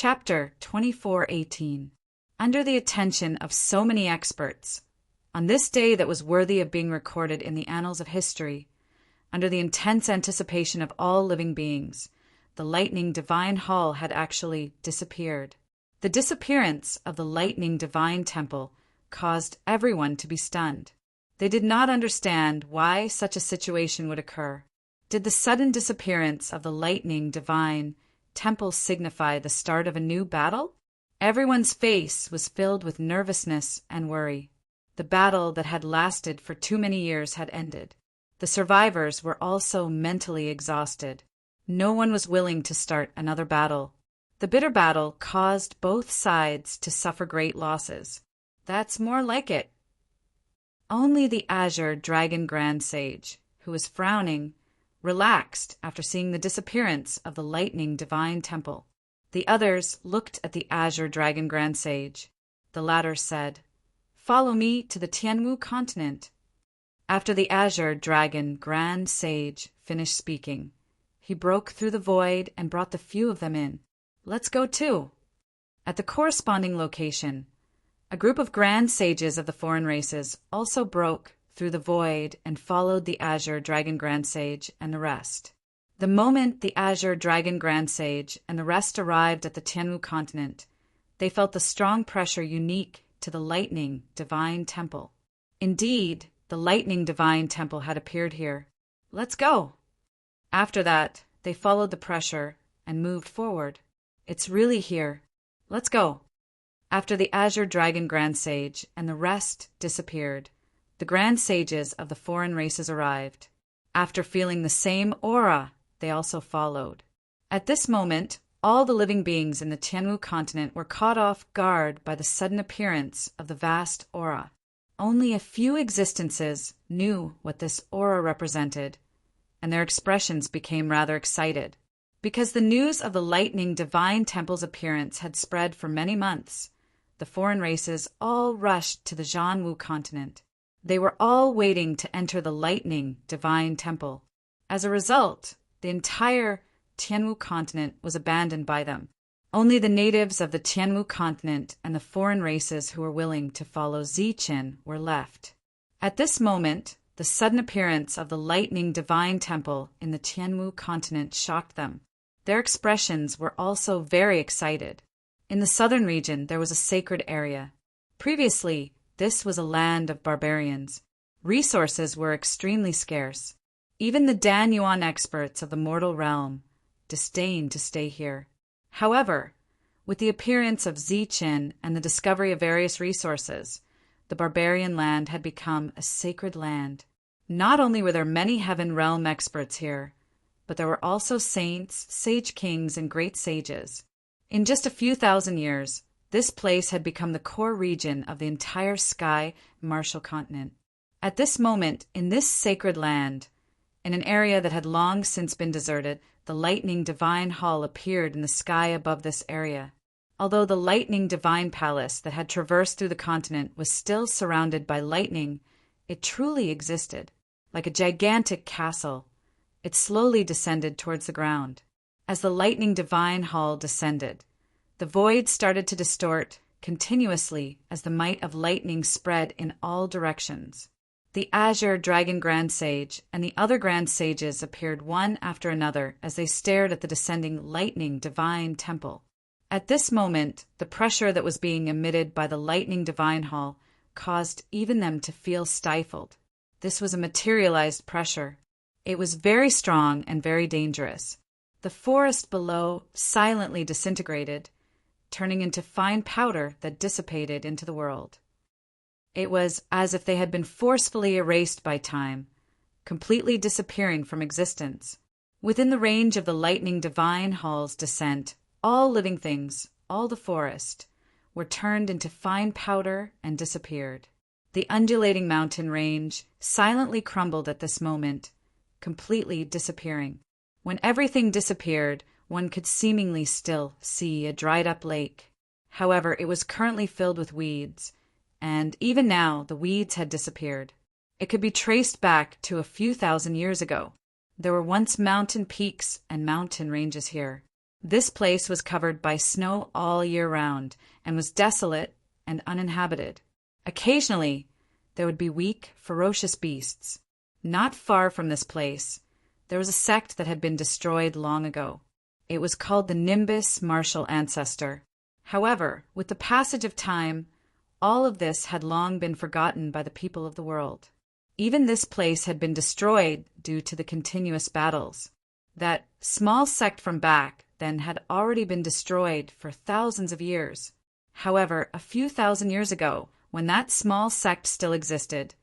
Chapter 24:18. Under the attention of so many experts, on this day that was worthy of being recorded in the annals of history, under the intense anticipation of all living beings, the lightning divine hall had actually disappeared. The disappearance of the lightning divine temple caused everyone to be stunned. They did not understand why such a situation would occur. Did the sudden disappearance of the lightning divine temple signify the start of a new battle? Everyone's face was filled with nervousness and worry. The battle that had lasted for too many years had ended. The survivors were also mentally exhausted. No one was willing to start another battle. The bitter battle caused both sides to suffer great losses. That's more like it. Only the Azure Dragon Grand Sage, who was frowning, relaxed after seeing the disappearance of the lightning divine temple. The others looked at the Azure Dragon Grand Sage. The latter said, "Follow me to the Tianwu continent." After the Azure Dragon Grand Sage finished speaking, he broke through the void and brought the few of them in. "Let's go too." At the corresponding location, a group of Grand Sages of the foreign races also broke through the void and followed the Azure Dragon Grand Sage and the rest. The moment the Azure Dragon Grand Sage and the rest arrived at the Tianwu continent, they felt the strong pressure unique to the Lightning Divine Temple. Indeed, the Lightning Divine Temple had appeared here. "Let's go." After that, they followed the pressure and moved forward. "It's really here. Let's go." After the Azure Dragon Grand Sage and the rest disappeared, the Grand Sages of the foreign races arrived. After feeling the same aura, they also followed. At this moment, all the living beings in the Tianwu continent were caught off guard by the sudden appearance of the vast aura. Only a few existences knew what this aura represented, and their expressions became rather excited. Because the news of the Lightning Divine Temple's appearance had spread for many months, the foreign races all rushed to the Jianwu continent. They were all waiting to enter the Lightning Divine Temple. As a result, the entire Tianwu continent was abandoned by them. Only the natives of the Tianwu continent and the foreign races who were willing to follow Ziqin were left. At this moment, the sudden appearance of the Lightning Divine Temple in the Tianwu continent shocked them. Their expressions were also very excited. In the southern region, there was a sacred area. Previously, this was a land of barbarians. Resources were extremely scarce. Even the Dan Yuan experts of the mortal realm disdained to stay here. However, with the appearance of Ziqin and the discovery of various resources, the barbarian land had become a sacred land. Not only were there many heaven realm experts here, but there were also saints, sage kings, and great sages. In just a few thousand years, this place had become the core region of the entire sky martial continent. At this moment, in this sacred land, in an area that had long since been deserted, the Lightning Divine Hall appeared in the sky above this area. Although the Lightning Divine Palace that had traversed through the continent was still surrounded by lightning, it truly existed. Like a gigantic castle, it slowly descended towards the ground. As the Lightning Divine Hall descended, the void started to distort continuously as the might of lightning spread in all directions. The Azure Dragon Grand Sage and the other Grand Sages appeared one after another as they stared at the descending Lightning Divine Temple. At this moment, the pressure that was being emitted by the Lightning Divine Hall caused even them to feel stifled. This was a materialized pressure. It was very strong and very dangerous. The forest below silently disintegrated, turning into fine powder that dissipated into the world. It was as if they had been forcefully erased by time, completely disappearing from existence. Within the range of the Lightning Divine Hall's descent, all living things, all the forest, were turned into fine powder and disappeared. The undulating mountain range silently crumbled at this moment, completely disappearing. When everything disappeared, one could seemingly still see a dried-up lake. However, it was currently filled with weeds, and even now the weeds had disappeared. It could be traced back to a few thousand years ago. There were once mountain peaks and mountain ranges here. This place was covered by snow all year round and was desolate and uninhabited. Occasionally, there would be weak, ferocious beasts. Not far from this place, there was a sect that had been destroyed long ago. It was called the Nimbus Martial Ancestor. However, with the passage of time, all of this had long been forgotten by the people of the world. Even this place had been destroyed due to the continuous battles. That small sect from back then had already been destroyed for thousands of years. However, a few thousand years ago, when that small sect still existed,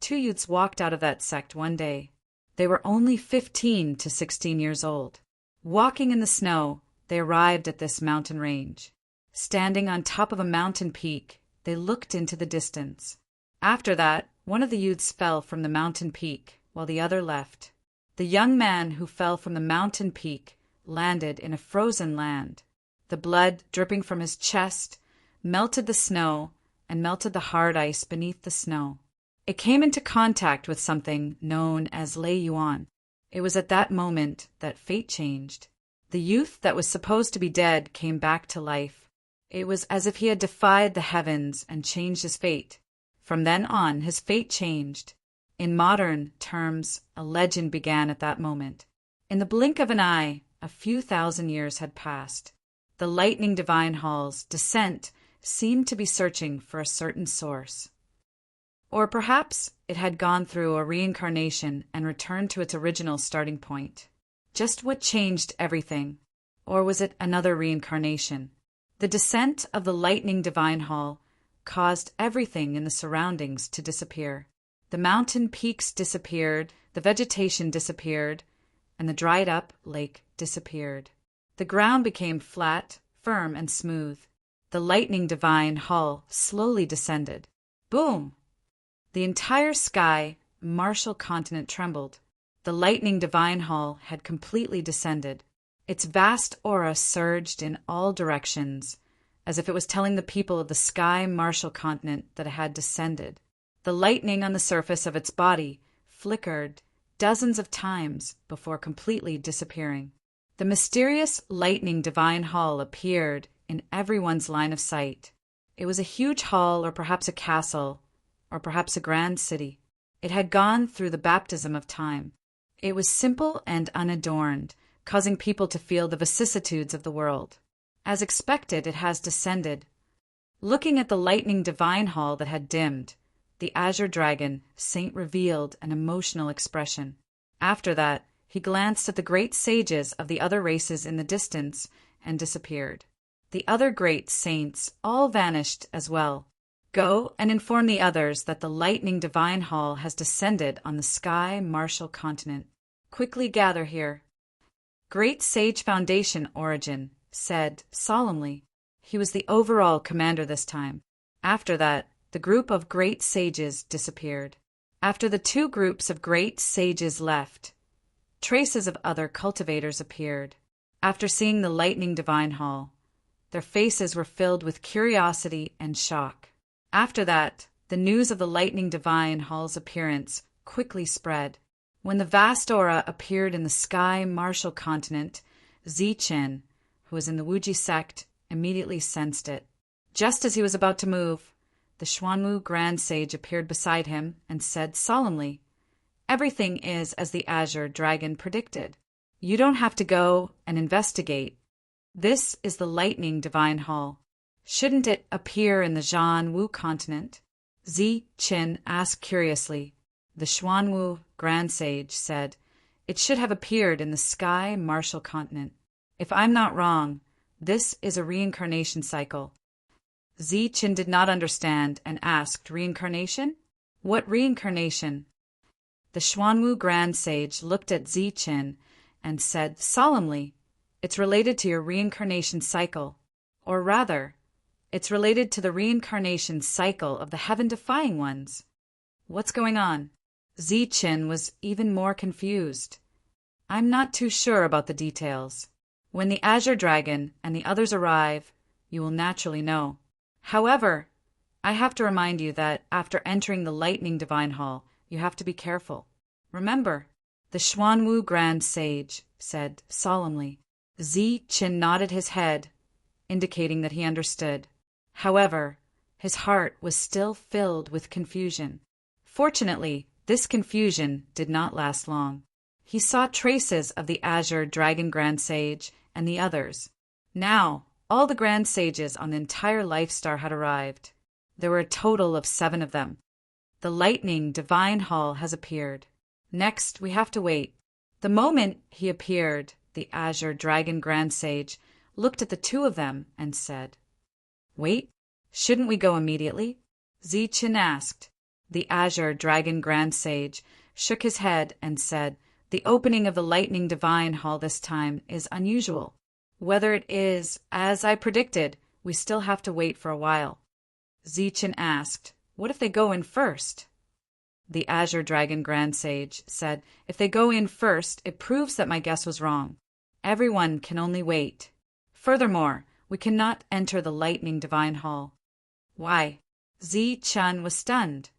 two youths walked out of that sect one day. They were only 15 to 16 years old. Walking in the snow, they arrived at this mountain range. Standing on top of a mountain peak, they looked into the distance. After that, one of the youths fell from the mountain peak, while the other left. The young man who fell from the mountain peak landed in a frozen land. The blood dripping from his chest melted the snow and melted the hard ice beneath the snow. It came into contact with something known as Lei Yuan. It was at that moment that fate changed. The youth that was supposed to be dead came back to life. It was as if he had defied the heavens and changed his fate. From then on, his fate changed. In modern terms, a legend began at that moment. In the blink of an eye, a few thousand years had passed. The lightning divine hall's descent seemed to be searching for a certain source. Or perhaps it had gone through a reincarnation and returned to its original starting point. Just what changed everything? Or was it another reincarnation? The descent of the lightning divine hall caused everything in the surroundings to disappear. The mountain peaks disappeared, the vegetation disappeared, and the dried-up lake disappeared. The ground became flat, firm, and smooth. The lightning divine hall slowly descended. Boom! The entire sky, martial continent trembled. The lightning divine hall had completely descended. Its vast aura surged in all directions, as if it was telling the people of the sky martial continent that it had descended. The lightning on the surface of its body flickered dozens of times before completely disappearing. The mysterious lightning divine hall appeared in everyone's line of sight. It was a huge hall, or perhaps a castle, or perhaps a grand city. It had gone through the baptism of time. It was simple and unadorned, causing people to feel the vicissitudes of the world. As expected, it has descended. Looking at the lightning divine hall that had dimmed, the azure dragon, Saint revealed an emotional expression. After that, he glanced at the great sages of the other races in the distance and disappeared. The other great saints all vanished as well. Go and inform the others that the lightning divine hall has descended on the sky martial continent. Quickly gather here. Great Sage Foundation Origin said solemnly. He was the overall commander this time. After that, the group of great sages disappeared. After the two groups of great sages left, traces of other cultivators appeared. After seeing the lightning divine hall, their faces were filled with curiosity and shock. After that, the news of the lightning divine hall's appearance quickly spread. When the vast aura appeared in the sky martial continent, Zichen, who was in the Wuji sect, immediately sensed it. Just as he was about to move, the Xuanwu Grand Sage appeared beside him and said solemnly, "Everything is as the Azure Dragon predicted. You don't have to go and investigate. This is the Lightning Divine Hall. Shouldn't it appear in the Zhanwu continent?" Zi Qin asked curiously. The Xuanwu Grand Sage said, "It should have appeared in the sky martial continent. If I'm not wrong, this is a reincarnation cycle." Zi Qin did not understand and asked, "Reincarnation? What reincarnation?" The Xuanwu Grand Sage looked at Zi Qin and said solemnly, "It's related to your reincarnation cycle. Or rather, it's related to the reincarnation cycle of the heaven-defying ones." What's going on? Zi Qin was even more confused. "I'm not too sure about the details. When the Azure Dragon and the others arrive, you will naturally know. However, I have to remind you that after entering the Lightning Divine Hall, you have to be careful. Remember," the Xuanwu Grand Sage said solemnly. Zi-Chin nodded his head, indicating that he understood. However, his heart was still filled with confusion. Fortunately, this confusion did not last long. He saw traces of the Azure Dragon Grand Sage and the others. Now, all the Grand Sages on the entire Life Star had arrived. There were a total of 7 of them. The Lightning Divine Hall has appeared. Next, we have to wait. The moment he appeared, the Azure Dragon Grand Sage looked at the 2 of them and said, "Wait, shouldn't we go immediately?" Zi-Chin asked. The Azure Dragon Grand Sage shook his head and said, "The opening of the Lightning Divine Hall this time is unusual. Whether it is, as I predicted, we still have to wait for a while." Zi-Chin asked, "What if they go in first?" The Azure Dragon Grand Sage said, "If they go in first, it proves that my guess was wrong. Everyone can only wait. Furthermore, we cannot enter the Lightning Divine Hall." "Why?" Zi-Chin was stunned.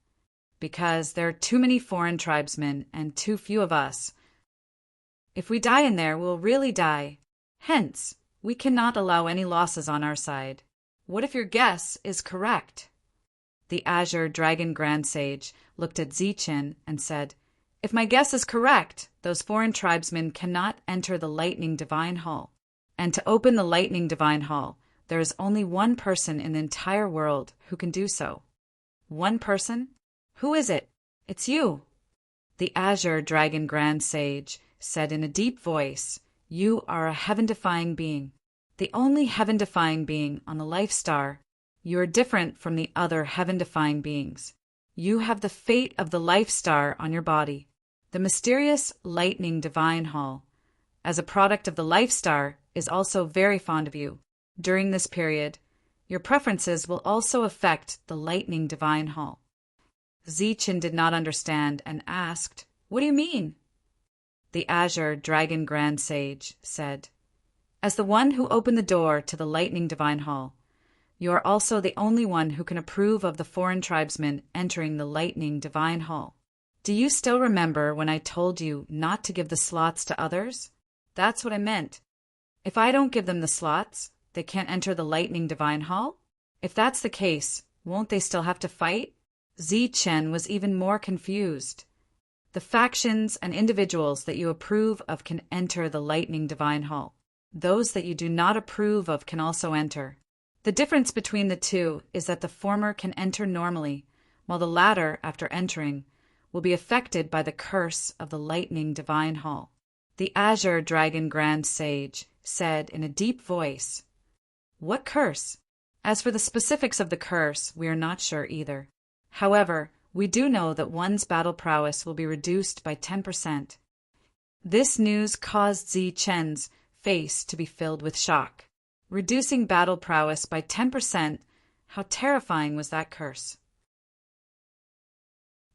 "Because there are too many foreign tribesmen and too few of us. If we die in there, we'll really die. Hence, we cannot allow any losses on our side. What if your guess is correct?" The Azure Dragon Grand Sage looked at Zi-Chin and said, "If my guess is correct, those foreign tribesmen cannot enter the Lightning Divine Hall. And to open the Lightning Divine Hall, there is only one person in the entire world who can do so." "One person? Who is it?" "It's you." The Azure Dragon Grand Sage said in a deep voice, "You are a heaven-defying being. The only heaven-defying being on the Life Star. You are different from the other heaven-defying beings. You have the fate of the Life Star on your body. The mysterious Lightning Divine Hall, as a product of the Life Star, is also very fond of you. During this period, your preferences will also affect the Lightning Divine Hall." Zi-Chin did not understand and asked, "What do you mean?" The Azure Dragon Grand Sage said, "As the one who opened the door to the Lightning Divine Hall, you are also the only one who can approve of the foreign tribesmen entering the Lightning Divine Hall. Do you still remember when I told you not to give the slots to others? That's what I meant. If I don't give them the slots, they can't enter the Lightning Divine Hall? If that's the case, won't they still have to fight?" Zi-Chin was even more confused. "The factions and individuals that you approve of can enter the Lightning Divine Hall. Those that you do not approve of can also enter. The difference between the two is that the former can enter normally, while the latter, after entering, will be affected by the curse of the Lightning Divine Hall." The Azure Dragon Grand Sage said in a deep voice, "What curse?" "As for the specifics of the curse, we are not sure either. However, we do know that one's battle prowess will be reduced by 10%. This news caused Zi-Chen's face to be filled with shock. Reducing battle prowess by 10%, how terrifying was that curse?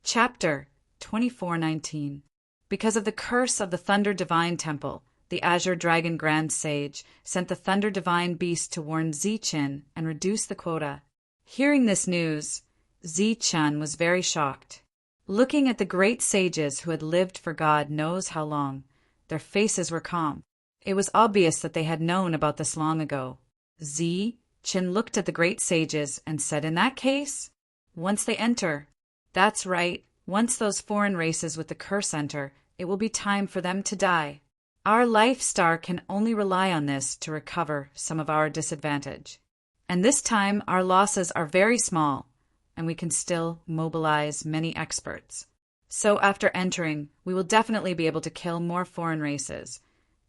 Chapter 2419. Because of the curse of the Thunder Divine Temple, the Azure Dragon Grand Sage sent the Thunder Divine Beast to warn Zi-Chin and reduce the quota. Hearing this news, Zi-Chin was very shocked. Looking at the great sages who had lived for God knows how long, their faces were calm. It was obvious that they had known about this long ago. Zi-Chin looked at the great sages and said, "In that case, once they enter." "That's right. Once those foreign races with the curse enter, it will be time for them to die. Our Life Star can only rely on this to recover some of our disadvantage. And this time our losses are very small, and we can still mobilize many experts. So after entering, we will definitely be able to kill more foreign races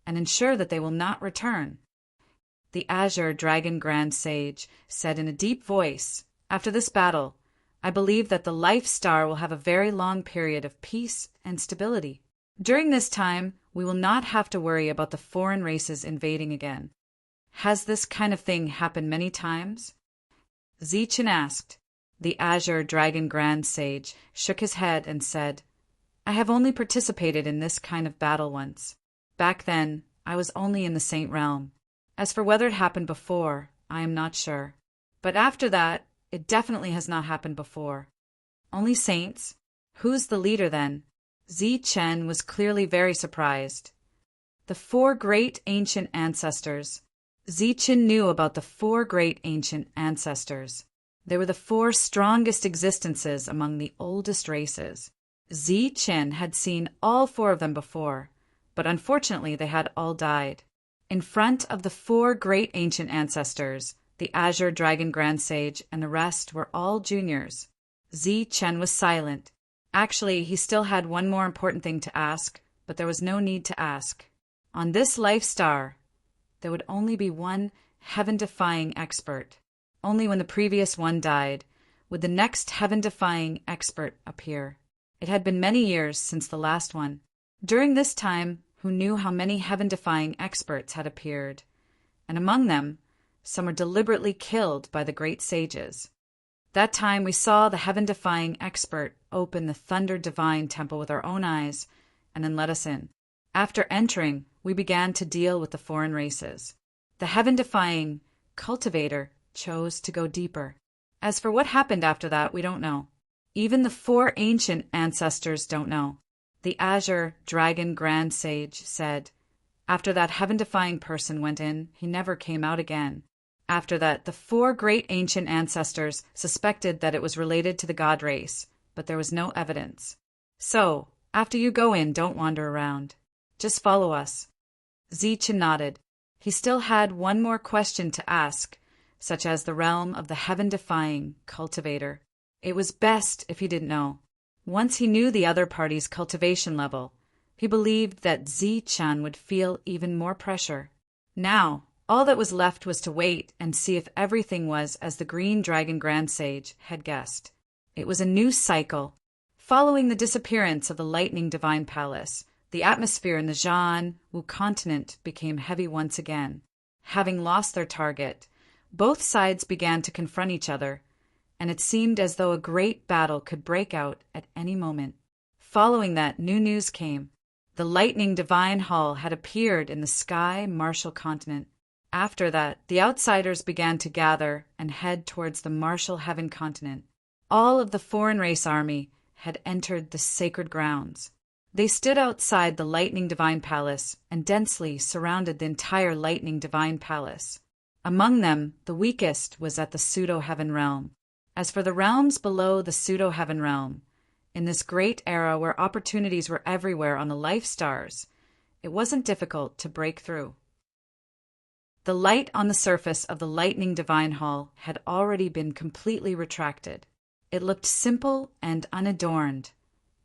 and ensure that they will not return." The Azure Dragon Grand Sage said in a deep voice, "After this battle, I believe that the Life Star will have a very long period of peace and stability. During this time, we will not have to worry about the foreign races invading again." "Has this kind of thing happened many times?" Zi-Chin asked. The Azure Dragon Grand Sage shook his head and said, "I have only participated in this kind of battle once. Back then, I was only in the Saint Realm. As for whether it happened before, I am not sure. But after that, it definitely has not happened before." "Only saints? Who's the leader then?" Zi-Chin was clearly very surprised. The four great ancient ancestors. Zichen knew about the four great ancient ancestors. They were the four strongest existences among the oldest races. Zichen had seen all four of them before, but unfortunately they had all died. In front of the four great ancient ancestors, the Azure Dragon Grand Sage and the rest were all juniors. Zichen was silent. Actually, he still had one more important thing to ask, but there was no need to ask. On this life star, there would only be one heaven-defying expert. Only when the previous one died would the next heaven-defying expert appear. It had been many years since the last one. During this time, who knew how many heaven-defying experts had appeared? And among them, some were deliberately killed by the great sages. That time we saw the heaven-defying expert open the Thunder Divine Temple with our own eyes and then let us in. After entering, we began to deal with the foreign races. The heaven-defying cultivator chose to go deeper. As for what happened after that, we don't know. Even the four ancient ancestors don't know. The Azure Dragon Grand Sage said, after that heaven-defying person went in, he never came out again. After that, the four great ancient ancestors suspected that it was related to the god race, but there was no evidence. So, after you go in, don't wander around. Just follow us. Zichen nodded. He still had one more question to ask, such as the realm of the heaven-defying cultivator. It was best if he didn't know. Once he knew the other party's cultivation level, he believed that Zichen would feel even more pressure. Now, all that was left was to wait and see if everything was as the Green Dragon Grand Sage had guessed. It was a new cycle. Following the disappearance of the Lightning Divine Palace, the atmosphere in the Zhan Wu continent became heavy once again. Having lost their target, both sides began to confront each other, and it seemed as though a great battle could break out at any moment. Following that, new news came. The Lightning Divine Hall had appeared in the Sky Martial continent. After that, the outsiders began to gather and head towards the Martial Heaven continent. All of the foreign race army had entered the sacred grounds. They stood outside the Lightning Divine Palace and densely surrounded the entire Lightning Divine Palace. Among them, the weakest was at the Pseudo-Heaven Realm. As for the realms below the Pseudo-Heaven Realm, in this great era where opportunities were everywhere on the life stars, it wasn't difficult to break through. The light on the surface of the Lightning Divine Hall had already been completely retracted. It looked simple and unadorned,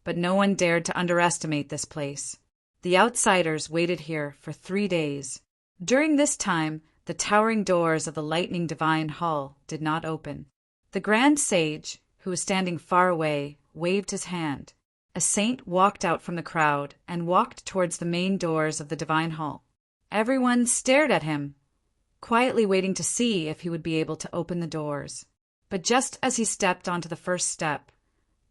but no one dared to underestimate this place. The outsiders waited here for 3 days. During this time, the towering doors of the Lightning Divine Hall did not open. The Grand Sage, who was standing far away, waved his hand. A saint walked out from the crowd and walked towards the main doors of the Divine Hall. Everyone stared at him, quietly waiting to see if he would be able to open the doors. But just as he stepped onto the first step,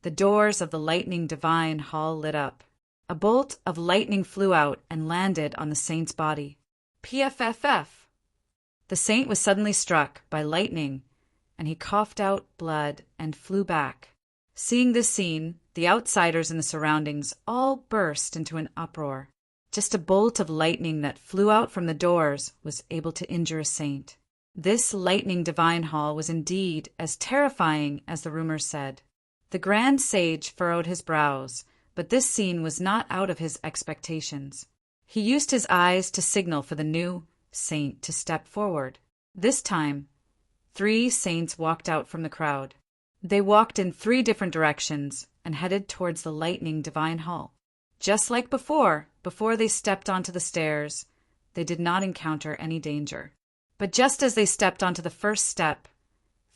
the doors of the Lightning Divine Hall lit up. A bolt of lightning flew out and landed on the saint's body. PFFF! The saint was suddenly struck by lightning, and he coughed out blood and flew back. Seeing this scene, the outsiders in the surroundings all burst into an uproar. Just a bolt of lightning that flew out from the doors was able to injure a saint. This Lightning Divine Hall was indeed as terrifying as the rumors said. The Grand Sage furrowed his brows, but this scene was not out of his expectations. He used his eyes to signal for the new saint to step forward. This time, 3 saints walked out from the crowd. They walked in 3 different directions and headed towards the Lightning Divine Hall. Just like before they stepped onto the stairs, they did not encounter any danger. But just as they stepped onto the first step,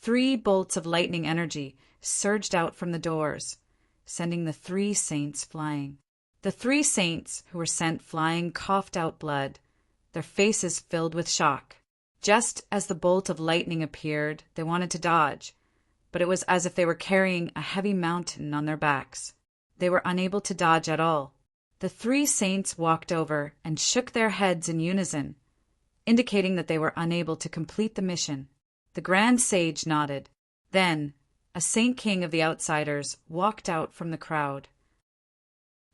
3 bolts of lightning energy surged out from the doors, sending the 3 saints flying. The 3 saints who were sent flying coughed out blood, their faces filled with shock. Just as the bolt of lightning appeared, they wanted to dodge, but it was as if they were carrying a heavy mountain on their backs. They were unable to dodge at all. The 3 saints walked over and shook their heads in unison, indicating that they were unable to complete the mission. The Grand Sage nodded. Then, a Saint King of the Outsiders walked out from the crowd.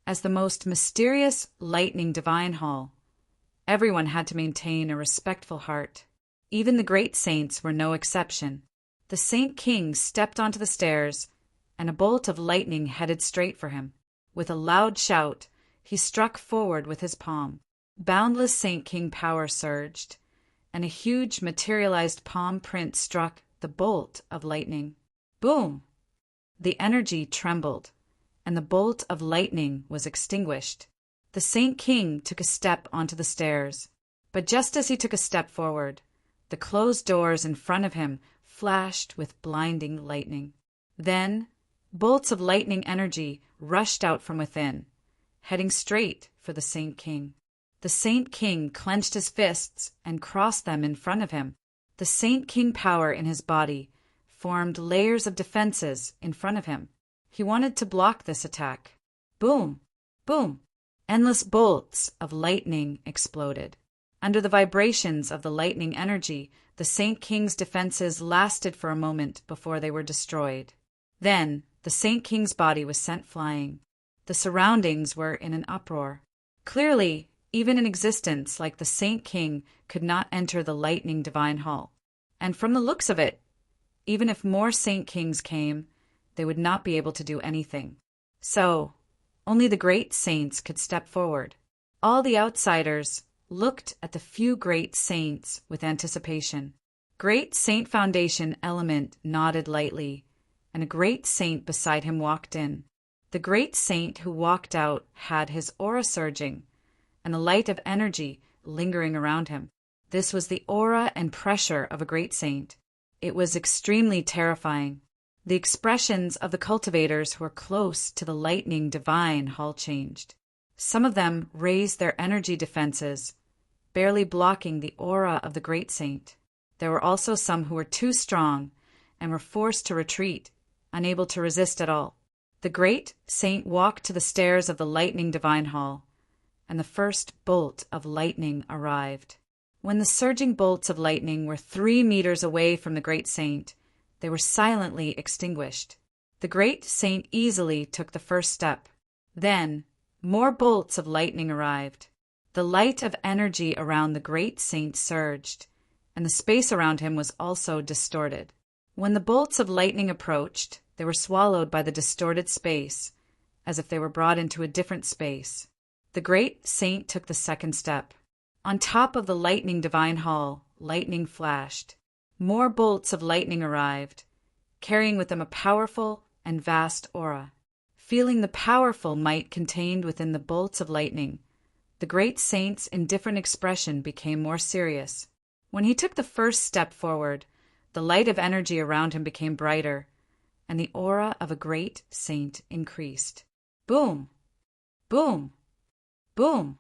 As the most mysterious Lightning Divine Hall, Everyone had to maintain a respectful heart. Even the great saints were no exception. The Saint King stepped onto the stairs, and a bolt of lightning headed straight for him. With a loud shout, he struck forward with his palm. Boundless Saint King power surged, and a huge materialized palm print struck the bolt of lightning. Boom! The energy trembled, and the bolt of lightning was extinguished. The Saint King took a step onto the stairs, but just as he took a step forward, the closed doors in front of him flashed with blinding lightning. Then, bolts of lightning energy rushed out from within, heading straight for the Saint King. The Saint King clenched his fists and crossed them in front of him. The Saint King power in his body formed layers of defenses in front of him. He wanted to block this attack. Boom! Boom! Endless bolts of lightning exploded. Under the vibrations of the lightning energy, the Saint King's defenses lasted for a moment before they were destroyed. Then, the Saint King's body was sent flying. The surroundings were in an uproar. Clearly, even an existence like the Saint King could not enter the lightning divine hall. And from the looks of it, even if more Saint Kings came, they would not be able to do anything. So, only the great saints could step forward. All the outsiders looked at the few great saints with anticipation. Great Saint Foundation Element nodded lightly, and a great saint beside him walked in. The great saint who walked out had his aura surging, and a light of energy lingering around him. This was the aura and pressure of a great saint. It was extremely terrifying. The expressions of the cultivators who were close to the lightning divine hall changed. Some of them raised their energy defenses, barely blocking the aura of the great saint. There were also some who were too strong and were forced to retreat, unable to resist at all. The great saint walked to the stairs of the lightning divine hall, and the first bolt of lightning arrived. When the surging bolts of lightning were 3 meters away from the great saint, they were silently extinguished. The great saint easily took the first step. Then, more bolts of lightning arrived. The light of energy around the great saint surged, and the space around him was also distorted. When the bolts of lightning approached, they were swallowed by the distorted space, as if they were brought into a different space. The great saint took the second step. On top of the lightning divine hall, lightning flashed. More bolts of lightning arrived, carrying with them a powerful and vast aura. Feeling the powerful might contained within the bolts of lightning, the great saint's indifferent expression became more serious. When he took the first step forward, the light of energy around him became brighter, and the aura of a great saint increased. Boom! Boom! Boom!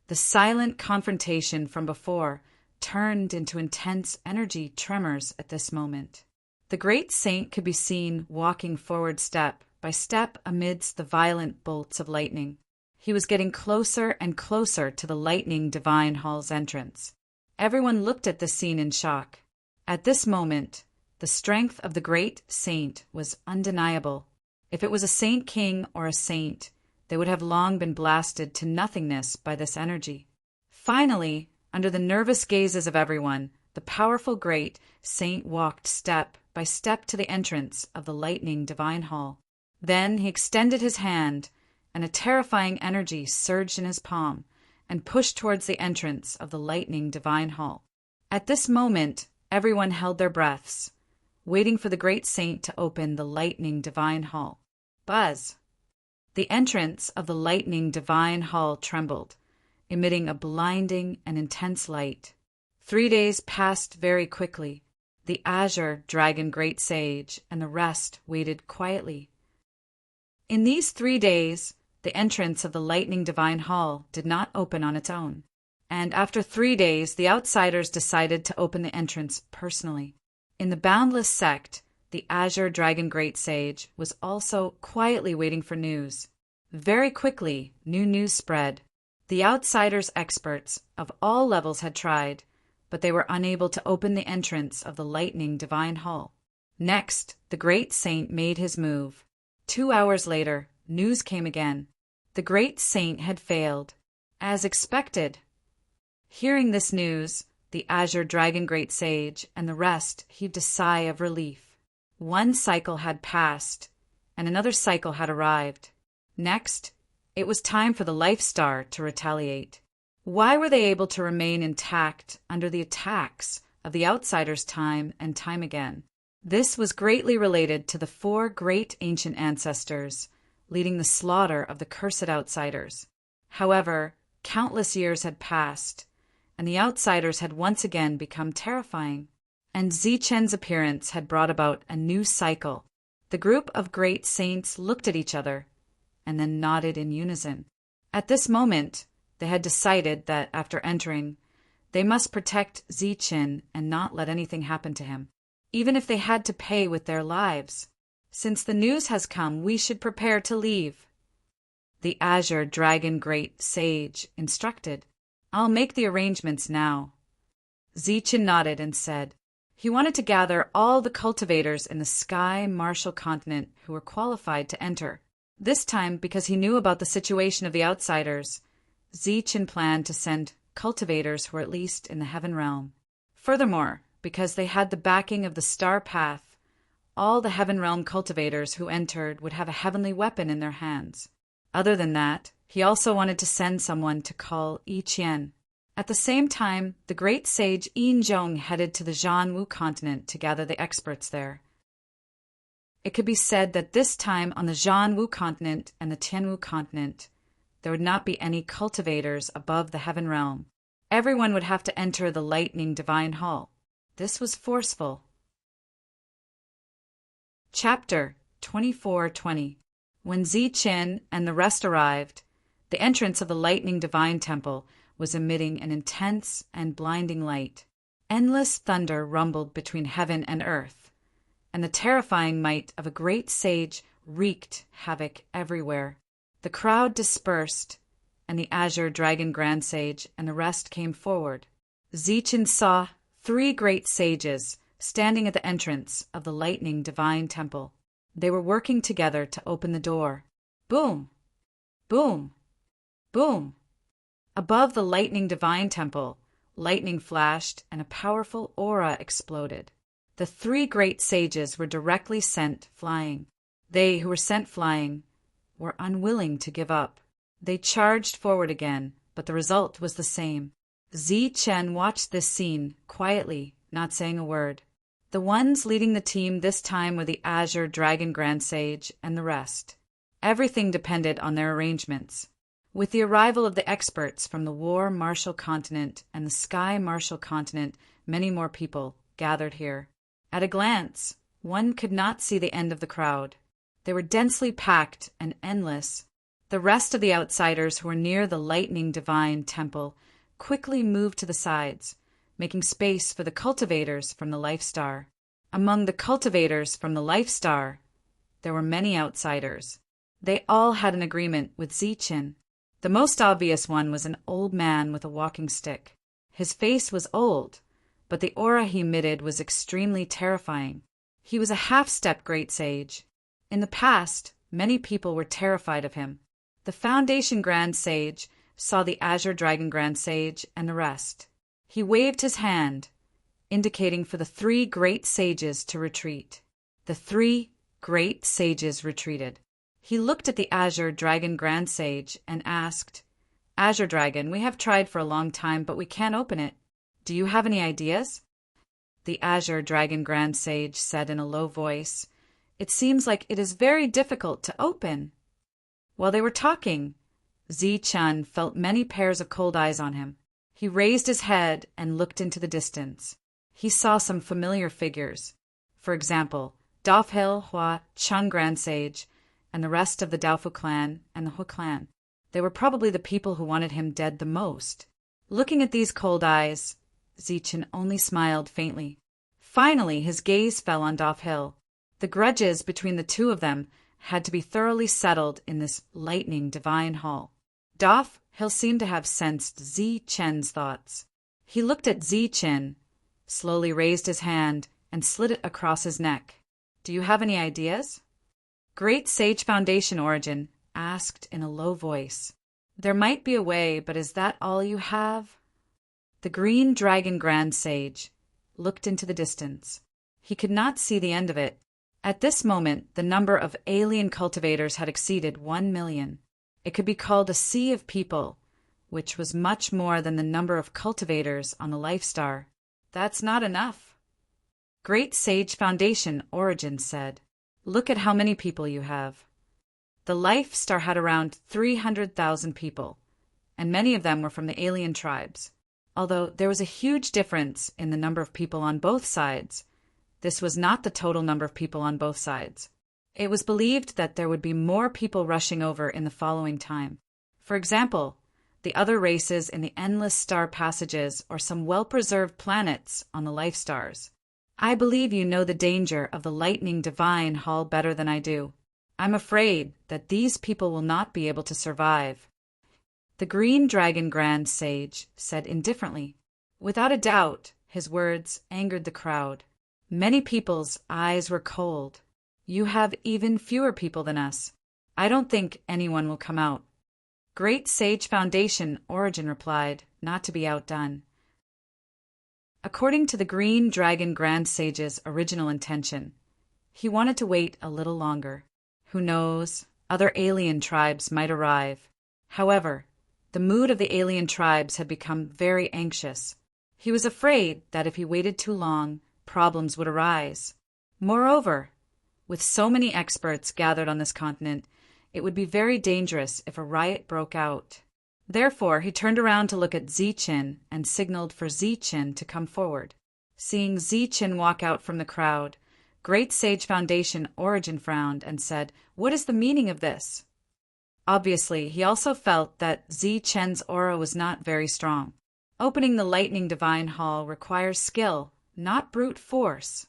The silent confrontation from before turned into intense energy tremors at this moment. The great saint could be seen walking forward step by step amidst the violent bolts of lightning. He was getting closer and closer to the lightning divine hall's entrance. Everyone looked at the scene in shock. At this moment, the strength of the great saint was undeniable. If it was a Saint King or a saint, they would have long been blasted to nothingness by this energy. Finally, under the nervous gazes of everyone, the powerful great saint walked step by step to the entrance of the lightning divine hall. Then he extended his hand, and a terrifying energy surged in his palm and pushed towards the entrance of the lightning divine hall. At this moment, everyone held their breaths, waiting for the great saint to open the lightning divine hall. Buzz! The entrance of the lightning divine hall trembled, emitting a blinding and intense light. 3 days passed very quickly. The azure dragon great sage and the rest waited quietly. In these 3 days, the entrance of the lightning divine hall did not open on its own. And after 3 days, the outsiders decided to open the entrance personally. In the boundless sect, the azure dragon great sage was also quietly waiting for news. Very quickly, new news spread. The outsiders' experts of all levels had tried, but they were unable to open the entrance of the lightning divine hall. Next, the great saint made his move. 2 hours later, news came again. The great saint had failed. As expected, Hearing this news, the Azure Dragon Great Sage and the rest heaved a sigh of relief. One cycle had passed, and another cycle had arrived. Next, it was time for the Life Star to retaliate. Why were they able to remain intact under the attacks of the outsiders time and time again? This was greatly related to the 4 great ancient ancestors leading the slaughter of the cursed outsiders. However, countless years had passed, and the outsiders had once again become terrifying, and Zichen's appearance had brought about a new cycle. The group of great saints looked at each other and then nodded in unison. At this moment, they had decided that after entering, they must protect Zichen and not let anything happen to him, even if they had to pay with their lives. Since the news has come, we should prepare to leave. The Azure Dragon Great Sage instructed. I'll make the arrangements now. Zichen nodded and said he wanted to gather all the cultivators in the Sky Martial Continent who were qualified to enter. This time, because he knew about the situation of the outsiders, Zichen planned to send cultivators who were at least in the Heaven Realm. Furthermore, because they had the backing of the Star Path, all the Heaven Realm cultivators who entered would have a heavenly weapon in their hands. Other than that, he also wanted to send someone to call Yi Qian. At the same time, the great sage Yin Zhong headed to the Zhanwu continent to gather the experts there. It could be said that this time on the Zhanwu continent and the Tianwu continent, there would not be any cultivators above the Heaven Realm. Everyone would have to enter the Lightning Divine Hall. This was forceful. Chapter 24:20. When Zichen and the rest arrived, the entrance of the Lightning Divine Temple was emitting an intense and blinding light. Endless thunder rumbled between heaven and earth, and the terrifying might of a great sage wreaked havoc everywhere. The crowd dispersed, and the Azure Dragon Grand Sage and the rest came forward. Zichen saw 3 great sages standing at the entrance of the Lightning Divine Temple. They were working together to open the door. Boom! Boom! Boom! Above the Lightning Divine Temple, lightning flashed and a powerful aura exploded. The 3 great sages were directly sent flying. They who were sent flying were unwilling to give up. They charged forward again, but the result was the same. Zichen watched this scene quietly, not saying a word. The ones leading the team this time were the Azure Dragon Grand Sage and the rest. Everything depended on their arrangements. With the arrival of the experts from the War Martial Continent and the Sky Martial Continent, many more people gathered here. At a glance, one could not see the end of the crowd. They were densely packed and endless. The rest of the outsiders who were near the Lightning Divine Temple quickly moved to the sides, making space for the cultivators from the Life Star. Among the cultivators from the Life Star, there were many outsiders. They all had an agreement with Zichen. The most obvious one was an old man with a walking stick. His face was old, but the aura he emitted was extremely terrifying. He was a half-step great sage. In the past, many people were terrified of him. The Foundation Grand Sage saw the Azure Dragon Grand Sage and the rest. He waved his hand, indicating for the 3 great sages to retreat. The 3 great sages retreated. He looked at the Azure Dragon Grand Sage and asked, Azure Dragon, we have tried for a long time, but we can't open it. Do you have any ideas? The Azure Dragon Grand Sage said in a low voice, It seems like it is very difficult to open. While they were talking, Zichen felt many pairs of cold eyes on him. He raised his head and looked into the distance. He saw some familiar figures. For example, Dafhil Hua Chung Grand Sage and the rest of the Daofu clan and the Hu clan. They were probably the people who wanted him dead the most. Looking at these cold eyes, Zichen only smiled faintly. Finally, his gaze fell on Dafhil. The grudges between the 2 of them had to be thoroughly settled in this Lightning Divine Hall. Dafhil seemed to have sensed Zichen's thoughts. He looked at Zichen, slowly raised his hand, and slid it across his neck. Do you have any ideas? Great Sage Foundation Origin asked in a low voice. There might be a way, but is that all you have? The green dragon Grand Sage looked into the distance. He could not see the end of it. At this moment, the number of alien cultivators had exceeded 1,000,000. It could be called a sea of people, which was much more than the number of cultivators on the Life Star. That's not enough. Great Sage Foundation Origin said, "Look at how many people you have." The Life Star had around 300,000 people, and many of them were from the alien tribes. Although there was a huge difference in the number of people on both sides, this was not the total number of people on both sides. It was believed that there would be more people rushing over in the following time. For example, the other races in the endless star passages or some well-preserved planets on the Life Stars. I believe you know the danger of the lightning divine hall better than I do. I'm afraid that these people will not be able to survive. The green dragon Grand Sage said indifferently. Without a doubt, his words angered the crowd. Many people's eyes were cold. You have even fewer people than us. I don't think anyone will come out. Great Sage Foundation Origin replied, not to be outdone. According to the green dragon Grand Sage's original intention, he wanted to wait a little longer. Who knows, other alien tribes might arrive. However, the mood of the alien tribes had become very anxious. He was afraid that if he waited too long, problems would arise. Moreover, with so many experts gathered on this continent, it would be very dangerous if a riot broke out. Therefore, he turned around to look at Ziqin and signaled for Ziqin to come forward. Seeing Ziqin walk out from the crowd, Great Sage Foundation Origin frowned and said, "What is the meaning of this?" Obviously, he also felt that Ziqin's aura was not very strong. Opening the Lightning Divine Hall requires skill, not brute force.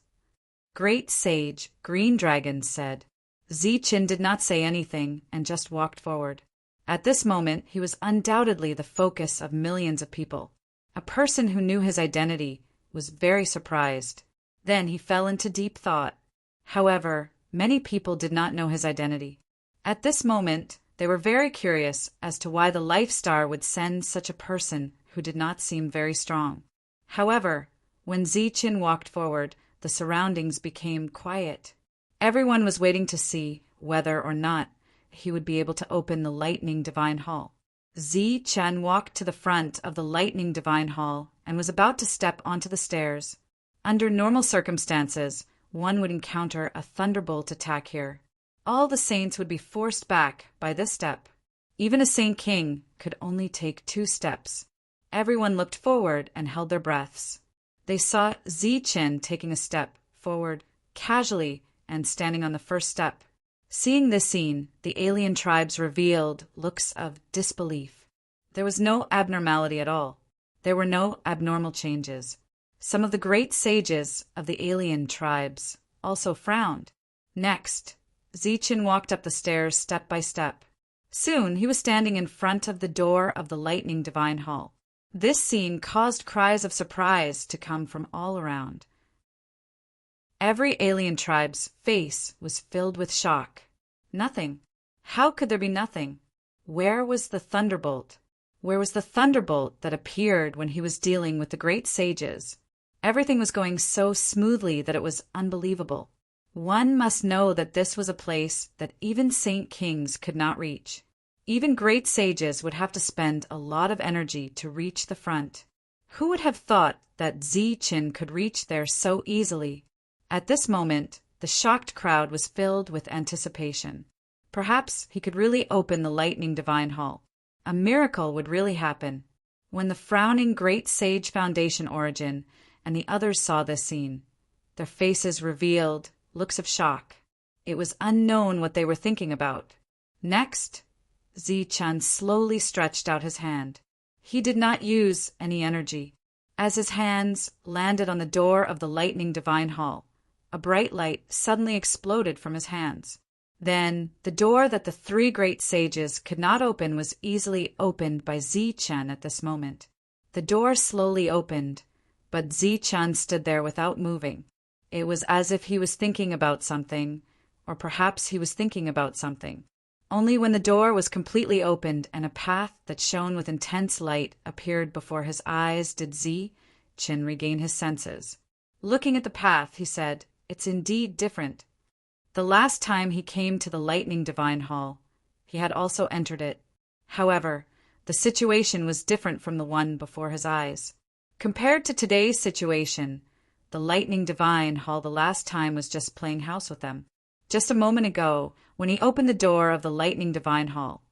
Great Sage Green Dragon said. Ziqin did not say anything and just walked forward. At this moment, he was undoubtedly the focus of millions of people. A person who knew his identity was very surprised. Then he fell into deep thought. However, many people did not know his identity. At this moment, they were very curious as to why the Life Star would send such a person who did not seem very strong. However, when Ziqin walked forward, the surroundings became quiet. Everyone was waiting to see whether or not he would be able to open the Lightning Divine Hall. Ziqin walked to the front of the Lightning Divine Hall and was about to step onto the stairs. Under normal circumstances, one would encounter a thunderbolt attack here. All the saints would be forced back by this step. Even a Saint King could only take 2 steps. Everyone looked forward and held their breaths. They saw Ziqin taking a step forward casually and standing on the first step. Seeing this scene, the alien tribes revealed looks of disbelief. There was no abnormality at all. There were no abnormal changes. Some of the great sages of the alien tribes also frowned. Next, Ziqin walked up the stairs step by step. Soon he was standing in front of the door of the Lightning Divine Hall. This scene caused cries of surprise to come from all around. Every alien tribe's face was filled with shock. Nothing. How could there be nothing? Where was the thunderbolt? Where was the thunderbolt that appeared when he was dealing with the great sages? Everything was going so smoothly that it was unbelievable. One must know that this was a place that even Saint Kings could not reach. Even great sages would have to spend a lot of energy to reach the front. Who would have thought that Ziqin could reach there so easily? At this moment, the shocked crowd was filled with anticipation. Perhaps he could really open the Lightning Divine Hall. A miracle would really happen. When the frowning Great Sage Foundation Origin and the others saw this scene, their faces revealed looks of shock. It was unknown what they were thinking about. Next, Ziqin slowly stretched out his hand. He did not use any energy. As his hands landed on the door of the Lightning Divine Hall, a bright light suddenly exploded from his hands. Then, the door that the 3 great sages could not open was easily opened by Ziqin at this moment. The door slowly opened, but Ziqin stood there without moving. It was as if he was thinking about something, or perhaps he was thinking about something. Only when the door was completely opened and a path that shone with intense light appeared before his eyes did Qin regain his senses. Looking at the path, he said, "It's indeed different." The last time he came to the Lightning Divine Hall, he had also entered it. However, the situation was different from the one before his eyes. Compared to today's situation, the Lightning Divine Hall the last time was just playing house with them. Just a moment ago, when he opened the door of the Lightning Divine Hall,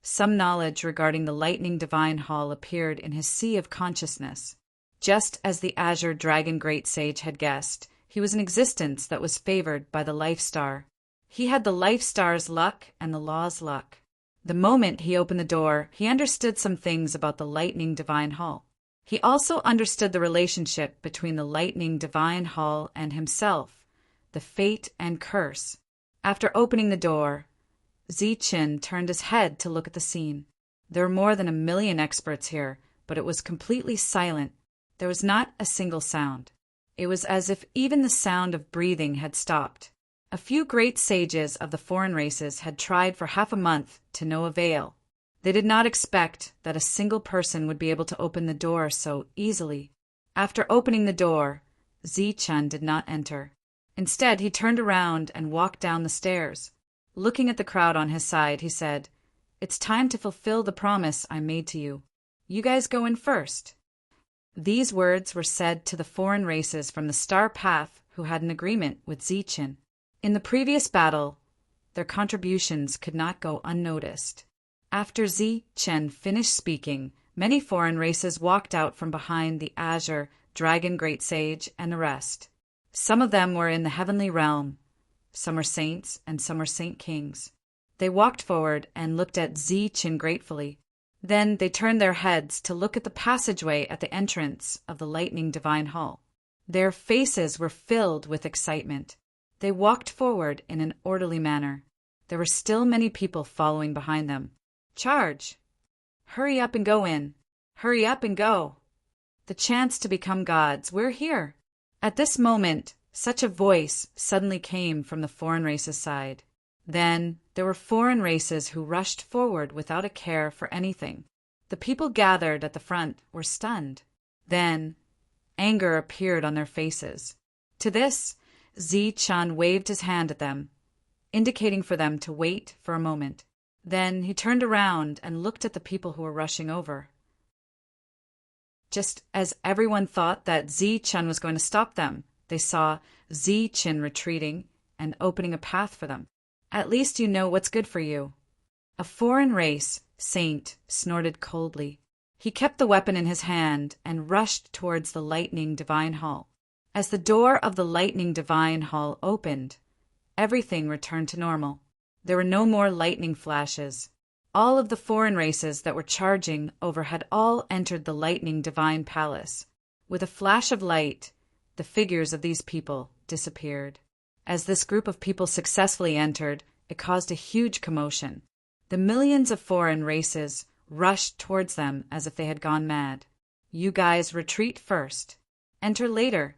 some knowledge regarding the Lightning Divine Hall appeared in his sea of consciousness. Just as the Azure Dragon Great Sage had guessed, he was an existence that was favored by the Life Star. He had the Life Star's luck and the Law's luck. The moment he opened the door, he understood some things about the Lightning Divine Hall. He also understood the relationship between the Lightning Divine Hall and himself, the fate and curse. After opening the door, Qin turned his head to look at the scene. There were more than 1,000,000 experts here, but it was completely silent. There was not a single sound. It was as if even the sound of breathing had stopped. A few great sages of the foreign races had tried for half a month to no avail. They did not expect that a single person would be able to open the door so easily. After opening the door, Qin did not enter. Instead, he turned around and walked down the stairs. Looking at the crowd on his side, he said, "It's time to fulfill the promise I made to you. You guys go in first." These words were said to the foreign races from the Star Path who had an agreement with Qin. In the previous battle, their contributions could not go unnoticed. After Qin finished speaking, many foreign races walked out from behind the Azure Dragon Great Sage and the rest. Some of them were in the heavenly realm. Some were saints and some were saint kings. They walked forward and looked at Qin gratefully. Then they turned their heads to look at the passageway at the entrance of the Lightning Divine Hall. Their faces were filled with excitement. They walked forward in an orderly manner. There were still many people following behind them. "Charge! Hurry up and go in! Hurry up and go! The chance to become gods, we're here!" At this moment, such a voice suddenly came from the foreign race's side. Then there were foreign races who rushed forward without a care for anything. The people gathered at the front were stunned. Then anger appeared on their faces. To this, Qin waved his hand at them, indicating for them to wait for a moment. Then he turned around and looked at the people who were rushing over. Just as everyone thought that Qin was going to stop them, they saw Qin retreating and opening a path for them. "At least you know what's good for you." A foreign race saint snorted coldly. He kept the weapon in his hand and rushed towards the Lightning Divine Hall. As the door of the Lightning Divine Hall opened, everything returned to normal. There were no more lightning flashes. All of the foreign races that were charging over had all entered the Lightning Divine Palace. With a flash of light, the figures of these people disappeared. As this group of people successfully entered, it caused a huge commotion. The millions of foreign races rushed towards them as if they had gone mad. "You guys retreat first. Enter later."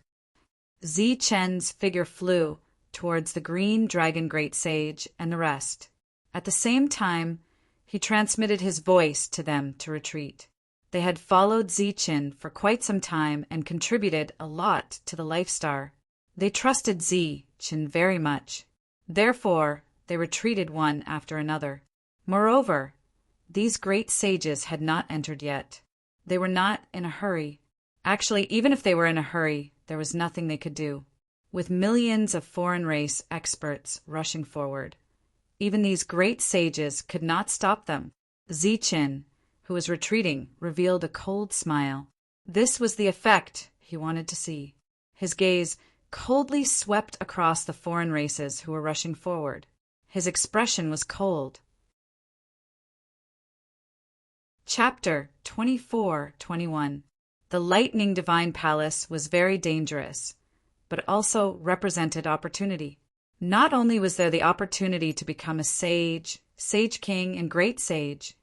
Qin's figure flew towards the Green Dragon Great Sage and the rest. At the same time, he transmitted his voice to them to retreat. They had followed Qin for quite some time and contributed a lot to the Life Star. They trusted Qin very much. Therefore, they retreated one after another. Moreover, these great sages had not entered yet. They were not in a hurry. Actually, even if they were in a hurry, there was nothing they could do. With millions of foreign race experts rushing forward, even these great sages could not stop them. Qin, who was retreating, revealed a cold smile. This was the effect he wanted to see. His gaze coldly swept across the foreign races who were rushing forward. His expression was cold. Chapter 24-21. The Lightning Divine Palace was very dangerous, but also represented opportunity. Not only was there the opportunity to become a sage, sage king, and great sage,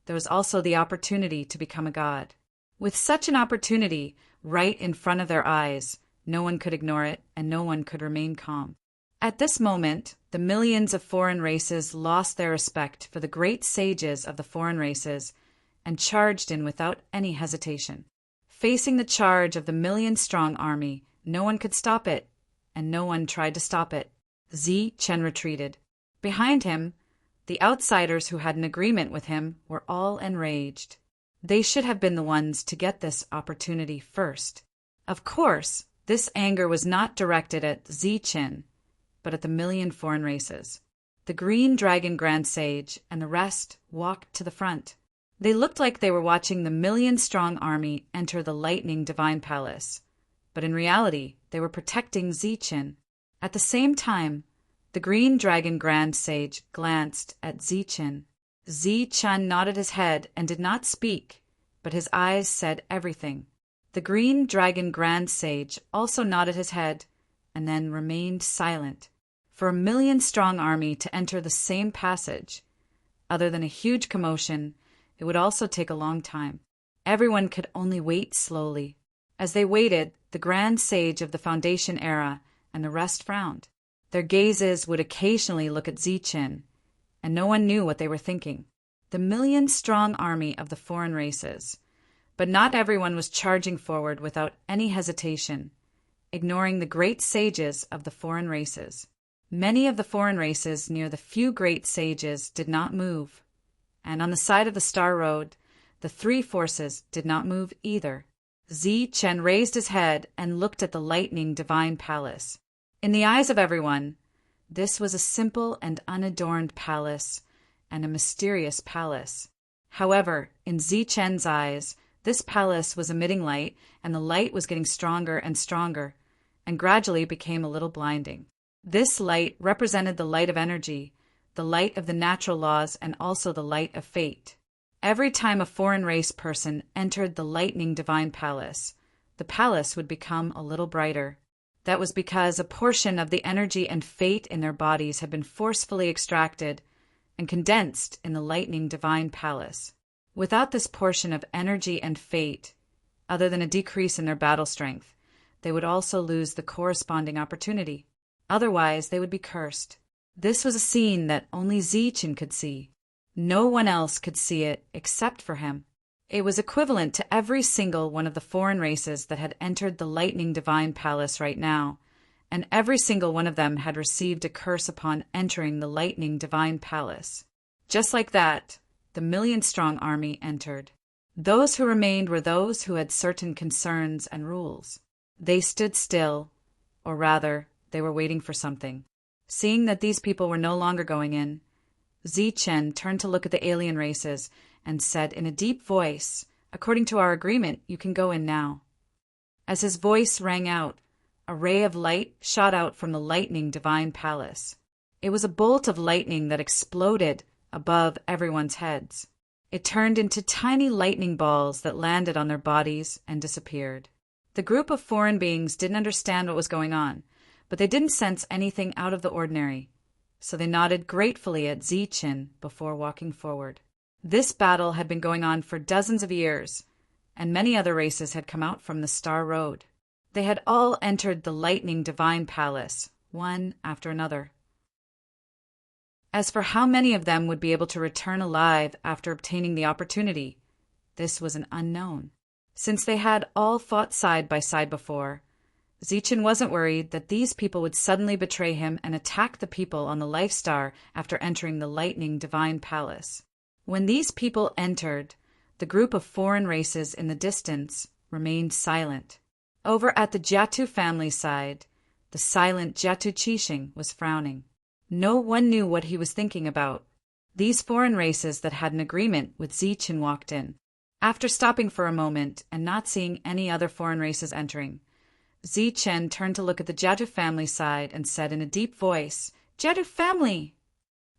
there was also the opportunity to become a god. With such an opportunity right in front of their eyes, no one could ignore it and no one could remain calm. At this moment, the millions of foreign races lost their respect for the great sages of the foreign races and charged in without any hesitation. Facing the charge of the million-strong army, no one could stop it, and no one tried to stop it. Zichen retreated. Behind him, the outsiders who had an agreement with him were all enraged. They should have been the ones to get this opportunity first. Of course, this anger was not directed at Zichen, but at the million foreign races. The Green Dragon Grand Sage and the rest walked to the front. They looked like they were watching the million-strong army enter the Lightning Divine Palace, but in reality, they were protecting Zichen. At the same time, the Green Dragon Grand Sage glanced at Zichen. Zichen nodded his head and did not speak, but his eyes said everything. The Green Dragon Grand Sage also nodded his head and then remained silent. For a million-strong army to enter the same passage, other than a huge commotion, it would also take a long time. Everyone could only wait slowly. As they waited, the Grand Sage of the Foundation era and the rest frowned. Their gazes would occasionally look at Zichen, and no one knew what they were thinking. The million-strong army of the foreign races. But not everyone was charging forward without any hesitation, ignoring the great sages of the foreign races. Many of the foreign races near the few great sages did not move, and on the side of the Star Road, the three forces did not move either. Zichen raised his head and looked at the Lightning Divine Palace. In the eyes of everyone, this was a simple and unadorned palace, and a mysterious palace. However, in Zichen's eyes, this palace was emitting light, and the light was getting stronger and stronger, and gradually became a little blinding. This light represented the light of energy, the light of the natural laws, and also the light of fate. Every time a foreign race person entered the Lightning Divine Palace, the palace would become a little brighter. That was because a portion of the energy and fate in their bodies had been forcefully extracted and condensed in the Lightning Divine Palace. Without this portion of energy and fate, other than a decrease in their battle strength, they would also lose the corresponding opportunity. Otherwise, they would be cursed. This was a scene that only Zichen could see. No one else could see it except for him. It was equivalent to every single one of the foreign races that had entered the Lightning Divine Palace right now, and every single one of them had received a curse upon entering the Lightning Divine Palace. Just like that, the million-strong army entered. Those who remained were those who had certain concerns and rules. They stood still, or rather, they were waiting for something. Seeing that these people were no longer going in, Zichen turned to look at the alien races and said in a deep voice, "According to our agreement, you can go in now." As his voice rang out, a ray of light shot out from the Lightning Divine Palace. It was a bolt of lightning that exploded above everyone's heads. It turned into tiny lightning balls that landed on their bodies and disappeared. The group of foreign beings didn't understand what was going on, but they didn't sense anything out of the ordinary, so they nodded gratefully at Zichen before walking forward. This battle had been going on for dozens of years, and many other races had come out from the Star Road. They had all entered the Lightning Divine Palace, one after another. As for how many of them would be able to return alive after obtaining the opportunity, this was an unknown. Since they had all fought side by side before, Zichen wasn't worried that these people would suddenly betray him and attack the people on the Life Star after entering the Lightning Divine Palace. When these people entered, the group of foreign races in the distance remained silent. Over at the Jiatu family side, the silent Jiatu Qixing was frowning. No one knew what he was thinking about. These foreign races that had an agreement with Zichen walked in. After stopping for a moment and not seeing any other foreign races entering, Zichen turned to look at the Jiatu family side and said in a deep voice, "Jiatu family!"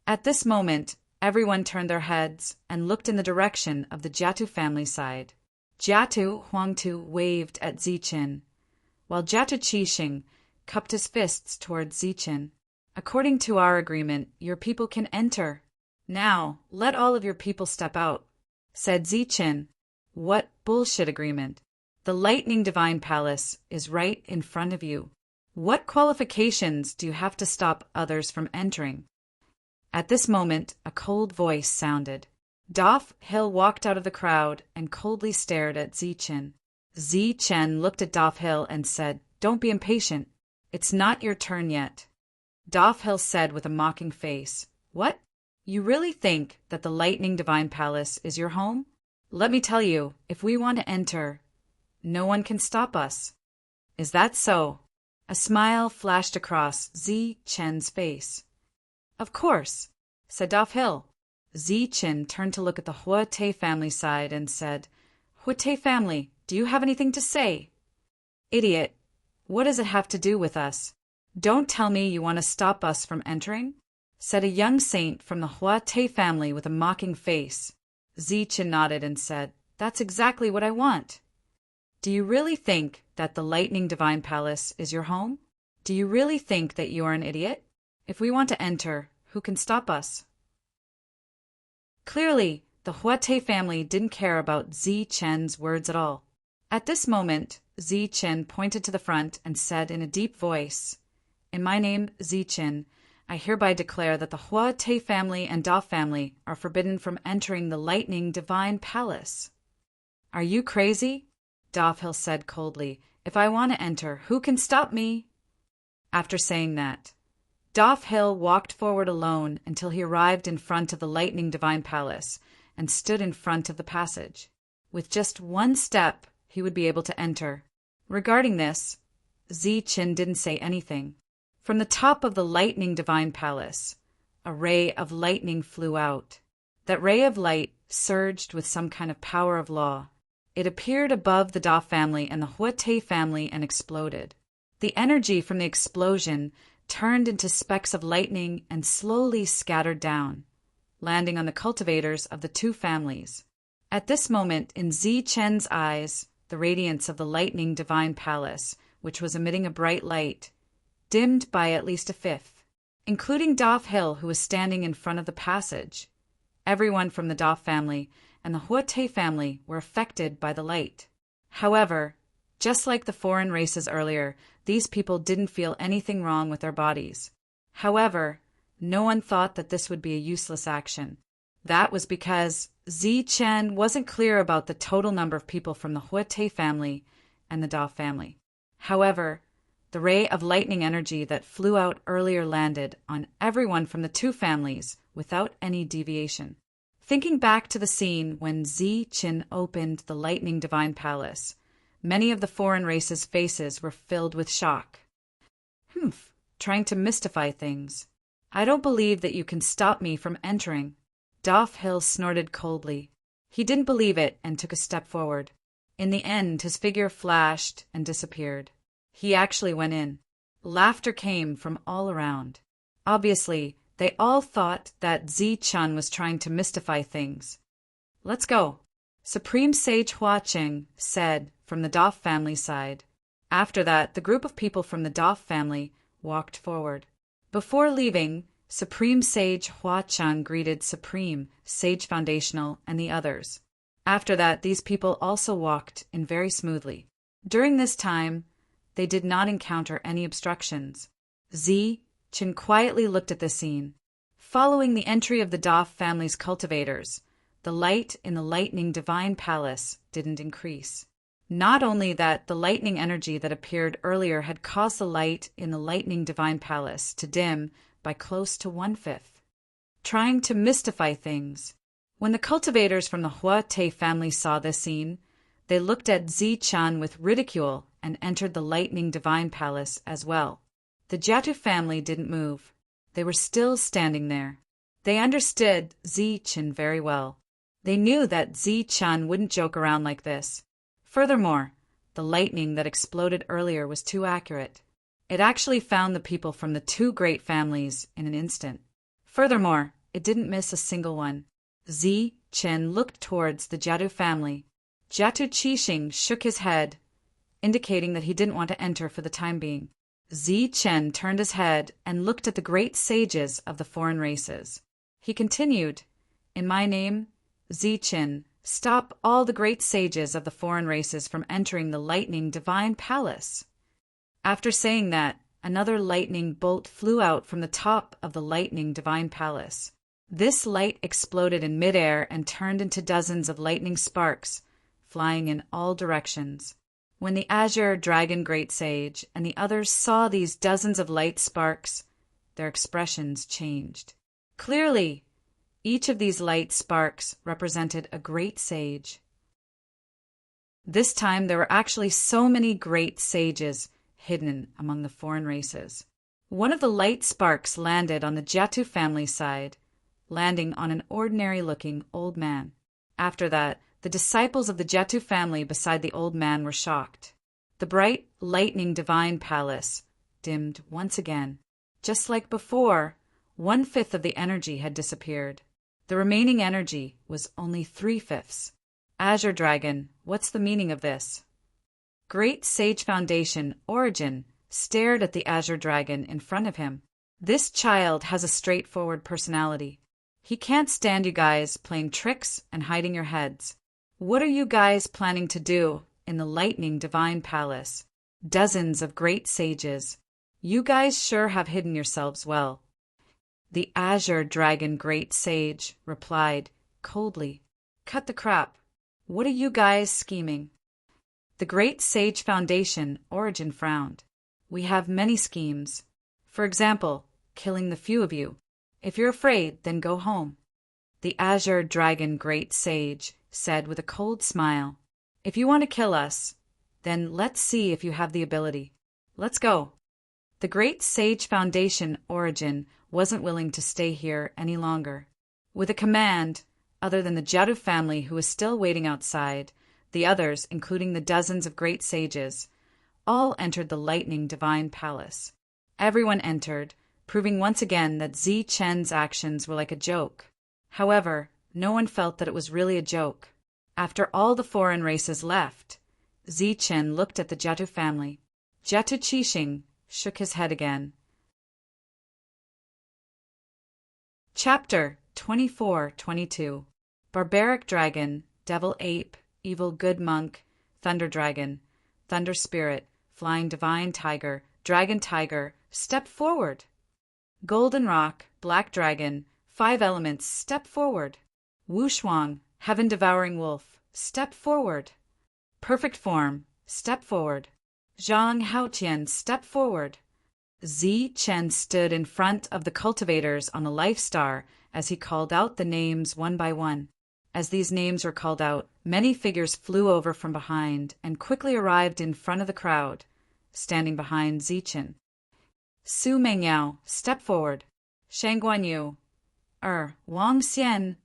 At this moment, everyone turned their heads and looked in the direction of the Jiatu family side. Jiatu Huangtu waved at Zichen, while Jiatu Qixing cupped his fists towards Zichen. "According to our agreement, your people can enter. Now, let all of your people step out," said Zichen. "What bullshit agreement? The Lightning Divine Palace is right in front of you." What qualifications do you have to stop others from entering? At this moment, a cold voice sounded. Daf Hill walked out of the crowd and coldly stared at Zichen. Zichen looked at Daf Hill and said, "Don't be impatient. It's not your turn yet." Daf Hill said with a mocking face, "What? You really think that the Lightning Divine Palace is your home? Let me tell you, if we want to enter, no one can stop us." "Is that so?" A smile flashed across Zichen's face. "Of course," said Daf Hill. Zichen turned to look at the Huate family side and said, "Huate family, do you have anything to say?" "Idiot. What does it have to do with us? Don't tell me you want to stop us from entering," said a young saint from the Huate family with a mocking face. Zichen nodded and said, "That's exactly what I want." "Do you really think that the Lightning Divine Palace is your home? Do you really think that you are an idiot? If we want to enter, who can stop us?" Clearly, the Huate family didn't care about Zichen's words at all. At this moment, Zichen pointed to the front and said in a deep voice, "In my name, Zichen, I hereby declare that the Huate family and Daf family are forbidden from entering the Lightning Divine Palace." "Are you crazy?" Daf Hill said coldly. "If I want to enter, who can stop me?" After saying that, Daf Hill walked forward alone until he arrived in front of the Lightning Divine Palace and stood in front of the passage. With just one step, he would be able to enter. Regarding this, Zichen didn't say anything. From the top of the Lightning Divine Palace, a ray of lightning flew out. That ray of light surged with some kind of power of law. It appeared above the Daf family and the Huate family and exploded. The energy from the explosion turned into specks of lightning and slowly scattered down, landing on the cultivators of the two families. At this moment, in Zichen's eyes, the radiance of the Lightning Divine Palace, which was emitting a bright light, dimmed by at least a fifth, including Daf Hill, who was standing in front of the passage. Everyone from the Daf family and the Huate family were affected by the light. However, just like the foreign races earlier, these people didn't feel anything wrong with their bodies. However, no one thought that this would be a useless action. That was because Zichen wasn't clear about the total number of people from the Huate family and the Daf family. However, the ray of lightning energy that flew out earlier landed on everyone from the two families without any deviation. Thinking back to the scene when Zichen opened the Lightning Divine Palace, many of the foreign races' faces were filled with shock. "Humph, trying to mystify things. I don't believe that you can stop me from entering." Daf Hill snorted coldly. He didn't believe it and took a step forward. In the end, his figure flashed and disappeared. He actually went in. Laughter came from all around. Obviously, they all thought that Zichen was trying to mystify things. "Let's go," Supreme Sage Huacheng said from the Daf family side. After that, the group of people from the Daf family walked forward. Before leaving, Supreme Sage Huacheng greeted Supreme Sage Foundational and the others. After that, these people also walked in very smoothly. During this time, they did not encounter any obstructions. Zichen quietly looked at the scene. Following the entry of the Daf family's cultivators, the light in the Lightning Divine Palace didn't increase. Not only that, the lightning energy that appeared earlier had caused the light in the Lightning Divine Palace to dim by close to 1/5. Trying to mystify things. When the cultivators from the Huate family saw this scene, they looked at Zichen with ridicule and entered the Lightning Divine Palace as well. The Jatu family didn't move. They were still standing there. They understood Zichen very well. They knew that Zichen wouldn't joke around like this. Furthermore, the lightning that exploded earlier was too accurate. It actually found the people from the two great families in an instant. Furthermore, it didn't miss a single one. Zichen looked towards the Jatu family. Jatu Qixing shook his head, indicating that he didn't want to enter for the time being. Zichen turned his head and looked at the great sages of the foreign races. He continued, "In my name, Zichen, stop all the great sages of the foreign races from entering the Lightning Divine Palace." After saying that, another lightning bolt flew out from the top of the lightning divine palace. This light exploded in midair and turned into dozens of lightning sparks, flying in all directions. When the azure dragon great sage and the others saw these dozens of light sparks, their expressions changed. Clearly, each of these light sparks represented a great sage. This time there were actually so many great sages hidden among the foreign races. One of the light sparks landed on the Jatu family side, landing on an ordinary-looking old man. After that, the disciples of the Jatu family beside the old man were shocked. The bright, lightning divine palace dimmed once again. Just like before, 1/5 of the energy had disappeared. The remaining energy was only 3/5. Azure Dragon, what's the meaning of this? Great Sage Foundation, Origin, stared at the Azure Dragon in front of him. This child has a straightforward personality. He can't stand you guys playing tricks and hiding your heads. What are you guys planning to do in the Lightning Divine Palace? Dozens of great sages. You guys sure have hidden yourselves well. The Azure Dragon Great Sage replied coldly. Cut the crap. What are you guys scheming? The Great Sage Foundation, Origin, frowned. We have many schemes. For example, killing the few of you. If you're afraid, then go home. The Azure Dragon Great Sage said with a cold smile. If you want to kill us, then let's see if you have the ability. Let's go. The Great Sage Foundation, Origin, wasn't willing to stay here any longer. With a command, other than the Jadu family who was still waiting outside, the others, including the dozens of great sages, all entered the Lightning Divine Palace. Everyone entered, proving once again that Zi Chen's actions were like a joke. However, no one felt that it was really a joke. After all the foreign races left, Zi Chen looked at the Jatu family. Jatu Qixing shook his head again. Chapter 24-22. Barbaric Dragon, Devil Ape, Evil Good Monk, Thunder Dragon, Thunder Spirit, Flying Divine Tiger, Dragon Tiger, step forward. Golden Rock, Black Dragon, 5 Elements, step forward. Wu Shuang, Heaven Devouring Wolf, step forward. Perfect Form, step forward. Zhang Haotian, step forward. Zi Chen stood in front of the cultivators on a life star as he called out the names one by one. As these names were called out, many figures flew over from behind and quickly arrived in front of the crowd, standing behind Zi Chen. Su Mengyao, step forward. Shang Guanyu, Wang Xian,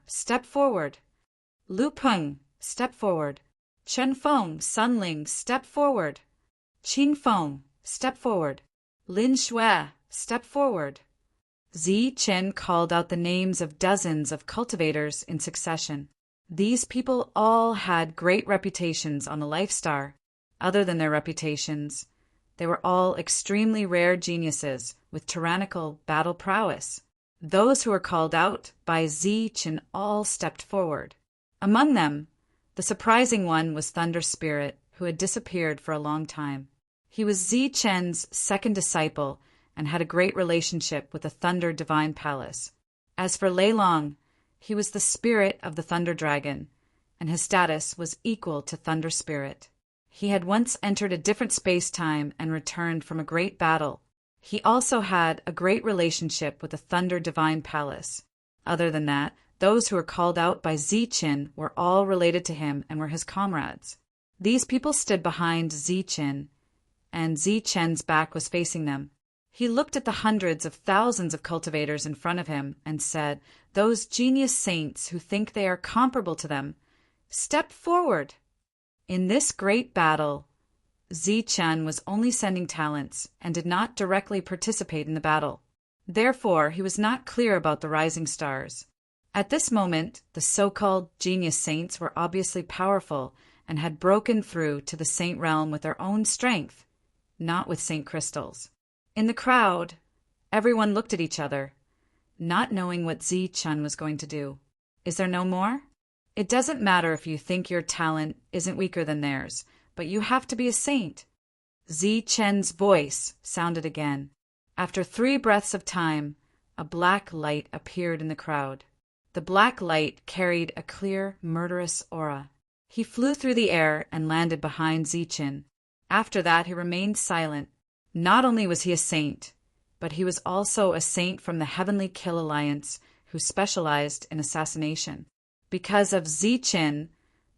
step forward. Lu Peng, step forward. Chen Feng, Sunling, step forward. Qing Feng, step forward. Lin Shui, step forward. Zi Chen called out the names of dozens of cultivators in succession. These people all had great reputations on the Life Star. Other than their reputations, they were all extremely rare geniuses with tyrannical battle prowess. Those who were called out by Zi Chen all stepped forward. Among them, the surprising one was Thunder Spirit, who had disappeared for a long time. He was Zi Chen's second disciple and had a great relationship with the Thunder Divine Palace. As for Lei Long, he was the spirit of the Thunder Dragon, and his status was equal to Thunder Spirit. He had once entered a different space-time and returned from a great battle. He also had a great relationship with the Thunder Divine Palace. Other than that, those who were called out by Zi Chen were all related to him and were his comrades. These people stood behind Zi Chen, and Zi Chen's back was facing them. He looked at the hundreds of thousands of cultivators in front of him and said, "Those genius saints who think they are comparable to them, step forward." In this great battle, Zi Chen was only sending talents and did not directly participate in the battle. Therefore, he was not clear about the rising stars. At this moment, the so-called genius saints were obviously powerful and had broken through to the saint realm with their own strength, not with saint crystals. In the crowd, everyone looked at each other, not knowing what Zi Chen was going to do. Is there no more? It doesn't matter if you think your talent isn't weaker than theirs, but you have to be a saint. Chen's voice sounded again. After 3 breaths of time, a black light appeared in the crowd. The black light carried a clear, murderous aura. He flew through the air and landed behind Chen. After that, he remained silent. Not only was he a saint, but he was also a saint from the Heavenly Kill Alliance who specialized in assassination. Because of Chen,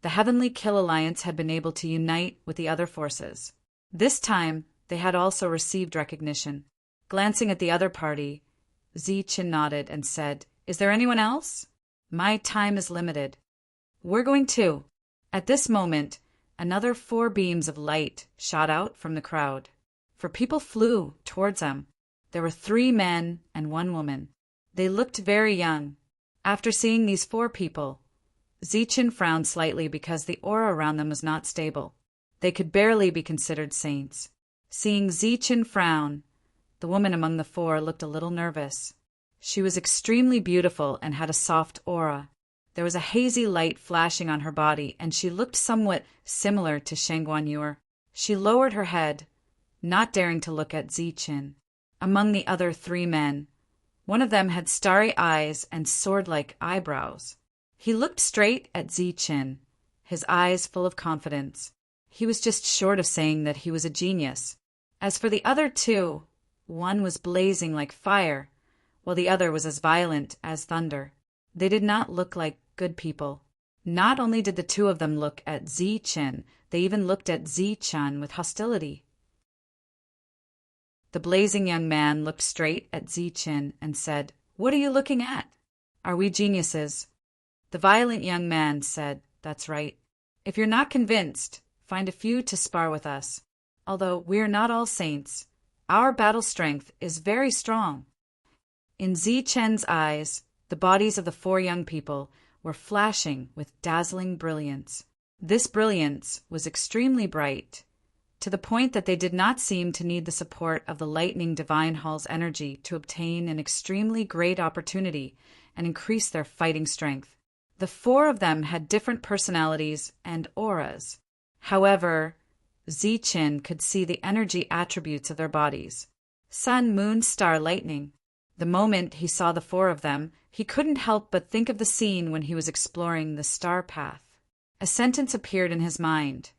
the Heavenly Kill Alliance had been able to unite with the other forces. This time, they had also received recognition. Glancing at the other party, Chen nodded and said, "Is there anyone else? My time is limited." "We're going too." At this moment, another 4 beams of light shot out from the crowd. 4 people flew towards them. There were 3 men and 1 woman. They looked very young. After seeing these 4 people, Chen frowned slightly because the aura around them was not stable. They could barely be considered saints. Seeing Chen frown, the woman among the 4 looked a little nervous. She was extremely beautiful and had a soft aura. There was a hazy light flashing on her body, and she looked somewhat similar to Shangguan. She lowered her head, not daring to look at Chen. Among the other 3 men, one of them had starry eyes and sword-like eyebrows. He looked straight at Chen, his eyes full of confidence. He was just short of saying that he was a genius. As for the other 2, one was blazing like fire, while the other was as violent as thunder. They did not look like good people. Not only did the 2 of them look at Chen, they even looked at Chen with hostility. The blazing young man looked straight at Chen and said, "What are you looking at? Are we geniuses?" The violent young man said, "That's right. If you're not convinced, find a few to spar with us. Although we're not all saints, our battle strength is very strong." In Chen's eyes, the bodies of the 4 young people were flashing with dazzling brilliance. This brilliance was extremely bright, to the point that they did not seem to need the support of the lightning divine hall's energy to obtain an extremely great opportunity and increase their fighting strength. The 4 of them had different personalities and auras. However, Chen could see the energy attributes of their bodies: sun, moon, star, lightning. The moment he saw the 4 of them, he couldn't help but think of the scene when he was exploring the star path. A sentence appeared in his mind: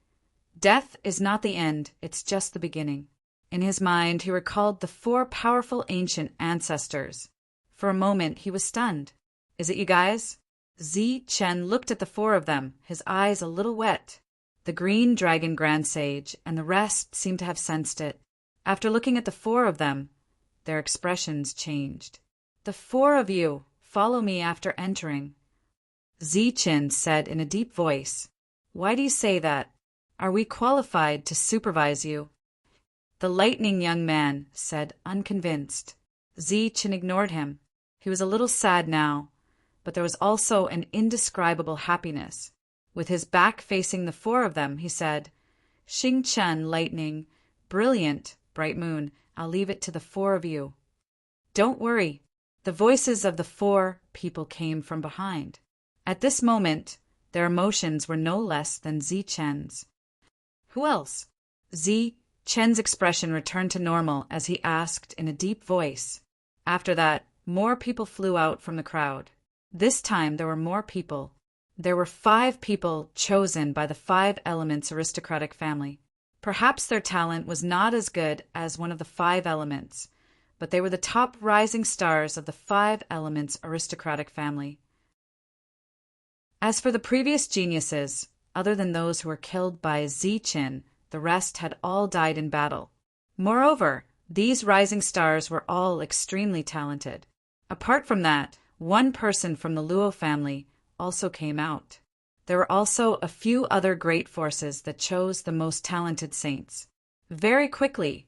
"Death is not the end, it's just the beginning." In his mind, he recalled the 4 powerful ancient ancestors. For a moment, he was stunned. "Is it you guys?" Chen looked at the 4 of them, his eyes a little wet. The green dragon Grand Sage and the rest seemed to have sensed it. After looking at the 4 of them, their expressions changed. "The 4 of you, follow me after entering." Chen said in a deep voice, "Why do you say that? Are we qualified to supervise you?" The lightning young man said, unconvinced. Chen ignored him. He was a little sad now, but there was also an indescribable happiness. With his back facing the 4 of them, he said, "Xing Chen, lightning, brilliant, bright moon, I'll leave it to the 4 of you." "Don't worry." The voices of the 4 people came from behind. At this moment, their emotions were no less than Chen's. "Who else?" Chen's expression returned to normal as he asked in a deep voice. After that, more people flew out from the crowd. This time there were more people. There were 5 people chosen by the 5 Elements aristocratic family. Perhaps their talent was not as good as one of the 5 Elements, but they were the top rising stars of the 5 Elements aristocratic family. As for the previous geniuses, other than those who were killed by Chen, the rest had all died in battle. Moreover, these rising stars were all extremely talented. Apart from that, 1 person from the Luo family also came out. There were also a few other great forces that chose the most talented saints. Very quickly,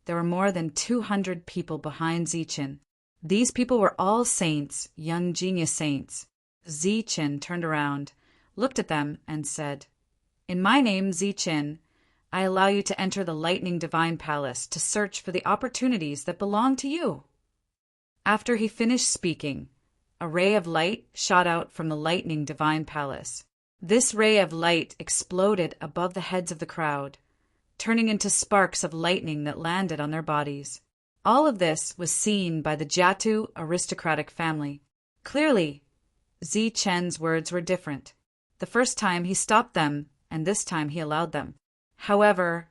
there were more than 200 people behind Chen. These people were all saints, young genius saints. Chen turned around, looked at them, and said, "In my name, Chen, I allow you to enter the Lightning Divine Palace to search for the opportunities that belong to you." After he finished speaking, a ray of light shot out from the Lightning Divine Palace. This ray of light exploded above the heads of the crowd. turning into sparks of lightning that landed on their bodies. All of this was seen by the Jiatu aristocratic family. Clearly, Zi Chen's words were different. The first time he stopped them, and this time he allowed them. However,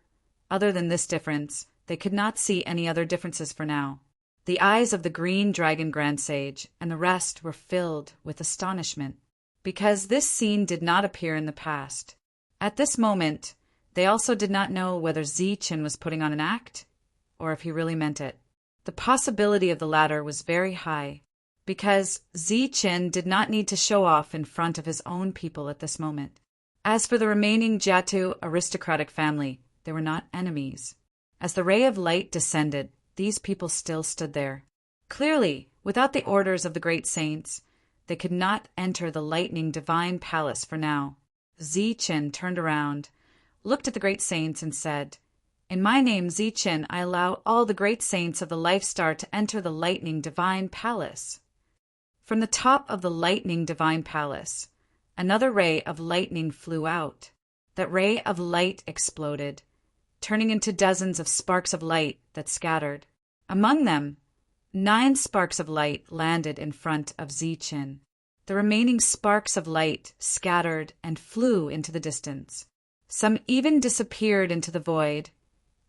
other than this difference, they could not see any other differences for now. The eyes of the Green Dragon Grand Sage and the rest were filled with astonishment, because this scene did not appear in the past. At this moment, they also did not know whether Zi Chen was putting on an act, or if he really meant it. The possibility of the latter was very high, because Zi Chen did not need to show off in front of his own people at this moment. As for the remaining Jiatu aristocratic family, they were not enemies. As the ray of light descended, these people still stood there. Clearly, without the orders of the great saints, they could not enter the lightning divine palace for now. Zi Chen turned around, looked at the great saints, and said, "In my name, Zi Chen, I allow all the great saints of the Life Star to enter the lightning divine palace." From the top of the lightning divine palace, another ray of lightning flew out. That ray of light exploded, turning into dozens of sparks of light that scattered. Among them, 9 sparks of light landed in front of Zi Chen. The remaining sparks of light scattered and flew into the distance. Some even disappeared into the void,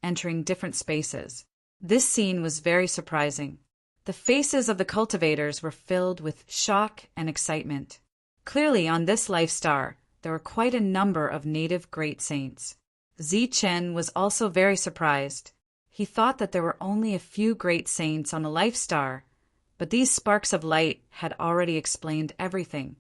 entering different spaces. This scene was very surprising. The faces of the cultivators were filled with shock and excitement. Clearly, on this life star, there were quite a number of native great saints. Zi Chen was also very surprised. He thought that there were only a few great saints on the life star, but these sparks of light had already explained everything.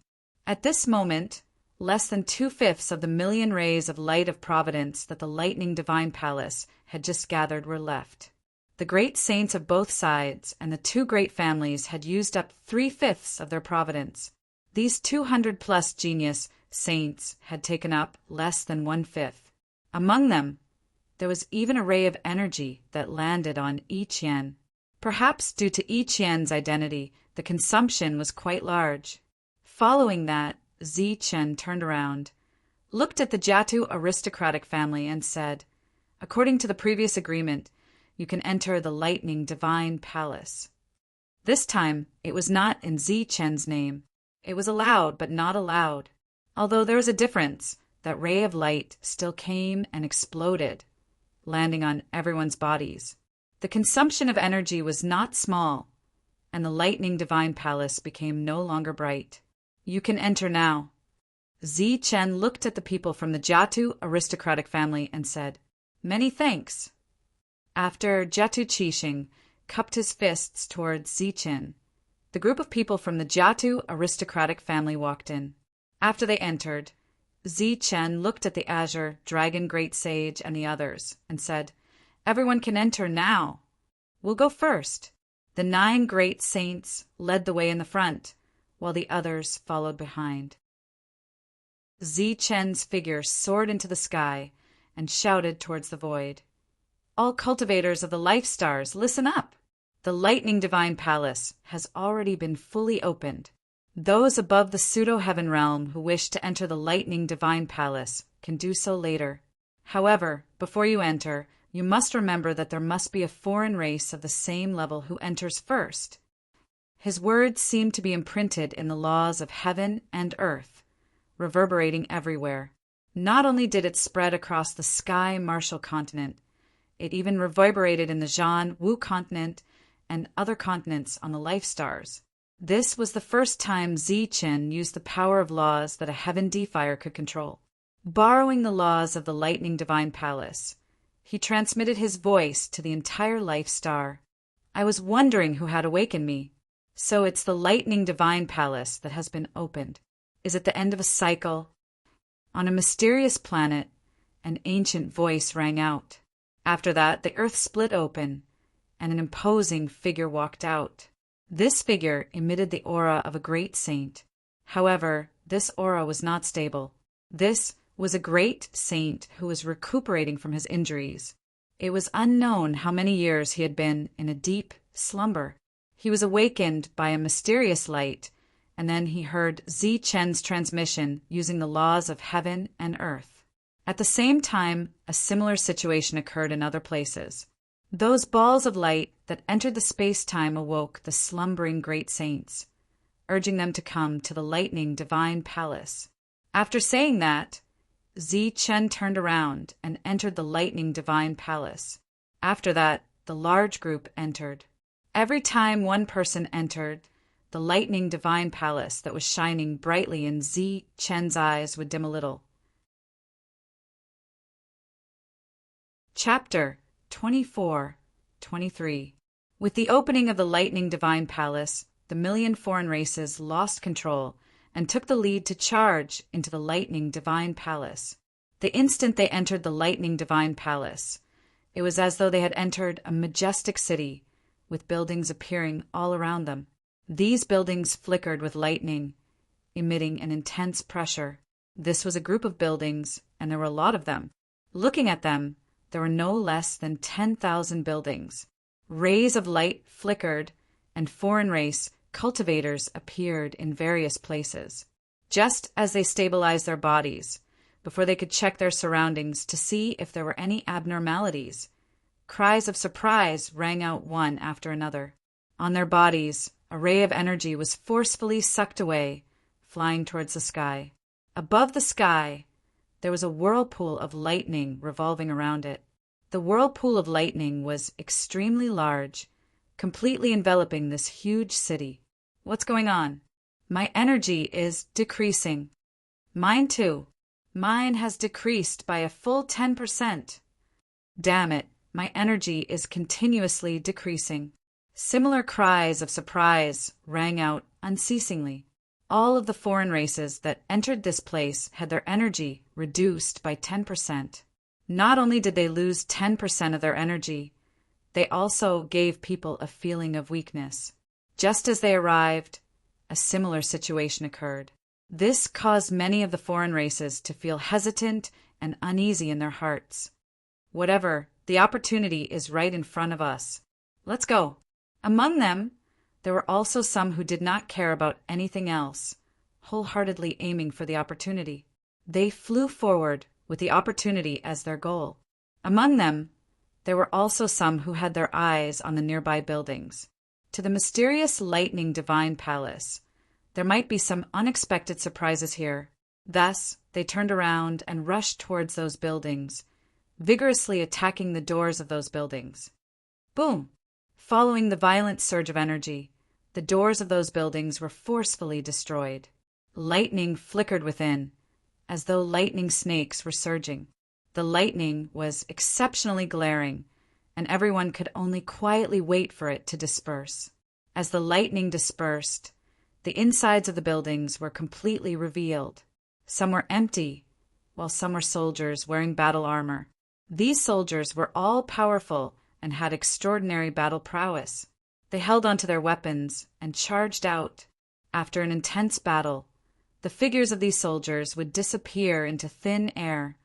At this moment, less than 2/5 of the million rays of light of providence that the lightning divine palace had just gathered were left. The great saints of both sides and the 2 great families had used up 3/5 of their providence. These 200+ genius saints had taken up less than 1/5. Among them, there was even a ray of energy that landed on I Qian. Perhaps due to I Qian's identity, the consumption was quite large. Following that, Zi Chen turned around, looked at the Jiatu aristocratic family, and said, "According to the previous agreement, you can enter the lightning divine palace." This time, it was not in Zi Chen's name. It was allowed, but not allowed. Although there was a difference, that ray of light still came and exploded, landing on everyone's bodies. The consumption of energy was not small, and the lightning divine palace became no longer bright. "You can enter now." Zi Chen looked at the people from the Jiatu aristocratic family and said, "Many thanks." After Jiatu Qixing cupped his fists towards Zi Chen, the group of people from the Jiatu aristocratic family walked in. After they entered, Zi Chen looked at the Azure Dragon Great Sage and the others and said, "Everyone can enter now. We'll go first." The 9 great saints led the way in the front, while the others followed behind. Zi Chen's figure soared into the sky and shouted towards the void, "All cultivators of the life stars, listen up! The lightning divine palace has already been fully opened. Those above the pseudo-heaven realm who wish to enter the lightning divine palace can do so later. However, before you enter, you must remember that there must be a foreign race of the same level who enters first." His words seemed to be imprinted in the laws of heaven and earth, reverberating everywhere. Not only did it spread across the sky Martial continent, it even reverberated in the Zhan Wu continent and other continents on the life stars. This was the first time Zi Chen used the power of laws that a heaven defier could control. Borrowing the laws of the lightning divine palace, he transmitted his voice to the entire life star. "I was wondering who had awakened me. So it's the lightning divine palace that has been opened. Is it the end of a cycle?" On a mysterious planet, an ancient voice rang out. After that, the earth split open, and an imposing figure walked out. This figure emitted the aura of a great saint. However, this aura was not stable. This was a great saint who was recuperating from his injuries. It was unknown how many years he had been in a deep slumber. He was awakened by a mysterious light, and then he heard Zi Chen's transmission using the laws of heaven and earth. At the same time, a similar situation occurred in other places. Those balls of light that entered the space-time awoke the slumbering great saints, urging them to come to the lightning divine palace. After saying that, Zi-Chen turned around and entered the lightning divine palace. After that, the large group entered. Every time one person entered, the lightning divine palace that was shining brightly in Zi-Chen's eyes would dim a little. Chapter 24-23. With the opening of the lightning divine palace, the million foreign races lost control and took the lead to charge into the lightning divine palace. The instant they entered the lightning divine palace, it was as though they had entered a majestic city, with buildings appearing all around them. These buildings flickered with lightning, emitting an intense pressure. This was a group of buildings, and there were a lot of them. Looking at them, there were no less than 10,000 buildings. Rays of light flickered, and foreign race cultivators appeared in various places. Just as they stabilized their bodies, before they could check their surroundings to see if there were any abnormalities, cries of surprise rang out one after another. On their bodies, a ray of energy was forcefully sucked away, flying towards the sky. Above the sky, there was a whirlpool of lightning revolving around it. The whirlpool of lightning was extremely large, completely enveloping this huge city. What's going on? My energy is decreasing. Mine too. Mine has decreased by a full 10%. Damn it, my energy is continuously decreasing. Similar cries of surprise rang out unceasingly. All of the foreign races that entered this place had their energy reduced by 10%. Not only did they lose 10% of their energy, they also gave people a feeling of weakness. Just as they arrived, a similar situation occurred. This caused many of the foreign races to feel hesitant and uneasy in their hearts. Whatever, the opportunity is right in front of us. Let's go. Among them, there were also some who did not care about anything else, wholeheartedly aiming for the opportunity. They flew forward with the opportunity as their goal. Among them, there were also some who had their eyes on the nearby buildings. To the mysterious lightning divine palace, there might be some unexpected surprises here. Thus, they turned around and rushed towards those buildings, vigorously attacking the doors of those buildings. Boom! Following the violent surge of energy, the doors of those buildings were forcefully destroyed. Lightning flickered within, as though lightning snakes were surging. The lightning was exceptionally glaring, and everyone could only quietly wait for it to disperse. As the lightning dispersed, the insides of the buildings were completely revealed. Some were empty, while some were soldiers wearing battle armor. These soldiers were all powerful and had extraordinary battle prowess. They held onto their weapons and charged out. After an intense battle, the figures of these soldiers would disappear into thin air,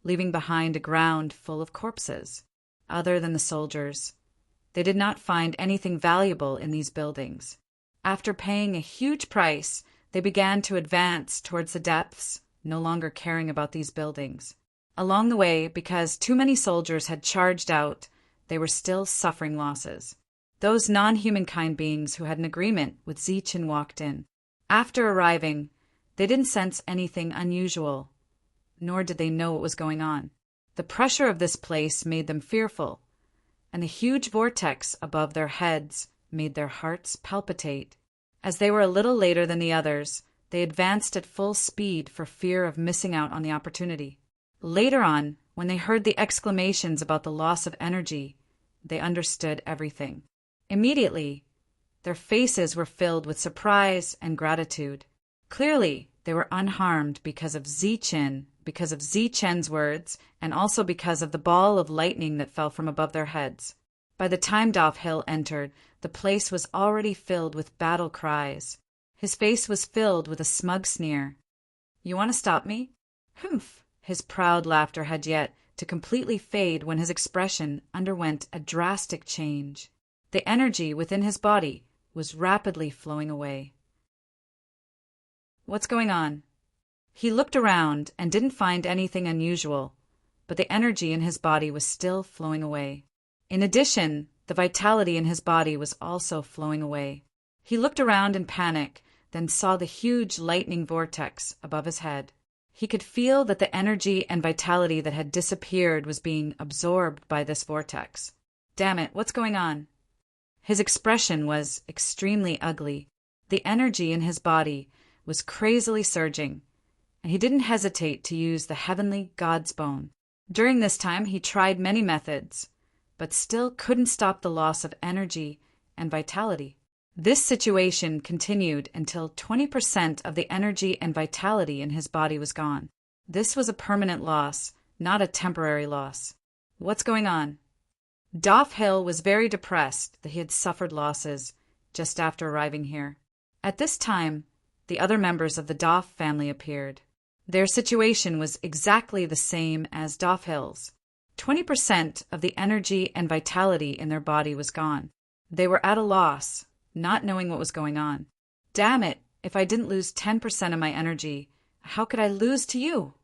leaving behind a ground full of corpses. Other than the soldiers, they did not find anything valuable in these buildings. After paying a huge price, they began to advance towards the depths, no longer caring about these buildings. Along the way, because too many soldiers had charged out, they were still suffering losses. Those non-humankind beings who had an agreement with Zi-Chen walked in. After arriving, they didn't sense anything unusual, nor did they know what was going on. The pressure of this place made them fearful, and the huge vortex above their heads made their hearts palpitate. As they were a little later than the others, they advanced at full speed for fear of missing out on the opportunity. Later on, when they heard the exclamations about the loss of energy, they understood everything. Immediately, their faces were filled with surprise and gratitude. Clearly, they were unharmed because of Zi-Chen's words, and also because of the ball of lightning that fell from above their heads. By the time Daf Hill entered, the place was already filled with battle cries. His face was filled with a smug sneer. "You want to stop me?" "Humph!" His proud laughter had yet to completely fade when his expression underwent a drastic change. The energy within his body was rapidly flowing away. "What's going on?" He looked around and didn't find anything unusual, but the energy in his body was still flowing away. In addition, the vitality in his body was also flowing away. He looked around in panic, then saw the huge lightning vortex above his head. He could feel that the energy and vitality that had disappeared was being absorbed by this vortex. Damn it, what's going on? His expression was extremely ugly. The energy in his body was crazily surging, and he didn't hesitate to use the heavenly God's bone. During this time, he tried many methods, but still couldn't stop the loss of energy and vitality. This situation continued until 20% of the energy and vitality in his body was gone. This was a permanent loss, not a temporary loss. What's going on? Doff Hill was very depressed that he had suffered losses just after arriving here. At this time, the other members of the Doff family appeared. Their situation was exactly the same as Doff Hill's. 20% of the energy and vitality in their body was gone. They were at a loss, not knowing what was going on. Damn it, if I didn't lose 10% of my energy, how could I lose to you?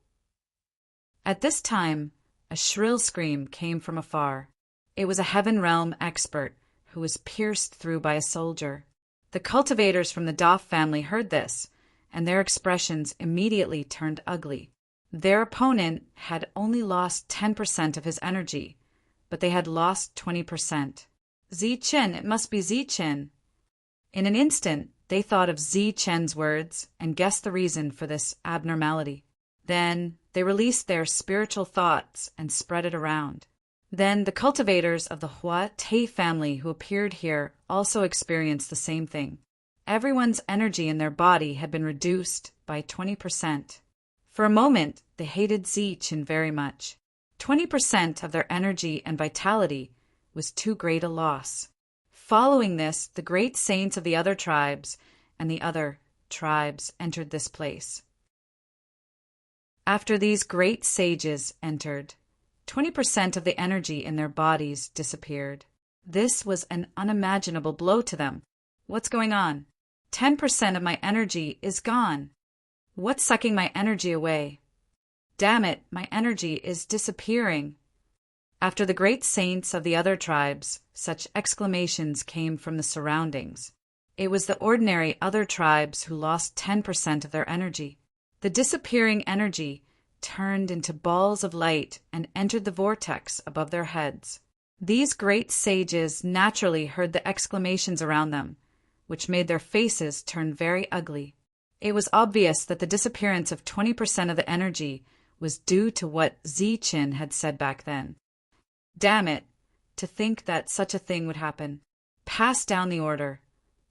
At this time, a shrill scream came from afar. It was a Heaven Realm expert who was pierced through by a soldier. The cultivators from the Doff family heard this, and their expressions immediately turned ugly. Their opponent had only lost 10% of his energy, but they had lost 20%. Zi-Chen, it must be Zi-Chen. In an instant, they thought of Zi-Chen's words and guessed the reason for this abnormality. Then they released their spiritual thoughts and spread it around. Then the cultivators of the Hua Te family who appeared here also experienced the same thing. Everyone's energy in their body had been reduced by 20%. For a moment, they hated Zi-Chen very much. 20% of their energy and vitality was too great a loss. Following this, the great saints of the other tribes and the other tribes entered this place. After these great sages entered, 20% of the energy in their bodies disappeared. This was an unimaginable blow to them. What's going on? 10% of my energy is gone. What's sucking my energy away? Damn it, my energy is disappearing. After the great saints of the other tribes, such exclamations came from the surroundings. It was the ordinary other tribes who lost 10% of their energy. The disappearing energy turned into balls of light and entered the vortex above their heads. These great sages naturally heard the exclamations around them, which made their faces turn very ugly. It was obvious that the disappearance of 20% of the energy was due to what Zi-Chen had said back then. Damn it, to think that such a thing would happen. Pass down the order.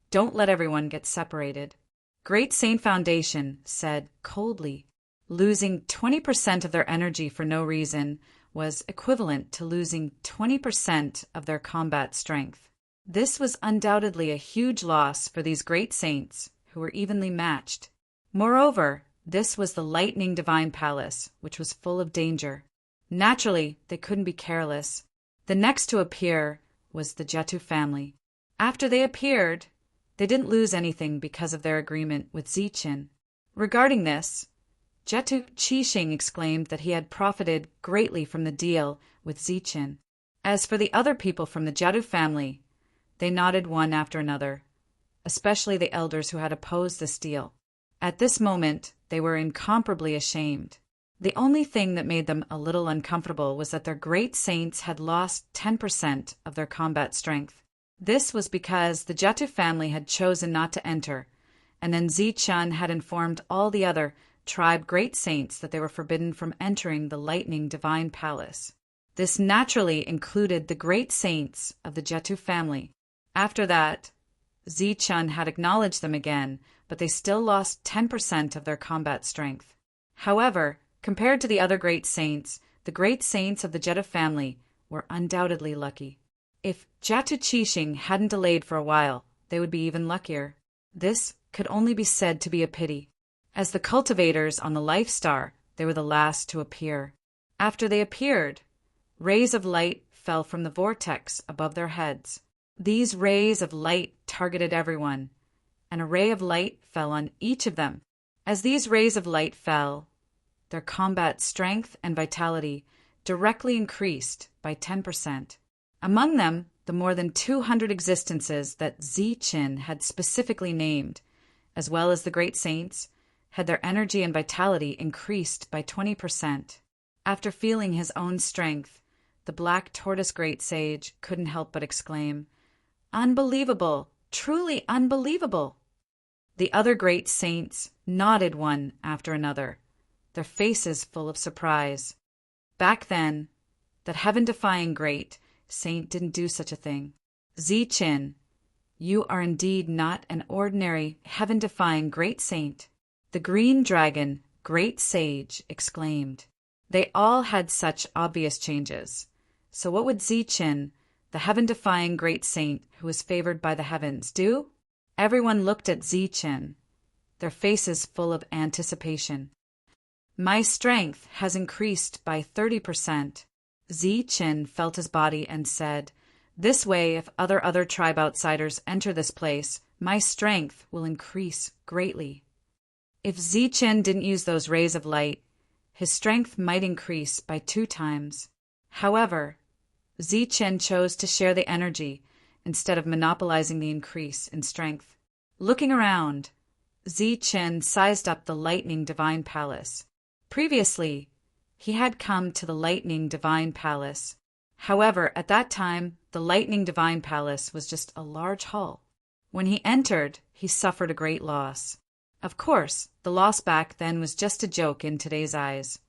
Don't let everyone get separated. Great Saint Foundation said coldly, losing 20% of their energy for no reason was equivalent to losing 20% of their combat strength. This was undoubtedly a huge loss for these great saints, who were evenly matched. Moreover, this was the Lightning Divine Palace, which was full of danger. Naturally, they couldn't be careless. The next to appear was the Jetu family. After they appeared, they didn't lose anything because of their agreement with Zi-Chen. Regarding this, Jetu Qixing exclaimed that he had profited greatly from the deal with Zi-Chen. As for the other people from the Jetu family, they nodded one after another, especially the elders who had opposed this deal. At this moment, they were incomparably ashamed. The only thing that made them a little uncomfortable was that their great saints had lost 10% of their combat strength. This was because the Jetu family had chosen not to enter, and then Zi-Chen had informed all the other tribe great saints that they were forbidden from entering the Lightning Divine Palace. This naturally included the great saints of the Jetu family. After that, Zi-Chen had acknowledged them again, but they still lost 10% of their combat strength. However, compared to the other great saints, the great saints of the Jetu family were undoubtedly lucky. If Jetu Qixing hadn't delayed for a while, they would be even luckier. This could only be said to be a pity. As the cultivators on the Life Star, they were the last to appear. After they appeared, rays of light fell from the vortex above their heads. These rays of light targeted everyone. An array of light fell on each of them. As these rays of light fell, their combat strength and vitality directly increased by 10%. Among them, the more than 200 existences that Ziqin had specifically named, as well as the great saints, had their energy and vitality increased by 20%. After feeling his own strength, the black tortoise great sage couldn't help but exclaim, "Unbelievable! Truly unbelievable!" The other great saints nodded one after another, their faces full of surprise. Back then, that heaven-defying great saint didn't do such a thing. Ziqin, you are indeed not an ordinary heaven-defying great saint, the green dragon great sage exclaimed. They all had such obvious changes. So what would Ziqin, the heaven-defying great saint who was favored by the heavens, do? Everyone looked at Ziqin, their faces full of anticipation. My strength has increased by 30%. Ziqin felt his body and said, "This way, if other tribe outsiders enter this place, my strength will increase greatly." If Ziqin didn't use those rays of light, his strength might increase by 2 times. However, Ziqin chose to share the energy instead of monopolizing the increase in strength. Looking around, Ziqin sized up the Lightning Divine Palace. Previously, he had come to the Lightning Divine Palace. However, at that time, the Lightning Divine Palace was just a large hall. When he entered, he suffered a great loss. Of course, the loss back then was just a joke in today's eyes.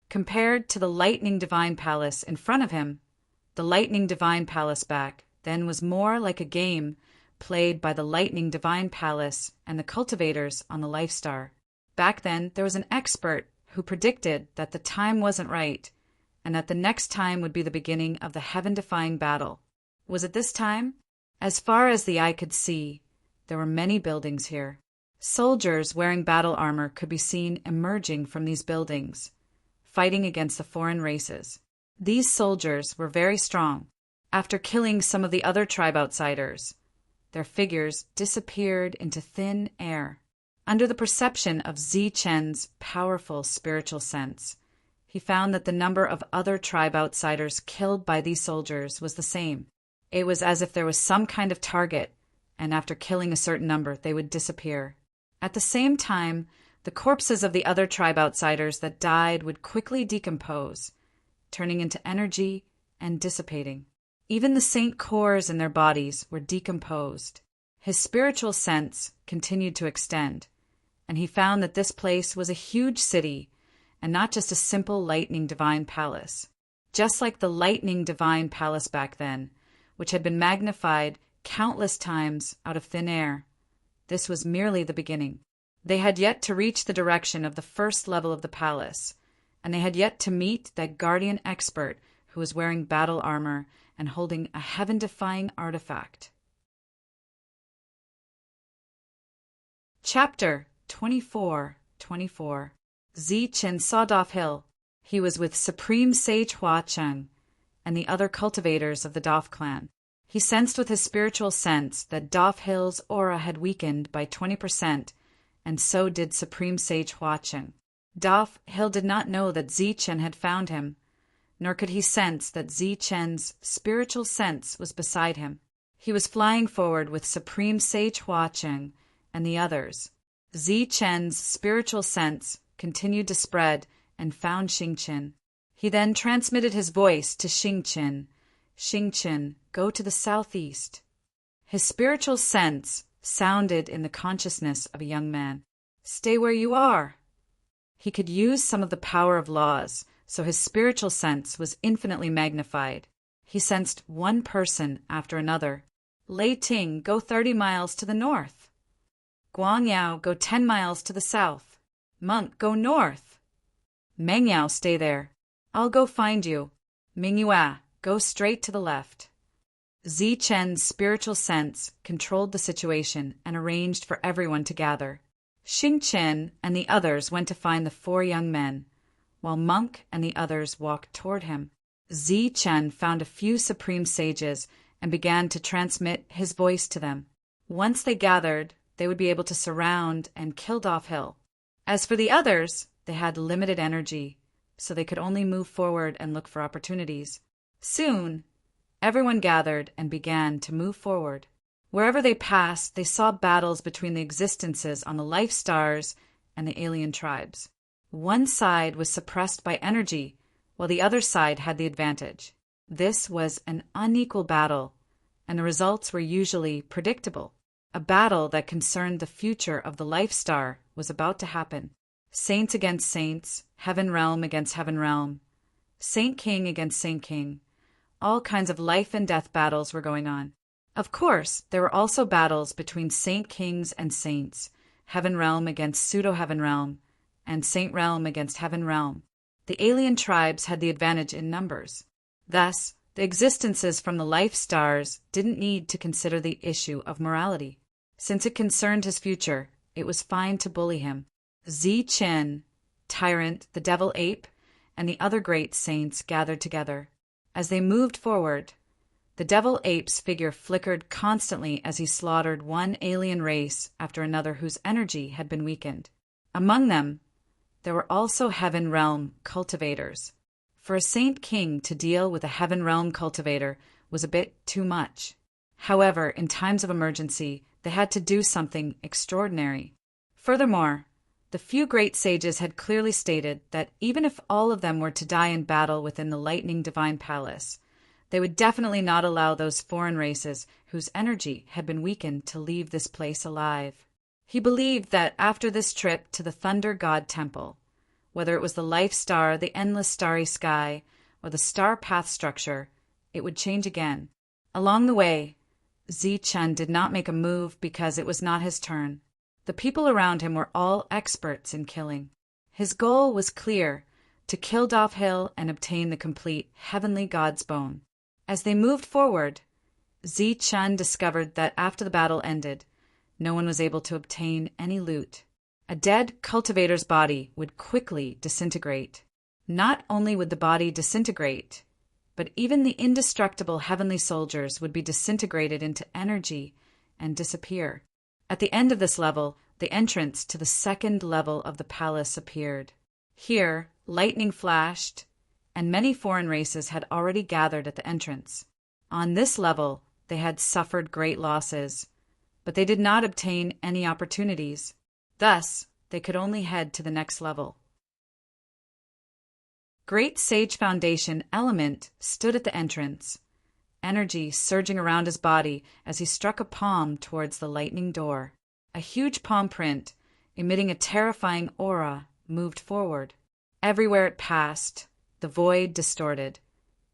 Compared to the Lightning Divine Palace in front of him, the Lightning Divine Palace back then was more like a game played by the Lightning Divine Palace and the cultivators on the Life Star. Back then, there was an expert who predicted that the time wasn't right and that the next time would be the beginning of the heaven-defying battle. Was it this time? As far as the eye could see, there were many buildings here. Soldiers wearing battle armor could be seen emerging from these buildings, fighting against the foreign races. These soldiers were very strong. After killing some of the other tribe outsiders, their figures disappeared into thin air. Under the perception of Ziqin's powerful spiritual sense, he found that the number of other tribe outsiders killed by these soldiers was the same. It was as if there was some kind of target, and after killing a certain number, they would disappear. At the same time, the corpses of the other tribe outsiders that died would quickly decompose, turning into energy and dissipating. Even the saint cores in their bodies were decomposed. His spiritual sense continued to extend, and he found that this place was a huge city and not just a simple Lightning Divine Palace. Just like the Lightning Divine Palace back then, which had been magnified countless times out of thin air, this was merely the beginning. They had yet to reach the direction of the first level of the palace, and they had yet to meet that guardian expert who was wearing battle armor and holding a heaven-defying artifact. Chapter 24:24. Ziqin saw Daf Hill. He was with Supreme Sage Hua Cheng and the other cultivators of the Daf clan. He sensed with his spiritual sense that Daf Hill's aura had weakened by 20%, and so did Supreme Sage Hua Cheng. Daf Hill did not know that Ziqin had found him, nor could he sense that Ziqin's spiritual sense was beside him. He was flying forward with Supreme Sage Hua Cheng and the others. Ziqin's spiritual sense continued to spread and found Xingqian. He then transmitted his voice to Xingqian. Xingqian, go to the southeast. His spiritual sense sounded in the consciousness of a young man. Stay where you are. He could use some of the power of laws, so his spiritual sense was infinitely magnified. He sensed one person after another. Lei Ting, go 30 miles to the north. Guang Yao, go 10 miles to the south. Monk, go north. Meng Yao, stay there. I'll go find you. Ming Yua, go straight to the left. Ziqin's spiritual sense controlled the situation and arranged for everyone to gather. Xingqian and the others went to find the 4 young men, while Monk and the others walked toward him. Ziqin found a few supreme sages and began to transmit his voice to them. Once they gathered, they would be able to surround and kill Doph Hill. As for the others, they had limited energy, so they could only move forward and look for opportunities. Soon, everyone gathered and began to move forward. Wherever they passed, they saw battles between the existences on the life stars and the alien tribes. One side was suppressed by energy, while the other side had the advantage. This was an unequal battle, and the results were usually predictable. A battle that concerned the future of the life star was about to happen. Saints against saints, heaven realm against heaven realm, Saint King against Saint King. All kinds of life and death battles were going on. Of course, there were also battles between Saint Kings and saints, heaven realm against pseudo-heaven realm, and saint realm against heaven realm. The alien tribes had the advantage in numbers. Thus, the existences from the life stars didn't need to consider the issue of morality. Since it concerned his future, it was fine to bully him. Zi Chen, Tyrant, the Devil Ape, and the other great saints gathered together. As they moved forward, the Devil Ape's figure flickered constantly as he slaughtered one alien race after another whose energy had been weakened. Among them, there were also heaven realm cultivators. For a Saint King to deal with a heaven realm cultivator was a bit too much. However, in times of emergency, they had to do something extraordinary. Furthermore, the few great sages had clearly stated that even if all of them were to die in battle within the lightning divine palace, they would definitely not allow those foreign races whose energy had been weakened to leave this place alive. He believed that after this trip to the Thunder God Temple, whether it was the life star, the endless starry sky, or the star path structure, it would change again. Along the way, Zi Chen did not make a move because it was not his turn. The people around him were all experts in killing. His goal was clear, to kill Doph Hill and obtain the complete heavenly god's bone. As they moved forward, Zi Chen discovered that after the battle ended, no one was able to obtain any loot. A dead cultivator's body would quickly disintegrate. Not only would the body disintegrate, but even the indestructible heavenly soldiers would be disintegrated into energy and disappear. At the end of this level, the entrance to the second level of the palace appeared. Here, lightning flashed, and many foreign races had already gathered at the entrance. On this level, they had suffered great losses, but they did not obtain any opportunities. Thus, they could only head to the next level. Great Sage Foundation Element stood at the entrance, energy surging around his body as he struck a palm towards the lightning door. A huge palm print, emitting a terrifying aura, moved forward. Everywhere it passed, the void distorted,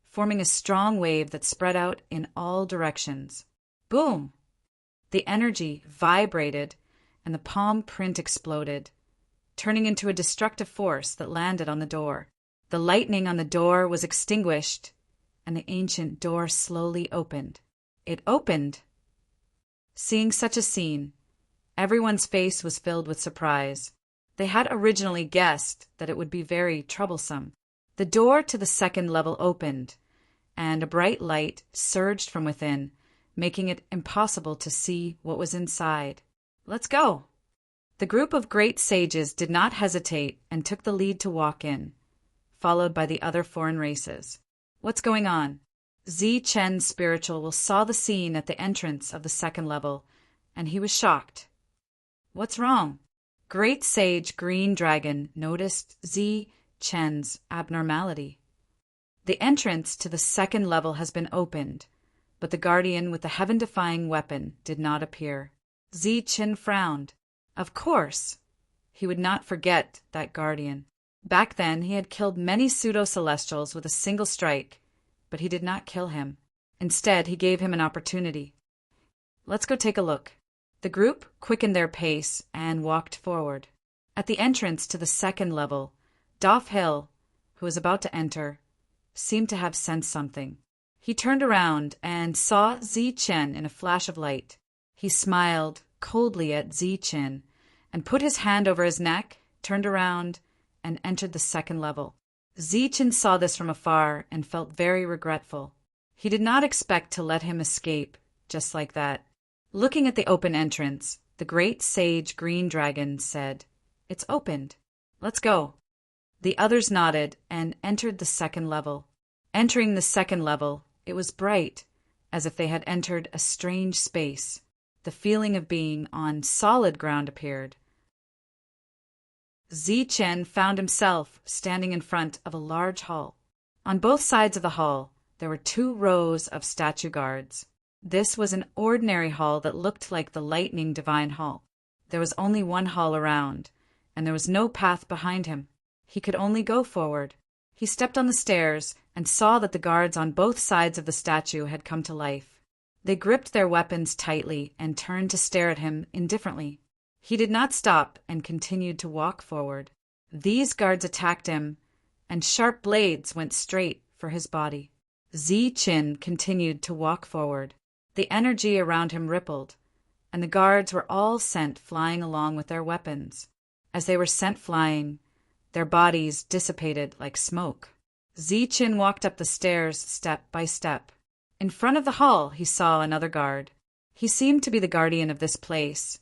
forming a strong wave that spread out in all directions. Boom! The energy vibrated, and the palm print exploded, turning into a destructive force that landed on the door. The lightning on the door was extinguished, and the ancient door slowly opened. It opened. Seeing such a scene, everyone's face was filled with surprise. They had originally guessed that it would be very troublesome. The door to the second level opened, and a bright light surged from within, making it impossible to see what was inside. Let's go! The group of great sages did not hesitate and took the lead to walk in, followed by the other foreign races. What's going on? Zi Chen's spiritual saw the scene at the entrance of the second level, and he was shocked. What's wrong? Great Sage Green Dragon noticed Zi Chen's abnormality. The entrance to the second level has been opened, but the guardian with the heaven-defying weapon did not appear. Zi Chen frowned. Of course, he would not forget that guardian. Back then, he had killed many pseudo-celestials with a single strike, but he did not kill him. Instead, he gave him an opportunity. Let's go take a look. The group quickened their pace and walked forward. At the entrance to the second level, Doph Hill, who was about to enter, seemed to have sensed something. He turned around and saw Zi Chen in a flash of light. He smiled coldly at Zi Chen and put his hand over his neck, turned around, and entered the second level. Zi Chen saw this from afar and felt very regretful. He did not expect to let him escape just like that. Looking at the open entrance, The great sage green dragon said, "It's opened. Let's go." The others nodded and entered the second level. Entering the second level, it was bright, as if they had entered a strange space. The feeling of being on solid ground appeared. Zichen found himself standing in front of a large hall. On both sides of the hall, there were 2 rows of statue guards. This was an ordinary hall that looked like the lightning divine hall. There was only one hall around, and there was no path behind him. He could only go forward. He stepped on the stairs and saw that the guards on both sides of the statue had come to life. They gripped their weapons tightly and turned to stare at him indifferently. He did not stop and continued to walk forward. These guards attacked him, and sharp blades went straight for his body. Zichen continued to walk forward. The energy around him rippled, and the guards were all sent flying along with their weapons. As they were sent flying, their bodies dissipated like smoke. Zichen walked up the stairs step by step. In front of the hall, he saw another guard. He seemed to be the guardian of this place,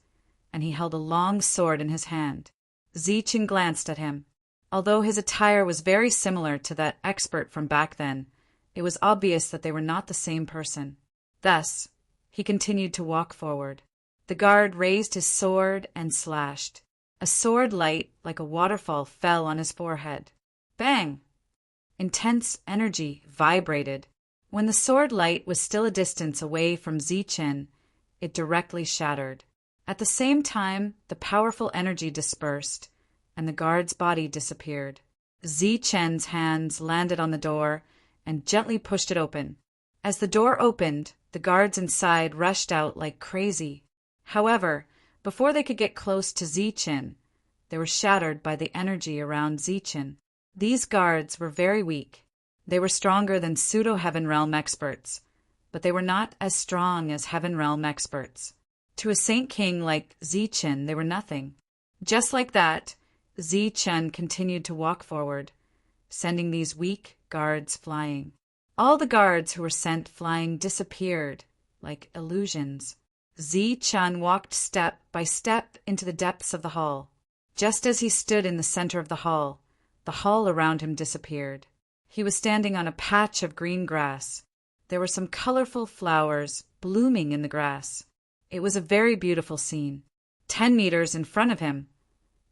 and he held a long sword in his hand. Zichen glanced at him. Although his attire was very similar to that expert from back then, it was obvious that they were not the same person. Thus, he continued to walk forward. The guard raised his sword and slashed. A sword light, like a waterfall, fell on his forehead. Bang! Intense energy vibrated. When the sword light was still a distance away from Zichen, it directly shattered. At the same time, the powerful energy dispersed, and the guard's body disappeared. Zichen's hands landed on the door and gently pushed it open. As the door opened, the guards inside rushed out like crazy. However, before they could get close to Zichen, they were shattered by the energy around Zichen. These guards were very weak. They were stronger than pseudo-Heaven Realm experts, but they were not as strong as Heaven Realm experts. To a Saint King like Zichen, they were nothing. Just like that, Zichen continued to walk forward, sending these weak guards flying. All the guards who were sent flying disappeared, like illusions. Zichen walked step by step into the depths of the hall. Just as he stood in the center of the hall around him disappeared. He was standing on a patch of green grass. There were some colorful flowers blooming in the grass. It was a very beautiful scene. 10 meters in front of him,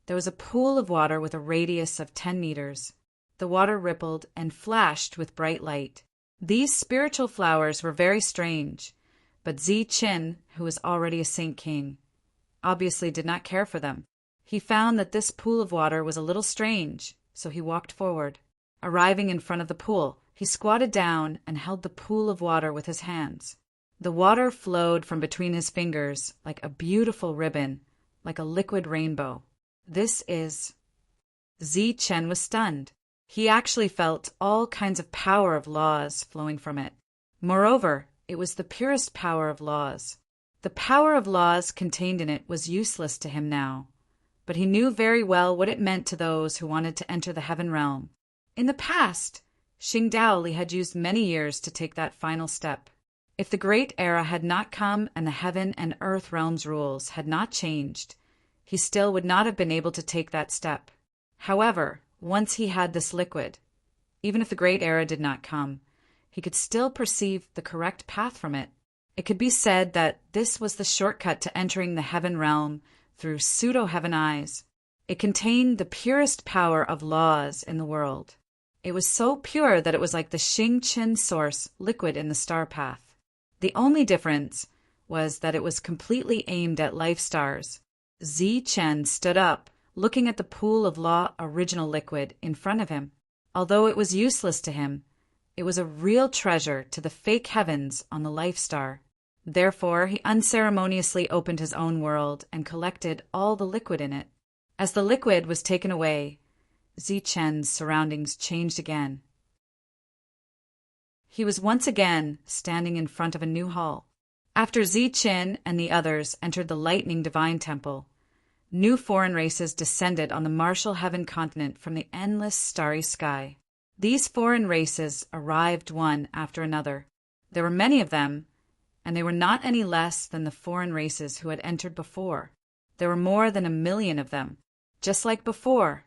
there was a pool of water with a radius of 10 meters. The water rippled and flashed with bright light. These spiritual flowers were very strange, but Zichen, who was already a Saint King, obviously did not care for them. He found that this pool of water was a little strange, so he walked forward. Arriving in front of the pool, he squatted down and held the pool of water with his hands. The water flowed from between his fingers like a beautiful ribbon, like a liquid rainbow. Zichen was stunned. He actually felt all kinds of power of laws flowing from it. Moreover, it was the purest power of laws. The power of laws contained in it was useless to him now, but he knew very well what it meant to those who wanted to enter the Heaven Realm. In the past, Xingdaoli had used many years to take that final step. If the Great Era had not come and the Heaven and Earth Realms rules had not changed, he still would not have been able to take that step. However, once he had this liquid, even if the Great Era did not come, he could still perceive the correct path from it. It could be said that this was the shortcut to entering the Heaven Realm through pseudo-heaven eyes. It contained the purest power of laws in the world. It was so pure that it was like the Xingchen source liquid in the star path. The only difference was that it was completely aimed at life stars. Zichen stood up, looking at the pool of law original liquid in front of him. Although it was useless to him, it was a real treasure to the fake heavens on the life star. Therefore, he unceremoniously opened his own world and collected all the liquid in it. As the liquid was taken away, Zichen's surroundings changed again. He was once again standing in front of a new hall. After Zichen and the others entered the Lightning Divine Temple, new foreign races descended on the martial heaven continent from the endless starry sky. These foreign races arrived one after another. There were many of them, and they were not any less than the foreign races who had entered before. There were more than 1,000,000 of them. Just like before,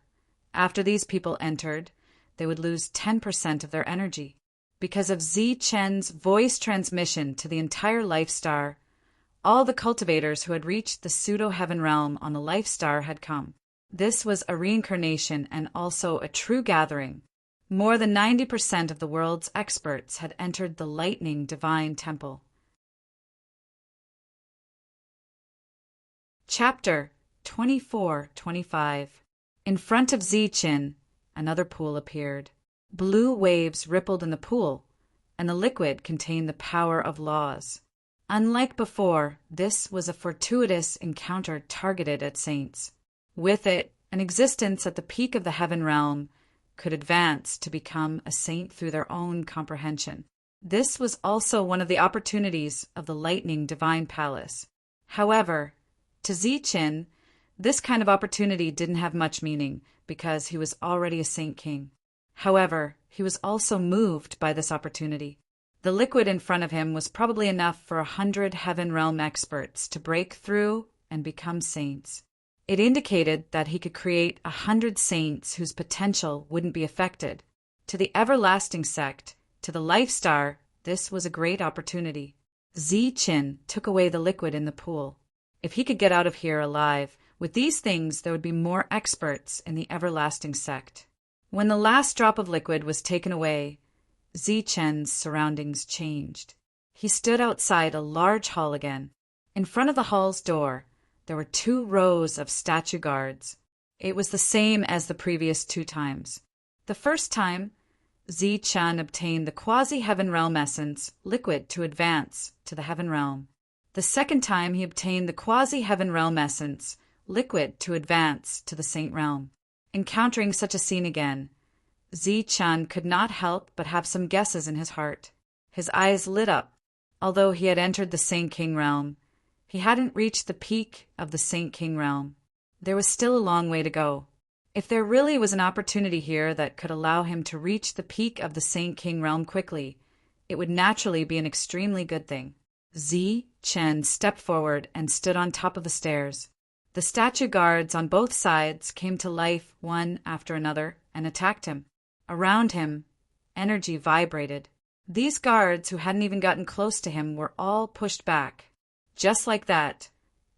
after these people entered, they would lose 10% of their energy. Because of Zi Chen's voice transmission to the entire life star, all the cultivators who had reached the pseudo-heaven realm on the life star had come. This was a reincarnation and also a true gathering. More than 90% of the world's experts had entered the lightning divine temple. Chapter 24-25. In front of Ziqin, another pool appeared. Blue waves rippled in the pool, and the liquid contained the power of laws. Unlike before, this was a fortuitous encounter targeted at saints. With it, an existence at the peak of the heaven realm could advance to become a saint through their own comprehension. This was also one of the opportunities of the lightning divine palace. However, to Ziqin, this kind of opportunity didn't have much meaning because he was already a saint king. However, he was also moved by this opportunity. The liquid in front of him was probably enough for 100 heaven realm experts to break through and become saints. It indicated that he could create 100 saints whose potential wouldn't be affected. To the everlasting sect, to the life star, this was a great opportunity. Ziqin took away the liquid in the pool. If he could get out of here alive, with these things there would be more experts in the everlasting sect. When the last drop of liquid was taken away, Ziqin's surroundings changed. He stood outside a large hall again. In front of the hall's door, there were 2 rows of statue guards. It was the same as the previous 2 times. The first time, Ziqin obtained the quasi-heaven realm essence, liquid, to advance to the heaven realm. The second time, he obtained the quasi-heaven realm essence, liquid, to advance to the saint realm. Encountering such a scene again, Ziqin could not help but have some guesses in his heart. His eyes lit up. Although he had entered the Saint King realm, he hadn't reached the peak of the Saint King realm. There was still a long way to go. If there really was an opportunity here that could allow him to reach the peak of the Saint King realm quickly, it would naturally be an extremely good thing. Ziqin stepped forward and stood on top of the stairs. The statue guards on both sides came to life one after another and attacked him. Around him, energy vibrated. These guards, who hadn't even gotten close to him, were all pushed back. Just like that,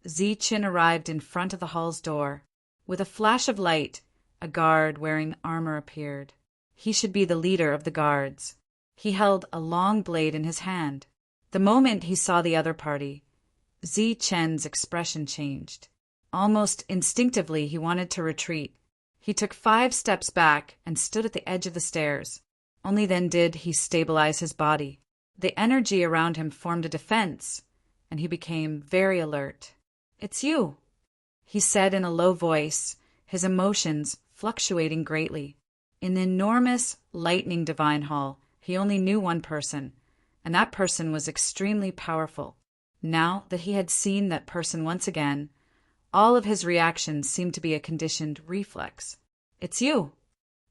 Ziqin arrived in front of the hall's door. With a flash of light, a guard wearing armor appeared. He should be the leader of the guards. He held a long blade in his hand. The moment he saw the other party, Ziqin's expression changed. Almost instinctively, he wanted to retreat. He took 5 steps back and stood at the edge of the stairs. Only then did he stabilize his body. The energy around him formed a defense, and he became very alert. "It's you," he said in a low voice, his emotions fluctuating greatly. In the enormous lightning divine hall, he only knew one person, and that person was extremely powerful. Now that he had seen that person once again, all of his reactions seemed to be a conditioned reflex. "It's you."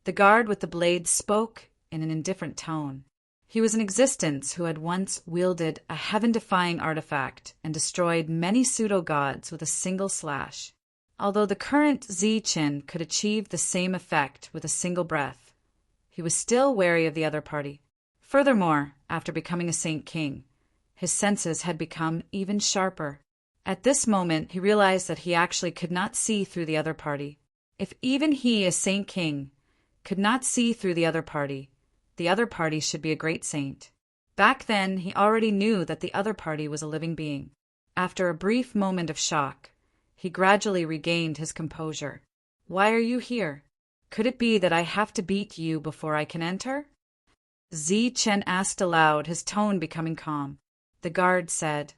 The guard with the blade spoke in an indifferent tone. He was an existence who had once wielded a heaven-defying artifact and destroyed many pseudo-gods with a single slash. Although the current Ziqin could achieve the same effect with a single breath, he was still wary of the other party. Furthermore, after becoming a Saint King, his senses had become even sharper. At this moment, he realized that he actually could not see through the other party. If even he, as Saint King, could not see through the other party should be a great saint. Back then, he already knew that the other party was a living being. After a brief moment of shock, he gradually regained his composure. "Why are you here? Could it be that I have to beat you before I can enter?" Ziqin asked aloud, his tone becoming calm. The guard said,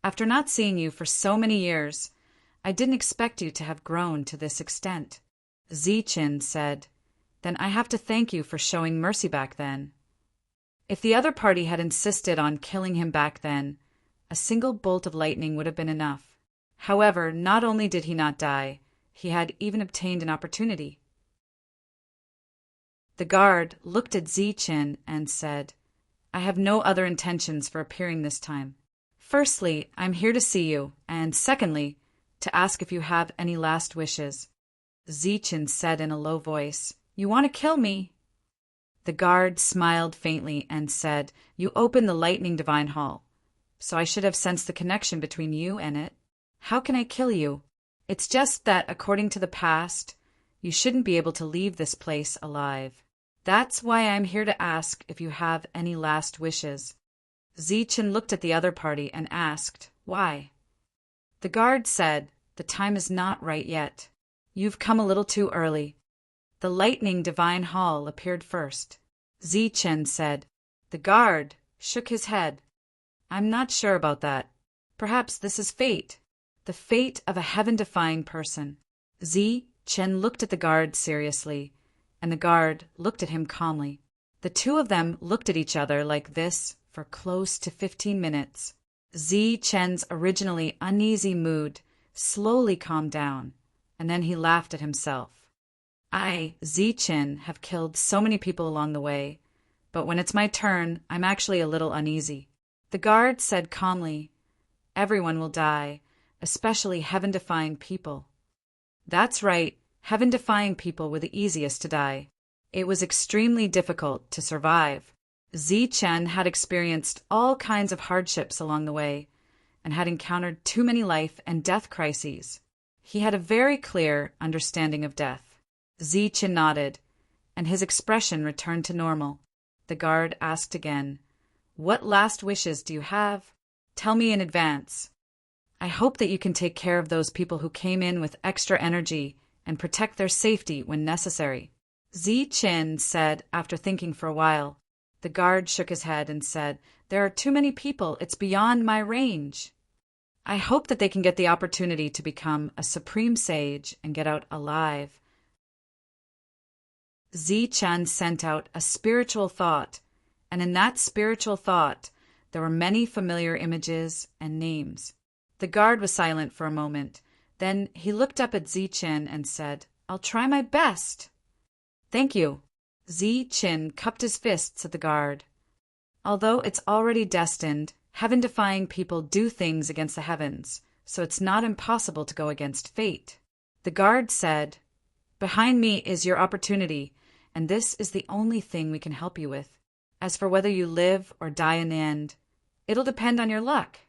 "After not seeing you for so many years, I didn't expect you to have grown to this extent." Ziqin said, "Then I have to thank you for showing mercy back then." If the other party had insisted on killing him back then, a single bolt of lightning would have been enough. However, not only did he not die, he had even obtained an opportunity. The guard looked at Ziqin and said, "I have no other intentions for appearing this time. Firstly, I'm here to see you, and secondly, to ask if you have any last wishes. Zichen said in a low voice, You want to kill me? The guard smiled faintly and said, You opened the Lightning Divine Hall, so I should have sensed the connection between you and it. How can I kill you? It's just that, according to the past, you shouldn't be able to leave this place alive. That's why I'm here to ask if you have any last wishes. Zichen looked at the other party and asked, Why? The guard said, The time is not right yet. You've come a little too early. The Lightning Divine Hall appeared first. Zichen said. The guard shook his head. I'm not sure about that. Perhaps this is fate. The fate of a heaven-defying person. Zichen looked at the guard seriously, and the guard looked at him calmly. The two of them looked at each other like this for close to 15 minutes. Zichen's originally uneasy mood slowly calmed down, and then he laughed at himself. I, Zichen, have killed so many people along the way, but when it's my turn, I'm actually a little uneasy. The guard said calmly, Everyone will die, especially heaven-defying people. That's right, heaven-defying people were the easiest to die. It was extremely difficult to survive. Zichen had experienced all kinds of hardships along the way, and had encountered too many life and death crises. He had a very clear understanding of death. Zichen nodded, and his expression returned to normal. The guard asked again, What last wishes do you have? Tell me in advance. I hope that you can take care of those people who came in with extra energy and protect their safety when necessary. Zichen said after thinking for a while. The guard shook his head and said, There are too many people, it's beyond my range. I hope that they can get the opportunity to become a supreme sage and get out alive. Zichen sent out a spiritual thought, and in that spiritual thought there were many familiar images and names. The guard was silent for a moment. Then he looked up at Zichen and said, I'll try my best. Thank you. Zichen cupped his fists at the guard. Although it's already destined, heaven-defying people do things against the heavens, so it's not impossible to go against fate. The guard said, Behind me is your opportunity, and this is the only thing we can help you with. As for whether you live or die in the end, it'll depend on your luck.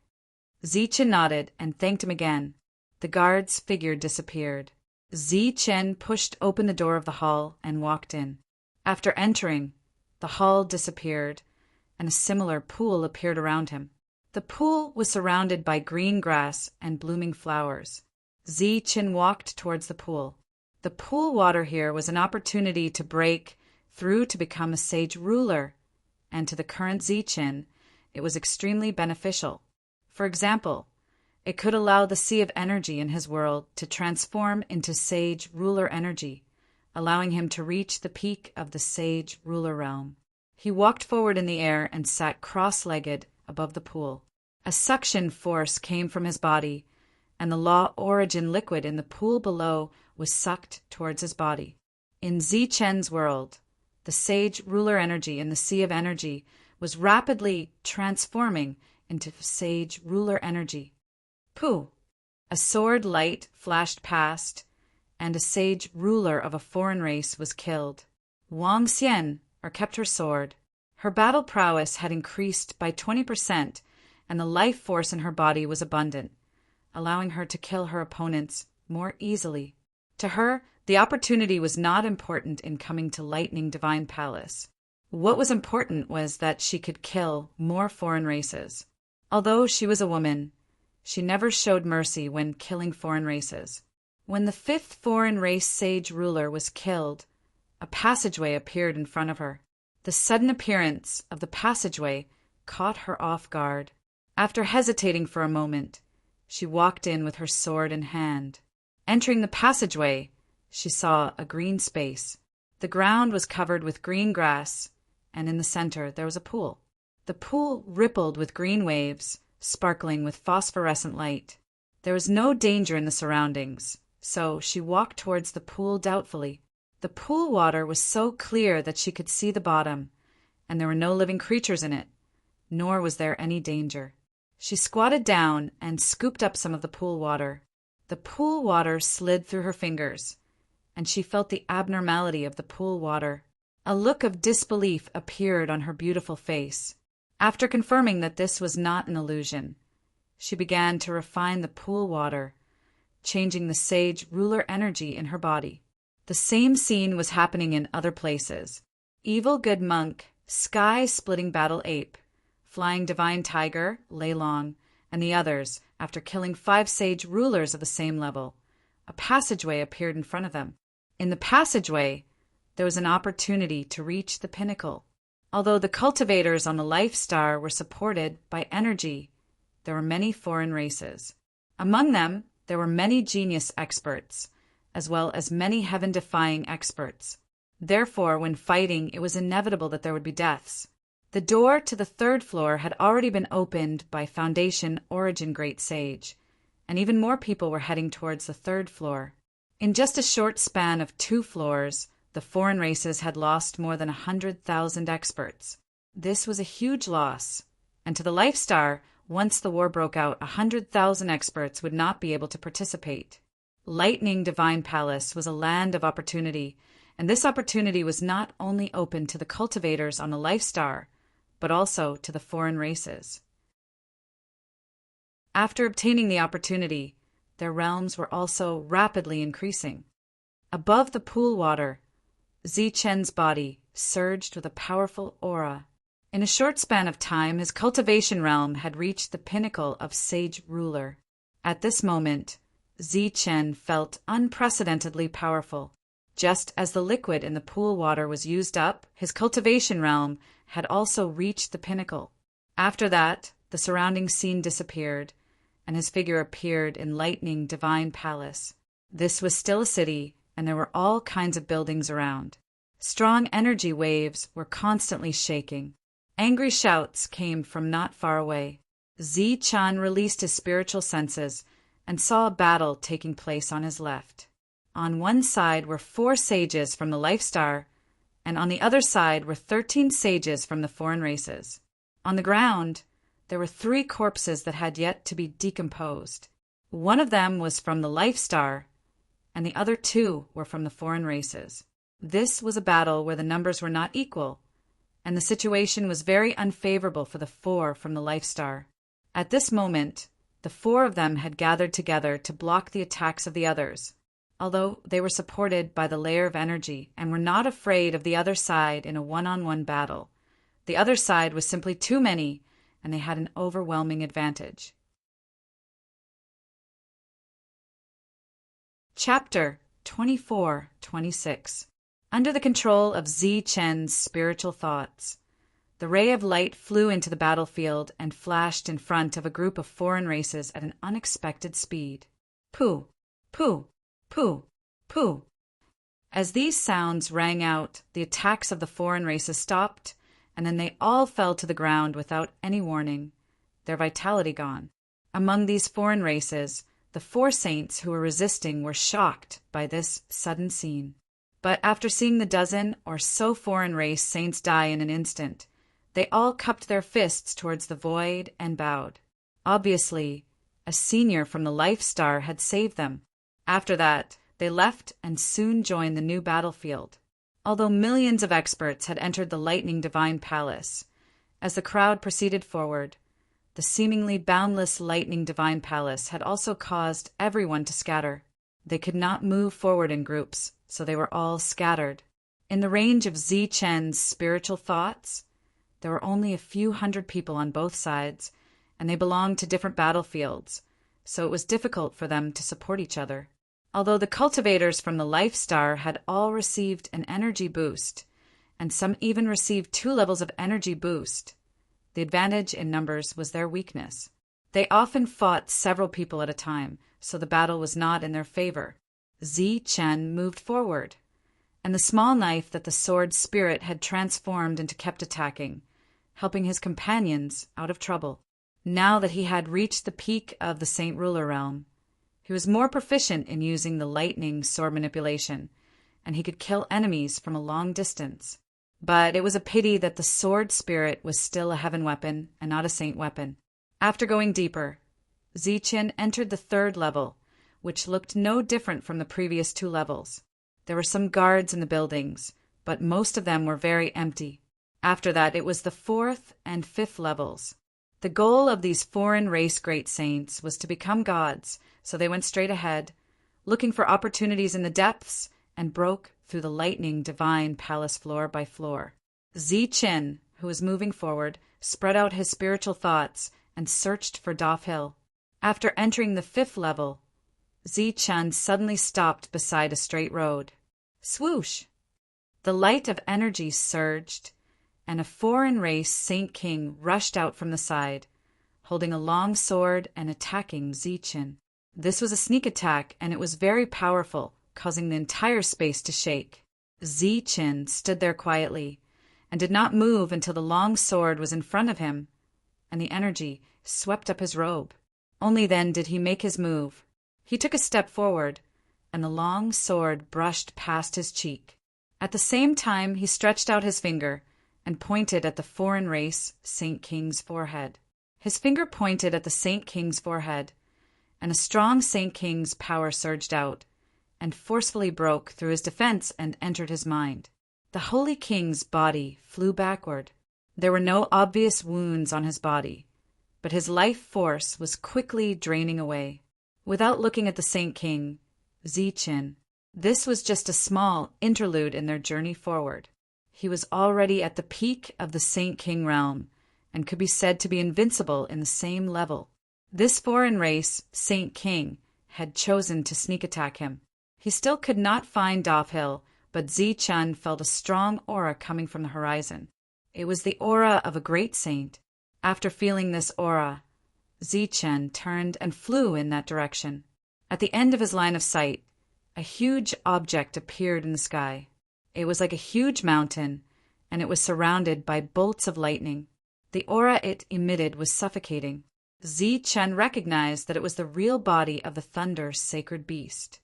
Zichen nodded and thanked him again. The guard's figure disappeared. Zichen pushed open the door of the hall and walked in. After entering, the hall disappeared, and a similar pool appeared around him. The pool was surrounded by green grass and blooming flowers. Zichen walked towards the pool. The pool water here was an opportunity to break through to become a sage ruler, and to the current Zichen, it was extremely beneficial. For example, it could allow the sea of energy in his world to transform into sage ruler energy, allowing him to reach the peak of the sage ruler realm. He walked forward in the air and sat cross-legged above the pool. A suction force came from his body, and the law origin liquid in the pool below was sucked towards his body. In Zichen's world, the sage ruler energy in the sea of energy was rapidly transforming into sage ruler energy. Pooh! A sword light flashed past, and a sage ruler of a foreign race was killed. Wang Xian, or kept her sword. Her battle prowess had increased by 20%, and the life force in her body was abundant, allowing her to kill her opponents more easily. To her, the opportunity was not important in coming to Lightning Divine Palace. What was important was that she could kill more foreign races. Although she was a woman, she never showed mercy when killing foreign races. When the fifth foreign race sage ruler was killed, a passageway appeared in front of her. The sudden appearance of the passageway caught her off guard. After hesitating for a moment, she walked in with her sword in hand. Entering the passageway, she saw a green space. The ground was covered with green grass, and in the center there was a pool. The pool rippled with green waves, sparkling with phosphorescent light. There was no danger in the surroundings, so she walked towards the pool doubtfully. The pool water was so clear that she could see the bottom, and there were no living creatures in it, nor was there any danger. She squatted down and scooped up some of the pool water. The pool water slid through her fingers, and she felt the abnormality of the pool water. A look of disbelief appeared on her beautiful face. After confirming that this was not an illusion, she began to refine the pool water, changing the sage ruler energy in her body. The same scene was happening in other places. Evil good monk, sky-splitting battle ape, flying divine tiger, Lei Long, and the others, after killing 5 sage rulers of the same level, a passageway appeared in front of them. In the passageway, there was an opportunity to reach the pinnacle. Although the cultivators on the Life Star were supported by energy, there were many foreign races. Among them, there were many genius experts, as well as many heaven-defying experts. Therefore, when fighting, it was inevitable that there would be deaths. The door to the 3rd floor had already been opened by Foundation Origin Great Sage, and even more people were heading towards the 3rd floor. In just a short span of 2 floors, the foreign races had lost more than 100,000 experts. This was a huge loss, and to the Life Star, once the war broke out, 100,000 experts would not be able to participate. Lightning Divine Palace was a land of opportunity, and this opportunity was not only open to the cultivators on the Life Star, but also to the foreign races. After obtaining the opportunity, their realms were also rapidly increasing. Above the pool water, Zichen's body surged with a powerful aura. In a short span of time, his cultivation realm had reached the pinnacle of Sage Ruler. At this moment, Zichen felt unprecedentedly powerful. Just as the liquid in the pool water was used up, his cultivation realm had also reached the pinnacle. After that, the surrounding scene disappeared, and his figure appeared in Lightning Divine Palace. This was still a city, and there were all kinds of buildings around. Strong energy waves were constantly shaking. Angry shouts came from not far away. Zi-chan released his spiritual senses and saw a battle taking place on his left. On one side were 4 sages from the Life Star, and on the other side were 13 sages from the foreign races. On the ground, there were 3 corpses that had yet to be decomposed. One of them was from the Life Star, and the other 2 were from the foreign races. This was a battle where the numbers were not equal, and the situation was very unfavorable for the 4 from the Life Star. At this moment, the 4 of them had gathered together to block the attacks of the others. Although they were supported by the layer of energy and were not afraid of the other side in a one-on-one battle, the other side was simply too many, and they had an overwhelming advantage. Chapter 24-26. Under the control of Zi-chen's spiritual thoughts, the ray of light flew into the battlefield and flashed in front of a group of foreign races at an unexpected speed. Pooh, pooh, pooh, pooh. As these sounds rang out, the attacks of the foreign races stopped, and then they all fell to the ground without any warning, their vitality gone. Among these foreign races, the 4 saints who were resisting were shocked by this sudden scene. But after seeing the dozen or so foreign race saints die in an instant, they all cupped their fists towards the void and bowed. Obviously, a senior from the Life Star had saved them. After that, they left and soon joined the new battlefield. Although millions of experts had entered the Lightning Divine Palace, as the crowd proceeded forward, the seemingly boundless Lightning Divine Palace had also caused everyone to scatter. They could not move forward in groups, so they were all scattered. In the range of Zi-chen's spiritual thoughts, there were only a few hundred people on both sides, and they belonged to different battlefields, so it was difficult for them to support each other. Although the cultivators from the Life Star had all received an energy boost, and some even received 2 levels of energy boost, the advantage in numbers was their weakness. They often fought several people at a time, so the battle was not in their favor. Zi-chen moved forward, and the small knife that the sword spirit had transformed into kept attacking, helping his companions out of trouble. Now that he had reached the peak of the Saint Ruler realm, he was more proficient in using the lightning sword manipulation, and he could kill enemies from a long distance. But it was a pity that the sword spirit was still a heaven weapon and not a saint weapon. After going deeper, Zichen entered the third level, which looked no different from the previous two levels. There were some guards in the buildings, but most of them were very empty. After that, it was the fourth and fifth levels. The goal of these foreign race great saints was to become gods, so they went straight ahead, looking for opportunities in the depths, and broke through the lightning divine palace floor by floor. Zichen, who was moving forward, spread out his spiritual thoughts and searched for Daf Hill. After entering the fifth level, Zichen suddenly stopped beside a straight road. Swoosh! The light of energy surged, and a foreign race Saint King rushed out from the side, holding a long sword and attacking Zichen. This was a sneak attack, and it was very powerful, causing the entire space to shake. Zichen stood there quietly and did not move until the long sword was in front of him, and the energy swept up his robe. Only then did he make his move. He took a step forward, and the long sword brushed past his cheek. At the same time, he stretched out his finger and pointed at the foreign race Saint King's forehead. His finger pointed at the Saint King's forehead, and a strong Saint King's power surged out and forcefully broke through his defense and entered his mind. The Holy King's body flew backward. There were no obvious wounds on his body, but his life force was quickly draining away. Without looking at the Saint King, Zichen, this was just a small interlude in their journey forward. He was already at the peak of the Saint King realm and could be said to be invincible in the same level. This foreign race, Saint King, had chosen to sneak attack him. He still could not find Daf Hill, but Zichen felt a strong aura coming from the horizon. It was the aura of a great saint. After feeling this aura, Zichen turned and flew in that direction. At the end of his line of sight, a huge object appeared in the sky. It was like a huge mountain, and it was surrounded by bolts of lightning. The aura it emitted was suffocating. Zichen recognized that it was the real body of the Thunder's sacred beast.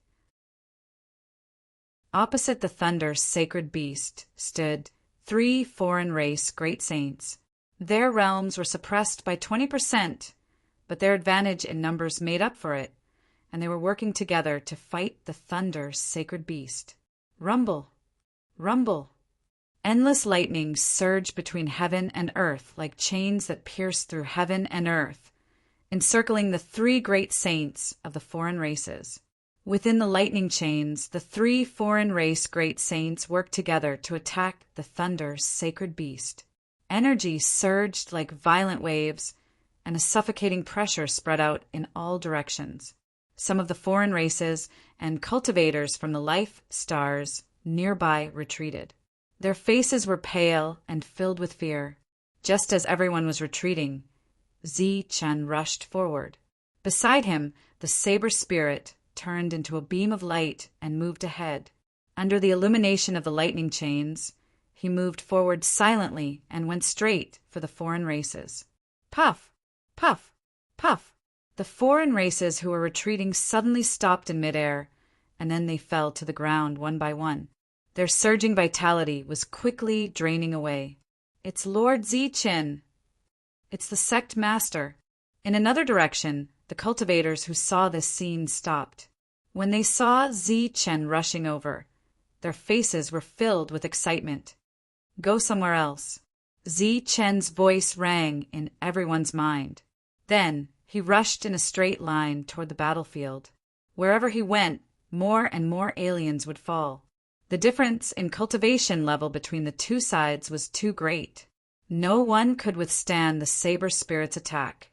Opposite the Thunder's sacred beast stood 3 foreign race great saints. Their realms were suppressed by 20%, but their advantage in numbers made up for it, and they were working together to fight the Thunder's sacred beast. Rumble, rumble. Endless lightning surged between heaven and earth like chains that pierced through heaven and earth, encircling the 3 great saints of the foreign races. Within the lightning chains, the 3 foreign race great saints worked together to attack the Thunder's sacred beast. Energy surged like violent waves, and a suffocating pressure spread out in all directions. Some of the foreign races and cultivators from the life stars nearby retreated. Their faces were pale and filled with fear. Just as everyone was retreating, Zichen rushed forward. Beside him, the saber spirit turned into a beam of light and moved ahead. Under the illumination of the lightning chains, he moved forward silently and went straight for the foreign races. Puff! Puff! Puff! The foreign races who were retreating suddenly stopped in midair, and then they fell to the ground one by one. Their surging vitality was quickly draining away. It's Lord Zichen! It's the sect master. In another direction, the cultivators who saw this scene stopped. When they saw Zichen rushing over, their faces were filled with excitement. Go somewhere else. Zichen's voice rang in everyone's mind. Then he rushed in a straight line toward the battlefield. Wherever he went, more and more aliens would fall. The difference in cultivation level between the 2 sides was too great. No one could withstand the saber spirit's attack,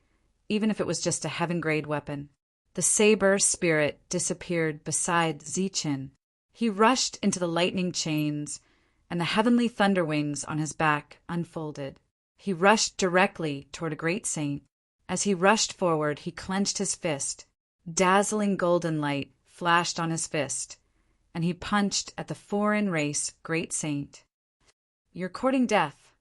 even if it was just a heaven-grade weapon. The saber spirit disappeared beside Zichen. He rushed into the lightning chains, and the heavenly thunder wings on his back unfolded. He rushed directly toward a great saint. As he rushed forward, he clenched his fist. Dazzling golden light flashed on his fist, and he punched at the foreign race great saint. You're courting death.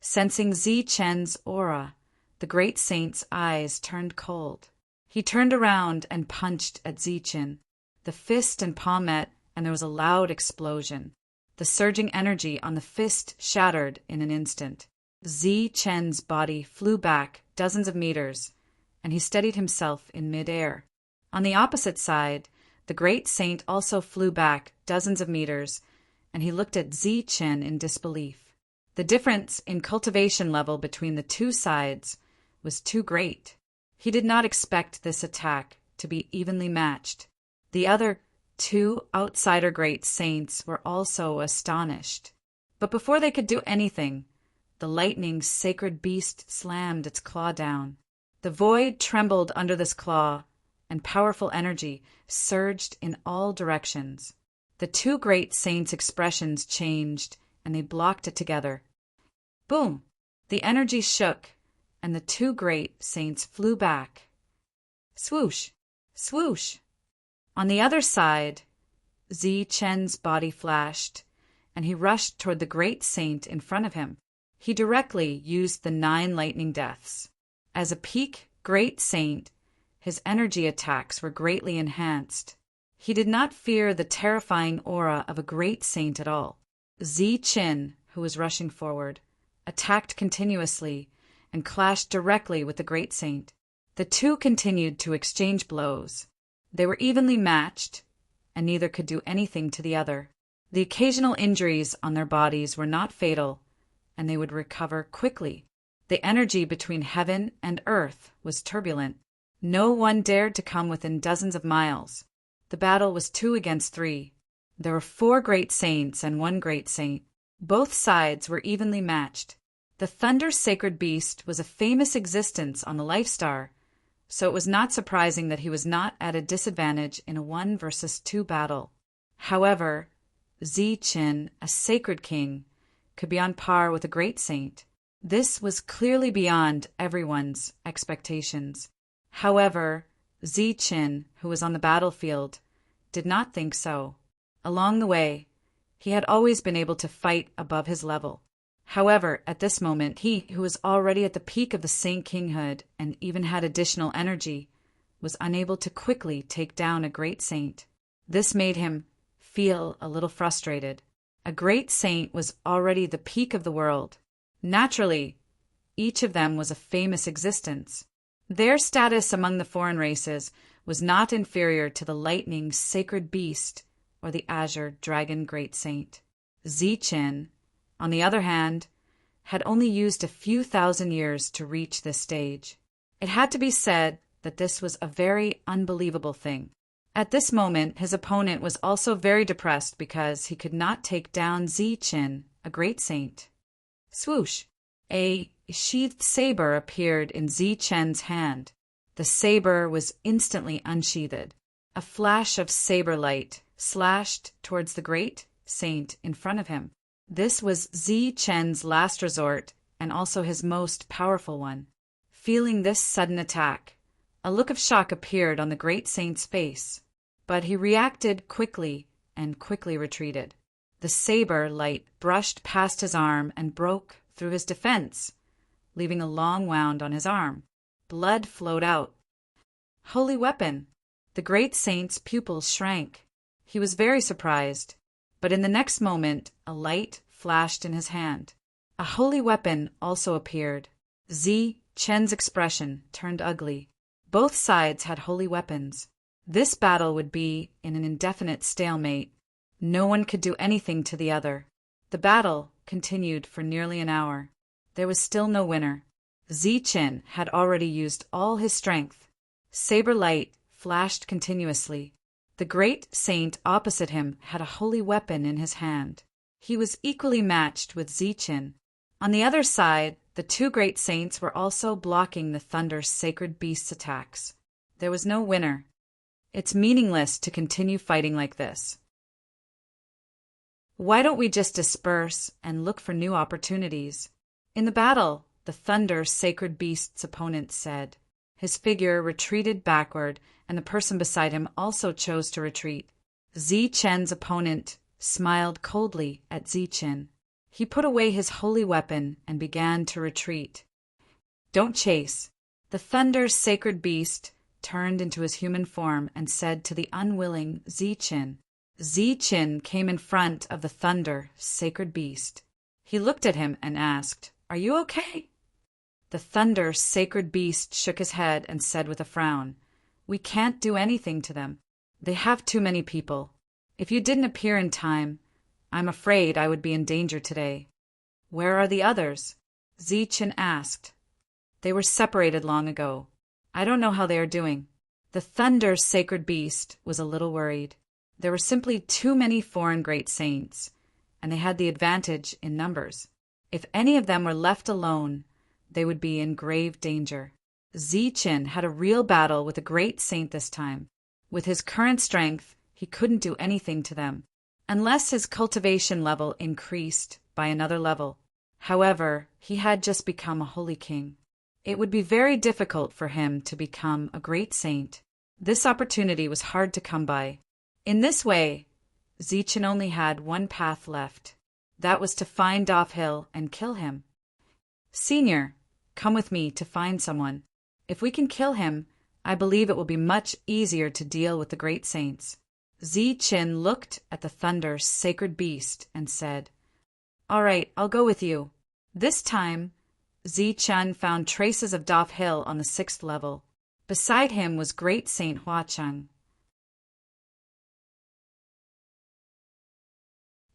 Sensing Zichen's aura, the great saint's eyes turned cold. He turned around and punched at Zichen. The fist and palm met, and there was a loud explosion. The surging energy on the fist shattered in an instant. Zi Chen's body flew back dozens of meters, and he steadied himself in midair. On the opposite side, the great saint also flew back dozens of meters, and he looked at Zi Chen in disbelief. The difference in cultivation level between the two sides was too great. He did not expect this attack to be evenly matched. The other two outsider great saints were also astonished. But before they could do anything, the lightning's sacred beast slammed its claw down. The void trembled under this claw, and powerful energy surged in all directions. The two great saints' expressions changed, and they blocked it together. Boom! The energy shook, and the two great saints flew back. Swoosh! Swoosh! On the other side, Zi Chen's body flashed, and he rushed toward the great saint in front of him. He directly used the 9 lightning deaths. As a peak great saint, his energy attacks were greatly enhanced. He did not fear the terrifying aura of a great saint at all. Zi Chen, who was rushing forward, attacked continuously and clashed directly with the great saint. The two continued to exchange blows. They were evenly matched, and neither could do anything to the other. The occasional injuries on their bodies were not fatal, and they would recover quickly. The energy between heaven and earth was turbulent. No one dared to come within dozens of miles. The battle was 2 against 3. There were 4 great saints and 1 great saint. Both sides were evenly matched. The Thunder Sacred Beast was a famous existence on the Life Star, so it was not surprising that he was not at a disadvantage in a 1 versus 2 battle. However, Zi Chen, a sacred king, could be on par with a great saint. This was clearly beyond everyone's expectations. However, Zi Chen, who was on the battlefield, did not think so. Along the way, he had always been able to fight above his level. However, at this moment, he, who was already at the peak of the saint kinghood and even had additional energy, was unable to quickly take down a great saint. This made him feel a little frustrated. A great saint was already the peak of the world. Naturally, each of them was a famous existence. Their status among the foreign races was not inferior to the lightning sacred beast or the azure dragon great saint. Zi Chen, on the other hand, had only used a few thousand years to reach this stage. It had to be said that this was a very unbelievable thing. At this moment, his opponent was also very depressed because he could not take down Zi Chen, a great saint. Swoosh! A sheathed saber appeared in Zi Chen's hand. The saber was instantly unsheathed. A flash of saber light slashed towards the great saint in front of him. This was Zi Chen's last resort and also his most powerful one. Feeling this sudden attack, a look of shock appeared on the great saint's face, but he reacted quickly and quickly retreated. The saber light brushed past his arm and broke through his defense, leaving a long wound on his arm. Blood flowed out. Holy weapon! The great saint's pupils shrank. He was very surprised, but in the next moment a light flashed in his hand. A holy weapon also appeared. Zi Chen's expression turned ugly. Both sides had holy weapons. This battle would be in an indefinite stalemate. No one could do anything to the other. The battle continued for nearly an hour. There was still no winner. Zi Chen had already used all his strength. Saber light flashed continuously. The great saint opposite him had a holy weapon in his hand. He was equally matched with Zi Chen. On the other side, the 2 great saints were also blocking the Thunder Sacred Beast's attacks. There was no winner. It's meaningless to continue fighting like this. Why don't we just disperse and look for new opportunities? In the battle, the Thunder Sacred Beast's opponent said. His figure retreated backward, and the person beside him also chose to retreat. Zi Chen's opponent smiled coldly at Zi Chen. He put away his holy weapon and began to retreat. Don't chase. The Thunder Sacred Beast turned into his human form and said to the unwilling Zi Chen. Zi Chen came in front of the Thunder Sacred Beast. He looked at him and asked, Are you okay? The thunder sacred beast shook his head and said with a frown, We can't do anything to them. They have too many people. If you didn't appear in time, I'm afraid I would be in danger today. Where are the others? Zichen asked. They were separated long ago. I don't know how they are doing. The thunder sacred beast was a little worried. There were simply too many foreign great saints, and they had the advantage in numbers. If any of them were left alone, they would be in grave danger. Zichen had a real battle with a great saint this time. With his current strength, he couldn't do anything to them, unless his cultivation level increased by another level. However, he had just become a holy king. It would be very difficult for him to become a great saint. This opportunity was hard to come by. In this way, Zichen only had one path left. That was to find Dofhill and kill him. Senior, come with me to find someone. If we can kill him, I believe it will be much easier to deal with the great saints. Zichen looked at the thunder sacred beast and said, All right, I'll go with you. This time, Zichen found traces of Dofhill on the 6th level. Beside him was great Saint Huacheng.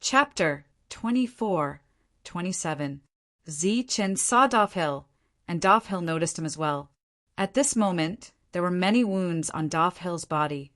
Chapter 24-27. Zichen saw Dofhill, and Dofhill noticed him as well. At this moment, there were many wounds on Dofhill's body,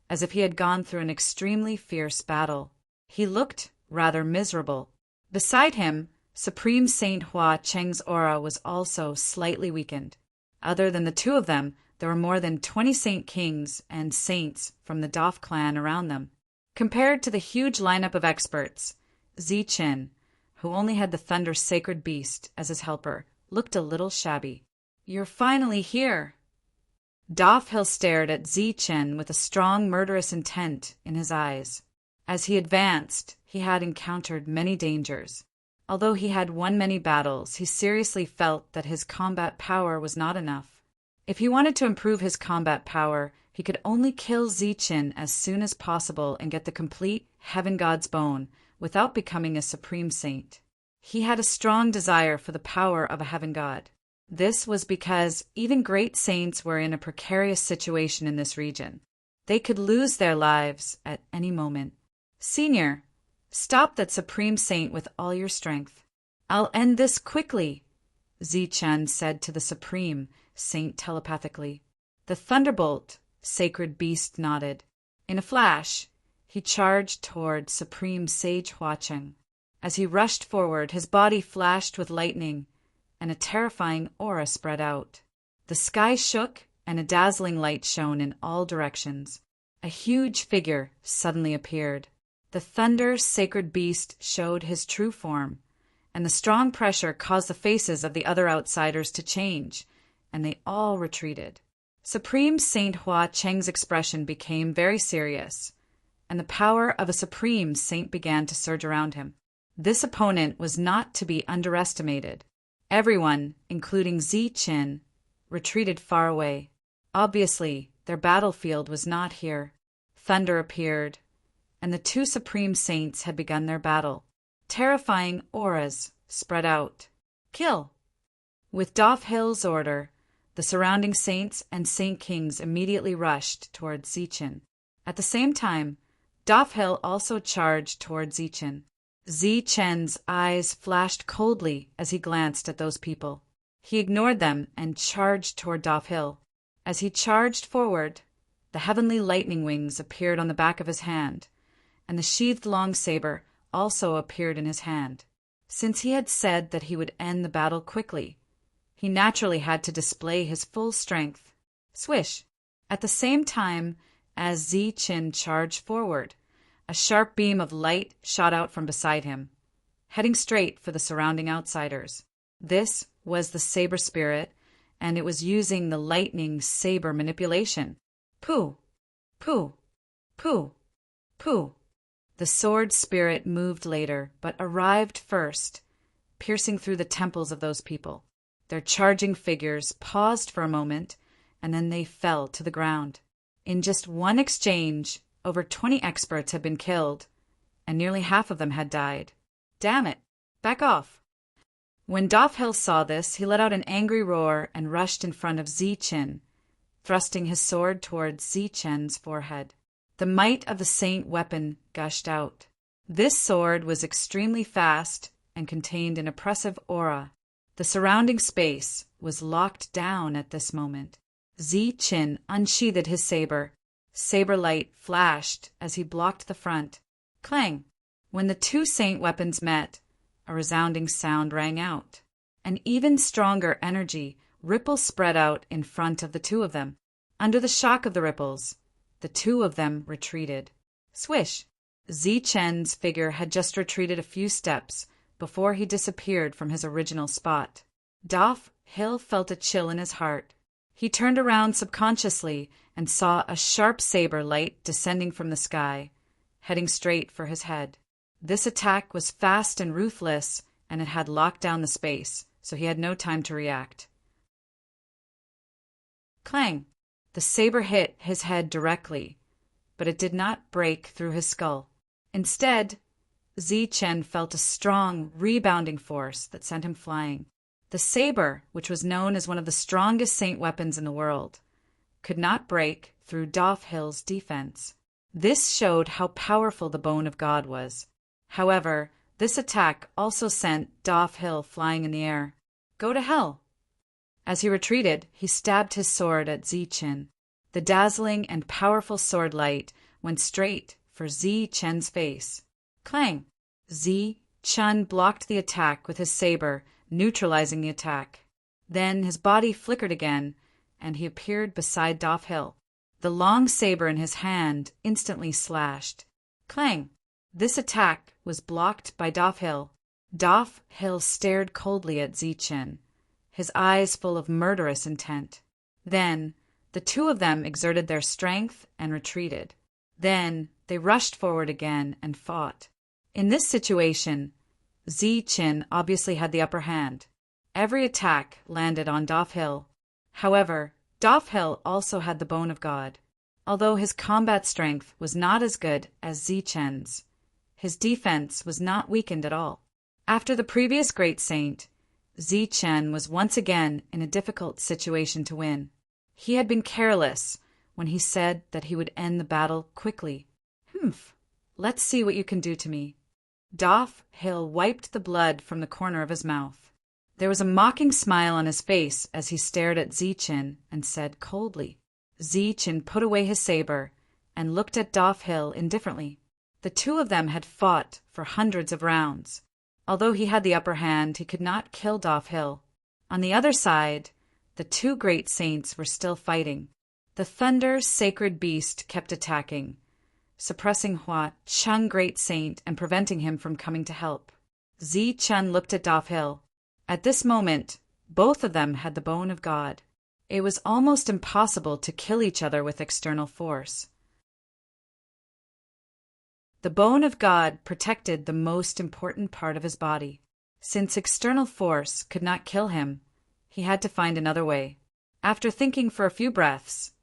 as if he had gone through an extremely fierce battle. He looked rather miserable. Beside him, Supreme Saint Huacheng's aura was also slightly weakened. Other than the two of them, there were more than 20 saint kings and saints from the Dof clan around them. Compared to the huge lineup of experts, Zichen, who only had the thunder sacred beast as his helper, looked a little shabby. You're finally here. Dofhill stared at Zichen with a strong murderous intent in his eyes. As he advanced, he had encountered many dangers. Although he had won many battles, he seriously felt that his combat power was not enough. If he wanted to improve his combat power, he could only kill Zichen as soon as possible and get the complete Heaven God's bone without becoming a supreme saint. He had a strong desire for the power of a heaven god. This was because even great saints were in a precarious situation in this region. They could lose their lives at any moment. Senior, stop that supreme saint with all your strength. I'll end this quickly, Zichen said to the supreme saint telepathically. The thunderbolt sacred beast nodded. In a flash, he charged toward Supreme Sage Huacheng. As he rushed forward, his body flashed with lightning, and a terrifying aura spread out. The sky shook, and a dazzling light shone in all directions. A huge figure suddenly appeared. The thunder sacred beast showed his true form, and the strong pressure caused the faces of the other outsiders to change, and they all retreated. Supreme Saint Huacheng's expression became very serious, and the power of a supreme saint began to surge around him. This opponent was not to be underestimated. Everyone, including Zichen, retreated far away. Obviously, their battlefield was not here. Thunder appeared, and the two supreme saints had begun their battle. Terrifying auras spread out. Kill! With Dofhill's order, the surrounding saints and saint kings immediately rushed toward Zichen. At the same time, Dofhill also charged toward Zichen. Zichen's eyes flashed coldly as he glanced at those people. He ignored them and charged toward Dofhill. As he charged forward, the heavenly lightning wings appeared on the back of his hand, and the sheathed long saber also appeared in his hand. Since he had said that he would end the battle quickly, he naturally had to display his full strength. Swish! At the same time as Zichen charged forward, a sharp beam of light shot out from beside him, heading straight for the surrounding outsiders. This was the saber spirit, and it was using the lightning saber manipulation. Pooh! Pooh! Pooh! Pooh! The sword spirit moved later, but arrived first, piercing through the temples of those people. Their charging figures paused for a moment, and then they fell to the ground. In just one exchange, over 20 experts had been killed, and nearly half of them had died. Damn it! Back off! When Dofhil saw this, he let out an angry roar and rushed in front of Zichen, thrusting his sword towards Zichen's forehead. The might of the saint weapon gushed out. This sword was extremely fast and contained an oppressive aura. The surrounding space was locked down at this moment. Zichen unsheathed his saber. Saber light flashed as he blocked the front. Clang! When the two saint weapons met, a resounding sound rang out. An even stronger energy ripple spread out in front of the two of them. Under the shock of the ripples, the two of them retreated. Swish! Zichen's figure had just retreated a few steps before he disappeared from his original spot. Dofhil felt a chill in his heart. He turned around subconsciously and saw a sharp saber light descending from the sky, heading straight for his head. This attack was fast and ruthless, and it had locked down the space, so he had no time to react. Clang! The saber hit his head directly, but it did not break through his skull. Instead, Zichen felt a strong, rebounding force that sent him flying. The saber, which was known as one of the strongest saint weapons in the world, could not break through Dofhil's defense. This showed how powerful the bone of God was. However, this attack also sent Dofhil flying in the air. Go to hell! As he retreated, he stabbed his sword at Zichen. The dazzling and powerful sword light went straight for Zichen's face. Clang! Zichen blocked the attack with his saber, neutralizing the attack. Then his body flickered again, and he appeared beside Dofhil. The long saber in his hand instantly slashed. Clang! This attack was blocked by Dofhil. Dofhil stared coldly at Zichen, his eyes full of murderous intent. Then the two of them exerted their strength and retreated. Then they rushed forward again and fought. In this situation, Zichen obviously had the upper hand. Every attack landed on Dofhil. However, Dofhil also had the bone of God. Although his combat strength was not as good as Zichen's, his defense was not weakened at all. After the previous great saint, Zichen was once again in a difficult situation to win. He had been careless when he said that he would end the battle quickly. Let's see what you can do to me. Dofhil wiped the blood from the corner of his mouth. There was a mocking smile on his face as he stared at Zichen and said coldly. Zichen put away his saber and looked at Dofhil indifferently. The two of them had fought for hundreds of rounds. Although he had the upper hand, he could not kill Dofhil. On the other side, the two great saints were still fighting. The thunder sacred beast kept attacking, suppressing Hua Chung great saint and preventing him from coming to help. Zichen looked at Dofhil. At this moment, both of them had the bone of God. It was almost impossible to kill each other with external force. The bone of God protected the most important part of his body. Since external force could not kill him, he had to find another way. After thinking for a few breaths,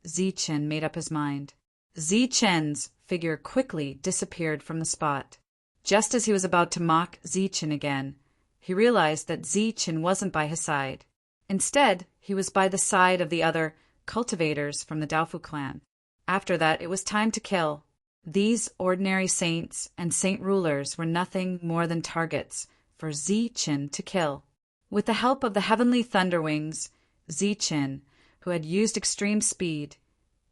Zichen made up his mind. Zichen's figure quickly disappeared from the spot. Just as he was about to mock Zichen again, he realized that Zichen wasn't by his side. Instead, he was by the side of the other cultivators from the Daofu clan. After that, it was time to kill. These ordinary saints and saint rulers were nothing more than targets for Zichen to kill. With the help of the heavenly thunder wings, Zichen, who had used extreme speed,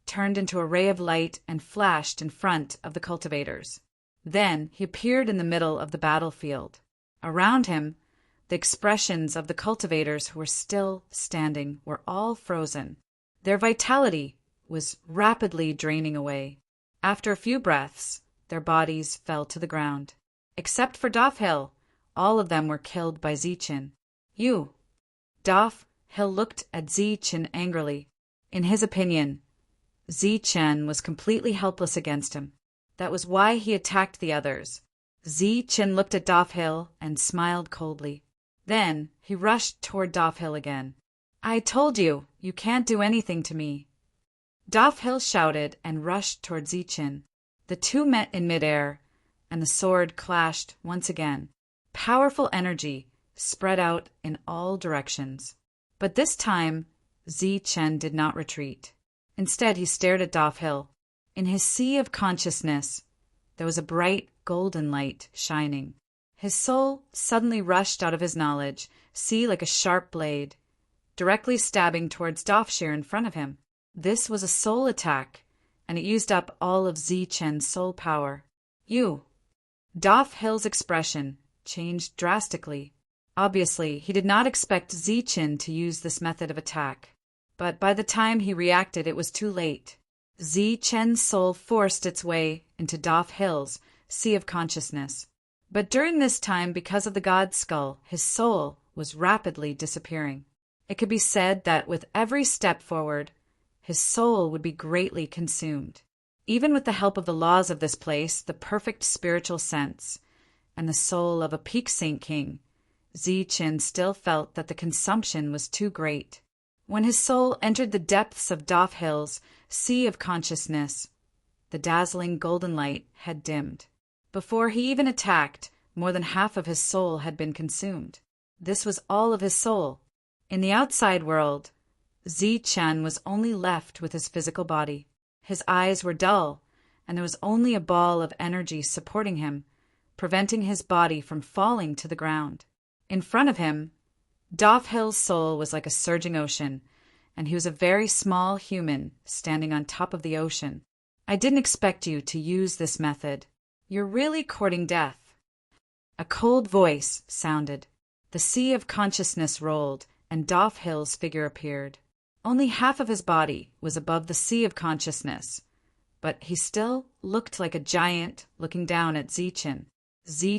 turned into a ray of light and flashed in front of the cultivators. Then he appeared in the middle of the battlefield. Around him, the expressions of the cultivators who were still standing were all frozen. Their vitality was rapidly draining away. After a few breaths, their bodies fell to the ground. Except for Dofhil, all of them were killed by Zichen. You! Dofhil looked at Zichen angrily. In his opinion, Zichen was completely helpless against him. That was why he attacked the others. Zichen looked at Dofhil and smiled coldly. Then he rushed toward Dofhil again. I told you, you can't do anything to me. Dofhil shouted and rushed toward Zichen. The two met in midair, and the sword clashed once again. Powerful energy spread out in all directions. But this time, Chen did not retreat. Instead, he stared at Daf Hill. In his sea of consciousness, there was a bright golden light shining. His soul suddenly rushed out of his knowledge, like a sharp blade, directly stabbing towards Dafshir in front of him. This was a soul attack, and it used up all of Chen's soul power. Daf Hill's expression changed drastically. Obviously, he did not expect Chen to use this method of attack. But by the time he reacted, it was too late. Chen's soul forced its way into Daf Hill's sea of consciousness. But during this time, because of the god skull, his soul was rapidly disappearing. It could be said that with every step forward, his soul would be greatly consumed. Even with the help of the laws of this place, the perfect spiritual sense, and the soul of a peak saint king, Chen still felt that the consumption was too great. When his soul entered the depths of Daf Hill's sea of consciousness, the dazzling golden light had dimmed. Before he even attacked, more than half of his soul had been consumed. This was all of his soul. In the outside world, Chen was only left with his physical body. His eyes were dull, and there was only a ball of energy supporting him, preventing his body from falling to the ground. In front of him, Daf Hill's soul was like a surging ocean, and he was a very small human standing on top of the ocean. I didn't expect you to use this method. You're really courting death. A cold voice sounded. The sea of consciousness rolled, and Daf Hill's figure appeared. Only half of his body was above the sea of consciousness, but he still looked like a giant looking down at Chen.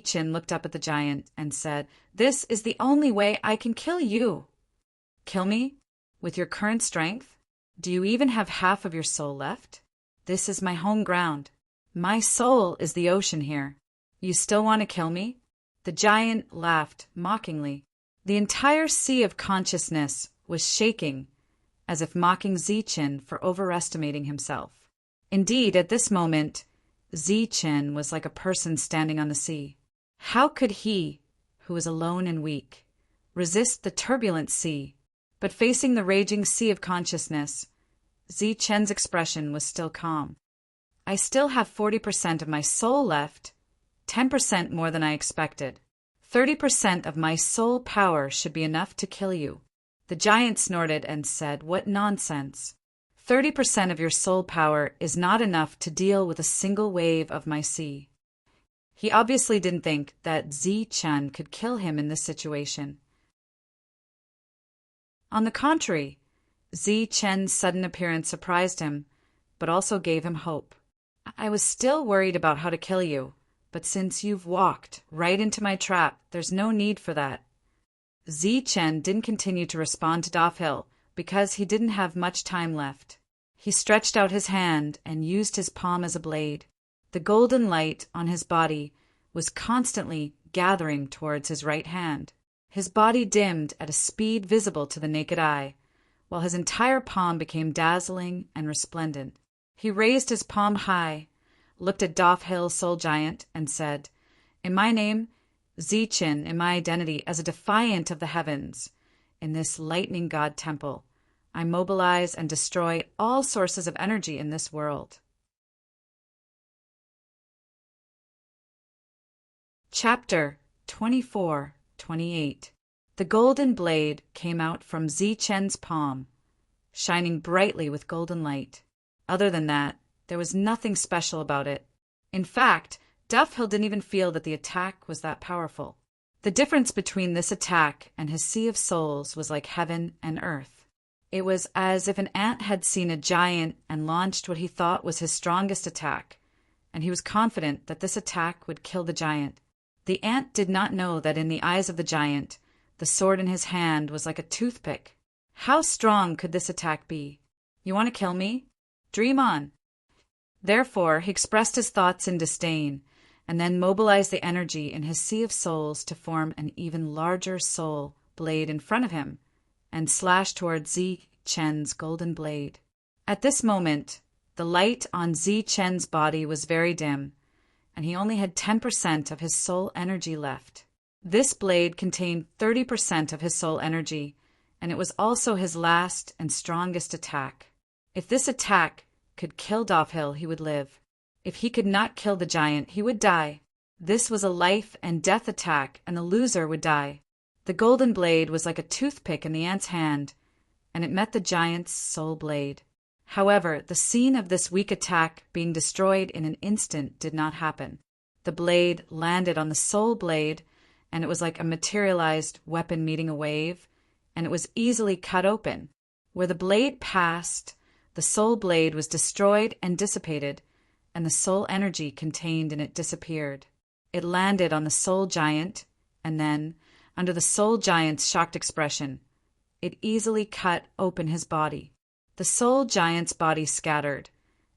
Chen looked up at the giant and said, "This is the only way I can kill you." "Kill me? With your current strength? Do you even have half of your soul left? This is my home ground. My soul is the ocean here. You still want to kill me?" The giant laughed mockingly. The entire sea of consciousness was shaking, as if mocking Chen for overestimating himself. Indeed, at this moment, Chen was like a person standing on the sea. How could he, who was alone and weak, resist the turbulent sea? But facing the raging sea of consciousness, Chen's expression was still calm. "I still have 40% of my soul left, 10% more than I expected. 30% of my soul power should be enough to kill you." The giant snorted and said, "What nonsense. 30% of your soul power is not enough to deal with a single wave of my sea." He obviously didn't think that Chen could kill him in this situation. On the contrary, Chen's sudden appearance surprised him, but also gave him hope. "I was still worried about how to kill you, but since you've walked right into my trap, there's no need for that." Chen didn't continue to respond to Daf Hill because he didn't have much time left. He stretched out his hand and used his palm as a blade. The golden light on his body was constantly gathering towards his right hand. His body dimmed at a speed visible to the naked eye, while his entire palm became dazzling and resplendent. He raised his palm high, looked at Daf Hill Soul Giant, and said, "In my name, Chen, in my identity as a defiant of the heavens, in this lightning god temple, I mobilize and destroy all sources of energy in this world." Chapter 24-28. The golden blade came out from Chen's palm, shining brightly with golden light. Other than that, there was nothing special about it. In fact, Daf Hill didn't even feel that the attack was that powerful. The difference between this attack and his sea of souls was like heaven and earth. It was as if an ant had seen a giant and launched what he thought was his strongest attack, and he was confident that this attack would kill the giant. The ant did not know that in the eyes of the giant, the sword in his hand was like a toothpick. How strong could this attack be? "You want to kill me? Dream on." Therefore, he expressed his thoughts in disdain, and then mobilized the energy in his sea of souls to form an even larger soul blade in front of him, and slash towards Chen's golden blade. At this moment, the light on Chen's body was very dim, and he only had 10% of his soul energy left. This blade contained 30% of his soul energy, and it was also his last and strongest attack. If this attack could kill Dofhill, he would live. If he could not kill the giant, he would die. This was a life and death attack, and the loser would die. The golden blade was like a toothpick in the ant's hand, and it met the giant's soul blade. However, the scene of this weak attack being destroyed in an instant did not happen. The blade landed on the soul blade, and it was like a materialized weapon meeting a wave, and it was easily cut open. Where the blade passed, the soul blade was destroyed and dissipated, and the soul energy contained in it disappeared. It landed on the soul giant, and then, under the soul giant's shocked expression, it easily cut open his body. The soul giant's body scattered,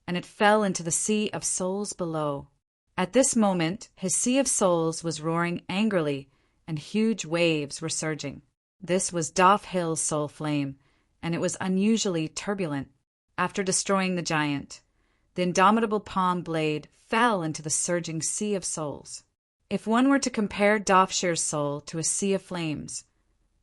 and it fell into the sea of souls below. At this moment, his sea of souls was roaring angrily, and huge waves were surging. This was Dofhill's soul flame, and it was unusually turbulent. After destroying the giant, the indomitable palm blade fell into the surging sea of souls. If one were to compare Dofshir's soul to a sea of flames,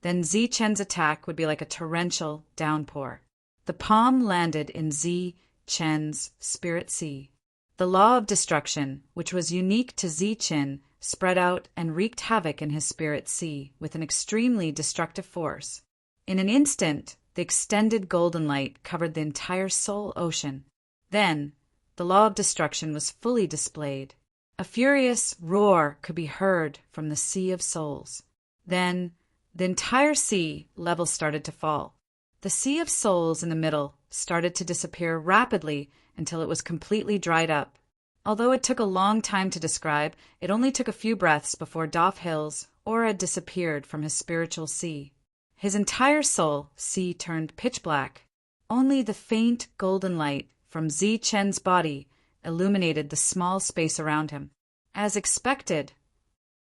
then Zi-Chen's attack would be like a torrential downpour. The palm landed in Zi-Chen's spirit sea. The law of destruction, which was unique to Zi-Chen, spread out and wreaked havoc in his spirit sea with an extremely destructive force. In an instant, the extended golden light covered the entire soul ocean. Then, the law of destruction was fully displayed. A furious roar could be heard from the sea of souls. Then, the entire sea level started to fall. The sea of souls in the middle started to disappear rapidly until it was completely dried up. Although it took a long time to describe, it only took a few breaths before Dofhill's aura disappeared from his spiritual sea. His entire soul sea turned pitch black. Only the faint golden light from Zi-Chen's body illuminated the small space around him. As expected,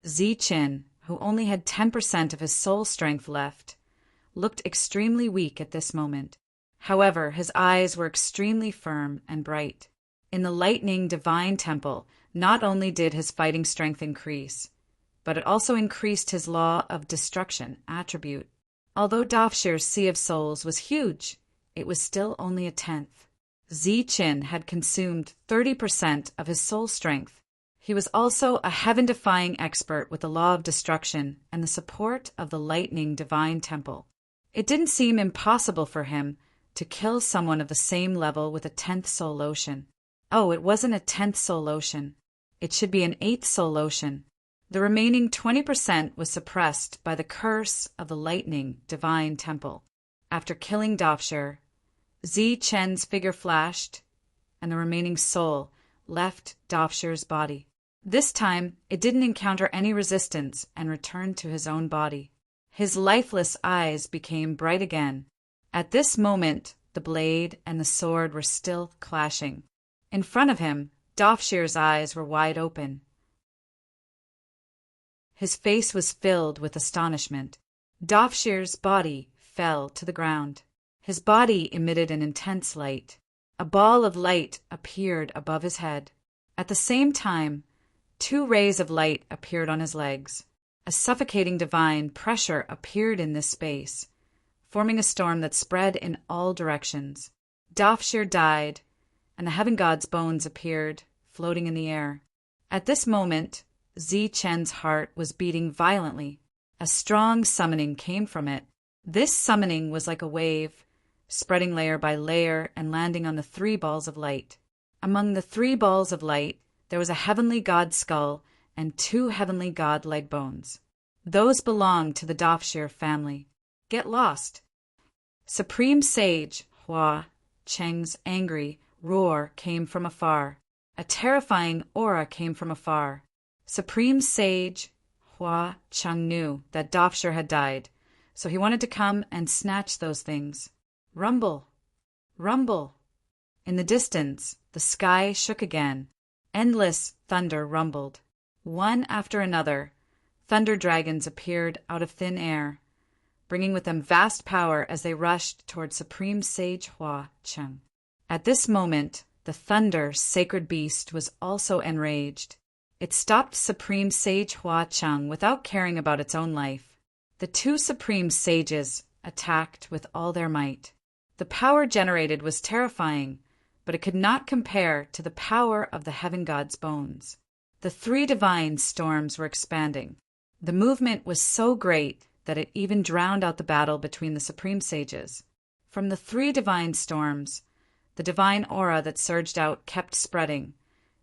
Zi-Chen, who only had 10% of his soul strength left, looked extremely weak at this moment. However, his eyes were extremely firm and bright. In the lightning divine temple, not only did his fighting strength increase, but it also increased his law of destruction attribute. Although Dofshir's sea of souls was huge, it was still only a tenth. Zi-Chen had consumed 30% of his soul strength. He was also a heaven-defying expert with the law of destruction and the support of the lightning divine temple. It didn't seem impossible for him to kill someone of the same level with a 10th soul ocean. Oh, it wasn't a 10th soul ocean. It should be an 8th soul ocean. The remaining 20% was suppressed by the curse of the lightning divine temple. After killing Dofshir, Zi-Chen's figure flashed, and the remaining soul left Dofshir's body. This time, it didn't encounter any resistance and returned to his own body. His lifeless eyes became bright again. At this moment, the blade and the sword were still clashing. In front of him, Dofshir's eyes were wide open. His face was filled with astonishment. Dofshir's body fell to the ground. His body emitted an intense light. A ball of light appeared above his head. At the same time, 2 rays of light appeared on his legs. A suffocating divine pressure appeared in this space, forming a storm that spread in all directions. Dofshir died, and the heaven god's bones appeared, floating in the air. At this moment, Zi-Chen's heart was beating violently. A strong summoning came from it. This summoning was like a wave, spreading layer by layer and landing on the 3 balls of light. Among the 3 balls of light, there was a heavenly god skull and 2 heavenly god leg bones. Those belonged to the Dofshir family. Get lost. Supreme Sage Hua Cheng's angry roar came from afar. A terrifying aura came from afar. Supreme Sage Hua Cheng knew that Dofshir had died, so he wanted to come and snatch those things. Rumble! Rumble! In the distance, the sky shook again. Endless thunder rumbled. One after another, thunder dragons appeared out of thin air, bringing with them vast power as they rushed toward Supreme Sage Hua Cheng. At this moment, the thunder sacred beast was also enraged. It stopped Supreme Sage Hua Cheng without caring about its own life. The two Supreme Sages attacked with all their might. The power generated was terrifying, but it could not compare to the power of the Heaven God's bones. The three divine storms were expanding. The movement was so great that it even drowned out the battle between the Supreme Sages. From the three divine storms, the divine aura that surged out kept spreading,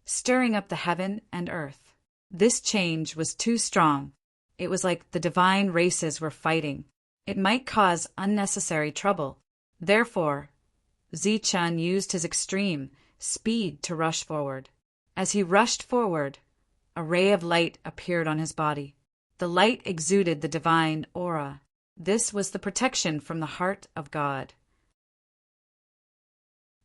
stirring up the heaven and earth. This change was too strong. It was like the divine races were fighting. It might cause unnecessary trouble. Therefore, Zichun used his extreme speed to rush forward. As he rushed forward, a ray of light appeared on his body. The light exuded the divine aura. This was the protection from the heart of God.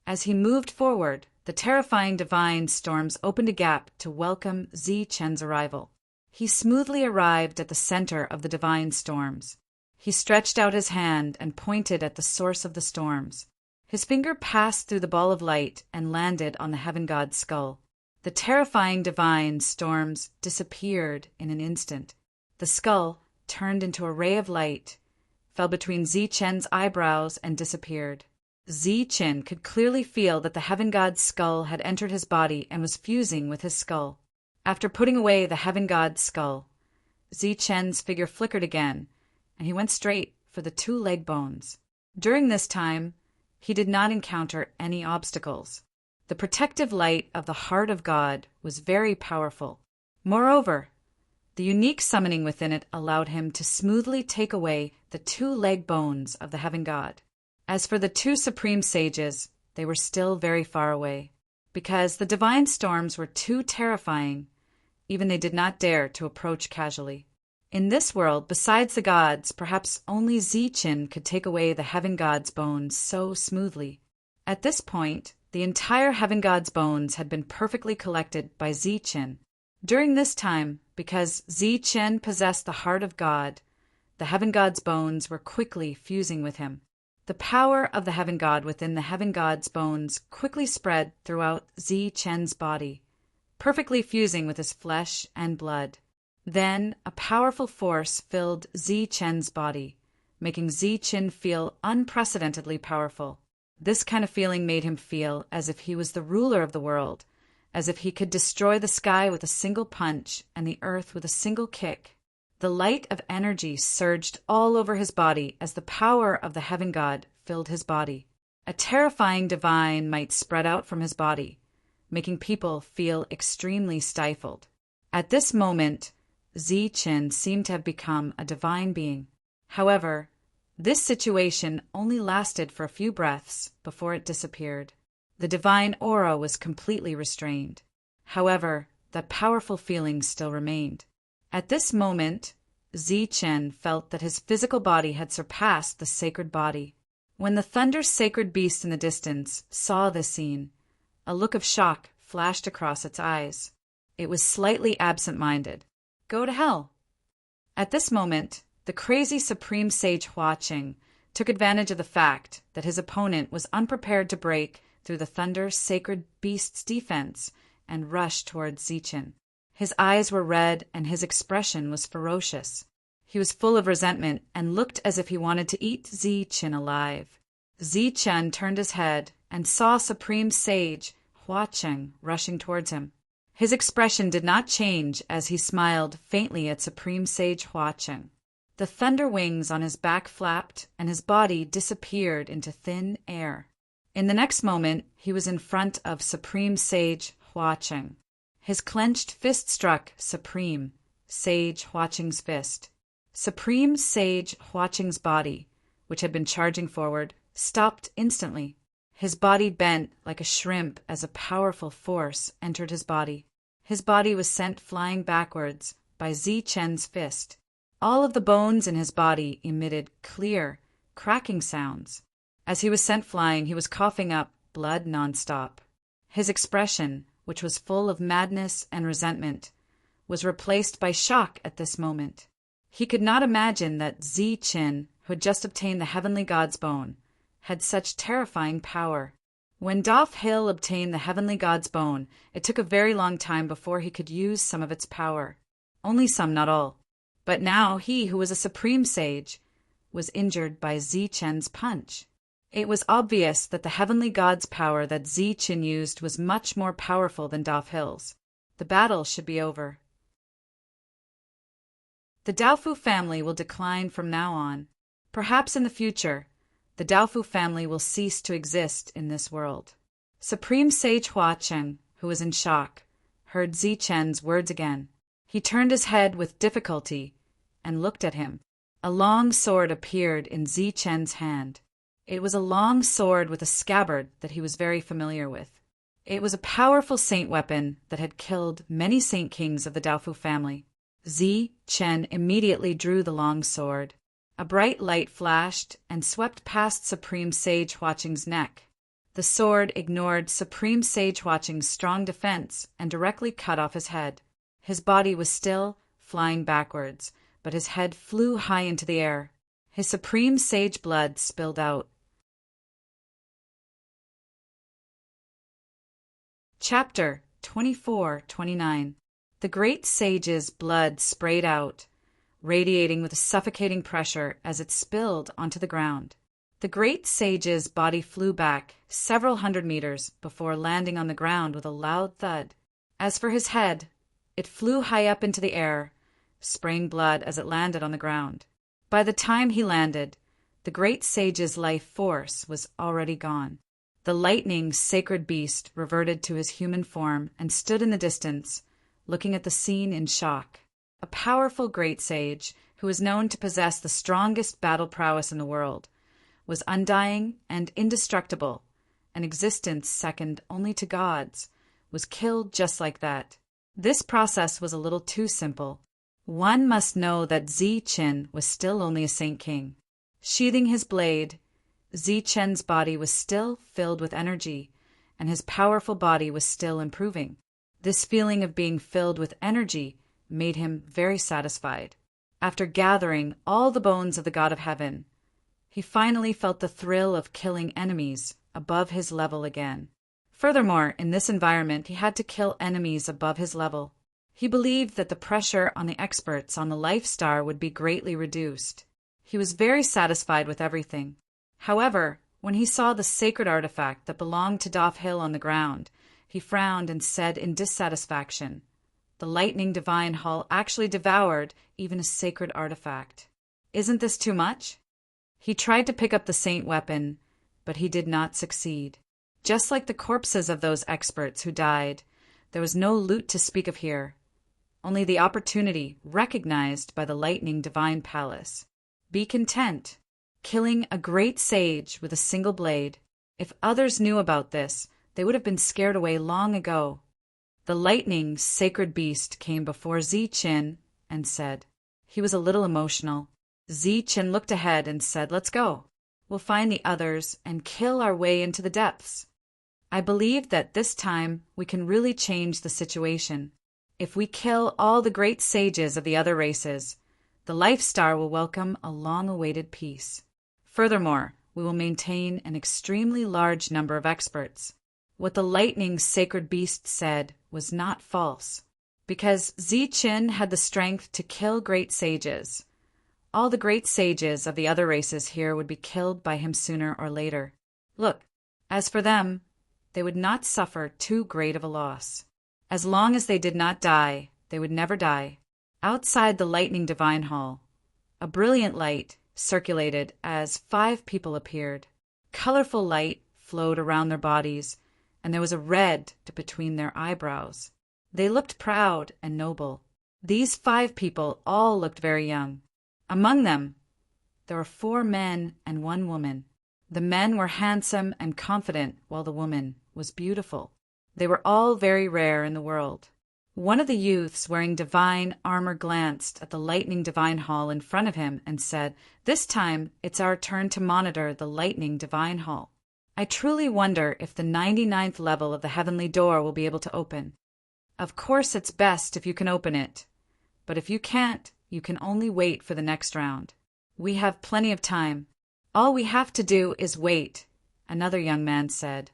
As he moved forward, the terrifying divine storms opened a gap to welcome Zichen's arrival. He smoothly arrived at the center of the divine storms. He stretched out his hand and pointed at the source of the storms. His finger passed through the ball of light and landed on the Heaven God's skull. The terrifying divine storms disappeared in an instant. The skull turned into a ray of light, fell between Zichen's eyebrows, and disappeared. Zichen could clearly feel that the Heaven God's skull had entered his body and was fusing with his skull. After putting away the Heaven God's skull, Zichen's figure flickered again, and he went straight for the two leg bones. During this time, he did not encounter any obstacles. The protective light of the heart of God was very powerful. Moreover, the unique summoning within it allowed him to smoothly take away the two leg bones of the Heaven God. As for the two Supreme Sages, they were still very far away. Because the divine storms were too terrifying, even they did not dare to approach casually. In this world, besides the gods, perhaps only Zichen could take away the Heaven God's bones so smoothly. At this point, the entire Heaven God's bones had been perfectly collected by Zichen. During this time, because Zichen possessed the heart of God, the Heaven God's bones were quickly fusing with him. The power of the Heaven God within the Heaven God's bones quickly spread throughout Zichen's body, perfectly fusing with his flesh and blood. Then a powerful force filled Zichen's body, making Zichen feel unprecedentedly powerful. This kind of feeling made him feel as if he was the ruler of the world, as if he could destroy the sky with a single punch and the earth with a single kick. The light of energy surged all over his body as the power of the Heaven God filled his body. A terrifying divine might spread out from his body, making people feel extremely stifled. At this moment, Zichen seemed to have become a divine being. However, this situation only lasted for a few breaths before it disappeared. The divine aura was completely restrained. However, that powerful feeling still remained. At this moment, Zichen felt that his physical body had surpassed the sacred body. When the Thunder's sacred beast in the distance saw this scene, a look of shock flashed across its eyes. It was slightly absent-minded. Go to hell. At this moment, the crazy Supreme Sage Hua Qing took advantage of the fact that his opponent was unprepared to break through the Thunder's sacred beast's defense and rushed towards Zichen. His eyes were red and his expression was ferocious. He was full of resentment and looked as if he wanted to eat Zichen alive. Zichen turned his head and saw Supreme Sage Hua Qing rushing towards him. His expression did not change as he smiled faintly at Supreme Sage Hua Qing. The thunder wings on his back flapped and his body disappeared into thin air. In the next moment, he was in front of Supreme Sage Hua Qing. His clenched fist struck Supreme Sage Hua Qing's fist. Supreme Sage Hua Qing's body, which had been charging forward, stopped instantly. His body bent like a shrimp as a powerful force entered his body. His body was sent flying backwards by Zichen's fist. All of the bones in his body emitted clear, cracking sounds. As he was sent flying, he was coughing up blood nonstop. His expression, which was full of madness and resentment, was replaced by shock at this moment. He could not imagine that Zichen, who had just obtained the heavenly god's bone, had such terrifying power. When Doff Hill obtained the heavenly god's bone, it took a very long time before he could use some of its power. Only some, not all. But now he, who was a supreme sage, was injured by Zichen's punch. It was obvious that the heavenly god's power that Zichen used was much more powerful than Doff Hill's. The battle should be over. The Daofu family will decline from now on. Perhaps in the future, the Daofu family will cease to exist in this world. Supreme Sage Huacheng, who was in shock, heard Zichen's words again. He turned his head with difficulty and looked at him. A long sword appeared in Zichen's hand. It was a long sword with a scabbard that he was very familiar with. It was a powerful saint weapon that had killed many saint kings of the Daofu family. Zichen immediately drew the long sword. A bright light flashed and swept past Supreme Sage Huacheng's neck. The sword ignored Supreme Sage Huacheng's strong defense and directly cut off his head. His body was still flying backwards, but his head flew high into the air. His supreme sage blood spilled out. Chapter 24-29. The great sage's blood sprayed out, radiating with a suffocating pressure as it spilled onto the ground. The great sage's body flew back several hundred meters before landing on the ground with a loud thud. As for his head, it flew high up into the air, spraying blood as it landed on the ground. By the time he landed, the great sage's life force was already gone. The lightning sacred beast reverted to his human form and stood in the distance, looking at the scene in shock. A powerful great sage, who was known to possess the strongest battle prowess in the world, was undying and indestructible, an existence second only to God's, was killed just like that. This process was a little too simple. One must know that Zichen was still only a saint king. Sheathing his blade, Zichen's body was still filled with energy, and his powerful body was still improving. This feeling of being filled with energy made him very satisfied. After gathering all the bones of the God of Heaven, he finally felt the thrill of killing enemies above his level again. Furthermore, in this environment, he had to kill enemies above his level. He believed that the pressure on the experts on the Life Star would be greatly reduced. He was very satisfied with everything. However, when he saw the sacred artifact that belonged to Doff Hill on the ground, he frowned and said in dissatisfaction, "The lightning divine hull actually devoured even a sacred artifact. Isn't this too much?" He tried to pick up the saint weapon, but he did not succeed. Just like the corpses of those experts who died, there was no loot to speak of here, only the opportunity recognized by the lightning divine palace. Be content, killing a great sage with a single blade. If others knew about this, they would have been scared away long ago. The lightning sacred beast came before Zichen and said. He was a little emotional. Zichen looked ahead and said, "Let's go. We'll find the others and kill our way into the depths. I believe that this time we can really change the situation. If we kill all the great sages of the other races, the Life Star will welcome a long-awaited peace. Furthermore, we will maintain an extremely large number of experts." What the lightning sacred beast said was not false. Because Zichen had the strength to kill great sages, all the great sages of the other races here would be killed by him sooner or later. Look, as for them, they would not suffer too great of a loss. As long as they did not die, they would never die. Outside the lightning divine hall, a brilliant light circulated as 5 people appeared. Colorful light flowed around their bodies, and there was a red between their eyebrows. They looked proud and noble. These 5 people all looked very young. Among them, there were 4 men and 1 woman. The men were handsome and confident, while the woman was beautiful. They were all very rare in the world. One of the youths wearing divine armor glanced at the lightning divine hall in front of him and said, "This time it's our turn to monitor the lightning divine hall. I truly wonder if the 99th level of the heavenly door will be able to open. Of course it's best if you can open it, but if you can't, you can only wait for the next round. We have plenty of time. All we have to do is wait," another young man said.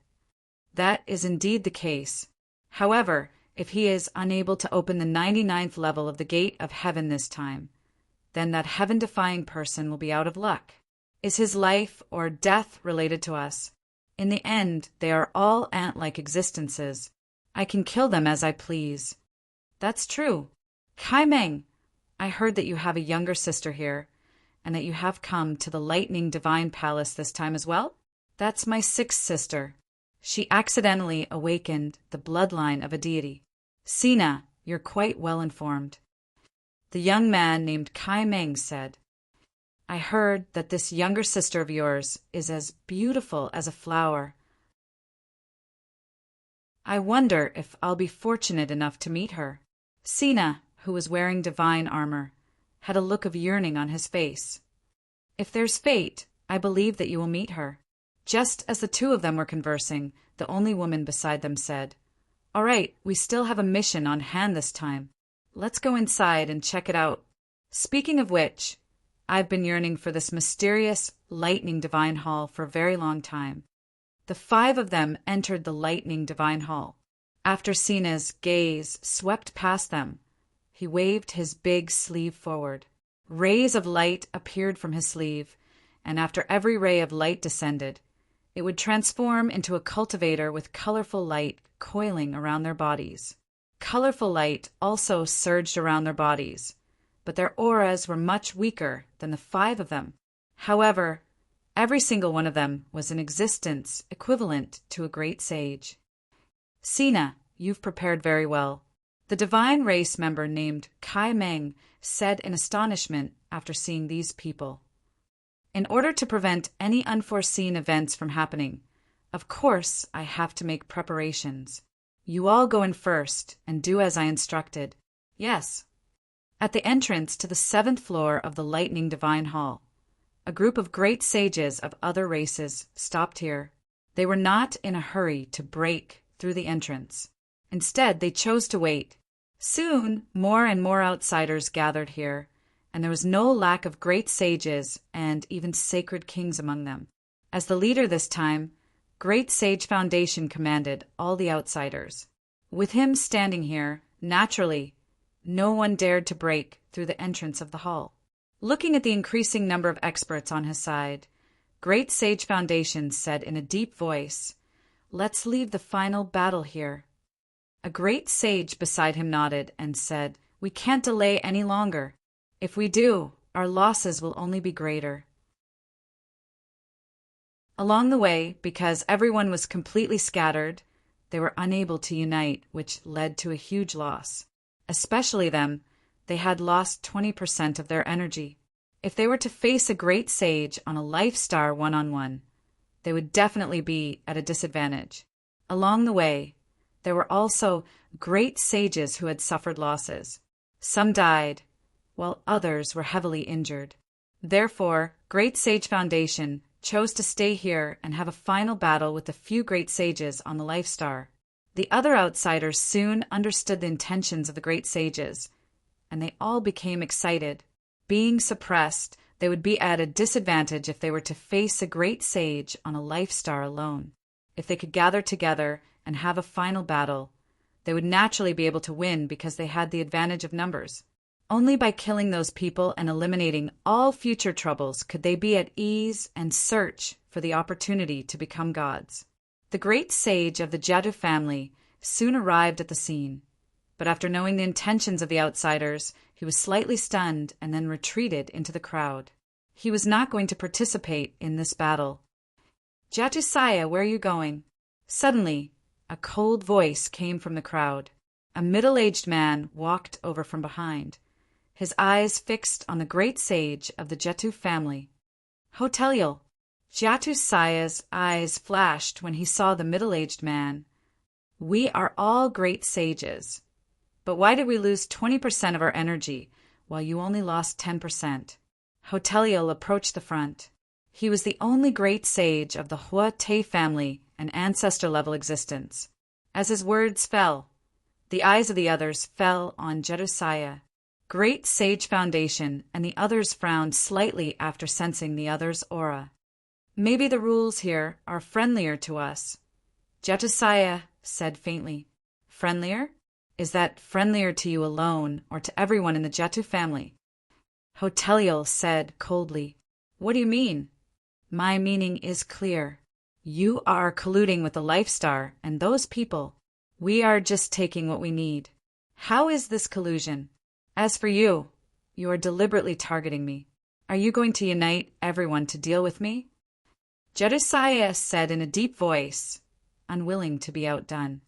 That is indeed the case. However, if he is unable to open the 99th level of the gate of heaven this time, then that heaven-defying person will be out of luck. Is his life or death related to us? In the end, they are all ant-like existences. I can kill them as I please. That's true. Kai Meng, I heard that you have a younger sister here, and that you have come to the Lightning Divine Palace this time as well? That's my sixth sister. She accidentally awakened the bloodline of a deity. Sina, you're quite well informed. The young man named Kai Meng said, I heard that this younger sister of yours is as beautiful as a flower. I wonder if I'll be fortunate enough to meet her. Sina, who was wearing divine armor, had a look of yearning on his face. If there's fate, I believe that you will meet her. Just as the two of them were conversing, the only woman beside them said, All right, we still have a mission on hand this time. Let's go inside and check it out. Speaking of which, I've been yearning for this mysterious Lightning Divine Hall for a very long time. The five of them entered the Lightning Divine Hall. After Sina's gaze swept past them, he waved his big sleeve forward. Rays of light appeared from his sleeve, and after every ray of light descended, it would transform into a cultivator with colorful light coiling around their bodies. Colorful light also surged around their bodies, but their auras were much weaker than the five of them. However, every single one of them was in existence equivalent to a great sage. Sina, you've prepared very well. The divine race member named Kai Meng said in astonishment after seeing these people. In order to prevent any unforeseen events from happening, of course I have to make preparations. You all go in first and do as I instructed. Yes. At the entrance to the 7th floor of the Lightning Divine Hall, a group of great sages of other races stopped here. They were not in a hurry to break through the entrance. Instead, they chose to wait. Soon, more and more outsiders gathered here, and there was no lack of great sages and even sacred kings among them. As the leader this time, Great Sage Foundation commanded all the outsiders. With him standing here, naturally, no one dared to break through the entrance of the hall. Looking at the increasing number of experts on his side, Great Sage Foundation said in a deep voice, Let's leave the final battle here. A great sage beside him nodded and said, We can't delay any longer. If we do, our losses will only be greater. Along the way, because everyone was completely scattered, they were unable to unite, which led to a huge loss. Especially them, they had lost 20% of their energy. If they were to face a great sage on a life star one-on-one, they would definitely be at a disadvantage. Along the way, there were also great sages who had suffered losses. Some died, while others were heavily injured. Therefore, Great Sage Foundation chose to stay here and have a final battle with the few great sages on the Life Star. The other outsiders soon understood the intentions of the great sages, and they all became excited. Being suppressed, they would be at a disadvantage if they were to face a great sage on a Life Star alone. If they could gather together and have a final battle, they would naturally be able to win because they had the advantage of numbers. Only by killing those people and eliminating all future troubles could they be at ease and search for the opportunity to become gods. The great sage of the Jatu family soon arrived at the scene, but after knowing the intentions of the outsiders, he was slightly stunned and then retreated into the crowd. He was not going to participate in this battle. Jatu Saya, where are you going? Suddenly, a cold voice came from the crowd. A middle-aged man walked over from behind, his eyes fixed on the great sage of the Jatu family. Hotelial. Jatu Saya's eyes flashed when he saw the middle-aged man. We are all great sages. But why did we lose 20% of our energy, while you only lost 10%? Hotelial approached the front. He was the only great sage of the Hua Te family and ancestor-level existence. As his words fell, the eyes of the others fell on Jatu. Great Sage Foundation and the others frowned slightly after sensing the other's aura. Maybe the rules here are friendlier to us. Josiah said faintly. Friendlier? Is that friendlier to you alone or to everyone in the Jetu family? Hoteliel said coldly. What do you mean? My meaning is clear. You are colluding with the Life Star and those people. We are just taking what we need. How is this collusion? As for you, you are deliberately targeting me. Are you going to unite everyone to deal with me? Josiah said in a deep voice, unwilling to be outdone.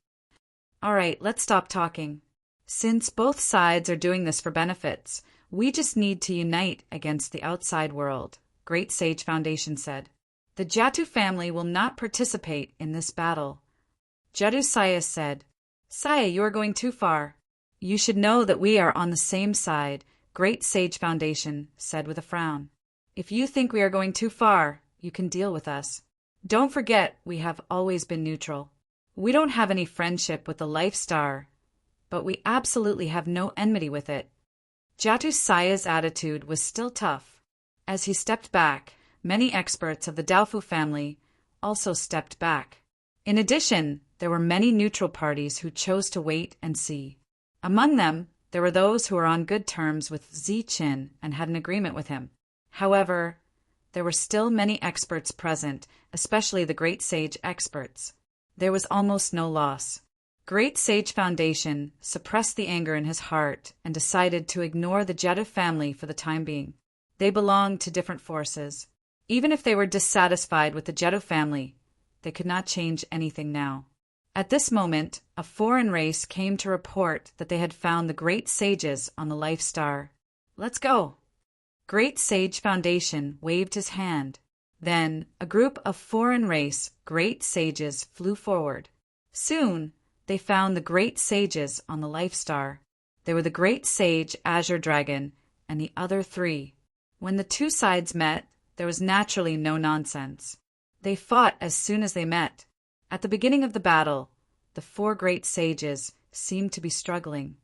All right, let's stop talking. Since both sides are doing this for benefits, we just need to unite against the outside world, Great Sage Foundation said. The Jetu family will not participate in this battle. Josiah said, Saya, you are going too far. You should know that we are on the same side, Great Sage Foundation said with a frown. If you think we are going too far, you can deal with us. Don't forget we have always been neutral. We don't have any friendship with the Life Star, but we absolutely have no enmity with it. Josiah's attitude was still tough. As he stepped back, many experts of the Daofu family also stepped back. In addition, there were many neutral parties who chose to wait and see. Among them, there were those who were on good terms with Ziqin and had an agreement with him. However, there were still many experts present, especially the Great Sage experts. There was almost no loss. Great Sage Foundation suppressed the anger in his heart and decided to ignore the Jetu family for the time being. They belonged to different forces. Even if they were dissatisfied with the Jetu family, they could not change anything now. At this moment, a foreign race came to report that they had found the Great Sages on the Life Star. Let's go. Great Sage Foundation waved his hand. Then, a group of foreign race Great Sages flew forward. Soon, they found the Great Sages on the Life Star. They were the Great Sage Azure Dragon and the other three. When the two sides met, there was naturally no nonsense. They fought as soon as they met. At the beginning of the battle, the four Great Sages seemed to be struggling.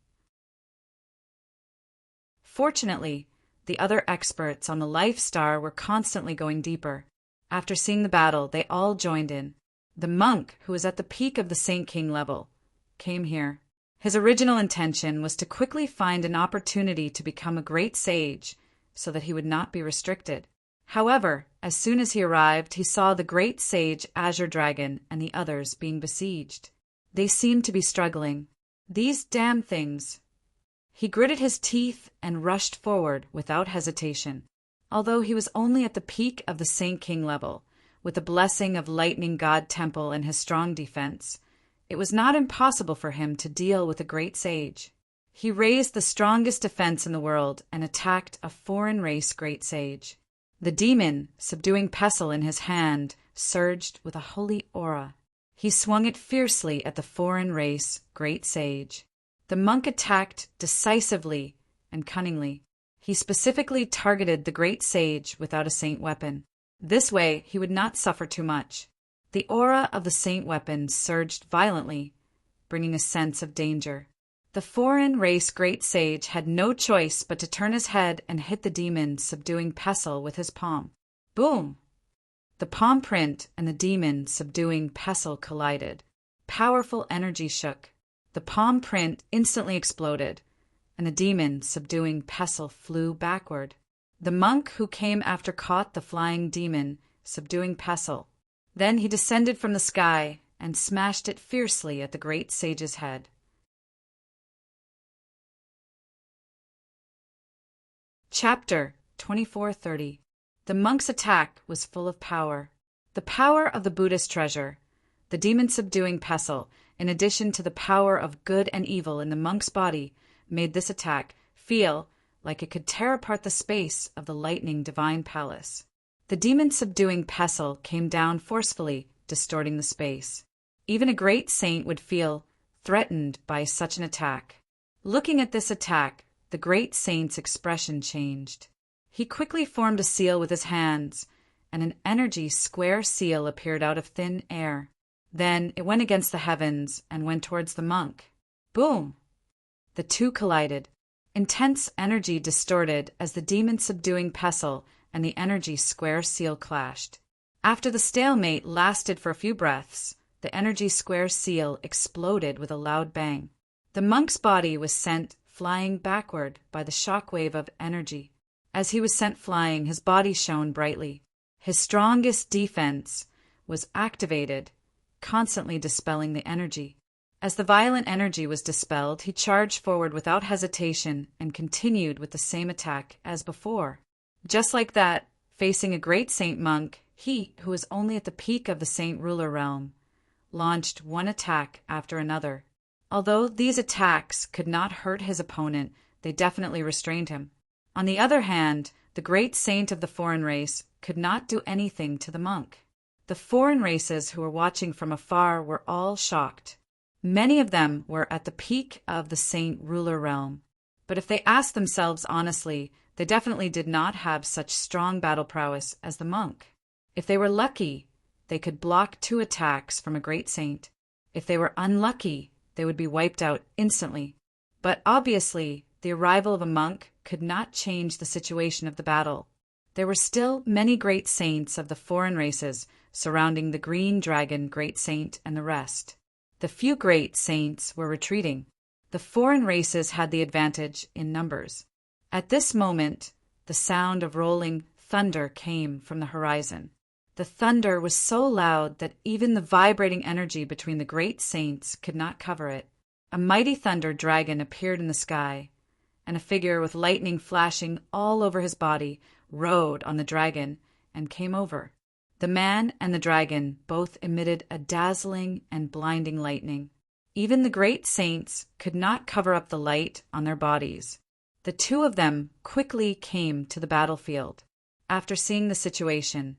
Fortunately, the other experts on the Life Star were constantly going deeper. After seeing the battle, they all joined in. The monk, who was at the peak of the Saint King level, came here. His original intention was to quickly find an opportunity to become a great sage so that he would not be restricted. However, as soon as he arrived, he saw the Great Sage Azure Dragon and the others being besieged. They seemed to be struggling. These damn things. He gritted his teeth and rushed forward without hesitation. Although he was only at the peak of the Saint King level, with the blessing of Lightning God Temple and his strong defense, it was not impossible for him to deal with a great sage. He raised the strongest defense in the world and attacked a foreign race great sage. The demon, subduing pestle in his hand, surged with a holy aura. He swung it fiercely at the foreign race great sage. The monk attacked decisively and cunningly. He specifically targeted the great sage without a saint weapon. This way, he would not suffer too much. The aura of the saint weapon surged violently, bringing a sense of danger. The foreign race great sage had no choice but to turn his head and hit the demon, subduing pestle with his palm. Boom! The palm print and the demon, subduing pestle, collided. Powerful energy shook. The palm print instantly exploded, and the demon, subduing pestle, flew backward. The monk who came after caught the flying demon, subduing pestle. Then he descended from the sky and smashed it fiercely at the great sage's head. Chapter 2430. The monk's attack was full of power. The power of the Buddhist treasure, the demon subduing pestle, in addition to the power of good and evil in the monk's body, made this attack feel like it could tear apart the space of the lightning divine palace. The demon subduing pestle came down forcefully, distorting the space. Even a great saint would feel threatened by such an attack. Looking at this attack, the great saint's expression changed. He quickly formed a seal with his hands, and an energy square seal appeared out of thin air. Then it went against the heavens and went towards the monk. Boom! The two collided. Intense energy distorted as the demon subduing pestle and the energy square seal clashed. After the stalemate lasted for a few breaths, the energy square seal exploded with a loud bang. The monk's body was sent flying backward by the shock wave of energy. As he was sent flying, his body shone brightly. His strongest defense was activated, constantly dispelling the energy. As the violent energy was dispelled, he charged forward without hesitation and continued with the same attack as before. Just like that, facing a great saint monk, he, who was only at the peak of the saint ruler realm, launched one attack after another. Although these attacks could not hurt his opponent, they definitely restrained him. On the other hand, the great saint of the foreign race could not do anything to the monk. The foreign races who were watching from afar were all shocked. Many of them were at the peak of the saint ruler realm, but if they asked themselves honestly, they definitely did not have such strong battle prowess as the monk. If they were lucky, they could block 2 attacks from a great saint. If they were unlucky, they would be wiped out instantly. But obviously, the arrival of a monk could not change the situation of the battle. There were still many great saints of the foreign races surrounding the green dragon great saint and the rest. The few great saints were retreating. The foreign races had the advantage in numbers. At this moment, the sound of rolling thunder came from the horizon. The thunder was so loud that even the vibrating energy between the great saints could not cover it. A mighty thunder dragon appeared in the sky, and a figure with lightning flashing all over his body rode on the dragon and came over. The man and the dragon both emitted a dazzling and blinding lightning. Even the great saints could not cover up the light on their bodies. The 2 of them quickly came to the battlefield. After seeing the situation,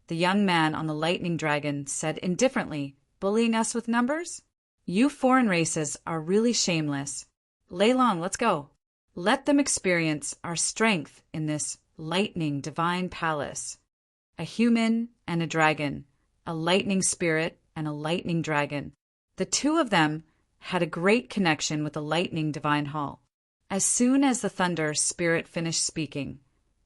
the young man on the lightning dragon said indifferently, "Bullying us with numbers? You foreign races are really shameless. Lay long, let's go. Let them experience our strength in this lightning divine palace." A human and a dragon, a lightning spirit and a lightning dragon. The 2 of them had a great connection with the lightning divine hall. As soon as the thunder spirit finished speaking,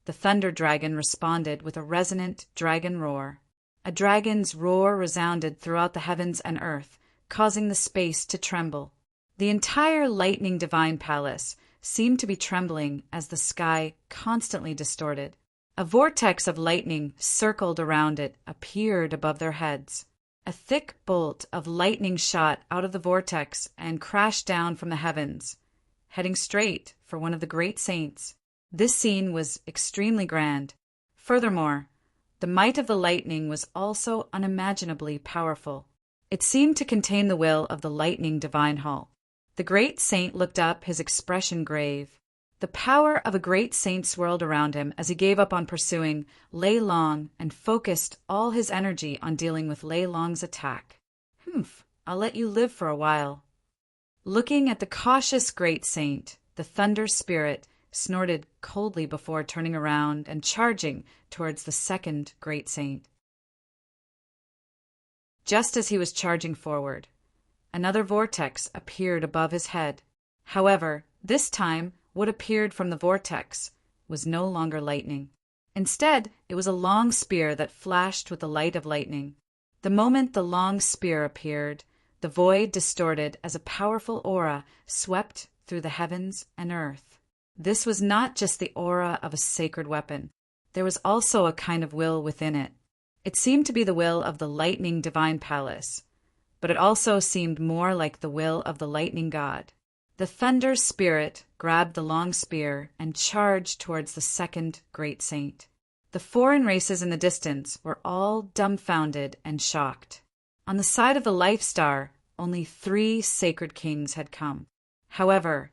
the thunder dragon responded with a resonant dragon roar. A dragon's roar resounded throughout the heavens and earth, causing the space to tremble. The entire lightning divine palace seemed to be trembling as the sky constantly distorted. A vortex of lightning circled around it, appeared above their heads. A thick bolt of lightning shot out of the vortex and crashed down from the heavens, heading straight for one of the great saints. This scene was extremely grand. Furthermore, the might of the lightning was also unimaginably powerful. It seemed to contain the will of the lightning divine hall. The great saint looked up, his expression grave. The power of a great saint swirled around him as he gave up on pursuing Lei Long and focused all his energy on dealing with Lei Long's attack. I'll let you live for a while. Looking at the cautious great saint, the thunder spirit snorted coldly before turning around and charging towards the second great saint. Just as he was charging forward, another vortex appeared above his head. However, this time, what appeared from the vortex was no longer lightning. Instead, it was a long spear that flashed with the light of lightning. The moment the long spear appeared, the void distorted as a powerful aura swept through the heavens and earth. This was not just the aura of a sacred weapon. There was also a kind of will within it. It seemed to be the will of the lightning divine palace, but it also seemed more like the will of the lightning god. The thunder spirit grabbed the long spear and charged towards the second great saint. The foreign races in the distance were all dumbfounded and shocked. On the side of the Life Star, only 3 sacred kings had come. However,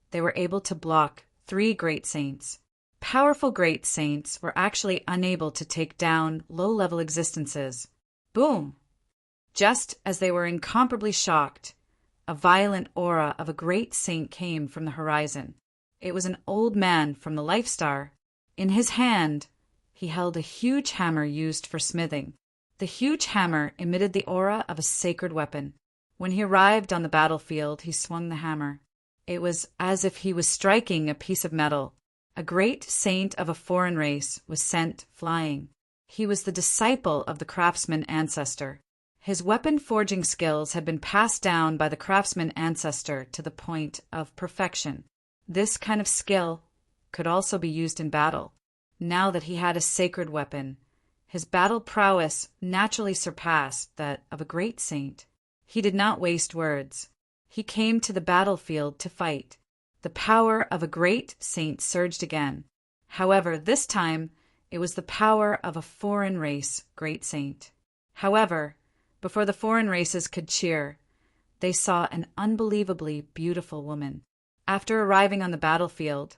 they were able to block 3 great saints. Powerful great saints were actually unable to take down low-level existences. Boom! Just as they were incomparably shocked, a violent aura of a great saint came from the horizon. It was an old man from the Life Star. In his hand, he held a huge hammer used for smithing. The huge hammer emitted the aura of a sacred weapon. When he arrived on the battlefield, he swung the hammer. It was as if he was striking a piece of metal. A great saint of a foreign race was sent flying. He was the disciple of the craftsman ancestor. His weapon-forging skills had been passed down by the craftsman ancestor to the point of perfection. This kind of skill could also be used in battle. Now that he had a sacred weapon, his battle prowess naturally surpassed that of a great saint. He did not waste words. He came to the battlefield to fight. The power of a great saint surged again. However, this time it was the power of a foreign race great saint. However, before the foreign races could cheer, they saw an unbelievably beautiful woman. After arriving on the battlefield,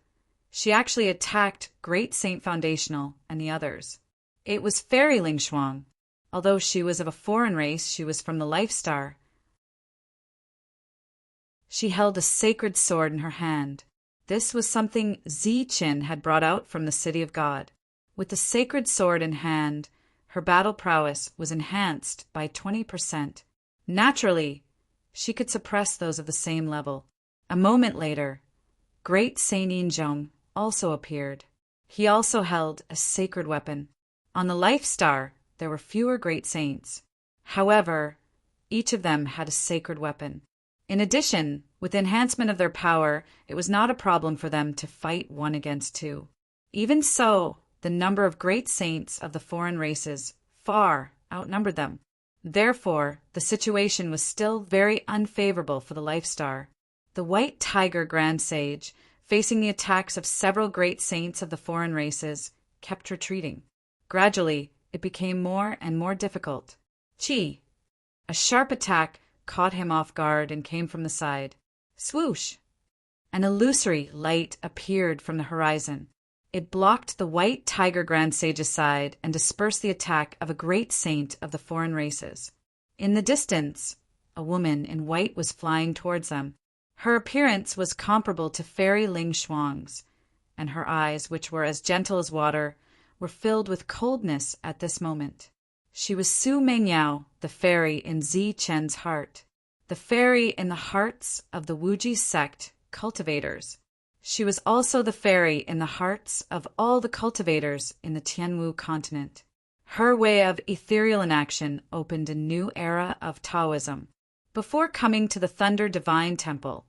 she actually attacked Great Saint Foundational and the others. It was Fairy Ling Shuang. Although she was of a foreign race, she was from the Life Star. She held a sacred sword in her hand. This was something Zi Qin had brought out from the City of God. With the sacred sword in hand, her battle prowess was enhanced by 20%. Naturally, she could suppress those of the same level. A moment later, Great Saint Yinzhong also appeared. He also held a sacred weapon. On the Life Star, there were fewer great saints. However, each of them had a sacred weapon. In addition, with enhancement of their power, it was not a problem for them to fight 1 against 2. Even so, the number of great saints of the foreign races far outnumbered them. Therefore, the situation was still very unfavorable for the Life Star. The White Tiger Grand Sage, facing the attacks of several great saints of the foreign races, kept retreating. Gradually, it became more and more difficult. Chi! A sharp attack caught him off guard and came from the side. Swoosh! An illusory light appeared from the horizon. It blocked the White Tiger Grand Sage's side and dispersed the attack of a great saint of the foreign races. In the distance, a woman in white was flying towards them. Her appearance was comparable to Fairy Ling Shuang's, and her eyes, which were as gentle as water, were filled with coldness at this moment. She was Su Mengyao, the fairy in Zi Chen's heart, the fairy in the hearts of the Wuji sect cultivators. She was also the fairy in the hearts of all the cultivators in the Tianwu continent. Her way of ethereal inaction opened a new era of Taoism. Before coming to the Thunder Divine Temple,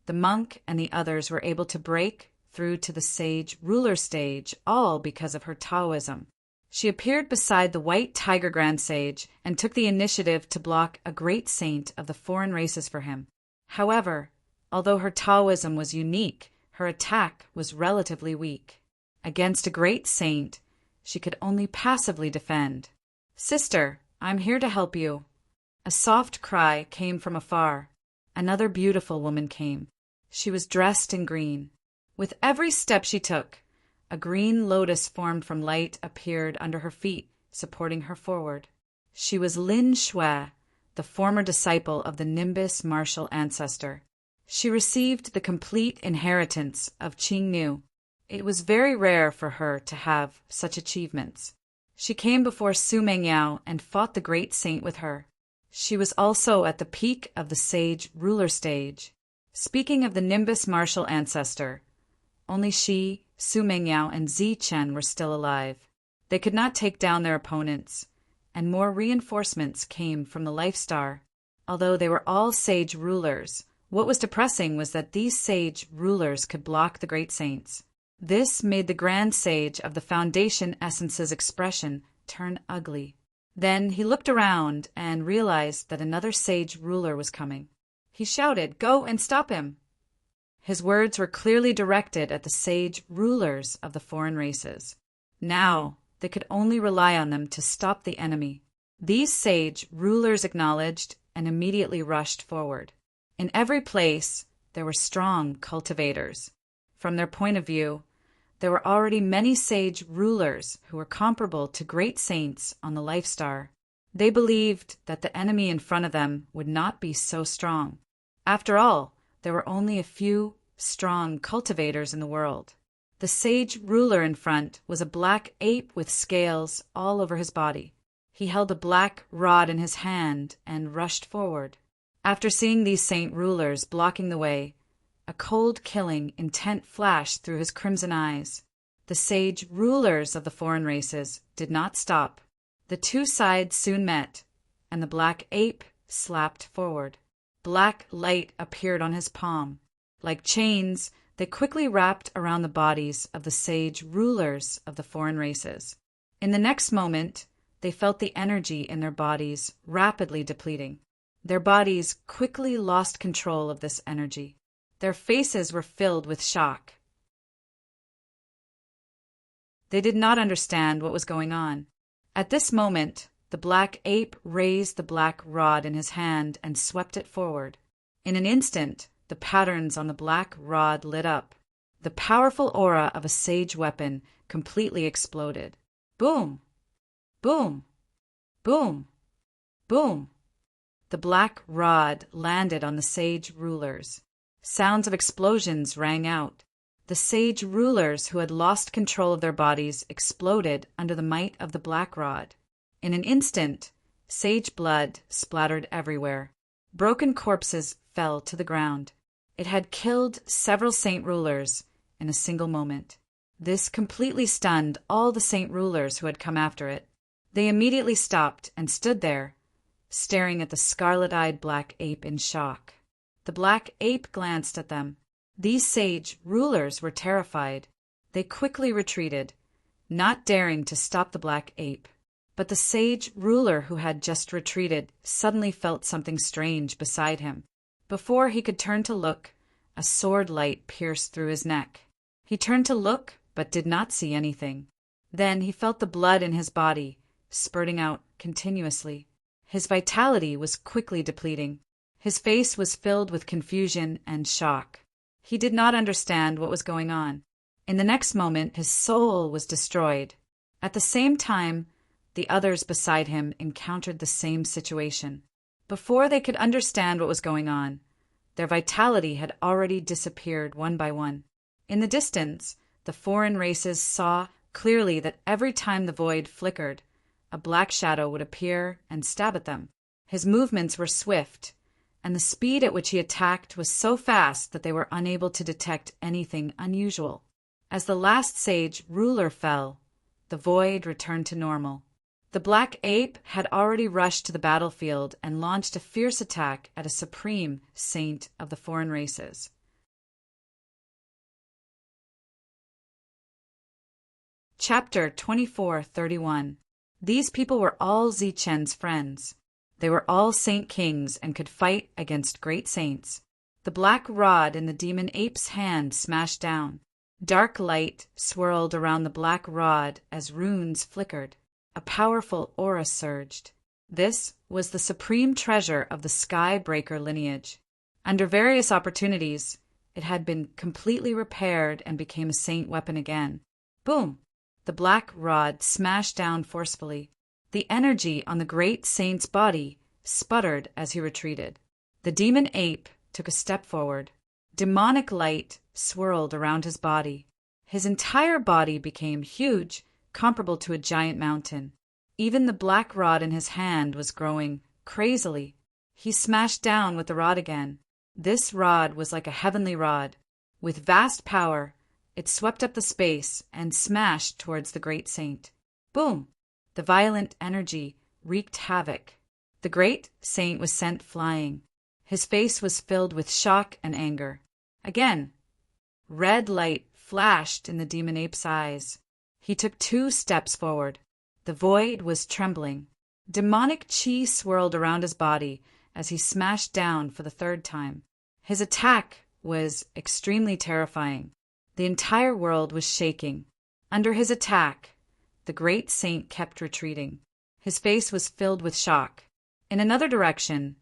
the monk and the others were able to break through to the sage ruler stage, all because of her Taoism. She appeared beside the White Tiger Grand Sage and took the initiative to block a great saint of the foreign races for him. However, although her Taoism was unique, her attack was relatively weak. Against a great saint, she could only passively defend. "Sister, I'm here to help you." A soft cry came from afar. Another beautiful woman came. She was dressed in green. With every step she took, a green lotus formed from light appeared under her feet, supporting her forward. She was Lin Shui, the former disciple of the Nimbus martial ancestor. She received the complete inheritance of Qing Nu. It was very rare for her to have such achievements. She came before Su Mengyao and fought the great saint with her. She was also at the peak of the sage ruler stage. Speaking of the Nimbus martial ancestor, only she, Su Mengyao, and Zi Chen were still alive. They could not take down their opponents, and more reinforcements came from the Life Star. Although they were all sage rulers, what was depressing was that these sage rulers could block the great saints. This made the Grand Sage of the Foundation Essence's expression turn ugly. Then he looked around and realized that another sage ruler was coming. He shouted, "Go and stop him!" His words were clearly directed at the sage rulers of the foreign races. Now they could only rely on them to stop the enemy. These sage rulers acknowledged and immediately rushed forward. In every place, there were strong cultivators. From their point of view, there were already many sage rulers who were comparable to great saints on the Life Star. They believed that the enemy in front of them would not be so strong. After all, there were only a few strong cultivators in the world. The sage ruler in front was a black ape with scales all over his body. He held a black rod in his hand and rushed forward. After seeing these saint rulers blocking the way, a cold killing intent flashed through his crimson eyes. The sage rulers of the foreign races did not stop. The two sides soon met, and the black ape slapped forward. Black light appeared on his palm. Like chains, they quickly wrapped around the bodies of the sage rulers of the foreign races. In the next moment, they felt the energy in their bodies rapidly depleting. Their bodies quickly lost control of this energy. Their faces were filled with shock. They did not understand what was going on. At this moment, the black ape raised the black rod in his hand and swept it forward. In an instant, the patterns on the black rod lit up. The powerful aura of a sage weapon completely exploded. Boom! Boom! Boom! Boom! The black rod landed on the sage rulers. Sounds of explosions rang out. The sage rulers who had lost control of their bodies exploded under the might of the black rod. In an instant, sage blood splattered everywhere. Broken corpses fell to the ground. It had killed several saint rulers in a single moment. This completely stunned all the saint rulers who had come after it. They immediately stopped and stood there, staring at the scarlet-eyed black ape in shock. The black ape glanced at them. These sage rulers were terrified. They quickly retreated, not daring to stop the black ape. But the sage ruler who had just retreated suddenly felt something strange beside him. Before he could turn to look, a sword light pierced through his neck. He turned to look, but did not see anything. Then he felt the blood in his body, spurting out continuously. His vitality was quickly depleting. His face was filled with confusion and shock. He did not understand what was going on. In the next moment, his soul was destroyed. At the same time, the others beside him encountered the same situation. Before they could understand what was going on, their vitality had already disappeared one by one. In the distance, the foreign races saw clearly that every time the void flickered, a black shadow would appear and stab at them. His movements were swift, and the speed at which he attacked was so fast that they were unable to detect anything unusual. As the last sage ruler fell, the void returned to normal. The black ape had already rushed to the battlefield and launched a fierce attack at a supreme saint of the foreign races. Chapter 24:31. These people were all Zichen's friends. They were all saint kings and could fight against great saints. The black rod in the demon ape's hand smashed down. Dark light swirled around the black rod as runes flickered. A powerful aura surged. This was the supreme treasure of the Sky Breaker lineage. Under various opportunities, it had been completely repaired and became a saint weapon again. Boom! The black rod smashed down forcefully. The energy on the great saint's body sputtered as he retreated. The demon ape took a step forward. Demonic light swirled around his body. His entire body became huge, comparable to a giant mountain. Even the black rod in his hand was growing crazily. He smashed down with the rod again. This rod was like a heavenly rod. With vast power, it swept up the space and smashed towards the great saint. Boom! The violent energy wreaked havoc. The great saint was sent flying. His face was filled with shock and anger. Again, red light flashed in the demon ape's eyes. He took 2 steps forward. The void was trembling. Demonic chi swirled around his body as he smashed down for the 3rd time. His attack was extremely terrifying. The entire world was shaking. Under his attack, the great saint kept retreating. His face was filled with shock. In another direction,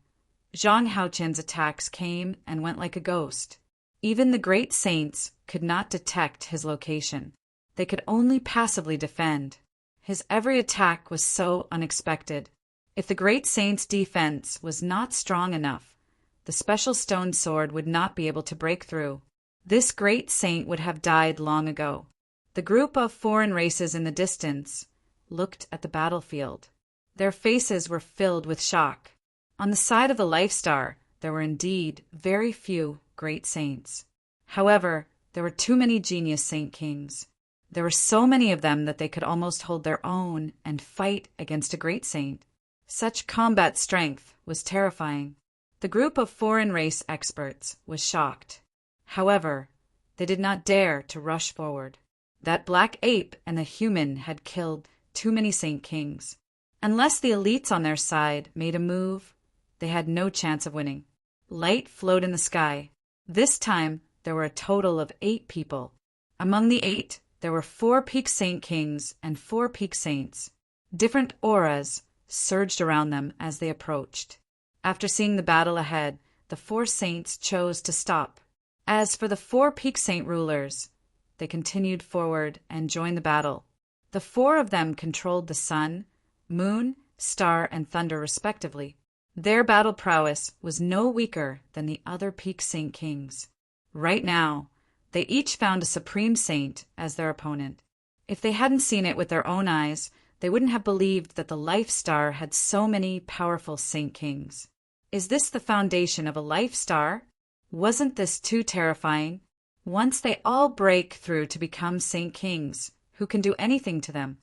Zhang Haoqian's attacks came and went like a ghost. Even the great saints could not detect his location. They could only passively defend. His every attack was so unexpected. If the great saint's defense was not strong enough, the special stone sword would not be able to break through. This great saint would have died long ago. The group of foreign races in the distance looked at the battlefield. Their faces were filled with shock. On the side of the Life Star, there were indeed very few great saints. However, there were too many genius saint kings. There were so many of them that they could almost hold their own and fight against a great saint. Such combat strength was terrifying. The group of foreign race experts was shocked. However, they did not dare to rush forward. That black ape and the human had killed too many Saint Kings. Unless the elites on their side made a move, they had no chance of winning. Light flowed in the sky. This time, there were a total of 8 people. Among the 8, there were 4 peak Saint Kings and 4 peak Saints. Different auras surged around them as they approached. After seeing the battle ahead, the 4 saints chose to stop. As for the 4 peak saint rulers, they continued forward and joined the battle. The 4 of them controlled the sun, moon, star, and thunder respectively. Their battle prowess was no weaker than the other peak saint kings. Right now, they each found a supreme saint as their opponent. If they hadn't seen it with their own eyes, they wouldn't have believed that the life star had so many powerful saint kings. Is this the foundation of a life star? Wasn't this too terrifying? Once they all break through to become saint kings, who can do anything to them?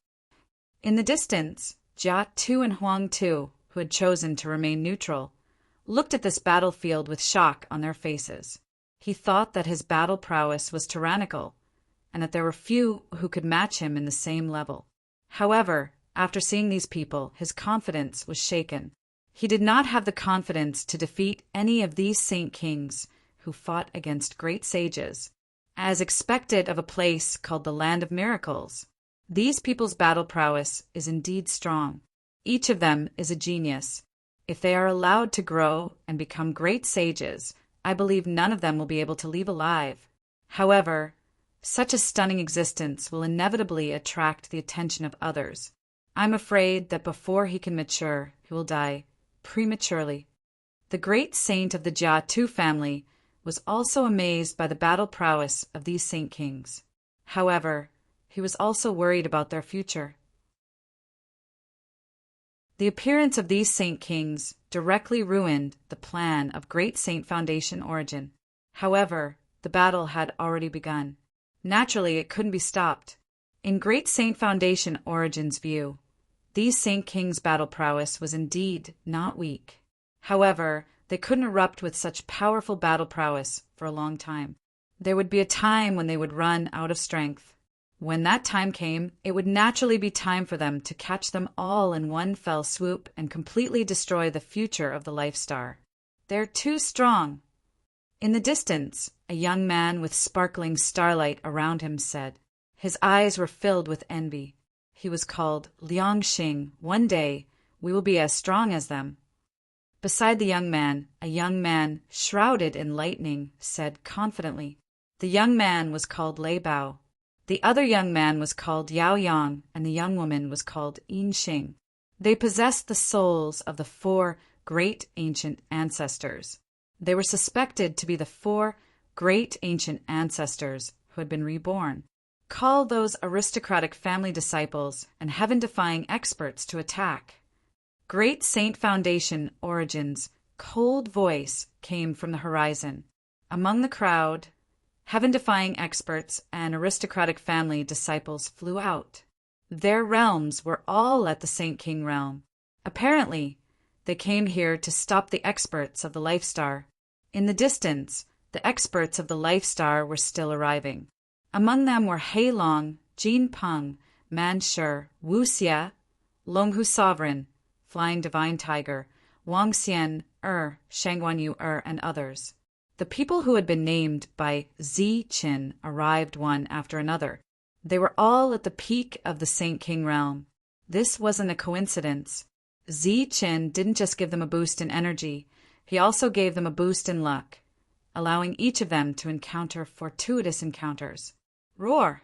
In the distance, Jia Tu and Huang Tu, who had chosen to remain neutral, looked at this battlefield with shock on their faces. He thought that his battle prowess was tyrannical, and that there were few who could match him in the same level. However, after seeing these people, his confidence was shaken. He did not have the confidence to defeat any of these saint kings who fought against great sages, as expected of a place called the Land of Miracles. These people's battle prowess is indeed strong. Each of them is a genius. If they are allowed to grow and become great sages, I believe none of them will be able to leave alive. However, such a stunning existence will inevitably attract the attention of others. I'm afraid that before he can mature, he will die prematurely. The great saint of the Jia Tu family was also amazed by the battle prowess of these saint kings. However, he was also worried about their future. The appearance of these saint kings directly ruined the plan of Great Saint Foundation origin. However, the battle had already begun. Naturally, it couldn't be stopped. In Great Saint Foundation Origin's view, these Saint Kings' battle prowess was indeed not weak. However, they couldn't erupt with such powerful battle prowess for a long time. There would be a time when they would run out of strength. When that time came, it would naturally be time for them to catch them all in one fell swoop and completely destroy the future of the Life Star. They're too strong. In the distance, a young man with sparkling starlight around him said. His eyes were filled with envy. He was called Liang Xing. One day, we will be as strong as them. Beside the young man, a young man shrouded in lightning said confidently. The young man was called Lei Bao. The other young man was called Yao Yang, and the young woman was called Yin Xing. They possessed the souls of the 4 great ancient ancestors. They were suspected to be the 4 great ancient ancestors who had been reborn. Call those aristocratic family disciples and heaven-defying experts to attack. Great Saint Foundation Origin's cold voice came from the horizon. Among the crowd, heaven-defying experts and aristocratic family disciples flew out. Their realms were all at the Saint King realm. Apparently, they came here to stop the experts of the Life Star. In the distance, the experts of the Life Star were still arriving. Among them were Hei Long, Jin Peng, Man Shi, Wu Xie, Longhu Sovereign, Flying Divine Tiger, Wang Xian, Shangguan Yu and others. The people who had been named by Zi Qin arrived one after another. They were all at the peak of the Saint King realm. This wasn't a coincidence. Zi Qin didn't just give them a boost in energy, he also gave them a boost in luck, allowing each of them to encounter fortuitous encounters. Roar!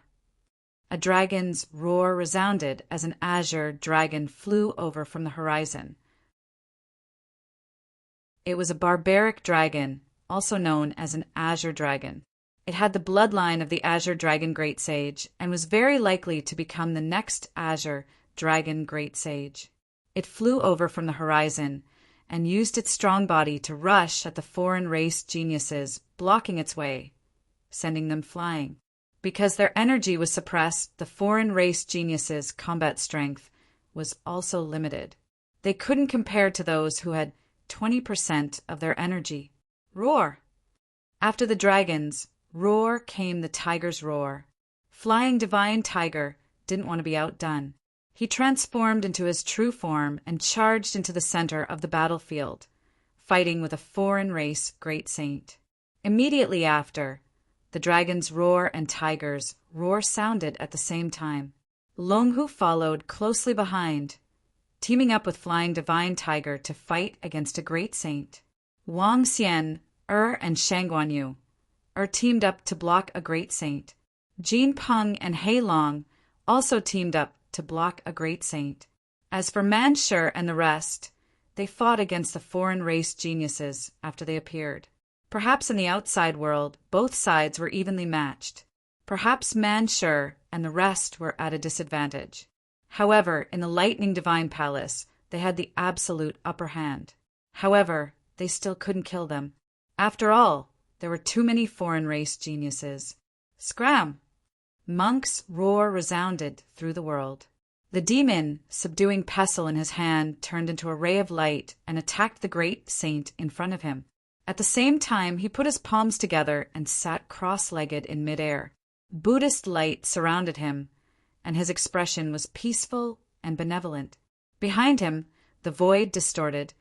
A dragon's roar resounded as an azure dragon flew over from the horizon. It was a barbaric dragon, also known as an azure dragon. It had the bloodline of the azure dragon great sage and was very likely to become the next azure dragon great sage. It flew over from the horizon and used its strong body to rush at the foreign race geniuses, blocking its way, sending them flying. Because their energy was suppressed, the foreign race geniuses' combat strength was also limited. They couldn't compare to those who had 20% of their energy. Roar! After the dragons, roar came the tiger's roar. Flying Divine Tiger didn't want to be outdone. He transformed into his true form and charged into the center of the battlefield, fighting with a foreign race great saint. Immediately after, the dragon's roar and tiger's roar sounded at the same time. Longhu followed closely behind, teaming up with Flying Divine Tiger to fight against a great saint. Wang Xian, and Shangguanyu teamed up to block a great saint. Jin Peng and Hei Long also teamed up to block a great saint. As for Manshur and the rest, they fought against the foreign race geniuses after they appeared. Perhaps in the outside world, both sides were evenly matched. Perhaps Manshur and the rest were at a disadvantage. However, in the Lightning Divine Palace, they had the absolute upper hand. However, they still couldn't kill them. After all, there were too many foreign race geniuses. Scram! Monk's roar resounded through the world. The demon, subduing pestle in his hand, turned into a ray of light and attacked the great saint in front of him. At the same time, he put his palms together and sat cross-legged in midair. Buddhist light surrounded him, and his expression was peaceful and benevolent. Behind him, the void distorted,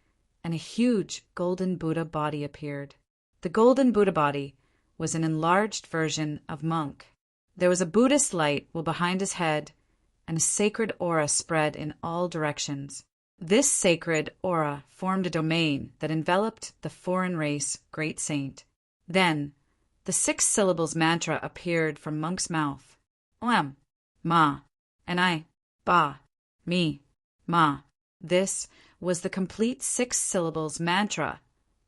and a huge golden Buddha body appeared. The golden Buddha body was an enlarged version of Monk. There was a Buddhist light behind his head, and a sacred aura spread in all directions. This sacred aura formed a domain that enveloped the foreign race great saint. Then, the 6 syllables mantra appeared from Monk's mouth. Om, Ma, and I, Ba, Me, Ma. This was the complete 6 syllables mantra,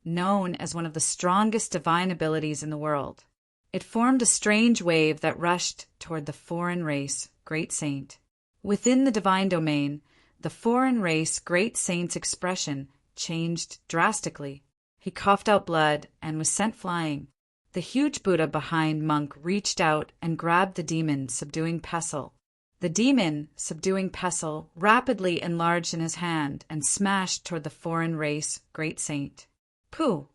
known as one of the strongest divine abilities in the world. It formed a strange wave that rushed toward the foreign race great saint. Within the divine domain, the foreign race great saint's expression changed drastically. He coughed out blood and was sent flying. The huge Buddha behind Monk reached out and grabbed the demon, subduing pestle. The demon, subduing pestle, rapidly enlarged in his hand and smashed toward the foreign race great saint. Pooh!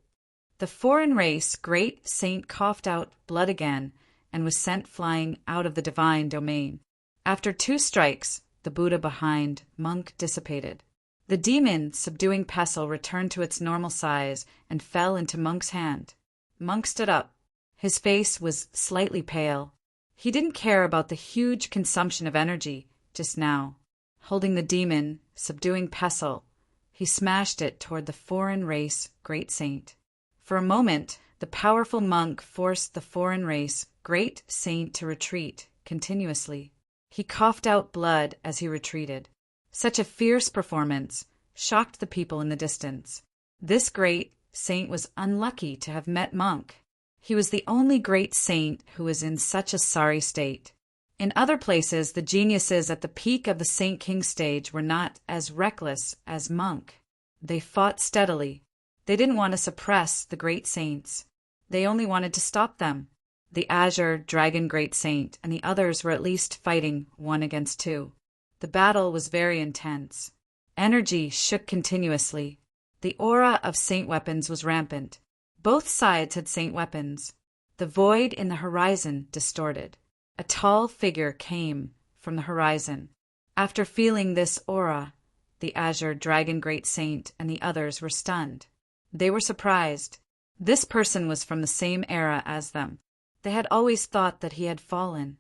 The foreign race great saint coughed out blood again and was sent flying out of the divine domain. After 2 strikes, the Buddha behind Monk dissipated. The demon, subduing pestle, returned to its normal size and fell into Monk's hand. Monk stood up. His face was slightly pale. He didn't care about the huge consumption of energy just now. Holding the demon, subduing pestle, he smashed it toward the foreign race great saint. For a moment, the powerful Monk forced the foreign race great saint to retreat continuously. He coughed out blood as he retreated. Such a fierce performance shocked the people in the distance. This great saint was unlucky to have met Monk. He was the only great saint who was in such a sorry state. In other places, the geniuses at the peak of the Saint King stage were not as reckless as Monk. They fought steadily. They didn't want to suppress the great saints. They only wanted to stop them. The Azure Dragon Great Saint and the others were at least fighting 1 against 2. The battle was very intense. Energy shook continuously. The aura of saint weapons was rampant. Both sides had saint weapons. The void in the horizon distorted. A tall figure came from the horizon. After feeling this aura, the Azure Dragon Great Saint and the others were stunned. They were surprised. This person was from the same era as them. They had always thought that he had fallen.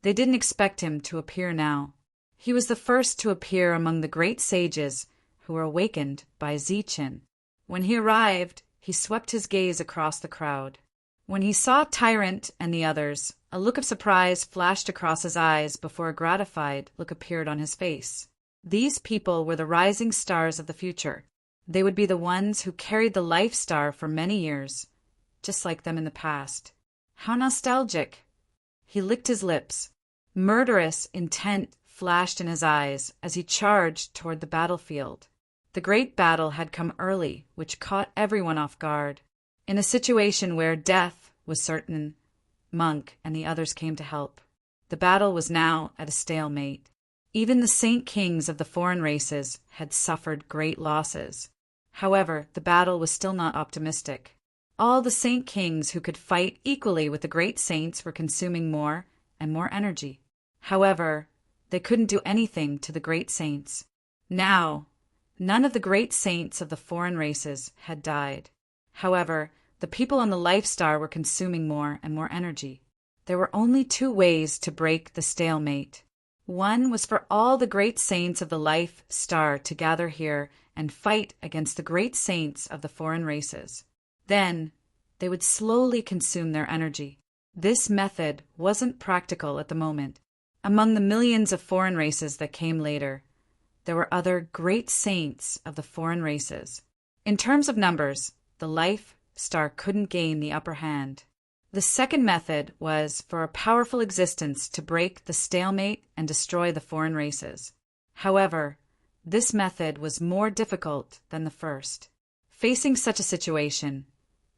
They didn't expect him to appear now. He was the first to appear among the great sages who were awakened by Zichen. When he arrived, he swept his gaze across the crowd. When he saw Tyrant and the others, a look of surprise flashed across his eyes before a gratified look appeared on his face. These people were the rising stars of the future. They would be the ones who carried the life star for many years, just like them in the past. How nostalgic! He licked his lips. Murderous intent flashed in his eyes as he charged toward the battlefield. The great battle had come early, which caught everyone off guard. In a situation where death was certain, Monk and the others came to help. The battle was now at a stalemate. Even the saint kings of the foreign races had suffered great losses. However, the battle was still not optimistic. All the saint kings who could fight equally with the great saints were consuming more and more energy. However, they couldn't do anything to the great saints. Now, none of the great saints of the foreign races had died. However, the people on the Life Star were consuming more and more energy. There were only two ways to break the stalemate. One was for all the great saints of the Life Star to gather here and fight against the great saints of the foreign races. Then, they would slowly consume their energy. This method wasn't practical at the moment. Among the millions of foreign races that came later, there were other great saints of the foreign races. In terms of numbers, the Life Star couldn't gain the upper hand. The second method was for a powerful existence to break the stalemate and destroy the foreign races. However, this method was more difficult than the first. Facing such a situation,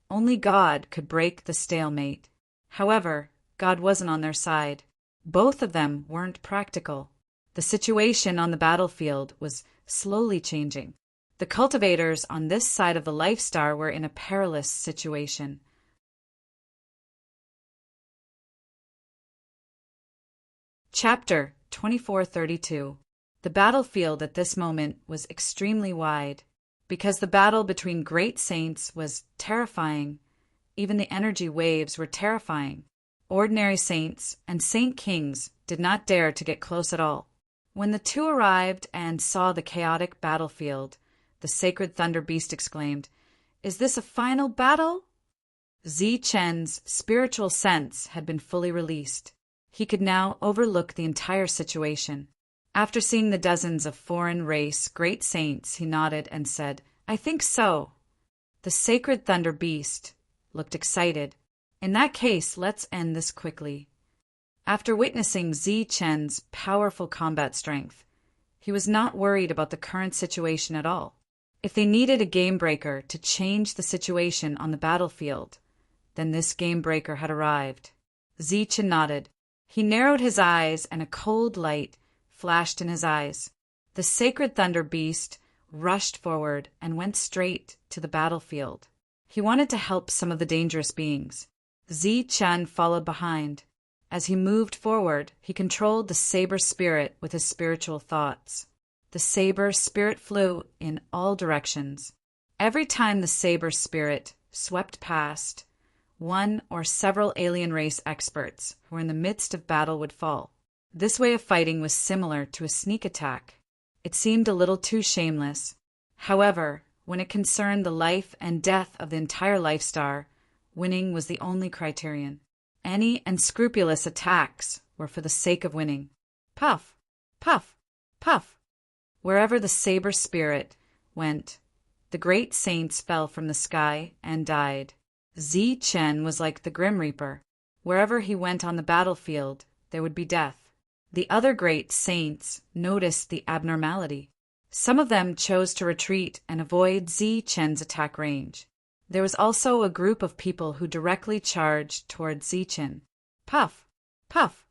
only God could break the stalemate. However, God wasn't on their side. Both of them weren't practical. The situation on the battlefield was slowly changing. The cultivators on this side of the Life Star were in a perilous situation. Chapter 2432. The battlefield at this moment was extremely wide. Because the battle between great saints was terrifying, even the energy waves were terrifying. Ordinary saints and saint kings did not dare to get close at all. When the two arrived and saw the chaotic battlefield, the sacred thunder beast exclaimed, "Is this a final battle?" Zi-Chen's spiritual sense had been fully released. He could now overlook the entire situation. After seeing the dozens of foreign race great saints, he nodded and said, "I think so." The sacred thunder beast looked excited. "In that case, let's end this quickly." After witnessing Zi-Chen's powerful combat strength, he was not worried about the current situation at all. If they needed a game breaker to change the situation on the battlefield, then this game breaker had arrived. Zi-Chen nodded. He narrowed his eyes and a cold light flashed in his eyes. The sacred thunder beast rushed forward and went straight to the battlefield. He wanted to help some of the dangerous beings. Zi-Chen followed behind. As he moved forward, he controlled the saber spirit with his spiritual thoughts. The saber spirit flew in all directions. Every time the saber spirit swept past, one or several alien race experts who were in the midst of battle would fall. This way of fighting was similar to a sneak attack. It seemed a little too shameless. However, when it concerned the life and death of the entire Life Star, winning was the only criterion. Any unscrupulous attacks were for the sake of winning. Puff, puff, puff. Wherever the saber spirit went, the great saints fell from the sky and died. Zi-Chen was like the Grim Reaper. Wherever he went on the battlefield, there would be death. The other great saints noticed the abnormality. Some of them chose to retreat and avoid Zi-Chen's attack range. There was also a group of people who directly charged toward Zi-Chen. Puff, puff.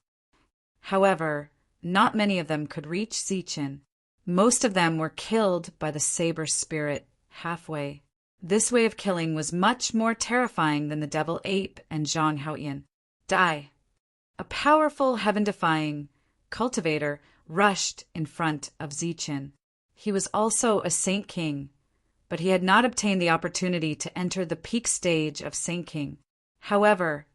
However, not many of them could reach Zi-Chen. Most of them were killed by the saber spirit halfway. This way of killing was much more terrifying than the devil ape and Zhang Haoyan. Die. A powerful, heaven-defying cultivator rushed in front of Zi-Chen. He was also a Saint King, but he had not obtained the opportunity to enter the peak stage of Saint King. However,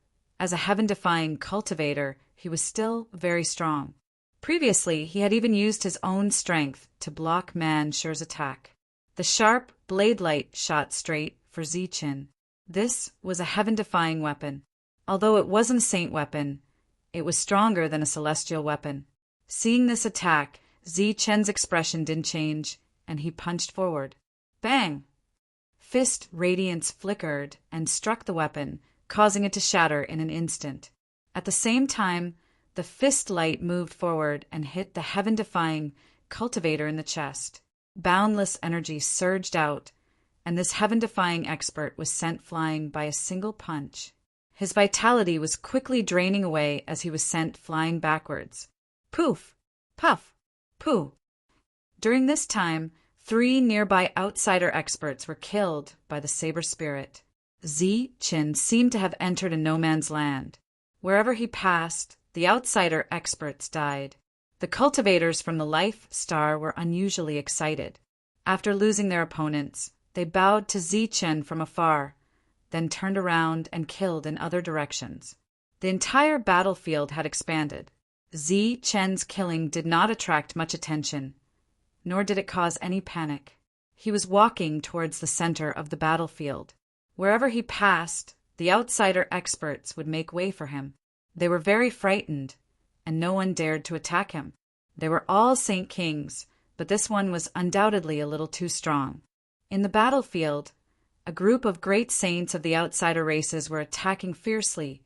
as a heaven-defying cultivator, he was still very strong. Previously, he had even used his own strength to block Man Shu's attack. The sharp blade light shot straight for Zi-Chen. This was a heaven-defying weapon. Although it wasn't a saint weapon, it was stronger than a celestial weapon. Seeing this attack, Zi-Chen's expression didn't change, and he punched forward. Bang! Fist radiance flickered and struck the weapon, causing it to shatter in an instant. At the same time, the fist light moved forward and hit the heaven-defying cultivator in the chest. Boundless energy surged out, and this heaven-defying expert was sent flying by a single punch. His vitality was quickly draining away as he was sent flying backwards. Poof! Puff! Pooh! During this time, 3 nearby outsider experts were killed by the saber spirit. Qin seemed to have entered a no-man's land. Wherever he passed, the outsider experts died. The cultivators from the Life Star were unusually excited. After losing their opponents, they bowed to Qin from afar, then turned around and killed in other directions. The entire battlefield had expanded. Qin's killing did not attract much attention, nor did it cause any panic. He was walking towards the center of the battlefield. Wherever he passed, the outsider experts would make way for him. They were very frightened, and no one dared to attack him. They were all Saint Kings, but this one was undoubtedly a little too strong. In the battlefield, a group of great saints of the outsider races were attacking fiercely,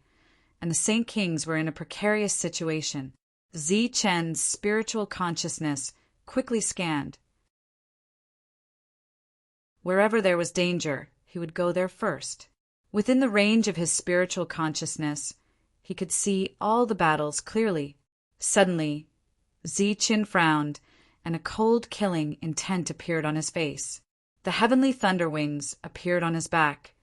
and the Saint Kings were in a precarious situation. Qin's spiritual consciousness quickly scanned. Wherever there was danger, he would go there first. Within the range of his spiritual consciousness, he could see all the battles clearly. Suddenly, Qin frowned, and a cold, killing intent appeared on his face. The heavenly thunder wings appeared on his back,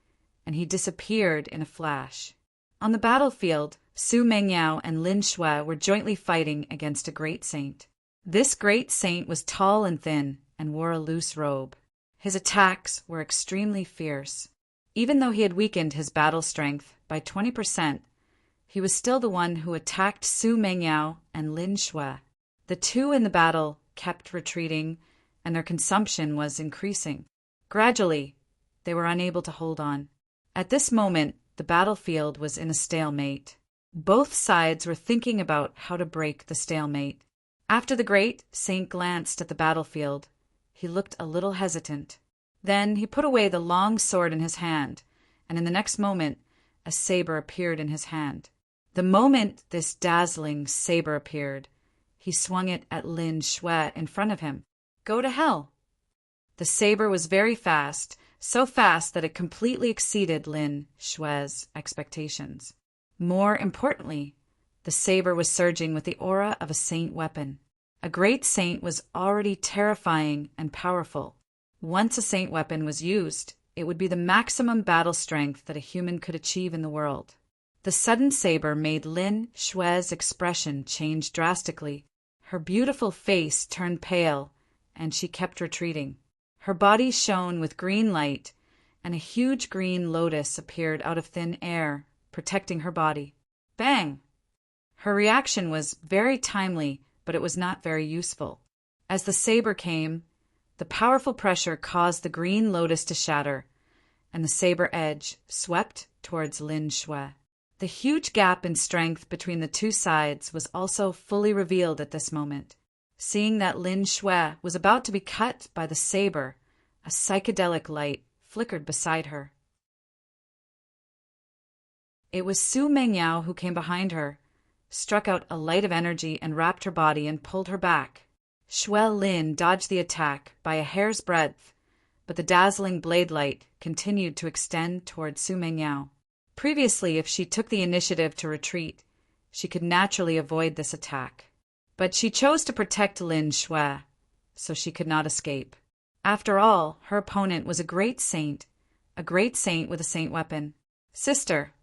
and he disappeared in a flash. On the battlefield, Su Mengyao and Lin Shui were jointly fighting against a great saint. This great saint was tall and thin and wore a loose robe. His attacks were extremely fierce. Even though he had weakened his battle strength by 20%, he was still the one who attacked Su Mengyao and Lin Shui. The two in the battle kept retreating, and their consumption was increasing. Gradually, they were unable to hold on. At this moment, the battlefield was in a stalemate. Both sides were thinking about how to break the stalemate. After the great saint glanced at the battlefield, he looked a little hesitant. Then he put away the long sword in his hand, and in the next moment, a saber appeared in his hand. The moment this dazzling saber appeared, he swung it at Lin Shui in front of him. Go to hell! The saber was very fast, so fast that it completely exceeded Lin Shui's expectations. More importantly, the saber was surging with the aura of a saint weapon. A great saint was already terrifying and powerful. Once a saint weapon was used, it would be the maximum battle strength that a human could achieve in the world. The sudden saber made Lin Shui's expression change drastically. Her beautiful face turned pale, and she kept retreating. Her body shone with green light, and a huge green lotus appeared out of thin air, protecting her body. Bang! Her reaction was very timely, but it was not very useful. As the saber came, the powerful pressure caused the green lotus to shatter, and the saber edge swept towards Lin Shui. The huge gap in strength between the two sides was also fully revealed at this moment. Seeing that Lin Shui was about to be cut by the saber, a psychedelic light flickered beside her. It was Su Mengyao who came behind her, struck out a light of energy and wrapped her body and pulled her back. Shui Lin dodged the attack by a hair's breadth, but the dazzling blade light continued to extend toward Su Mengyao. Previously, if she took the initiative to retreat, she could naturally avoid this attack. But she chose to protect Lin Shui, so she could not escape. After all, her opponent was a great saint with a saint weapon. Sister!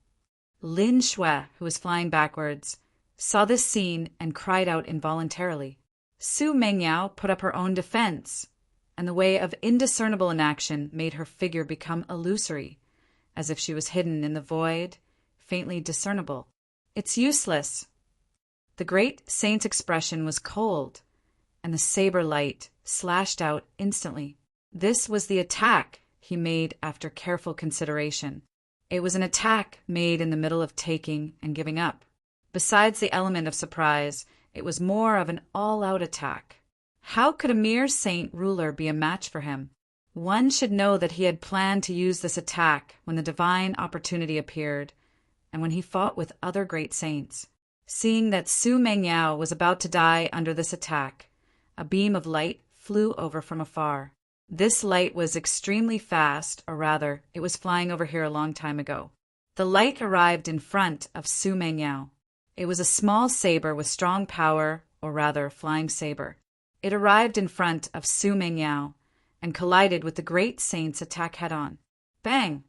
Lin Shui, who was flying backwards, saw this scene and cried out involuntarily. Su Mengyao put up her own defense, and the way of indiscernible inaction made her figure become illusory, as if she was hidden in the void, faintly discernible. It's useless. The great saint's expression was cold, and the saber light slashed out instantly. This was the attack he made after careful consideration. It was an attack made in the middle of taking and giving up. Besides the element of surprise, it was more of an all-out attack. How could a mere saint ruler be a match for him? One should know that he had planned to use this attack when the divine opportunity appeared, and when he fought with other great saints. Seeing that Su Mengyao was about to die under this attack, a beam of light flew over from afar. This light was extremely fast, or rather, it was flying over here a long time ago. The light arrived in front of Su Mengyao. It was a small saber with strong power, or rather, flying saber. It arrived in front of Su Mengyao and collided with the great saint's attack head-on. Bang!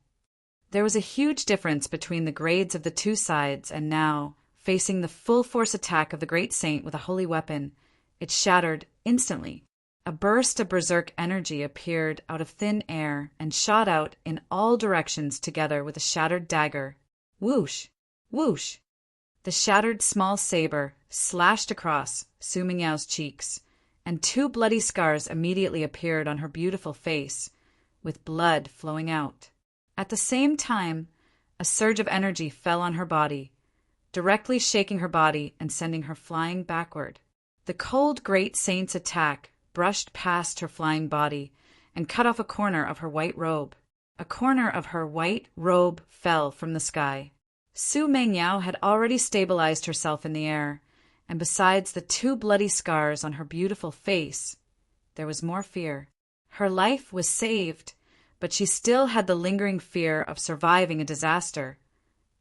There was a huge difference between the grades of the two sides, and now, facing the full-force attack of the great saint with a holy weapon, it shattered instantly. A burst of berserk energy appeared out of thin air and shot out in all directions together with a shattered dagger. Whoosh! Whoosh! The shattered small saber slashed across Su Mingyao's cheeks, and 2 bloody scars immediately appeared on her beautiful face, with blood flowing out. At the same time, a surge of energy fell on her body, directly shaking her body and sending her flying backward. The cold great saint's attack brushed past her flying body and cut off a corner of her white robe. A corner of her white robe fell from the sky. Su Mengyao had already stabilized herself in the air, and besides the 2 bloody scars on her beautiful face, there was more fear. Her life was saved, but she still had the lingering fear of surviving a disaster,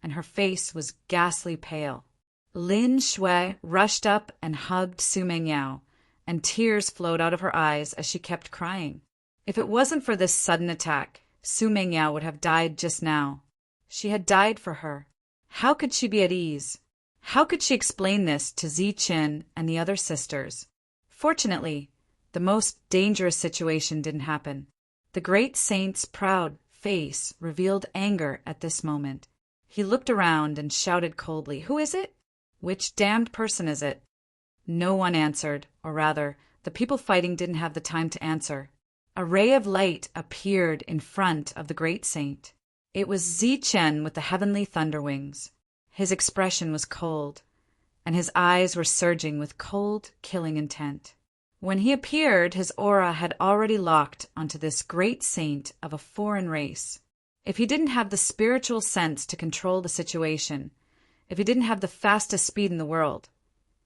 and her face was ghastly pale. Lin Shui rushed up and hugged Su Mengyao, and tears flowed out of her eyes as she kept crying. If it wasn't for this sudden attack, Su Mengyao would have died just now. She had died for her. How could she be at ease? How could she explain this to Ziqin and the other sisters? Fortunately, the most dangerous situation didn't happen. The great saint's proud face revealed anger at this moment. He looked around and shouted coldly, "Who is it? Which damned person is it?" No one answered, or rather, the people fighting didn't have the time to answer. A ray of light appeared in front of the great saint. It was Zichen with the heavenly thunder wings. His expression was cold, and his eyes were surging with cold, killing intent. When he appeared, his aura had already locked onto this great saint of a foreign race. If he didn't have the spiritual sense to control the situation, if he didn't have the fastest speed in the world,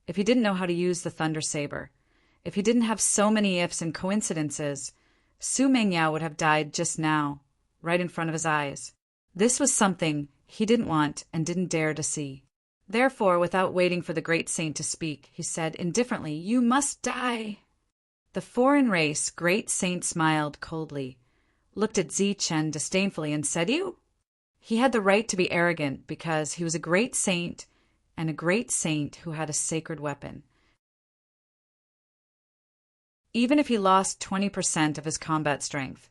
if he didn't know how to use the thunder saber, if he didn't have so many ifs and coincidences, Su Mengyao would have died just now, right in front of his eyes. This was something he didn't want and didn't dare to see. Therefore, without waiting for the great saint to speak, he said indifferently, "You must die." The foreign race great saint smiled coldly, looked at Zichen disdainfully, and said, "You?" He had the right to be arrogant because he was a great saint, and a great saint who had a sacred weapon. Even if he lost 20% of his combat strength,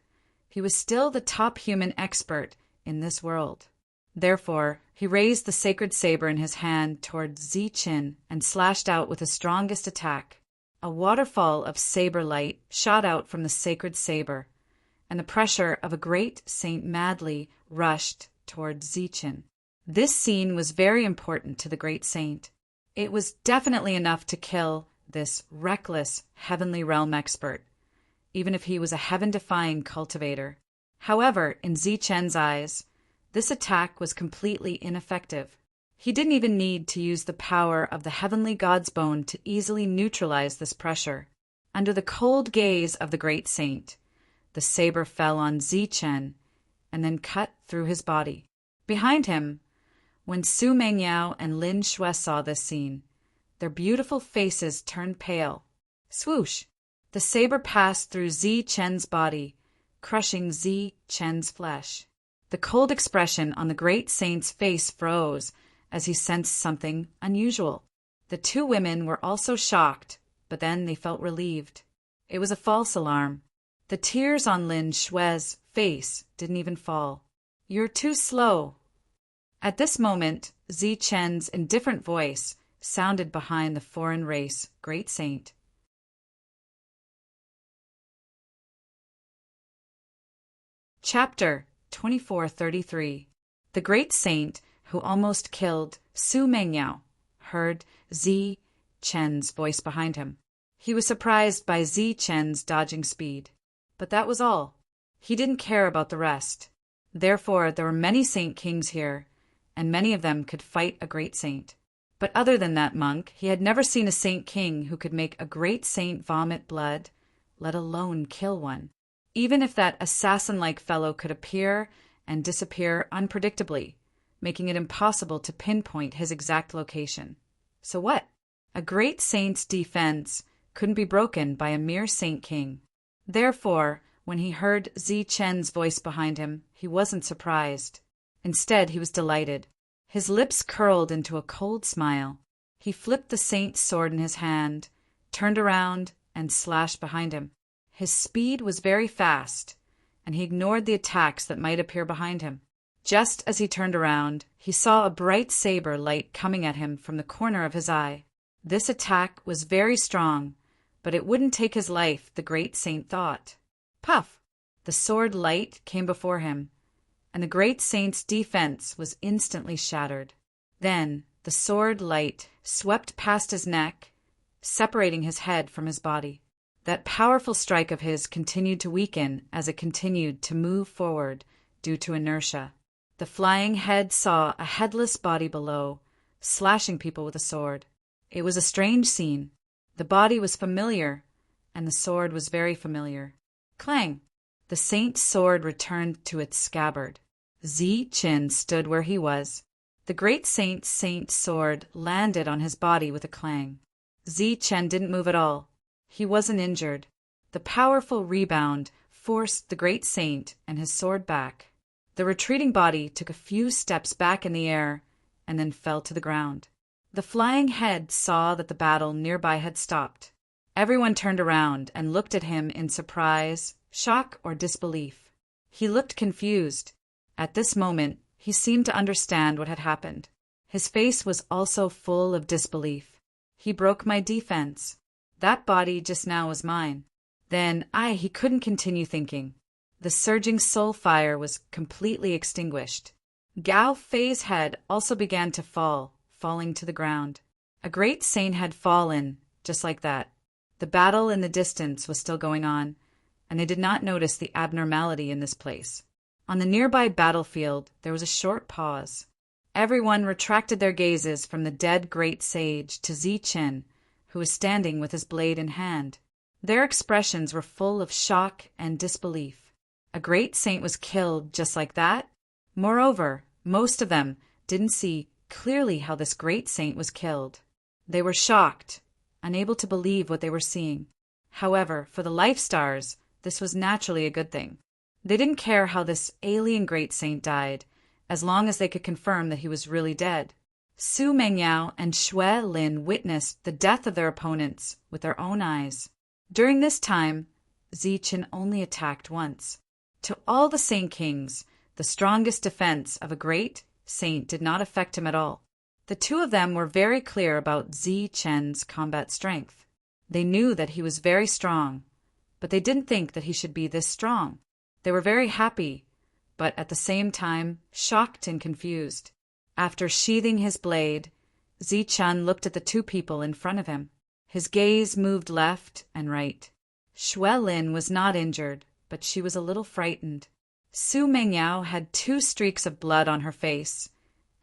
he was still the top human expert in this world. Therefore, he raised the sacred saber in his hand toward Zichen and slashed out with his strongest attack. A waterfall of saber light shot out from the sacred saber, and the pressure of a great saint madly rushed toward Zichen. This scene was very important to the great saint. It was definitely enough to kill this reckless heavenly realm expert, even if he was a heaven-defying cultivator. However, in Zichen's eyes, this attack was completely ineffective. He didn't even need to use the power of the heavenly god's bone to easily neutralize this pressure. Under the cold gaze of the great saint, the saber fell on Zichen and then cut through his body. Behind him, when Su Mengyao and Lin Shui saw this scene, their beautiful faces turned pale. Swoosh! The saber passed through Zichen's body, crushing Zichen's flesh. The cold expression on the great saint's face froze as he sensed something unusual. The 2 women were also shocked, but then they felt relieved. It was a false alarm. The tears on Lin Shui's face didn't even fall. "You're too slow." At this moment, Zichen's indifferent voice sounded behind the foreign race great saint. Chapter 2433. The great saint who almost killed Su Mengyao heard Zichen's voice behind him. He was surprised by Zichen's dodging speed, but that was all. He didn't care about the rest. Therefore, there were many saint kings here, and many of them could fight a great saint. But other than that monk, he had never seen a saint king who could make a great saint vomit blood, let alone kill one. Even if that assassin-like fellow could appear and disappear unpredictably, making it impossible to pinpoint his exact location. So what? A great saint's defense couldn't be broken by a mere Saint King. Therefore, when he heard Zi Chen's voice behind him, he wasn't surprised. Instead, he was delighted. His lips curled into a cold smile. He flipped the saint's sword in his hand, turned around, and slashed behind him. His speed was very fast, and he ignored the attacks that might appear behind him. Just as he turned around, he saw a bright saber light coming at him from the corner of his eye. This attack was very strong, but it wouldn't take his life, the great saint thought. Puff! The sword light came before him, and the great saint's defense was instantly shattered. Then the sword light swept past his neck, separating his head from his body. That powerful strike of his continued to weaken as it continued to move forward due to inertia. The flying head saw a headless body below, slashing people with a sword. It was a strange scene. The body was familiar, and the sword was very familiar. Clang! The saint's sword returned to its scabbard. Zi Qin stood where he was. The great saint's sword landed on his body with a clang. Zi Chen didn't move at all. He wasn't injured. The powerful rebound forced the great saint and his sword back. The retreating body took a few steps back in the air and then fell to the ground. The flying head saw that the battle nearby had stopped. Everyone turned around and looked at him in surprise, shock, or disbelief. He looked confused. At this moment, he seemed to understand what had happened. His face was also full of disbelief. He broke my defense. That body just now was mine. Then he couldn't continue thinking. The surging soul fire was completely extinguished. Gao Fei's head also began to falling to the ground. A great saint had fallen, just like that. The battle in the distance was still going on, and they did not notice the abnormality in this place. On the nearby battlefield, there was a short pause. Everyone retracted their gazes from the dead great sage to Zi Qin, who was standing with his blade in hand. Their expressions were full of shock and disbelief. A great saint was killed just like that? Moreover, most of them didn't see clearly how this great saint was killed. They were shocked, unable to believe what they were seeing. However, for the Life Stars, this was naturally a good thing. They didn't care how this alien great saint died, as long as they could confirm that he was really dead. Su Mengyao and Xue Lin witnessed the death of their opponents with their own eyes. During this time, Zi Qin only attacked once. To all the Saint Kings, the strongest defense of a great saint did not affect him at all. The two of them were very clear about Zi Chen's combat strength. They knew that he was very strong, but they didn't think that he should be this strong. They were very happy, but at the same time shocked and confused. After sheathing his blade, Zi Chen looked at the two people in front of him. His gaze moved left and right. Xue Lin was not injured, but she was a little frightened. Su Mengyao had 2 streaks of blood on her face,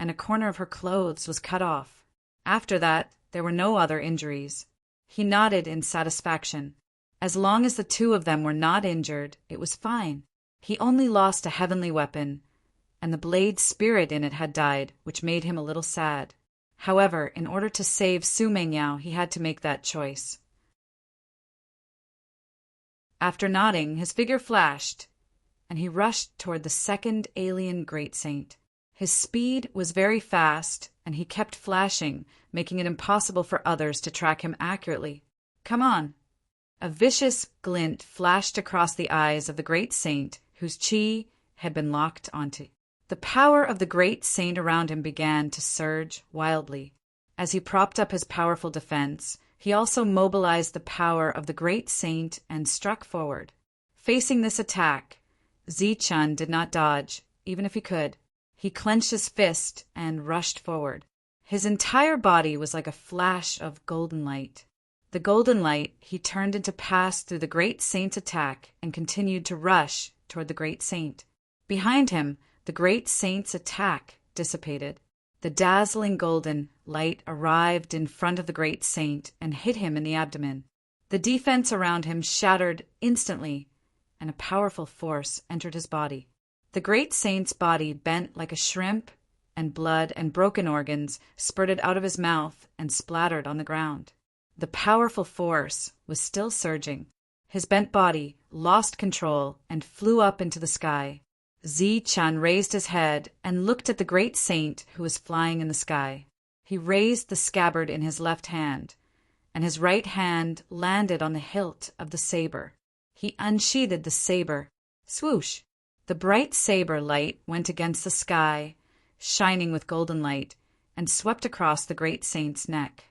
and a corner of her clothes was cut off. After that, there were no other injuries. He nodded in satisfaction. As long as the two of them were not injured, it was fine. He only lost a heavenly weapon, and the blade spirit in it had died, which made him a little sad. However, in order to save Su Mengyao, he had to make that choice. After nodding, his figure flashed, and he rushed toward the second alien great saint. His speed was very fast, and he kept flashing, making it impossible for others to track him accurately. Come on! A vicious glint flashed across the eyes of the great saint, whose chi had been locked onto. The power of the great saint around him began to surge wildly. As he propped up his powerful defense, he also mobilized the power of the great saint and struck forward. Facing this attack, Zi Chen did not dodge, even if he could. He clenched his fist and rushed forward. His entire body was like a flash of golden light. The golden light he turned into pass through the great saint's attack and continued to rush toward the great saint. Behind him, the great saint's attack dissipated. The dazzling golden light arrived in front of the great saint and hit him in the abdomen. The defense around him shattered instantly, and a powerful force entered his body. The great saint's body bent like a shrimp, and blood and broken organs spurted out of his mouth and splattered on the ground. The powerful force was still surging. His bent body lost control and flew up into the sky. Zi-chan raised his head and looked at the great saint who was flying in the sky. He raised the scabbard in his left hand, and his right hand landed on the hilt of the saber. He unsheathed the saber. Swoosh! The bright saber light went against the sky, shining with golden light, and swept across the great saint's neck.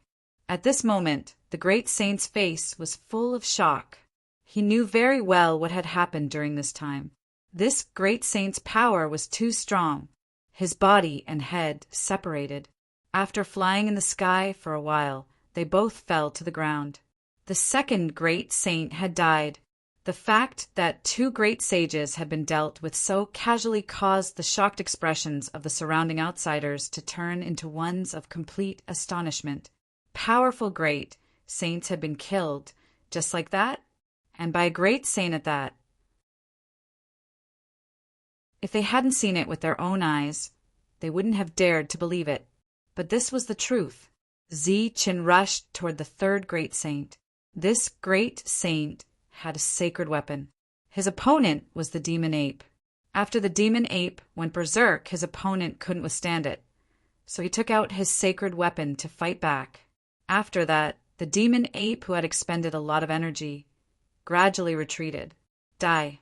At this moment, the great saint's face was full of shock. He knew very well what had happened during this time. This great saint's power was too strong. His body and head separated. After flying in the sky for a while, they both fell to the ground. The second great saint had died. The fact that two great sages had been dealt with so casually caused the shocked expressions of the surrounding outsiders to turn into ones of complete astonishment. Powerful great saints had been killed, just like that, and by a great saint at that. If they hadn't seen it with their own eyes, they wouldn't have dared to believe it. But this was the truth. Zi-chan rushed toward the third great saint. This great saint had a sacred weapon. His opponent was the demon ape. After the demon ape went berserk, his opponent couldn't withstand it, so he took out his sacred weapon to fight back. After that, the demon ape, who had expended a lot of energy, gradually retreated. Die.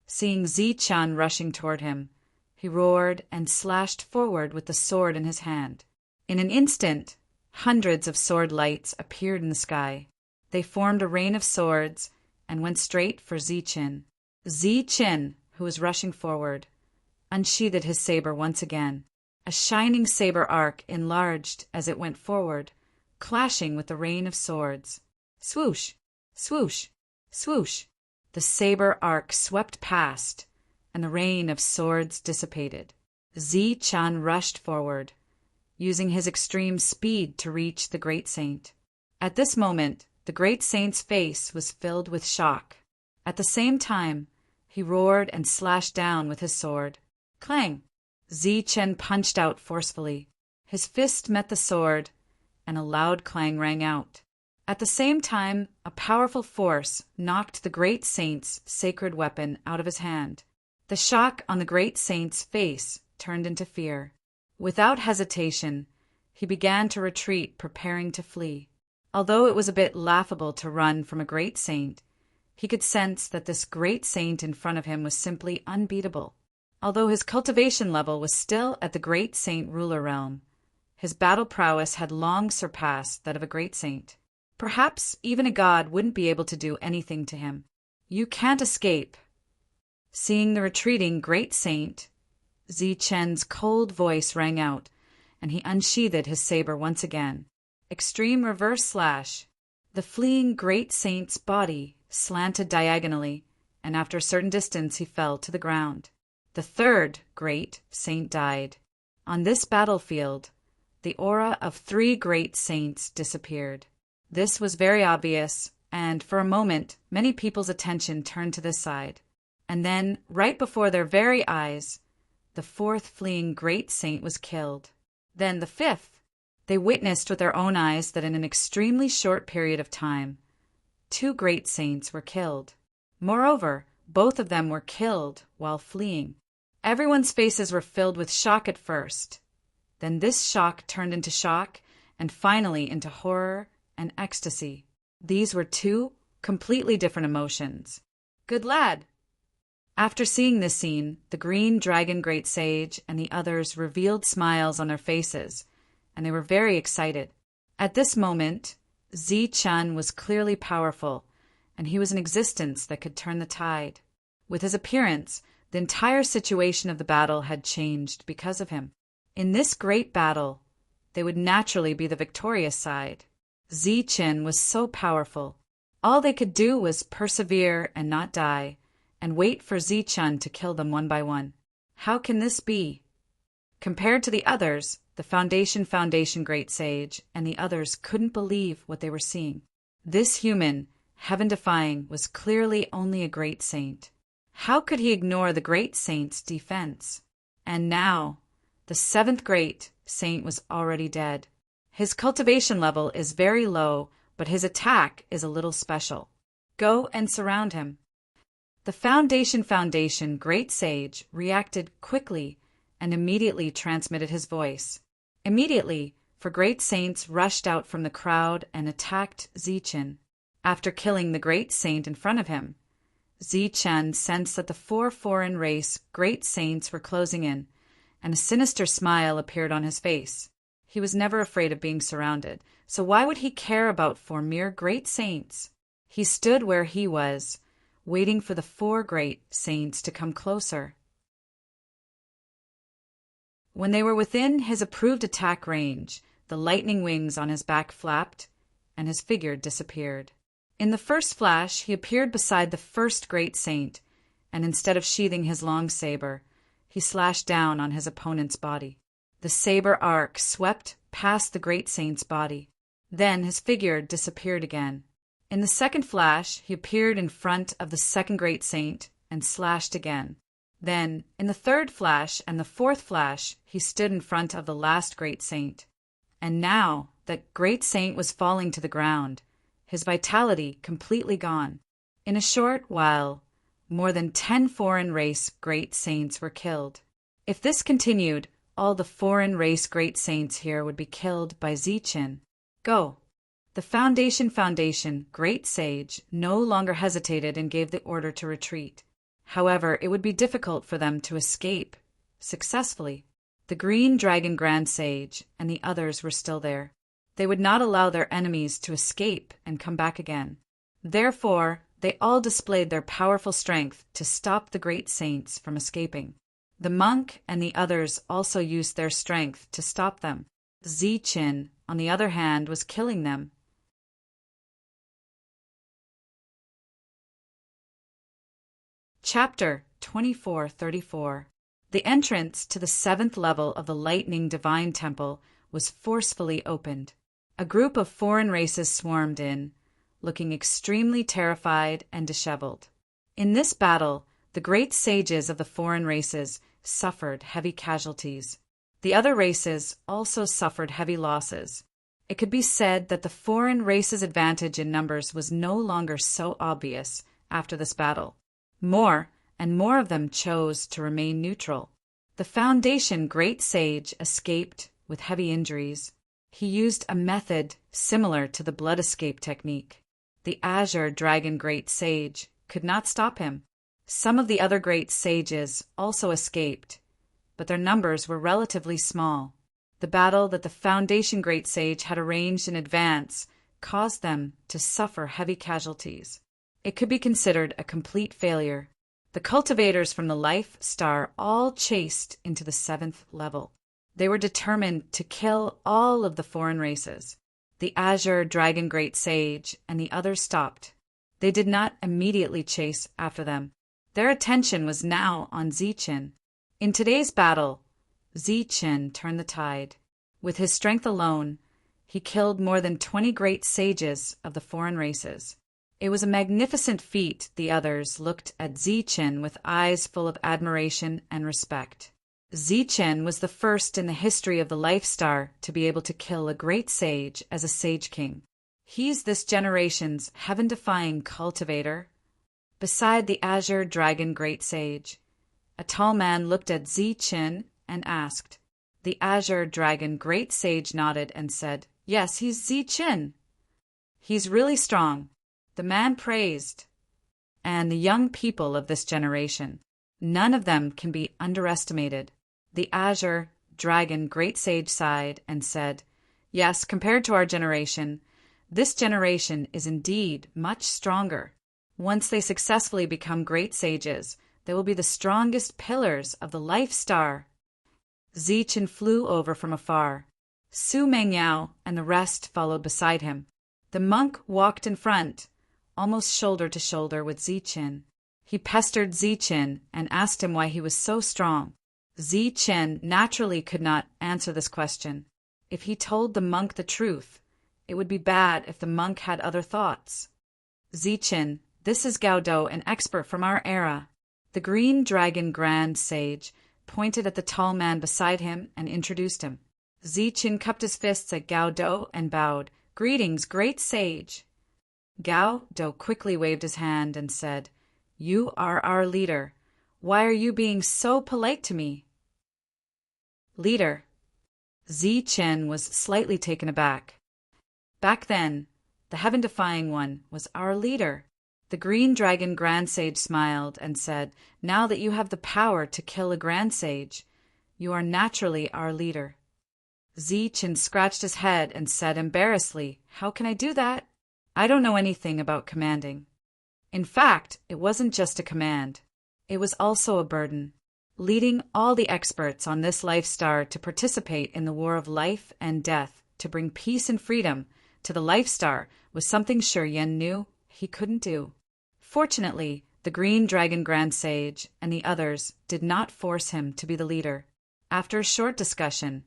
Seeing Zi-chan rushing toward him, he roared and slashed forward with the sword in his hand. In an instant, hundreds of sword lights appeared in the sky. They formed a rain of swords and went straight for Zi-chan. Zi-chan, who was rushing forward, unsheathed his saber once again. A shining saber arc enlarged as it went forward, clashing with the rain of swords. Swoosh! Swoosh! Swoosh! The saber arc swept past, and the rain of swords dissipated. Zi-chan rushed forward, using his extreme speed to reach the great saint. At this moment, the great saint's face was filled with shock. At the same time, he roared and slashed down with his sword. Clang! Zi-chan punched out forcefully. His fist met the sword, and a loud clang rang out. At the same time, a powerful force knocked the great saint's sacred weapon out of his hand. The shock on the great saint's face turned into fear. Without hesitation, he began to retreat, preparing to flee. Although it was a bit laughable to run from a great saint, he could sense that this great saint in front of him was simply unbeatable. Although his cultivation level was still at the great saint ruler realm, his battle prowess had long surpassed that of a great saint. Perhaps even a god wouldn't be able to do anything to him. You can't escape. Seeing the retreating great saint, Zi-chan's cold voice rang out, and he unsheathed his saber once again. Extreme reverse slash. The fleeing great saint's body slanted diagonally, and after a certain distance he fell to the ground. The third great saint died. On this battlefield, the aura of three great saints disappeared. This was very obvious, and for a moment, many people's attention turned to this side. And then, right before their very eyes, the fourth fleeing great saint was killed. Then the fifth. They witnessed with their own eyes that in an extremely short period of time, two great saints were killed. Moreover, both of them were killed while fleeing. Everyone's faces were filled with shock at first. Then this shock turned into shock, and finally into horror and ecstasy. These were two completely different emotions. Good lad! After seeing this scene, the green dragon great sage and the others revealed smiles on their faces, and they were very excited. At this moment, Zi-chan was clearly powerful, and he was an existence that could turn the tide. With his appearance, the entire situation of the battle had changed because of him. In this great battle, they would naturally be the victorious side. Zi-chan was so powerful. All they could do was persevere and not die, and wait for Zi-chan to kill them one by one. How can this be? Compared to the others, the Foundation Great Sage and the others couldn't believe what they were seeing. This human, heaven-defying, was clearly only a great saint. How could he ignore the great saint's defense? And now, the seventh great saint was already dead. His cultivation level is very low, but his attack is a little special. Go and surround him." The Foundation Great Sage reacted quickly and immediately transmitted his voice. Immediately, for great saints rushed out from the crowd and attacked Zichen. After killing the great saint in front of him, Zichen sensed that the 4 foreign race great saints were closing in, and a sinister smile appeared on his face. He was never afraid of being surrounded, so why would he care about 4 mere great saints? He stood where he was, waiting for the 4 great saints to come closer. When they were within his approved attack range, the lightning wings on his back flapped, and his figure disappeared. In the first flash, he appeared beside the first great saint, and instead of sheathing his long saber, he slashed down on his opponent's body. The saber arc swept past the great saint's body. Then his figure disappeared again. In the second flash, he appeared in front of the second great saint and slashed again. Then, in the third flash and the fourth flash, he stood in front of the last great saint. And now that great saint was falling to the ground, his vitality completely gone. In a short while, more than 10 foreign race great saints were killed. If this continued, all the foreign race great saints here would be killed by Zichen. Go. The Foundation Great Sage no longer hesitated and gave the order to retreat. However, it would be difficult for them to escape successfully. The Green Dragon Grand Sage and the others were still there. They would not allow their enemies to escape and come back again. Therefore, they all displayed their powerful strength to stop the great saints from escaping. The monk and the others also used their strength to stop them. Zichen, on the other hand, was killing them. Chapter 2434. The entrance to the 7th level of the Lightning Divine Temple was forcefully opened. A group of foreign races swarmed in, looking extremely terrified and disheveled. In this battle, the great sages of the foreign races suffered heavy casualties. The other races also suffered heavy losses. It could be said that the foreign races' advantage in numbers was no longer so obvious after this battle. More and more of them chose to remain neutral. The Foundation Great Sage escaped with heavy injuries. He used a method similar to the blood escape technique. The Azure Dragon Great Sage could not stop him. Some of the other great sages also escaped, but their numbers were relatively small. The battle that the Foundation Great Sage had arranged in advance caused them to suffer heavy casualties. It could be considered a complete failure. The cultivators from the Life Star all chased into the 7th level. They were determined to kill all of the foreign races. The Azure Dragon Great Sage and the others stopped. They did not immediately chase after them. Their attention was now on Zichen. In today's battle, Zichen turned the tide. With his strength alone, he killed more than 20 great sages of the foreign races. It was a magnificent feat. The others looked at Zichen with eyes full of admiration and respect. Zichen was the first in the history of the Life Star to be able to kill a great sage as a sage king. He's this generation's heaven-defying cultivator. Beside the Azure Dragon Great Sage, a tall man looked at Zichen and asked. The Azure Dragon Great Sage nodded and said, "Yes, he's Zichen. He's really strong." The man praised. And the young people of this generation, none of them can be underestimated. The Azure Dragon Great Sage sighed and said, "Yes, compared to our generation, this generation is indeed much stronger. Once they successfully become great sages, they will be the strongest pillars of the Life Star." Zichen flew over from afar. Su Mengyao and the rest followed beside him. The monk walked in front, almost shoulder to shoulder with Zichen. He pestered Zichen and asked him why he was so strong. Zichen naturally could not answer this question. If he told the monk the truth, it would be bad if the monk had other thoughts. "Zichen, this is Gaodo, an expert from our era." The Green Dragon Grand Sage pointed at the tall man beside him and introduced him. Zichen cupped his fists at Gaodo and bowed. "Greetings, great sage." Gao Do quickly waved his hand and said, "You are our leader. Why are you being so polite to me?" "Leader." Zi Chen was slightly taken aback. Back then, the heaven-defying one was our leader. The Green Dragon Grand Sage smiled and said, "Now that you have the power to kill a Grand Sage, you are naturally our leader." Zi Chen scratched his head and said embarrassedly, "How can I do that? I don't know anything about commanding." In fact, it wasn't just a command. It was also a burden. Leading all the experts on this life star to participate in the war of life and death to bring peace and freedom to the life star was something Shi Yin knew he couldn't do. Fortunately, the Green Dragon Grand Sage and the others did not force him to be the leader. After a short discussion,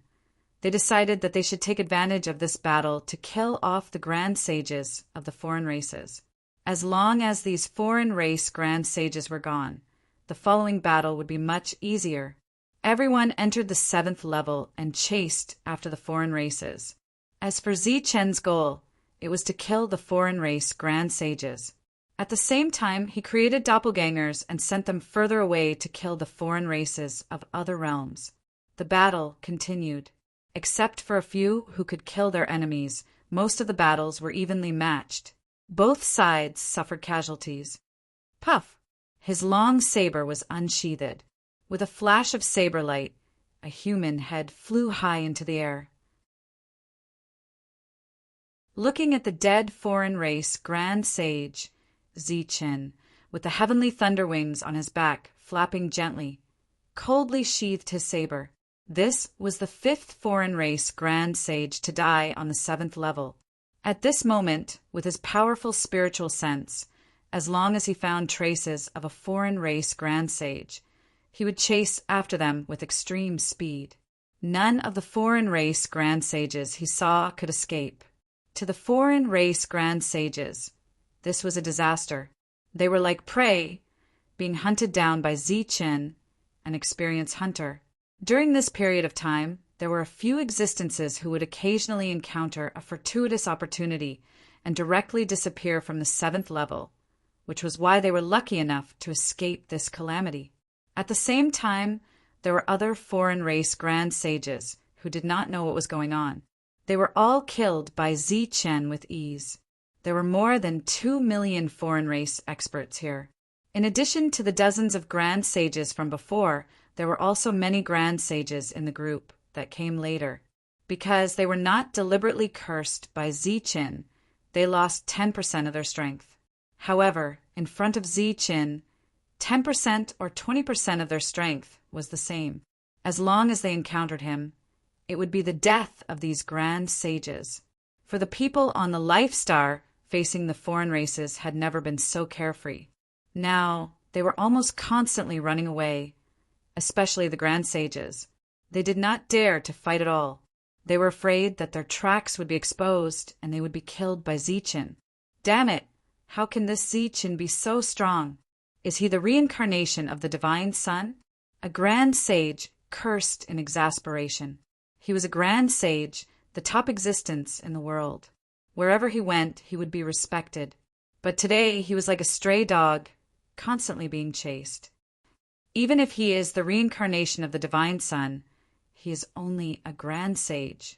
they decided that they should take advantage of this battle to kill off the Grand Sages of the foreign races. As long as these foreign race Grand Sages were gone, the following battle would be much easier. Everyone entered the 7th level and chased after the foreign races. As for Zi Chen's goal, it was to kill the foreign race Grand Sages. At the same time, he created doppelgangers and sent them further away to kill the foreign races of other realms. The battle continued. Except for a few who could kill their enemies, most of the battles were evenly matched. Both sides suffered casualties. Puff! His long saber was unsheathed. With a flash of saber light, a human head flew high into the air. Looking at the dead foreign race Grand Sage, Zi Chen, with the heavenly thunder wings on his back flapping gently, coldly sheathed his saber. This was the 5th foreign race Grand Sage to die on the 7th level. At this moment, with his powerful spiritual sense, as long as he found traces of a foreign race Grand Sage, he would chase after them with extreme speed. None of the foreign race Grand Sages he saw could escape. To the foreign race Grand Sages, this was a disaster. They were like prey, being hunted down by Zi Chen, an experienced hunter. During this period of time, there were a few existences who would occasionally encounter a fortuitous opportunity and directly disappear from the 7th level, which was why they were lucky enough to escape this calamity. At the same time, there were other foreign race Grand Sages who did not know what was going on. They were all killed by Zi Chen with ease. There were more than 2 million foreign race experts here. In addition to the dozens of Grand Sages from before, there were also many Grand Sages in the group that came later. Because they were not deliberately cursed by Zi Chen, they lost 10% of their strength. However, in front of Zi Chen, 10% or 20% of their strength was the same. As long as they encountered him, it would be the death of these Grand Sages. For the people on the Life Star facing the foreign races had never been so carefree. Now, they were almost constantly running away, especially the Grand Sages. They did not dare to fight at all. They were afraid that their tracks would be exposed and they would be killed by Zi Chen. Damn it! How can this Zi Chen be so strong? Is he the reincarnation of the Divine Sun? A Grand Sage cursed in exasperation. He was a Grand Sage, the top existence in the world. Wherever he went, he would be respected. But today he was like a stray dog, constantly being chased. Even if he is the reincarnation of the Divine Sun, he is only a Grand Sage.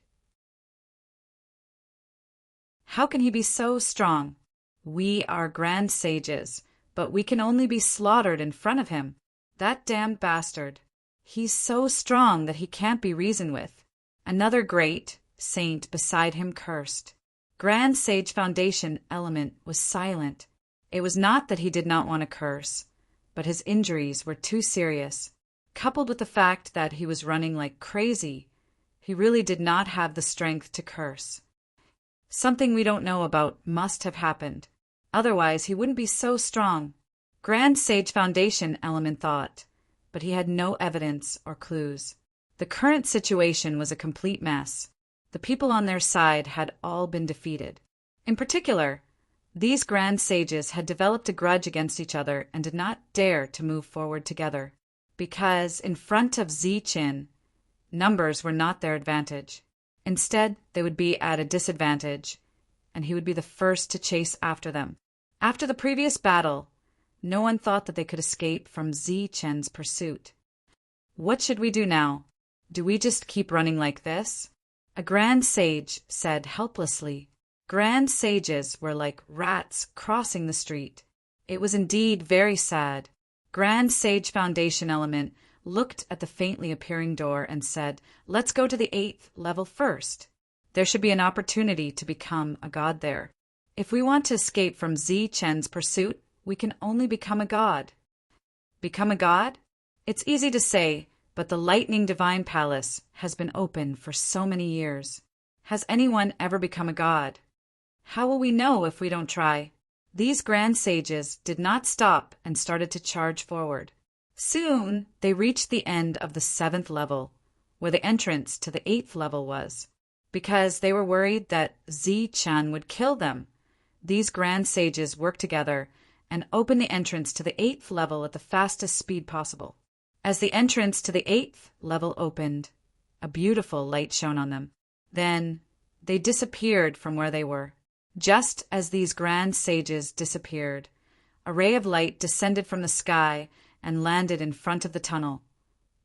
How can he be so strong? We are Grand Sages, but we can only be slaughtered in front of him. That damned bastard. He's so strong that he can't be reasoned with. Another great saint beside him cursed. Grand Sage Foundation Element was silent. It was not that he did not want to curse, but his injuries were too serious. Coupled with the fact that he was running like crazy, he really did not have the strength to curse. Something we don't know about must have happened. Otherwise, he wouldn't be so strong. Grand Sage Foundation Element thought, but he had no evidence or clues. The current situation was a complete mess. The people on their side had all been defeated. In particular, these Grand Sages had developed a grudge against each other and did not dare to move forward together. Because, in front of Zi Chen, numbers were not their advantage. Instead, they would be at a disadvantage, and he would be the first to chase after them. After the previous battle, no one thought that they could escape from Zi-Chen's pursuit. What should we do now? Do we just keep running like this? A grand sage said helplessly. Grand sages were like rats crossing the street. It was indeed very sad. Grand Sage Foundation Element looked at the faintly appearing door and said, "Let's go to the 8th level first. There should be an opportunity to become a god there. If we want to escape from Zi-Chen's pursuit, we can only become a god." Become a god? It's easy to say, but the Lightning Divine Palace has been open for so many years. Has anyone ever become a god? How will we know if we don't try? These grand sages did not stop and started to charge forward. Soon, they reached the end of the 7th level, where the entrance to the 8th level was. Because they were worried that Zi-Chen would kill them, these grand sages worked together and opened the entrance to the 8th level at the fastest speed possible. As the entrance to the 8th level opened, a beautiful light shone on them. Then, they disappeared from where they were. Just as these grand sages disappeared, a ray of light descended from the sky and landed in front of the tunnel,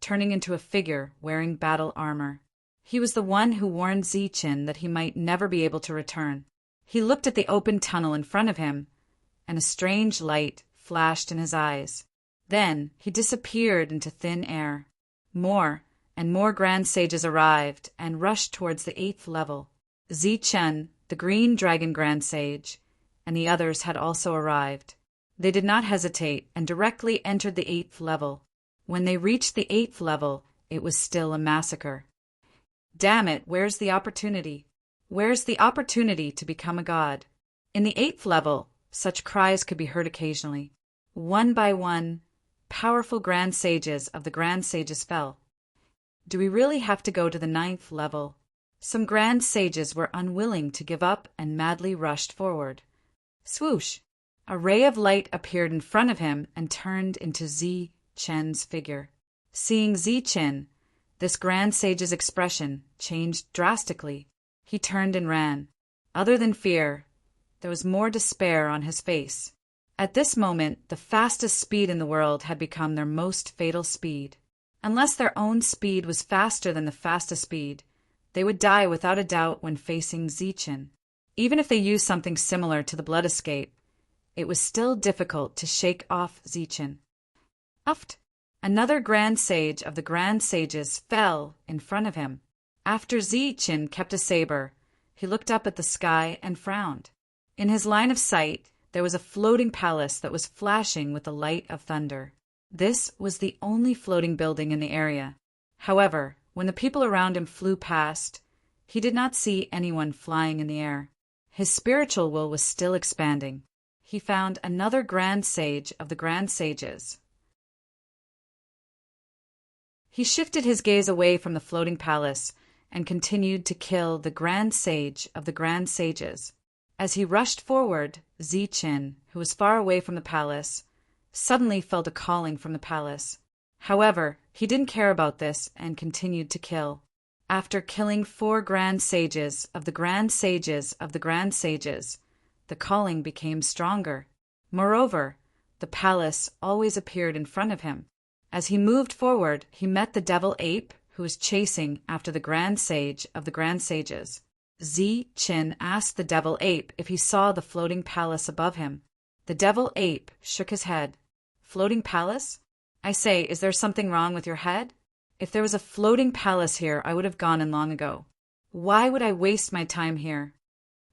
turning into a figure wearing battle armor. He was the one who warned Zi-Chen that he might never be able to return. He looked at the open tunnel in front of him, and a strange light flashed in his eyes. Then he disappeared into thin air. More and more grand sages arrived and rushed towards the 8th level. Zi-Chen, the Green Dragon Grand Sage, and the others had also arrived. They did not hesitate and directly entered the 8th level. When they reached the 8th level, it was still a massacre. Damn it, where's the opportunity? Where's the opportunity to become a god? In the 8th level, such cries could be heard occasionally. One by one, powerful grand sages of the grand sages fell. Do we really have to go to the 9th level? Some grand sages were unwilling to give up and madly rushed forward. Swoosh! A ray of light appeared in front of him and turned into Zi-Chen's figure. Seeing Zi-Chen, this grand sage's expression changed drastically. He turned and ran. Other than fear, there was more despair on his face. At this moment, the fastest speed in the world had become their most fatal speed. Unless their own speed was faster than the fastest speed, they would die without a doubt when facing Zi-Chen. Even if they used something similar to the blood escape, it was still difficult to shake off Zi-Chen. Uft! Another grand sage of the grand sages fell in front of him. After Zi-Chen kept a saber, he looked up at the sky and frowned. In his line of sight, there was a floating palace that was flashing with the light of thunder. This was the only floating building in the area. However, when the people around him flew past, he did not see anyone flying in the air. His spiritual will was still expanding. He found another grand sage of the grand sages. He shifted his gaze away from the floating palace and continued to kill the grand sage of the grand sages. As he rushed forward, Zi-Chen, who was far away from the palace, suddenly felt a calling from the palace. However, he didn't care about this and continued to kill. After killing 4 grand sages of the grand sages of the grand sages, the calling became stronger. Moreover, the palace always appeared in front of him. As he moved forward, he met the devil ape who was chasing after the grand sage of the grand sages. Zi-Chen asked the devil ape if he saw the floating palace above him. The devil ape shook his head. Floating palace? I say, is there something wrong with your head? If there was a floating palace here, I would have gone in long ago. Why would I waste my time here?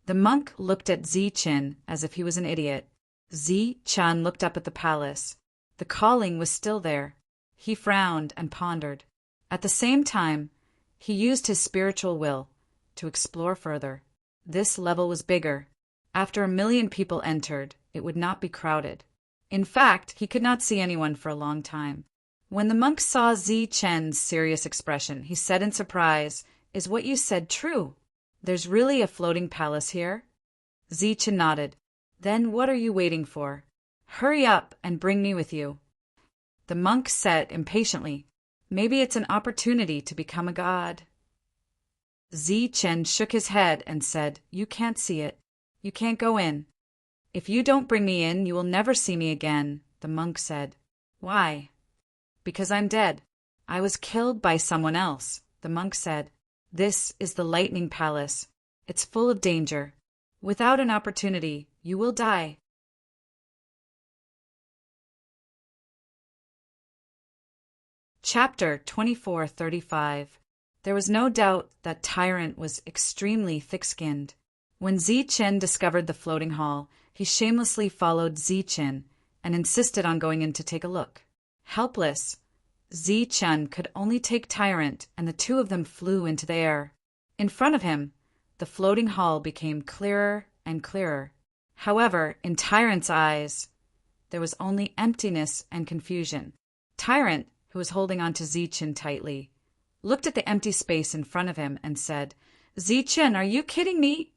The monk looked at Zi-Chen as if he was an idiot. Zi-Chen looked up at the palace. The calling was still there. He frowned and pondered. At the same time, he used his spiritual will to explore further. This level was bigger. After 1 million people entered, it would not be crowded. In fact, he could not see anyone for a long time. When the monk saw Zi-Chen's serious expression, he said in surprise, "Is what you said true? There's really a floating palace here?" Zi-Chen nodded. "Then what are you waiting for? Hurry up and bring me with you." The monk said impatiently, "Maybe it's an opportunity to become a god." Zi-Chen shook his head and said, "You can't see it. You can't go in. If you don't bring me in, you will never see me again, the monk said. Why? Because I'm dead. I was killed by someone else, the monk said. This is the Lightning Palace. It's full of danger. Without an opportunity, you will die. Chapter 2435. There was no doubt that Tyrant was extremely thick-skinned. When Zichen discovered the floating hall, he shamelessly followed Zichen and insisted on going in to take a look. Helpless, Zichen could only take Tyrant, and the two of them flew into the air. In front of him, the floating hall became clearer and clearer. However, in Tyrant's eyes, there was only emptiness and confusion. Tyrant, who was holding on to Zichen tightly, looked at the empty space in front of him and said, Zichen, are you kidding me?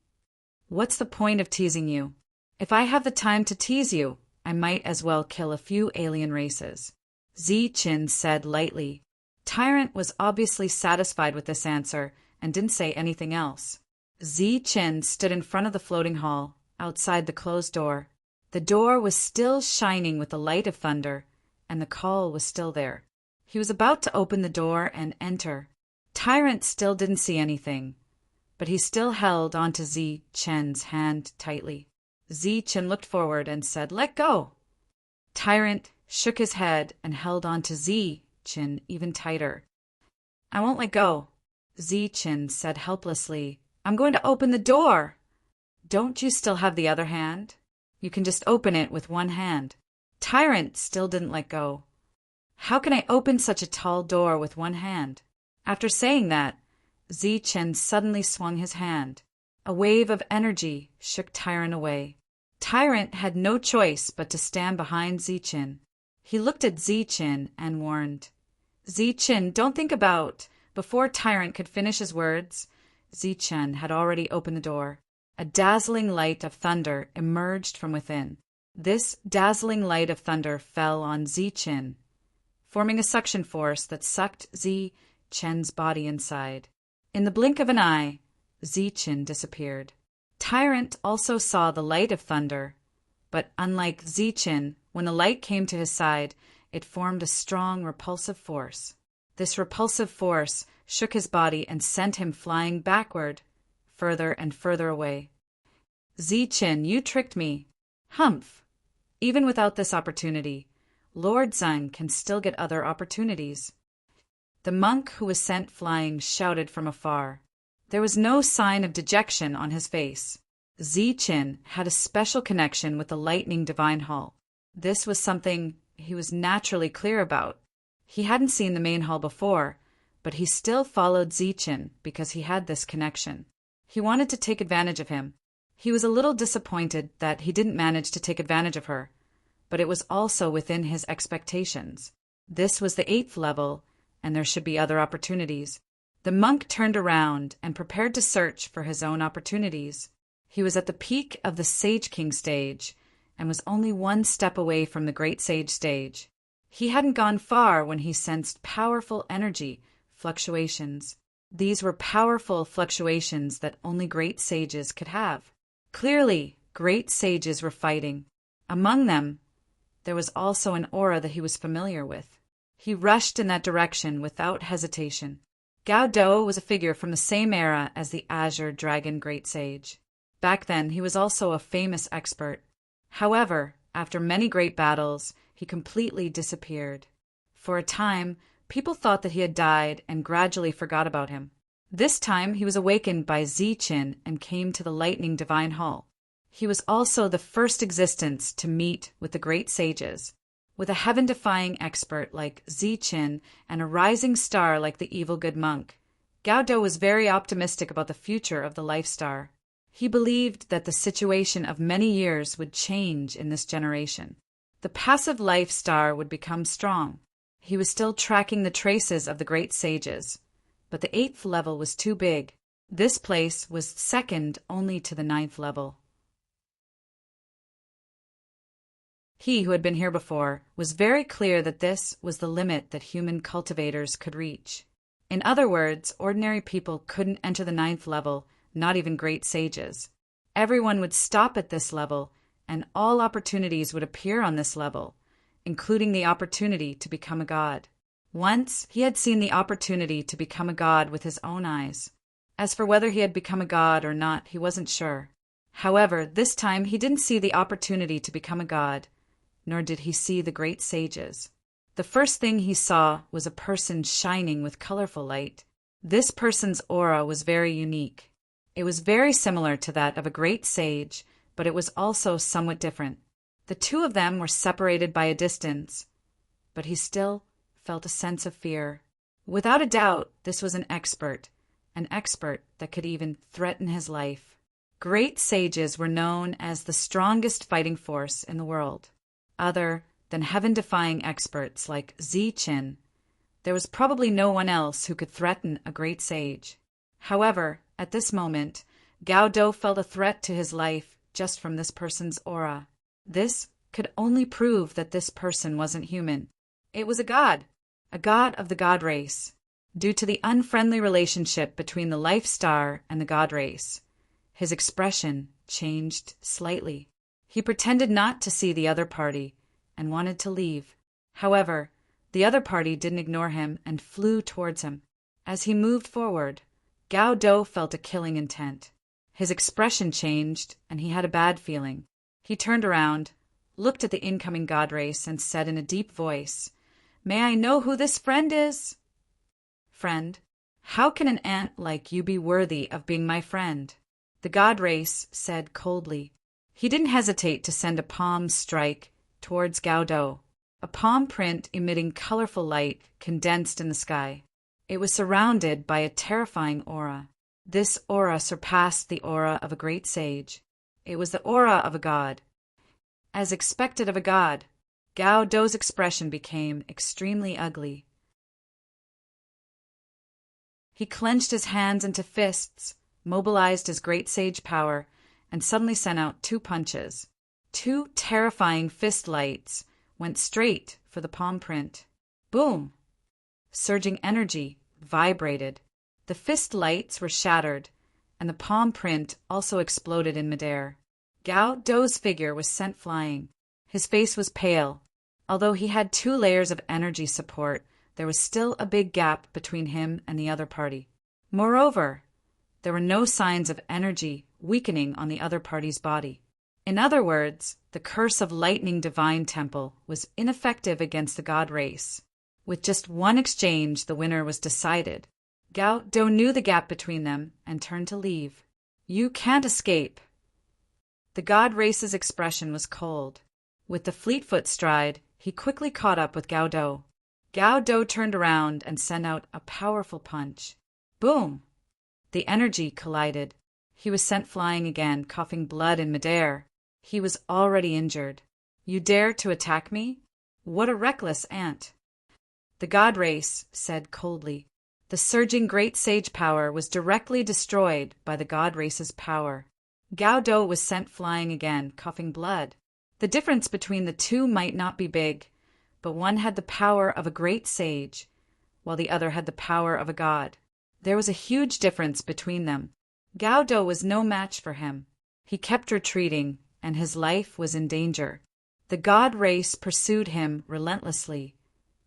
What's the point of teasing you? If I have the time to tease you, I might as well kill a few alien races. Zichen said lightly. Tyrant was obviously satisfied with this answer and didn't say anything else. Zichen stood in front of the floating hall, outside the closed door. The door was still shining with the light of thunder, and the call was still there. He was about to open the door and enter. Tyrant still didn't see anything, but he still held onto Zichen's hand tightly. Zichen looked forward and said, Let go! Tyrant shook his head and held onto Zichen even tighter. I won't let go, Zichen said helplessly. I'm going to open the door. Don't you still have the other hand? You can just open it with one hand. Tyrant still didn't let go. How can I open such a tall door with one hand? After saying that, Zichen suddenly swung his hand. A wave of energy shook Tyrant away. Tyrant had no choice but to stand behind Zichen. He looked at Zichen and warned, Zichen, don't think about... Before Tyrant could finish his words, Zichen had already opened the door. A dazzling light of thunder emerged from within. This dazzling light of thunder fell on Zichen, forming a suction force that sucked Zichen's body inside. In the blink of an eye, Zichen disappeared. Tyrant also saw the light of thunder, but unlike Zichen, when the light came to his side, it formed a strong repulsive force. This repulsive force shook his body and sent him flying backward, further and further away. Zichen, you tricked me. Humph! Even without this opportunity, Lord Zun can still get other opportunities. The monk who was sent flying shouted from afar. There was no sign of dejection on his face. Zichen had a special connection with the Lightning Divine Hall. This was something he was naturally clear about. He hadn't seen the main hall before, but he still followed Zichen because he had this connection. He wanted to take advantage of him. He was a little disappointed that he didn't manage to take advantage of her, but it was also within his expectations. This was the 8th level, and there should be other opportunities. The monk turned around and prepared to search for his own opportunities. He was at the peak of the Sage King stage, and was only one step away from the Great Sage stage. He hadn't gone far when he sensed powerful energy fluctuations. These were powerful fluctuations that only great sages could have. Clearly, great sages were fighting. Among them, there was also an aura that he was familiar with. He rushed in that direction without hesitation. Gao Do was a figure from the same era as the Azure Dragon Great Sage. Back then, he was also a famous expert. However, after many great battles, he completely disappeared. For a time, people thought that he had died and gradually forgot about him. This time, he was awakened by Zichen and came to the Lightning Divine Hall. He was also the first existence to meet with the great sages. With a heaven-defying expert like Zichen and a rising star like the evil good monk, Gao Do was very optimistic about the future of the Life Star. He believed that the situation of many years would change in this generation. The passive Life Star would become strong. He was still tracking the traces of the great sages, but the 8th level was too big. This place was second only to the 9th level. He who had been here before was very clear that this was the limit that human cultivators could reach. In other words, ordinary people couldn't enter the 9th level, not even great sages. Everyone would stop at this level, and all opportunities would appear on this level, including the opportunity to become a god. Once, he had seen the opportunity to become a god with his own eyes. As for whether he had become a god or not, he wasn't sure. However, this time he didn't see the opportunity to become a god, nor did he see the great sages. The first thing he saw was a person shining with colorful light. This person's aura was very unique. It was very similar to that of a great sage, but it was also somewhat different. The two of them were separated by a distance, but he still felt a sense of fear. Without a doubt, this was an expert that could even threaten his life. Great sages were known as the strongest fighting force in the world. Other than heaven-defying experts like Zi-Chin, there was probably no one else who could threaten a great sage. However, at this moment, Gao Dou felt a threat to his life just from this person's aura. This could only prove that this person wasn't human. It was a god of the god race. Due to the unfriendly relationship between the life star and the god race, his expression changed slightly. He pretended not to see the other party and wanted to leave. However, the other party didn't ignore him and flew towards him. As he moved forward, Gao Dou felt a killing intent. His expression changed, and he had a bad feeling. He turned around, looked at the incoming god race, and said in a deep voice, "May I know who this friend is?" "Friend? How can an ant like you be worthy of being my friend?" The god race said coldly. He didn't hesitate to send a palm strike towards Gao Dou, a palm print emitting colorful light condensed in the sky. It was surrounded by a terrifying aura. This aura surpassed the aura of a great sage. It was the aura of a god. As expected of a god, Gao Dou's expression became extremely ugly. He clenched his hands into fists, mobilized his great sage power, and suddenly sent out 2 punches. 2 terrifying fist lights went straight for the palm print. Boom! Surging energy vibrated. The fist lights were shattered, and the palm print also exploded in midair. Gao Dou's figure was sent flying. His face was pale. Although he had 2 layers of energy support, there was still a big gap between him and the other party. Moreover, there were no signs of energy weakening on the other party's body. In other words, the curse of Lightning Divine Temple was ineffective against the god race. With just 1 exchange, the winner was decided. Gao Dou knew the gap between them and turned to leave. "You can't escape." The god race's expression was cold. With the fleetfoot stride, he quickly caught up with Gao Dou. Gao Dou turned around and sent out a powerful punch. Boom! The energy collided. He was sent flying again, coughing blood in midair. He was already injured. "You dare to attack me? What a reckless ant!" The god race said coldly. The surging great sage power was directly destroyed by the god race's power. Gao Dou was sent flying again, coughing blood. The difference between the two might not be big, but one had the power of a great sage, while the other had the power of a god. There was a huge difference between them. Gao Dou was no match for him. He kept retreating, and his life was in danger. The god race pursued him relentlessly,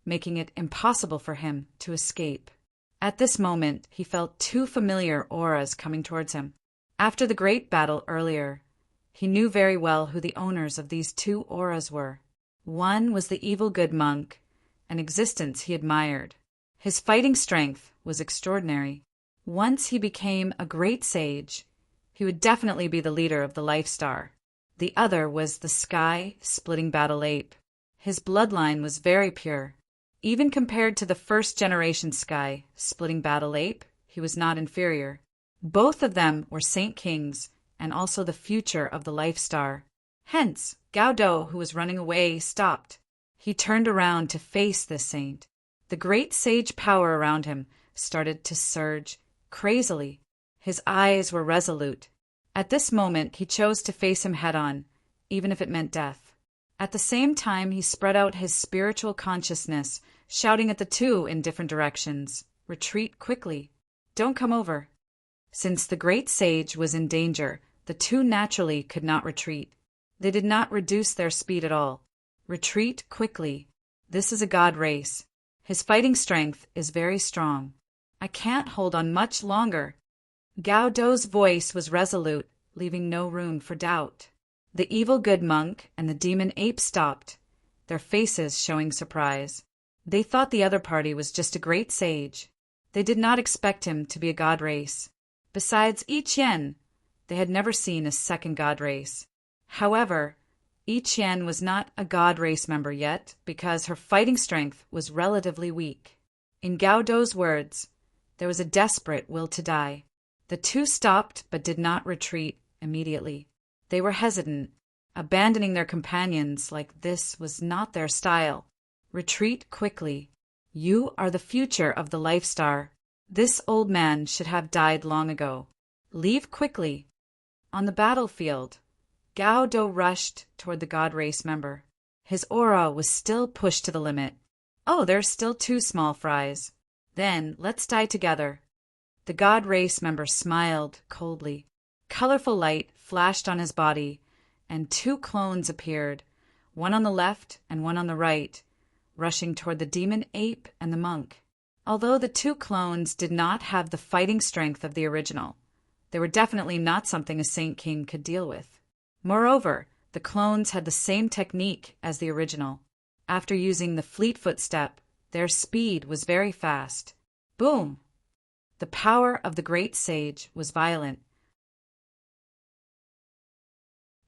making it impossible for him to escape. At this moment, he felt 2 familiar auras coming towards him. After the great battle earlier, he knew very well who the owners of these 2 auras were. One was the evil good monk, an existence he admired. His fighting strength was extraordinary. Once he became a great sage, he would definitely be the leader of the Life Star. The other was the sky-splitting battle ape. His bloodline was very pure. Even compared to the first-generation sky-splitting battle ape, he was not inferior. Both of them were Saint Kings and also the future of the Life Star. Hence, Gao Dou, who was running away, stopped. He turned around to face this saint. The great sage power around him started to surge crazily. His eyes were resolute. At this moment, he chose to face him head-on, even if it meant death. At the same time, he spread out his spiritual consciousness, shouting at the 2 in different directions. "Retreat quickly. Don't come over." Since the great sage was in danger, The two naturally could not retreat. They did not reduce their speed at all. Retreat quickly. This is a god race. His fighting strength is very strong. I can't hold on much longer. Gao Dou's voice was resolute, leaving no room for doubt. The evil good monk and the demon ape stopped, their faces showing surprise. They thought the other party was just a great sage. They did not expect him to be a god race. Besides Yi Qian, they had never seen a second god race. However, Yi Qian was not a god race member yet because her fighting strength was relatively weak. In Gao Dou's words, there was a desperate will to die. The two stopped but did not retreat immediately. They were hesitant, abandoning their companions like this was not their style. Retreat quickly. You are the future of the Life Star. This old man should have died long ago. Leave quickly. On the battlefield, Gao Dou rushed toward the god race member. His aura was still pushed to the limit. Oh, there's still two small fries. Then let's die together. The god race member smiled coldly. Colorful light flashed on his body, and two clones appeared, one on the left and one on the right, rushing toward the demon ape and the monk. Although the two clones did not have the fighting strength of the original, they were definitely not something a Saint King could deal with. Moreover, the clones had the same technique as the original. After using the Fleetfoot step, their speed was very fast. Boom! The power of the great sage was violent.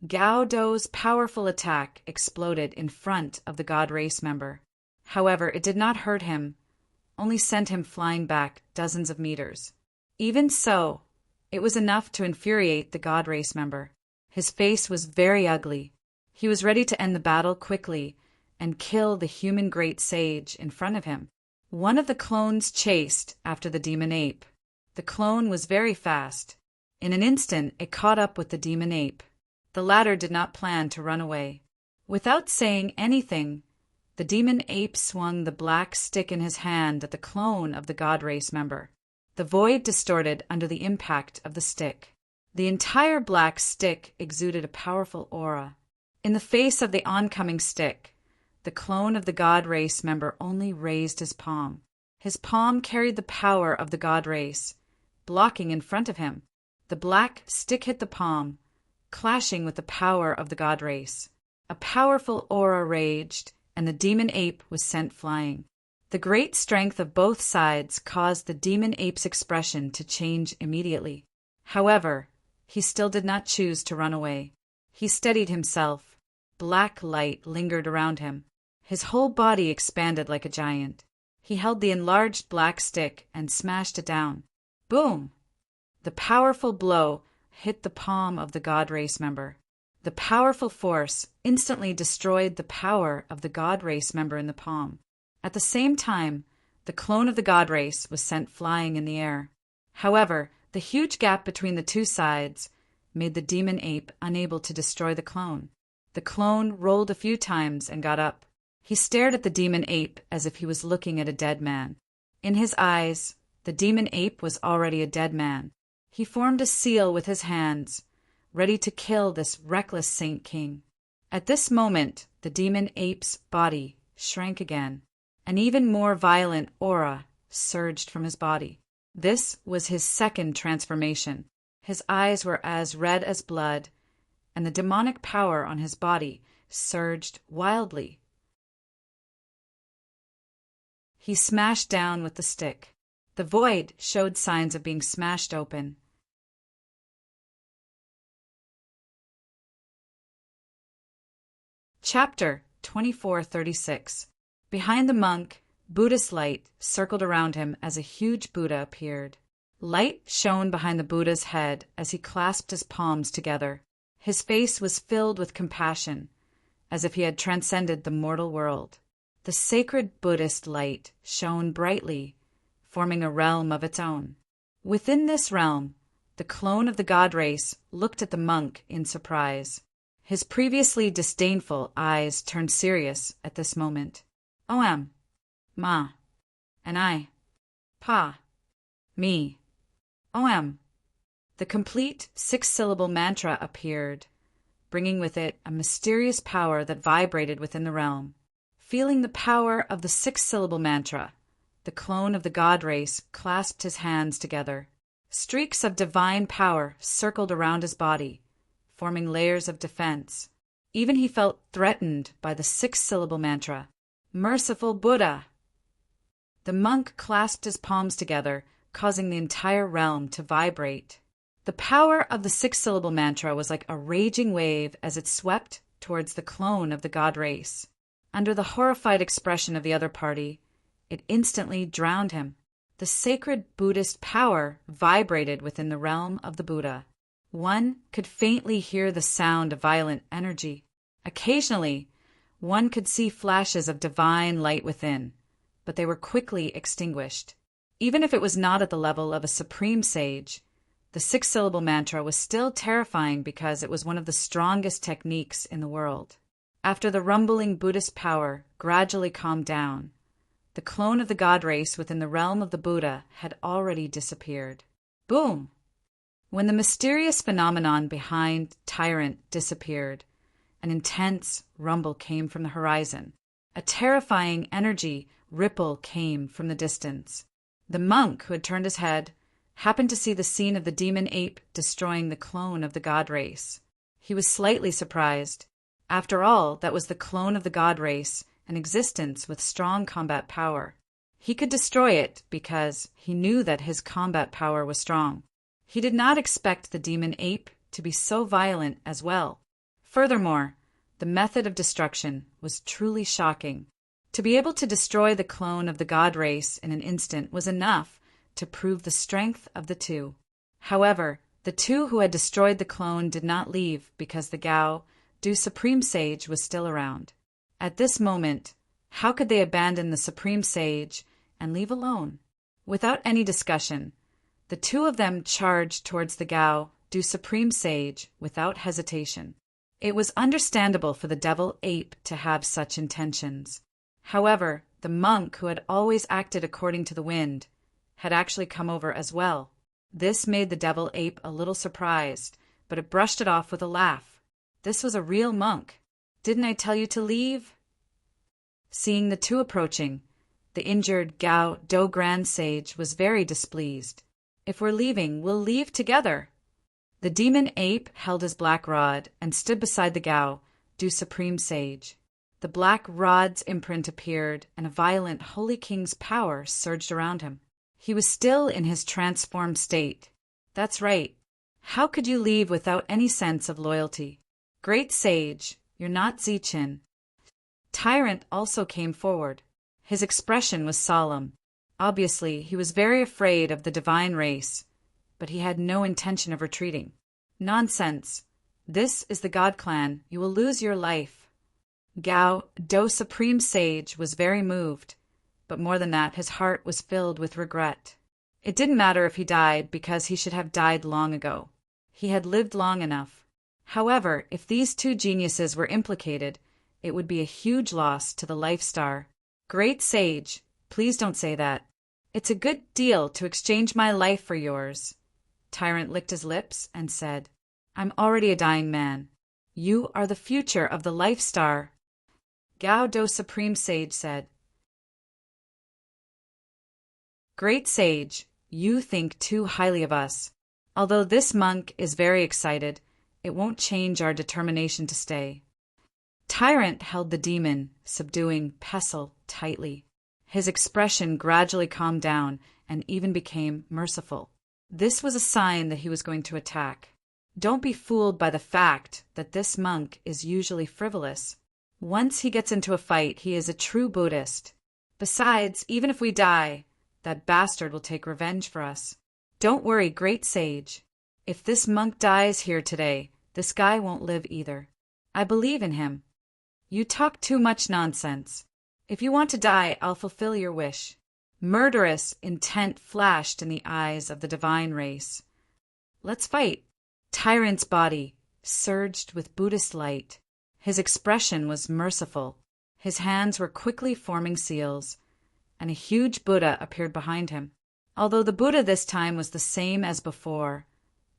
Gao Dou's powerful attack exploded in front of the god race member. However, it did not hurt him, only sent him flying back dozens of meters. Even so, it was enough to infuriate the god race member. His face was very ugly. He was ready to end the battle quickly and kill the human great sage in front of him. One of the clones chased after the demon ape. The clone was very fast. In an instant, it caught up with the demon ape. The latter did not plan to run away. Without saying anything, the demon ape swung the black stick in his hand at the clone of the god race member. The void distorted under the impact of the stick. The entire black stick exuded a powerful aura. In the face of the oncoming stick, the clone of the god race member only raised his palm. His palm carried the power of the god race, blocking in front of him. The black stick hit the palm, clashing with the power of the god race. A powerful aura raged, and the demon ape was sent flying. The great strength of both sides caused the demon ape's expression to change immediately. However, he still did not choose to run away. He steadied himself. Black light lingered around him. His whole body expanded like a giant. He held the enlarged black stick and smashed it down. Boom! The powerful blow hit the palm of the god race member. The powerful force instantly destroyed the power of the god race member in the palm. At the same time, the clone of the god race was sent flying in the air. However, the huge gap between the two sides made the demon ape unable to destroy the clone. The clone rolled a few times and got up. He stared at the demon ape as if he was looking at a dead man. In his eyes, the demon ape was already a dead man. He formed a seal with his hands, ready to kill this reckless Saint King. At this moment, the demon ape's body shrank again. An even more violent aura surged from his body. This was his second transformation. His eyes were as red as blood, and the demonic power on his body surged wildly. He smashed down with the stick. The void showed signs of being smashed open. Chapter 2436. Behind the monk, Buddhist light circled around him as a huge Buddha appeared. Light shone behind the Buddha's head as he clasped his palms together. His face was filled with compassion, as if he had transcended the mortal world. The sacred Buddhist light shone brightly, forming a realm of its own. Within this realm, the clone of the god race looked at the monk in surprise. His previously disdainful eyes turned serious at this moment. "Om, Ma, and I, Pa, me, Om." The complete six-syllable mantra appeared, bringing with it a mysterious power that vibrated within the realm. Feeling the power of the six-syllable mantra, the clone of the god race clasped his hands together. Streaks of divine power circled around his body, forming layers of defense. Even he felt threatened by the six-syllable mantra, "Merciful Buddha." The monk clasped his palms together, causing the entire realm to vibrate. The power of the six-syllable mantra was like a raging wave as it swept towards the clone of the god race. Under the horrified expression of the other party, it instantly drowned him. The sacred Buddhist power vibrated within the realm of the Buddha. One could faintly hear the sound of violent energy. Occasionally, one could see flashes of divine light within, but they were quickly extinguished. Even if it was not at the level of a supreme sage, the six-syllable mantra was still terrifying because it was one of the strongest techniques in the world. After the rumbling Buddhist power gradually calmed down, the clone of the god race within the realm of the Buddha had already disappeared. Boom! When the mysterious phenomenon behind Tyrant disappeared, an intense rumble came from the horizon. A terrifying energy ripple came from the distance. The monk, who had turned his head, happened to see the scene of the demon ape destroying the clone of the god race. He was slightly surprised. After all, that was the clone of the god race, an existence with strong combat power. He could destroy it because he knew that his combat power was strong. He did not expect the demon ape to be so violent as well. Furthermore, the method of destruction was truly shocking. To be able to destroy the clone of the god race in an instant was enough to prove the strength of the two. However, the two who had destroyed the clone did not leave because the Gao, Du Supreme Sage, was still around. At this moment, how could they abandon the Supreme Sage and leave alone? Without any discussion, the two of them charged towards the Gao, Du Supreme Sage, without hesitation. It was understandable for the devil ape to have such intentions. However, the monk, who had always acted according to the wind, had actually come over as well. This made the devil ape a little surprised, but it brushed it off with a laugh. This was a real monk. Didn't I tell you to leave? Seeing the two approaching, the injured Gao Do Grand Sage was very displeased. If we're leaving, we'll leave together. The demon ape held his black rod and stood beside the Gao, Du Supreme Sage. The black rod's imprint appeared, and a violent Holy King's power surged around him. He was still in his transformed state. That's right. How could you leave without any sense of loyalty? Great Sage, you're not Zichin. Tyrant also came forward. His expression was solemn. Obviously, he was very afraid of the divine race, but he had no intention of retreating. Nonsense. This is the God Clan. You will lose your life. Gao, Do Supreme Sage, was very moved, but more than that, his heart was filled with regret. It didn't matter if he died, because he should have died long ago. He had lived long enough. However, if these two geniuses were implicated, it would be a huge loss to the Life Star. Great Sage, please don't say that. It's a good deal to exchange my life for yours. Tyrant licked his lips and said, I'm already a dying man. You are the future of the Life Star. Gao Do Supreme Sage said, Great Sage, you think too highly of us. Although this monk is very excited, it won't change our determination to stay. Tyrant held the demon, subduing Pestle tightly. His expression gradually calmed down and even became merciful. This was a sign that he was going to attack. Don't be fooled by the fact that this monk is usually frivolous. Once he gets into a fight, he is a true Buddhist. Besides, even if we die, that bastard will take revenge for us. Don't worry, Great Sage. If this monk dies here today, this guy won't live either. I believe in him. You talk too much nonsense. If you want to die, I'll fulfill your wish. Murderous intent flashed in the eyes of the divine race. Let's fight. Tyrant's body surged with Buddhist light. His expression was merciful. His hands were quickly forming seals, and a huge Buddha appeared behind him. Although the Buddha this time was the same as before,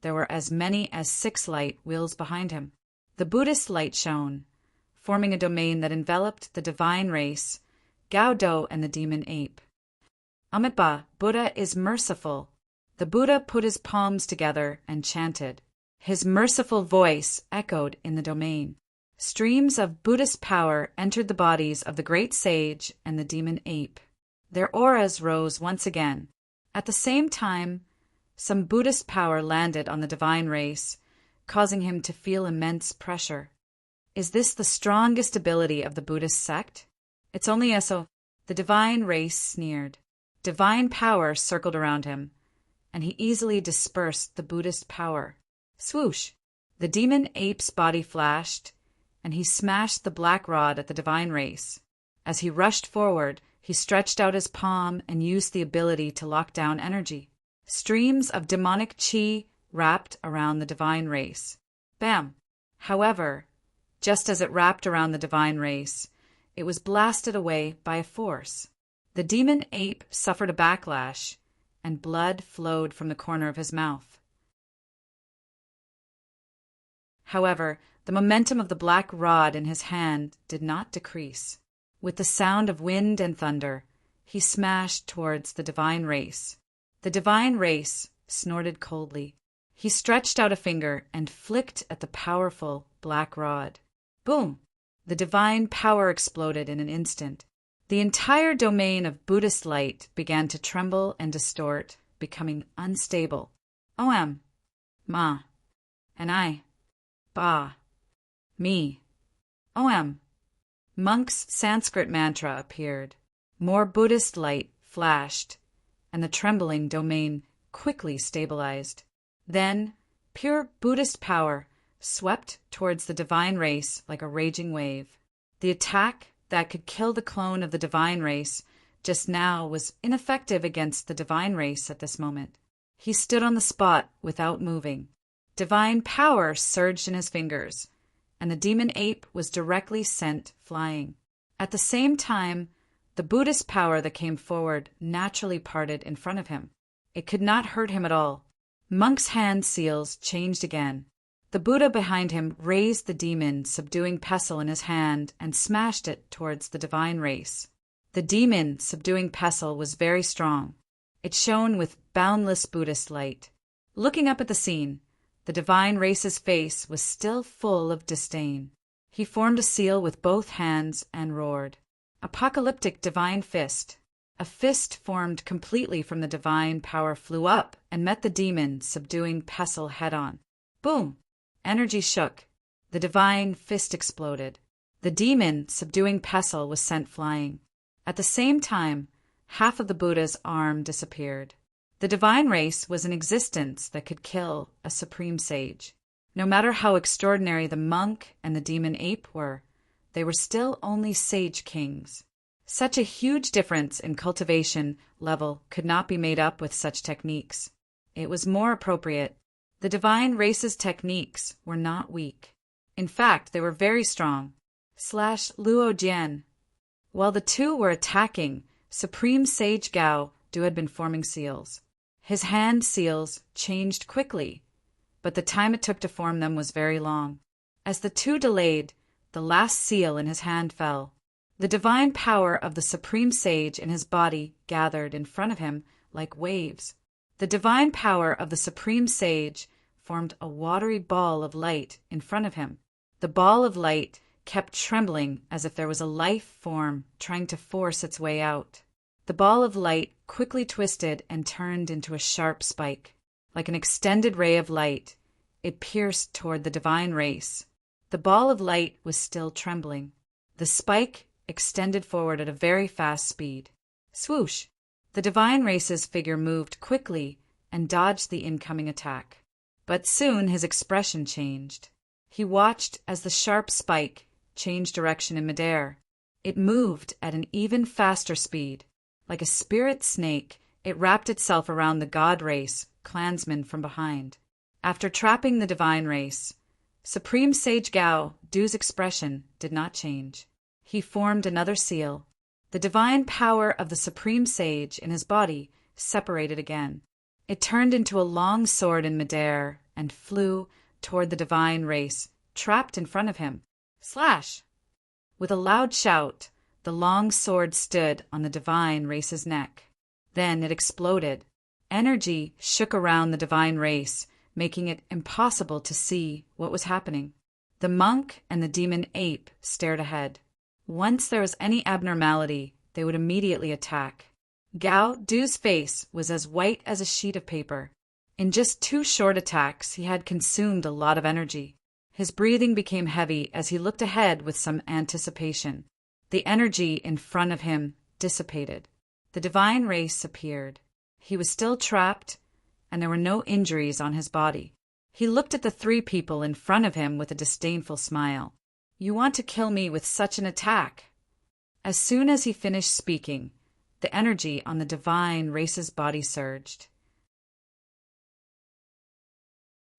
there were as many as 6 light wheels behind him. The Buddhist light shone, forming a domain that enveloped the divine race, Gaodo and the demon ape. Amitabha, Buddha is merciful. The Buddha put his palms together and chanted. His merciful voice echoed in the domain. Streams of Buddhist power entered the bodies of the great sage and the demon ape. Their auras rose once again. At the same time, some Buddhist power landed on the divine race, causing him to feel immense pressure. Is this the strongest ability of the Buddhist sect? It's only eso. The divine race sneered. Divine power circled around him, and he easily dispersed the Buddhist power. Swoosh! The demon ape's body flashed, and he smashed the black rod at the divine race. As he rushed forward, he stretched out his palm and used the ability to lock down energy. Streams of demonic chi wrapped around the divine race. Bam! However, just as it wrapped around the divine race, it was blasted away by a force. The demon ape suffered a backlash, and blood flowed from the corner of his mouth. However, the momentum of the black rod in his hand did not decrease. With the sound of wind and thunder, he smashed towards the divine race. The divine race snorted coldly. He stretched out a finger and flicked at the powerful black rod. Boom! The divine power exploded in an instant. The entire domain of Buddhist light began to tremble and distort, becoming unstable. Om, Ma, and I, Ba, me. Om. Monk's Sanskrit mantra appeared. More Buddhist light flashed, and the trembling domain quickly stabilized. Then, pure Buddhist power swept towards the divine race like a raging wave. The attack that could kill the clone of the divine race just now was ineffective against the divine race at this moment. He stood on the spot without moving. Divine power surged in his fingers, and the demon ape was directly sent flying. At the same time, the Buddhist power that came forward naturally parted in front of him. It could not hurt him at all. Monk's hand seals changed again. The Buddha behind him raised the demon, subduing pestle in his hand, and smashed it towards the divine race. The demon, subduing pestle, was very strong. It shone with boundless Buddhist light. Looking up at the scene, the divine race's face was still full of disdain. He formed a seal with both hands and roared. Apocalyptic divine fist. A fist formed completely from the divine power flew up and met the demon, subduing pestle head-on. Boom! Energy shook. The divine fist exploded. The demon, subduing pestle, was sent flying. At the same time, half of the Buddha's arm disappeared. The divine race was an existence that could kill a supreme sage. No matter how extraordinary the monk and the demon ape were, they were still only sage kings. Such a huge difference in cultivation level could not be made up with such techniques. It was more appropriate. The divine race's techniques were not weak. In fact, they were very strong. Luo Jian. While the two were attacking, Supreme Sage Gao Du had been forming seals. His hand seals changed quickly, but the time it took to form them was very long. As the two delayed, the last seal in his hand fell. The divine power of the Supreme Sage in his body gathered in front of him like waves. The divine power of the Supreme Sage formed a watery ball of light in front of him. The ball of light kept trembling as if there was a life form trying to force its way out. The ball of light quickly twisted and turned into a sharp spike. Like an extended ray of light, it pierced toward the divine race. The ball of light was still trembling. The spike extended forward at a very fast speed. Swoosh! The divine race's figure moved quickly and dodged the incoming attack. But soon his expression changed. He watched as the sharp spike changed direction in midair. It moved at an even faster speed. Like a spirit snake, it wrapped itself around the god race clansmen from behind. After trapping the divine race, Supreme Sage Gao Du's expression did not change. He formed another seal. The divine power of the Supreme Sage in his body separated again. It turned into a long sword in midair and flew toward the divine race, trapped in front of him. Slash! With a loud shout, the long sword stood on the divine race's neck. Then it exploded. Energy shook around the divine race, making it impossible to see what was happening. The monk and the demon ape stared ahead. Once there was any abnormality, they would immediately attack. Gao Du's face was as white as a sheet of paper. In just 2 short attacks, he had consumed a lot of energy. His breathing became heavy as he looked ahead with some anticipation. The energy in front of him dissipated. The divine race appeared. He was still trapped, and there were no injuries on his body. He looked at the 3 people in front of him with a disdainful smile. "You want to kill me with such an attack?" As soon as he finished speaking, the energy on the divine race's body surged.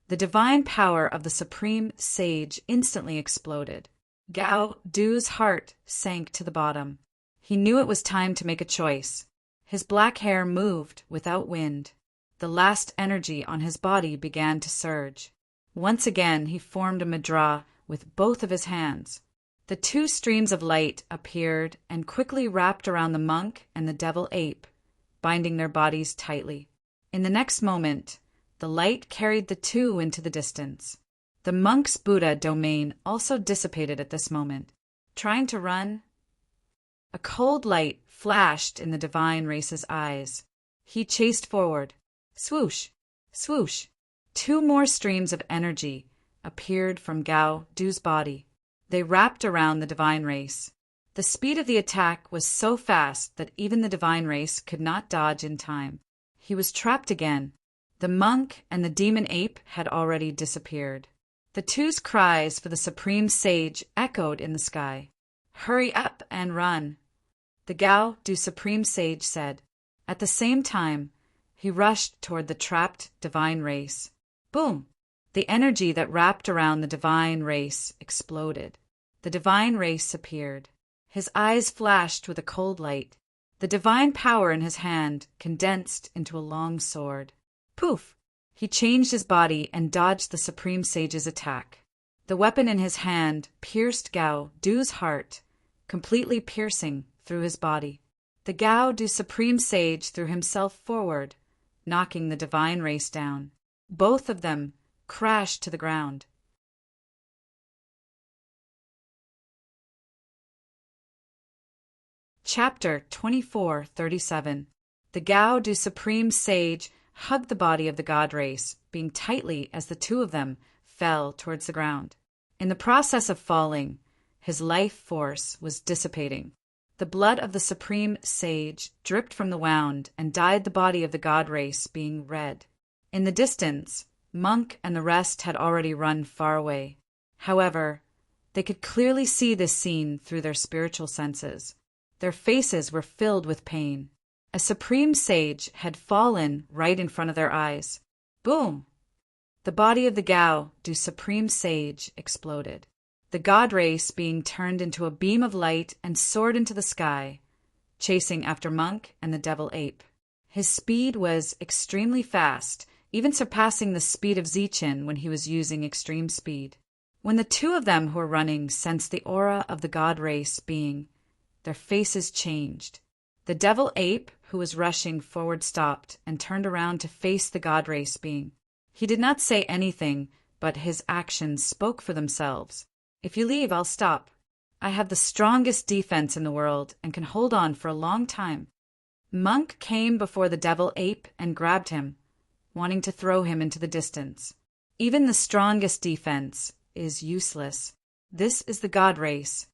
The divine power of the supreme sage instantly exploded. Gao Du's heart sank to the bottom. He knew it was time to make a choice. His black hair moved without wind. The last energy on his body began to surge. Once again he formed a mudra with both of his hands. The 2 streams of light appeared and quickly wrapped around the monk and the devil ape, binding their bodies tightly. In the next moment, the light carried the 2 into the distance. The monk's Buddha domain also dissipated at this moment. Trying to run? A cold light flashed in the divine race's eyes. He chased forward. Swoosh! Swoosh! 2 more streams of energy appeared from Gao Du's body. They wrapped around the divine race. The speed of the attack was so fast that even the divine race could not dodge in time. He was trapped again. The monk and the demon ape had already disappeared. The 2's cries for the supreme sage echoed in the sky. "Hurry up and run," the Gao Du supreme sage said. At the same time, he rushed toward the trapped divine race. Boom! The energy that wrapped around the divine race exploded. The divine race appeared. His eyes flashed with a cold light. The divine power in his hand condensed into a long sword. Poof! He changed his body and dodged the supreme sage's attack. The weapon in his hand pierced Gao Du's heart, completely piercing through his body. The Gao Du supreme sage threw himself forward, knocking the divine race down. Both of them crashed to the ground. Chapter 24:37. The Gao Du supreme sage hugged the body of the god race, being tightly as the 2 of them fell towards the ground. In the process of falling, his life force was dissipating. The blood of the supreme sage dripped from the wound and dyed the body of the god race being red. In the distance, monk and the rest had already run far away. However, they could clearly see this scene through their spiritual senses. Their faces were filled with pain. A supreme sage had fallen right in front of their eyes. Boom! The body of the Gao Du supreme sage exploded. The god race being turned into a beam of light and soared into the sky, chasing after monk and the devil ape. His speed was extremely fast, even surpassing the speed of Zichin when he was using extreme speed. When the 2 of them who were running sensed the aura of the god race being, their faces changed. The devil ape, who was rushing forward, stopped and turned around to face the god race being. He did not say anything, but his actions spoke for themselves. "If you leave, I'll stop. I have the strongest defense in the world and can hold on for a long time." Monk came before the devil ape and grabbed him, wanting to throw him into the distance. Even the strongest defense is useless. This is the god race,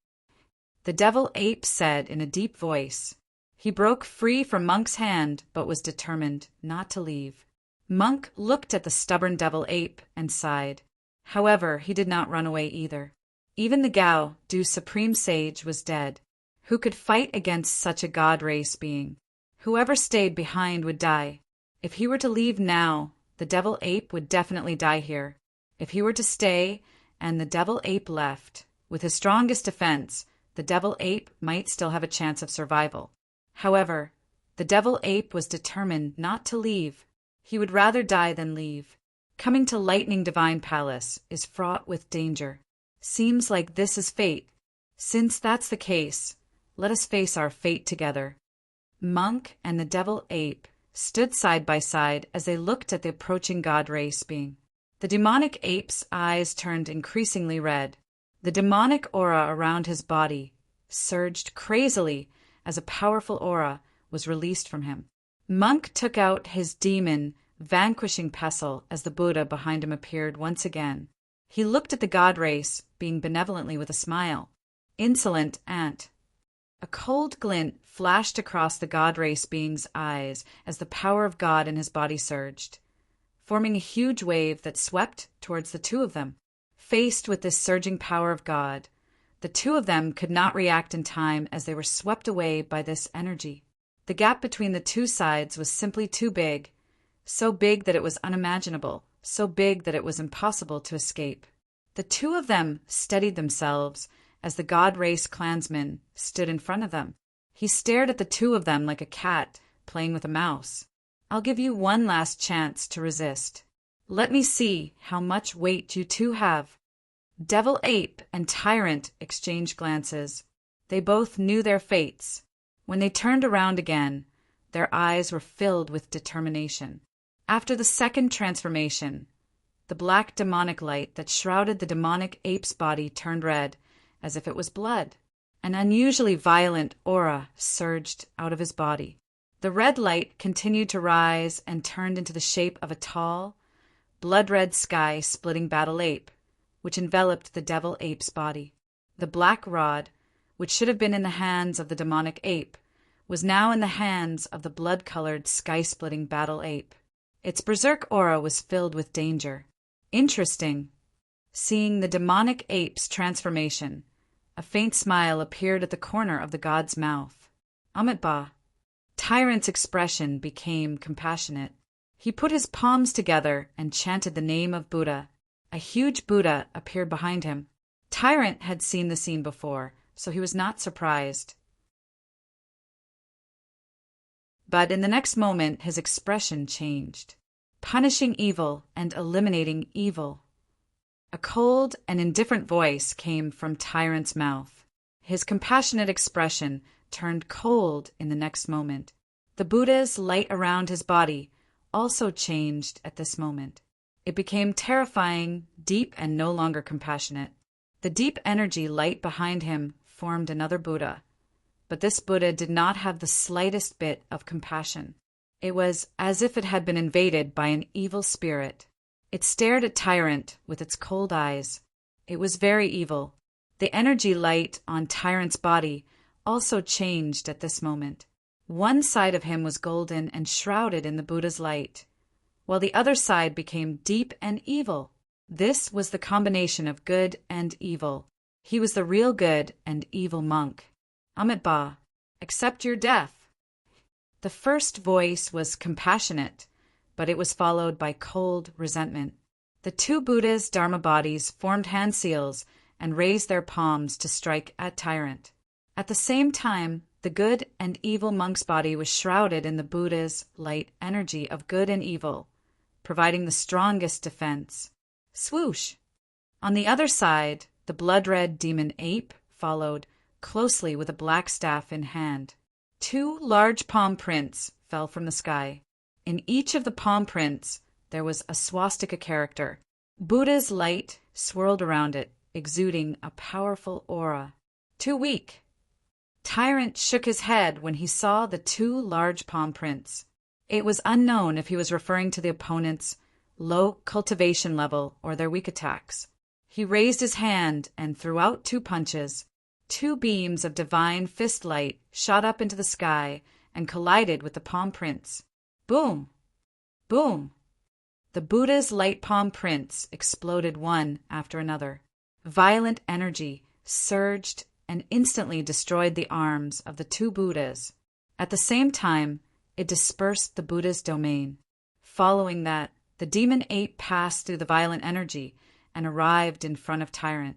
the devil ape said in a deep voice. He broke free from Monk's hand, but was determined not to leave. Monk looked at the stubborn devil ape and sighed. However, he did not run away either. Even the Gao Du supreme sage was dead. Who could fight against such a god race being? Whoever stayed behind would die. If he were to leave now, the devil ape would definitely die here. If he were to stay and the devil ape left, with his strongest defense, the devil ape might still have a chance of survival. However, the devil ape was determined not to leave. He would rather die than leave. Coming to Lightning Divine Palace is fraught with danger. Seems like this is fate. Since that's the case, let us face our fate together. Monk and the devil ape stood side by side as they looked at the approaching god race being. The demonic ape's eyes turned increasingly red. The demonic aura around his body surged crazily as a powerful aura was released from him. Monk took out his demon, vanquishing pestle as the Buddha behind him appeared once again. He looked at the god race, being benevolently with a smile. Insolent ant. A cold glint flashed across the god race being's eyes as the power of God in his body surged, forming a huge wave that swept towards the two of them. Faced with this surging power of God, the two of them could not react in time as they were swept away by this energy. The gap between the two sides was simply too big, so big that it was unimaginable, so big that it was impossible to escape. The two of them steadied themselves as the god race clansman stood in front of them. He stared at the two of them like a cat playing with a mouse. I'll give you one last chance to resist. Let me see how much weight you two have. Devil Ape and Tyrant exchanged glances. They both knew their fates. When they turned around again, their eyes were filled with determination. After the second transformation, the black demonic light that shrouded the demonic ape's body turned red, as if it was blood. An unusually violent aura surged out of his body. The red light continued to rise and turned into the shape of a tall, blood-red sky-splitting battle ape, which enveloped the devil ape's body. The black rod, which should have been in the hands of the demonic ape, was now in the hands of the blood-colored sky-splitting battle ape. Its berserk aura was filled with danger. Interesting. Seeing the demonic ape's transformation, a faint smile appeared at the corner of the god's mouth. Amitabha. Tyrant's expression became compassionate. He put his palms together and chanted the name of Buddha. A huge Buddha appeared behind him. Tyrant had seen the scene before, so he was not surprised. But in the next moment, his expression changed. Punishing evil and eliminating evil. A cold and indifferent voice came from Tyrant's mouth. His compassionate expression turned cold in the next moment. The Buddha's light around his body also changed at this moment. It became terrifying, deep, and no longer compassionate. The deep energy light behind him formed another Buddha, but this Buddha did not have the slightest bit of compassion. It was as if it had been invaded by an evil spirit. It stared at Tyrant with its cold eyes. It was very evil. The energy light on Tyrant's body also changed at this moment. One side of him was golden and shrouded in the Buddha's light, while the other side became deep and evil. This was the combination of good and evil. He was the real good and evil monk. Amitabha, accept your death. The first voice was compassionate, but it was followed by cold resentment. The two Buddha's Dharma bodies formed hand seals and raised their palms to strike at Tyrant. At the same time, the good and evil monk's body was shrouded in the Buddha's light energy of good and evil, providing the strongest defense. Swoosh! On the other side, the blood-red demon ape followed closely with a black staff in hand. Two large palm prints fell from the sky. In each of the palm prints, there was a swastika character. Buddha's light swirled around it, exuding a powerful aura. Too weak. Tyrant shook his head when he saw the two large palm prints. It was unknown if he was referring to the opponent's low cultivation level or their weak attacks. He raised his hand and threw out two punches. Two beams of divine fist light shot up into the sky and collided with the palm prints. Boom! Boom! The Buddha's light palm prints exploded one after another. Violent energy surged and instantly destroyed the arms of the two Buddhas. At the same time, it dispersed the Buddha's domain. Following that, the demon ape passed through the violent energy and arrived in front of Tyrant.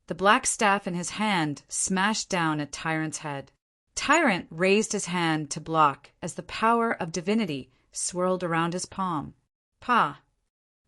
The black staff in his hand smashed down at Tyrant's head. Tyrant raised his hand to block as the power of divinity swirled around his palm. Pa!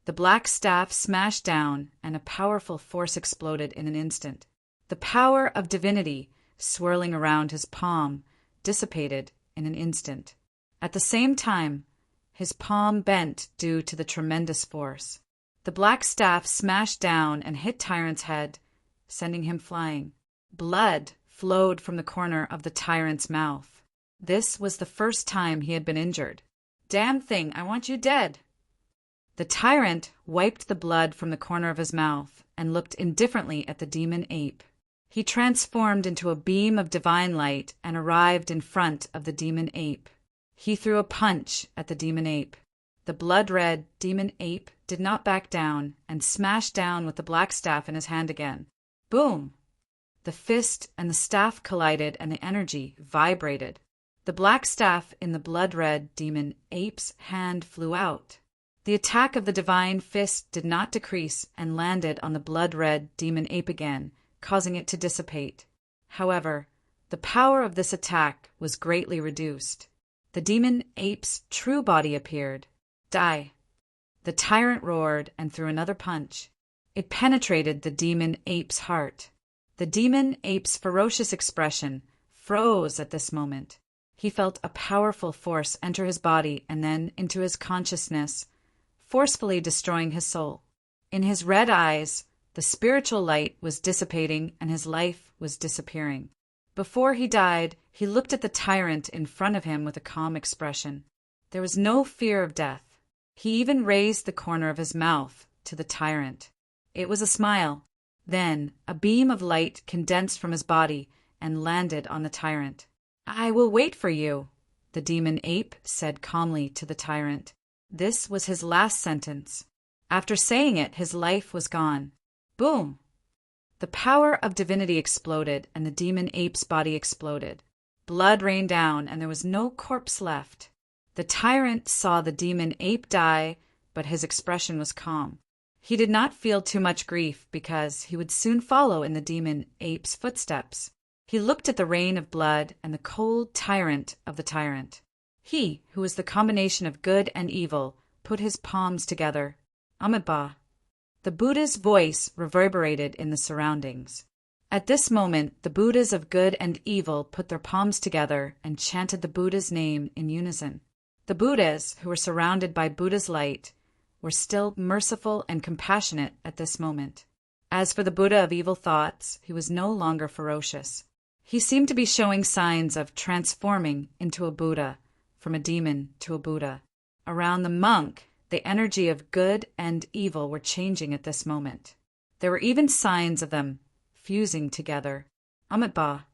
The black staff smashed down, and a powerful force exploded in an instant. The power of divinity, swirling around his palm, dissipated in an instant. At the same time, his palm bent due to the tremendous force. The black staff smashed down and hit Tyrant's head, sending him flying. Blood flowed from the corner of the Tyrant's mouth. This was the first time he had been injured. "Damn thing, I want you dead!" The Tyrant wiped the blood from the corner of his mouth and looked indifferently at the demon ape. He transformed into a beam of divine light and arrived in front of the demon ape. He threw a punch at the demon ape. The blood-red demon ape did not back down and smashed down with the black staff in his hand again. Boom! The fist and the staff collided and the energy vibrated. The black staff in the blood-red demon ape's hand flew out. The attack of the divine fist did not decrease and landed on the blood-red demon ape again, causing it to dissipate. However, the power of this attack was greatly reduced. The demon ape's true body appeared. Die! The Tyrant roared and threw another punch. It penetrated the demon ape's heart. The demon ape's ferocious expression froze at this moment. He felt a powerful force enter his body and then into his consciousness, forcefully destroying his soul. In his red eyes, the spiritual light was dissipating and his life was disappearing. Before he died, he looked at the Tyrant in front of him with a calm expression. There was no fear of death. He even raised the corner of his mouth to the Tyrant. It was a smile. Then a beam of light condensed from his body and landed on the Tyrant. "I will wait for you," the demon ape said calmly to the Tyrant. This was his last sentence. After saying it, his life was gone. Boom! The power of divinity exploded, and the demon ape's body exploded. Blood rained down, and there was no corpse left. The Tyrant saw the demon ape die, but his expression was calm. He did not feel too much grief because he would soon follow in the demon ape's footsteps. He looked at the rain of blood and the cold tyrant of the Tyrant. He, who was the combination of good and evil, put his palms together. Amitabha. The Buddha's voice reverberated in the surroundings. At this moment, the Buddhas of good and evil put their palms together and chanted the Buddha's name in unison. The Buddhas, who were surrounded by Buddha's light, were still merciful and compassionate at this moment. As for the Buddha of evil thoughts, he was no longer ferocious. He seemed to be showing signs of transforming into a Buddha, from a demon to a Buddha. Around the monk, the energy of good and evil were changing at this moment. There were even signs of them fusing together. Amitabha.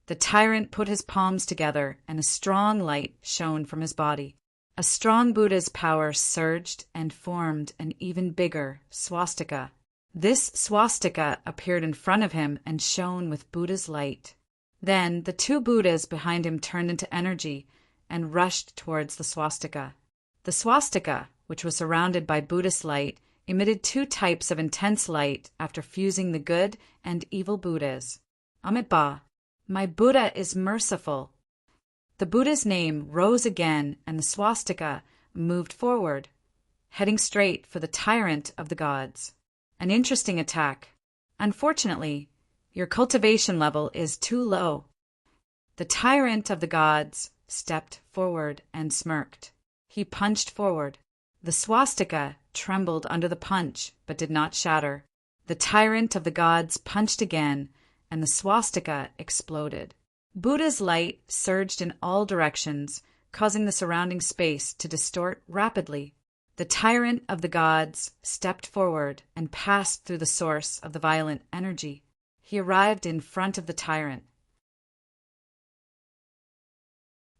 The Tyrant put his palms together, and a strong light shone from his body. A strong Buddha's power surged and formed an even bigger swastika. This swastika appeared in front of him and shone with Buddha's light. Then the two Buddhas behind him turned into energy and rushed towards the swastika. The swastika, which was surrounded by Buddhist light, emitted two types of intense light after fusing the good and evil Buddhas. Amitabha. My Buddha is merciful. The Buddha's name rose again, and the swastika moved forward, heading straight for the Tyrant of the gods. An interesting attack. Unfortunately, your cultivation level is too low. The Tyrant of the gods stepped forward and smirked. He punched forward. The swastika trembled under the punch, but did not shatter. The Tyrant of the gods punched again, and the swastika exploded. Buddha's light surged in all directions, causing the surrounding space to distort rapidly. The Tyrant of the gods stepped forward and passed through the source of the violent energy. He arrived in front of the Tyrant.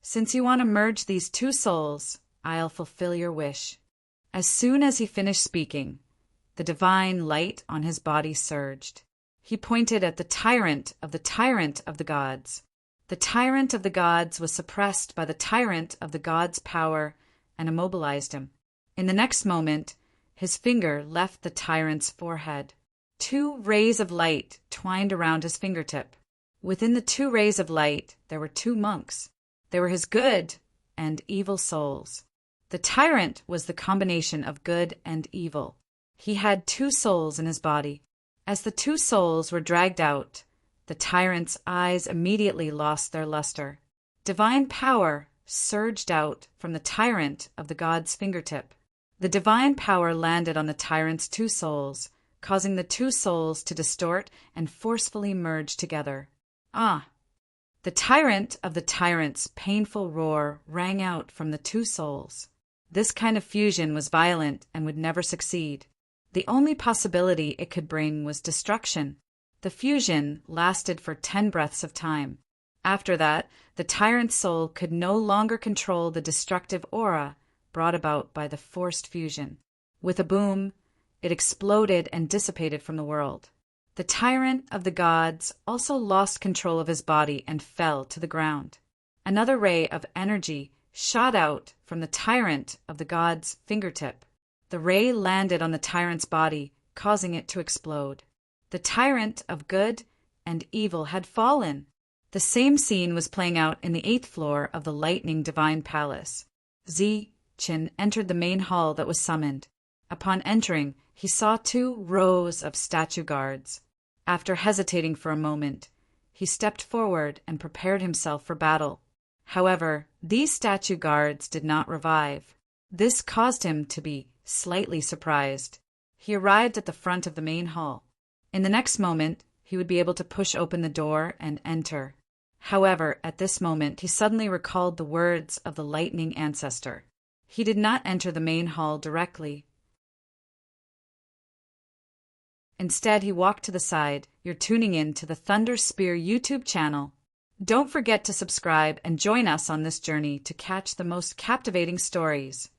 Since you want to merge these two souls, I'll fulfill your wish. As soon as he finished speaking, the divine light on his body surged. He pointed at the Tyrant of the gods. The Tyrant of the gods was suppressed by the Tyrant of the gods' power and immobilized him. In the next moment, his finger left the Tyrant's forehead. Two rays of light twined around his fingertip. Within the two rays of light, there were two monks. They were his good and evil souls. The tyrant was the combination of good and evil. He had two souls in his body. As the two souls were dragged out, the tyrant's eyes immediately lost their luster. Divine power surged out from the tyrant of the god's fingertip. The divine power landed on the tyrant's two souls, causing the two souls to distort and forcefully merge together. Ah! The tyrant of the tyrant's painful roar rang out from the two souls. This kind of fusion was violent and would never succeed. The only possibility it could bring was destruction. The fusion lasted for 10 breaths of time. After that, the tyrant's soul could no longer control the destructive aura brought about by the forced fusion. With a boom, it exploded and dissipated from the world. The tyrant of the gods also lost control of his body and fell to the ground. Another ray of energy shot out from the tyrant of the god's fingertip. The ray landed on the tyrant's body, causing it to explode. The tyrant of good and evil had fallen. The same scene was playing out in the 8th floor of the Lightning Divine Palace. Zi-Chin entered the main hall that was summoned. Upon entering, he saw 2 rows of statue guards. After hesitating for a moment, he stepped forward and prepared himself for battle. However, these statue guards did not revive. This caused him to be slightly surprised. He arrived at the front of the main hall. In the next moment, he would be able to push open the door and enter. However, at this moment, he suddenly recalled the words of the lightning ancestor. He did not enter the main hall directly. Instead, he walked to the side. You're tuning in to the Thunder Spear YouTube channel. Don't forget to subscribe and join us on this journey to catch the most captivating stories.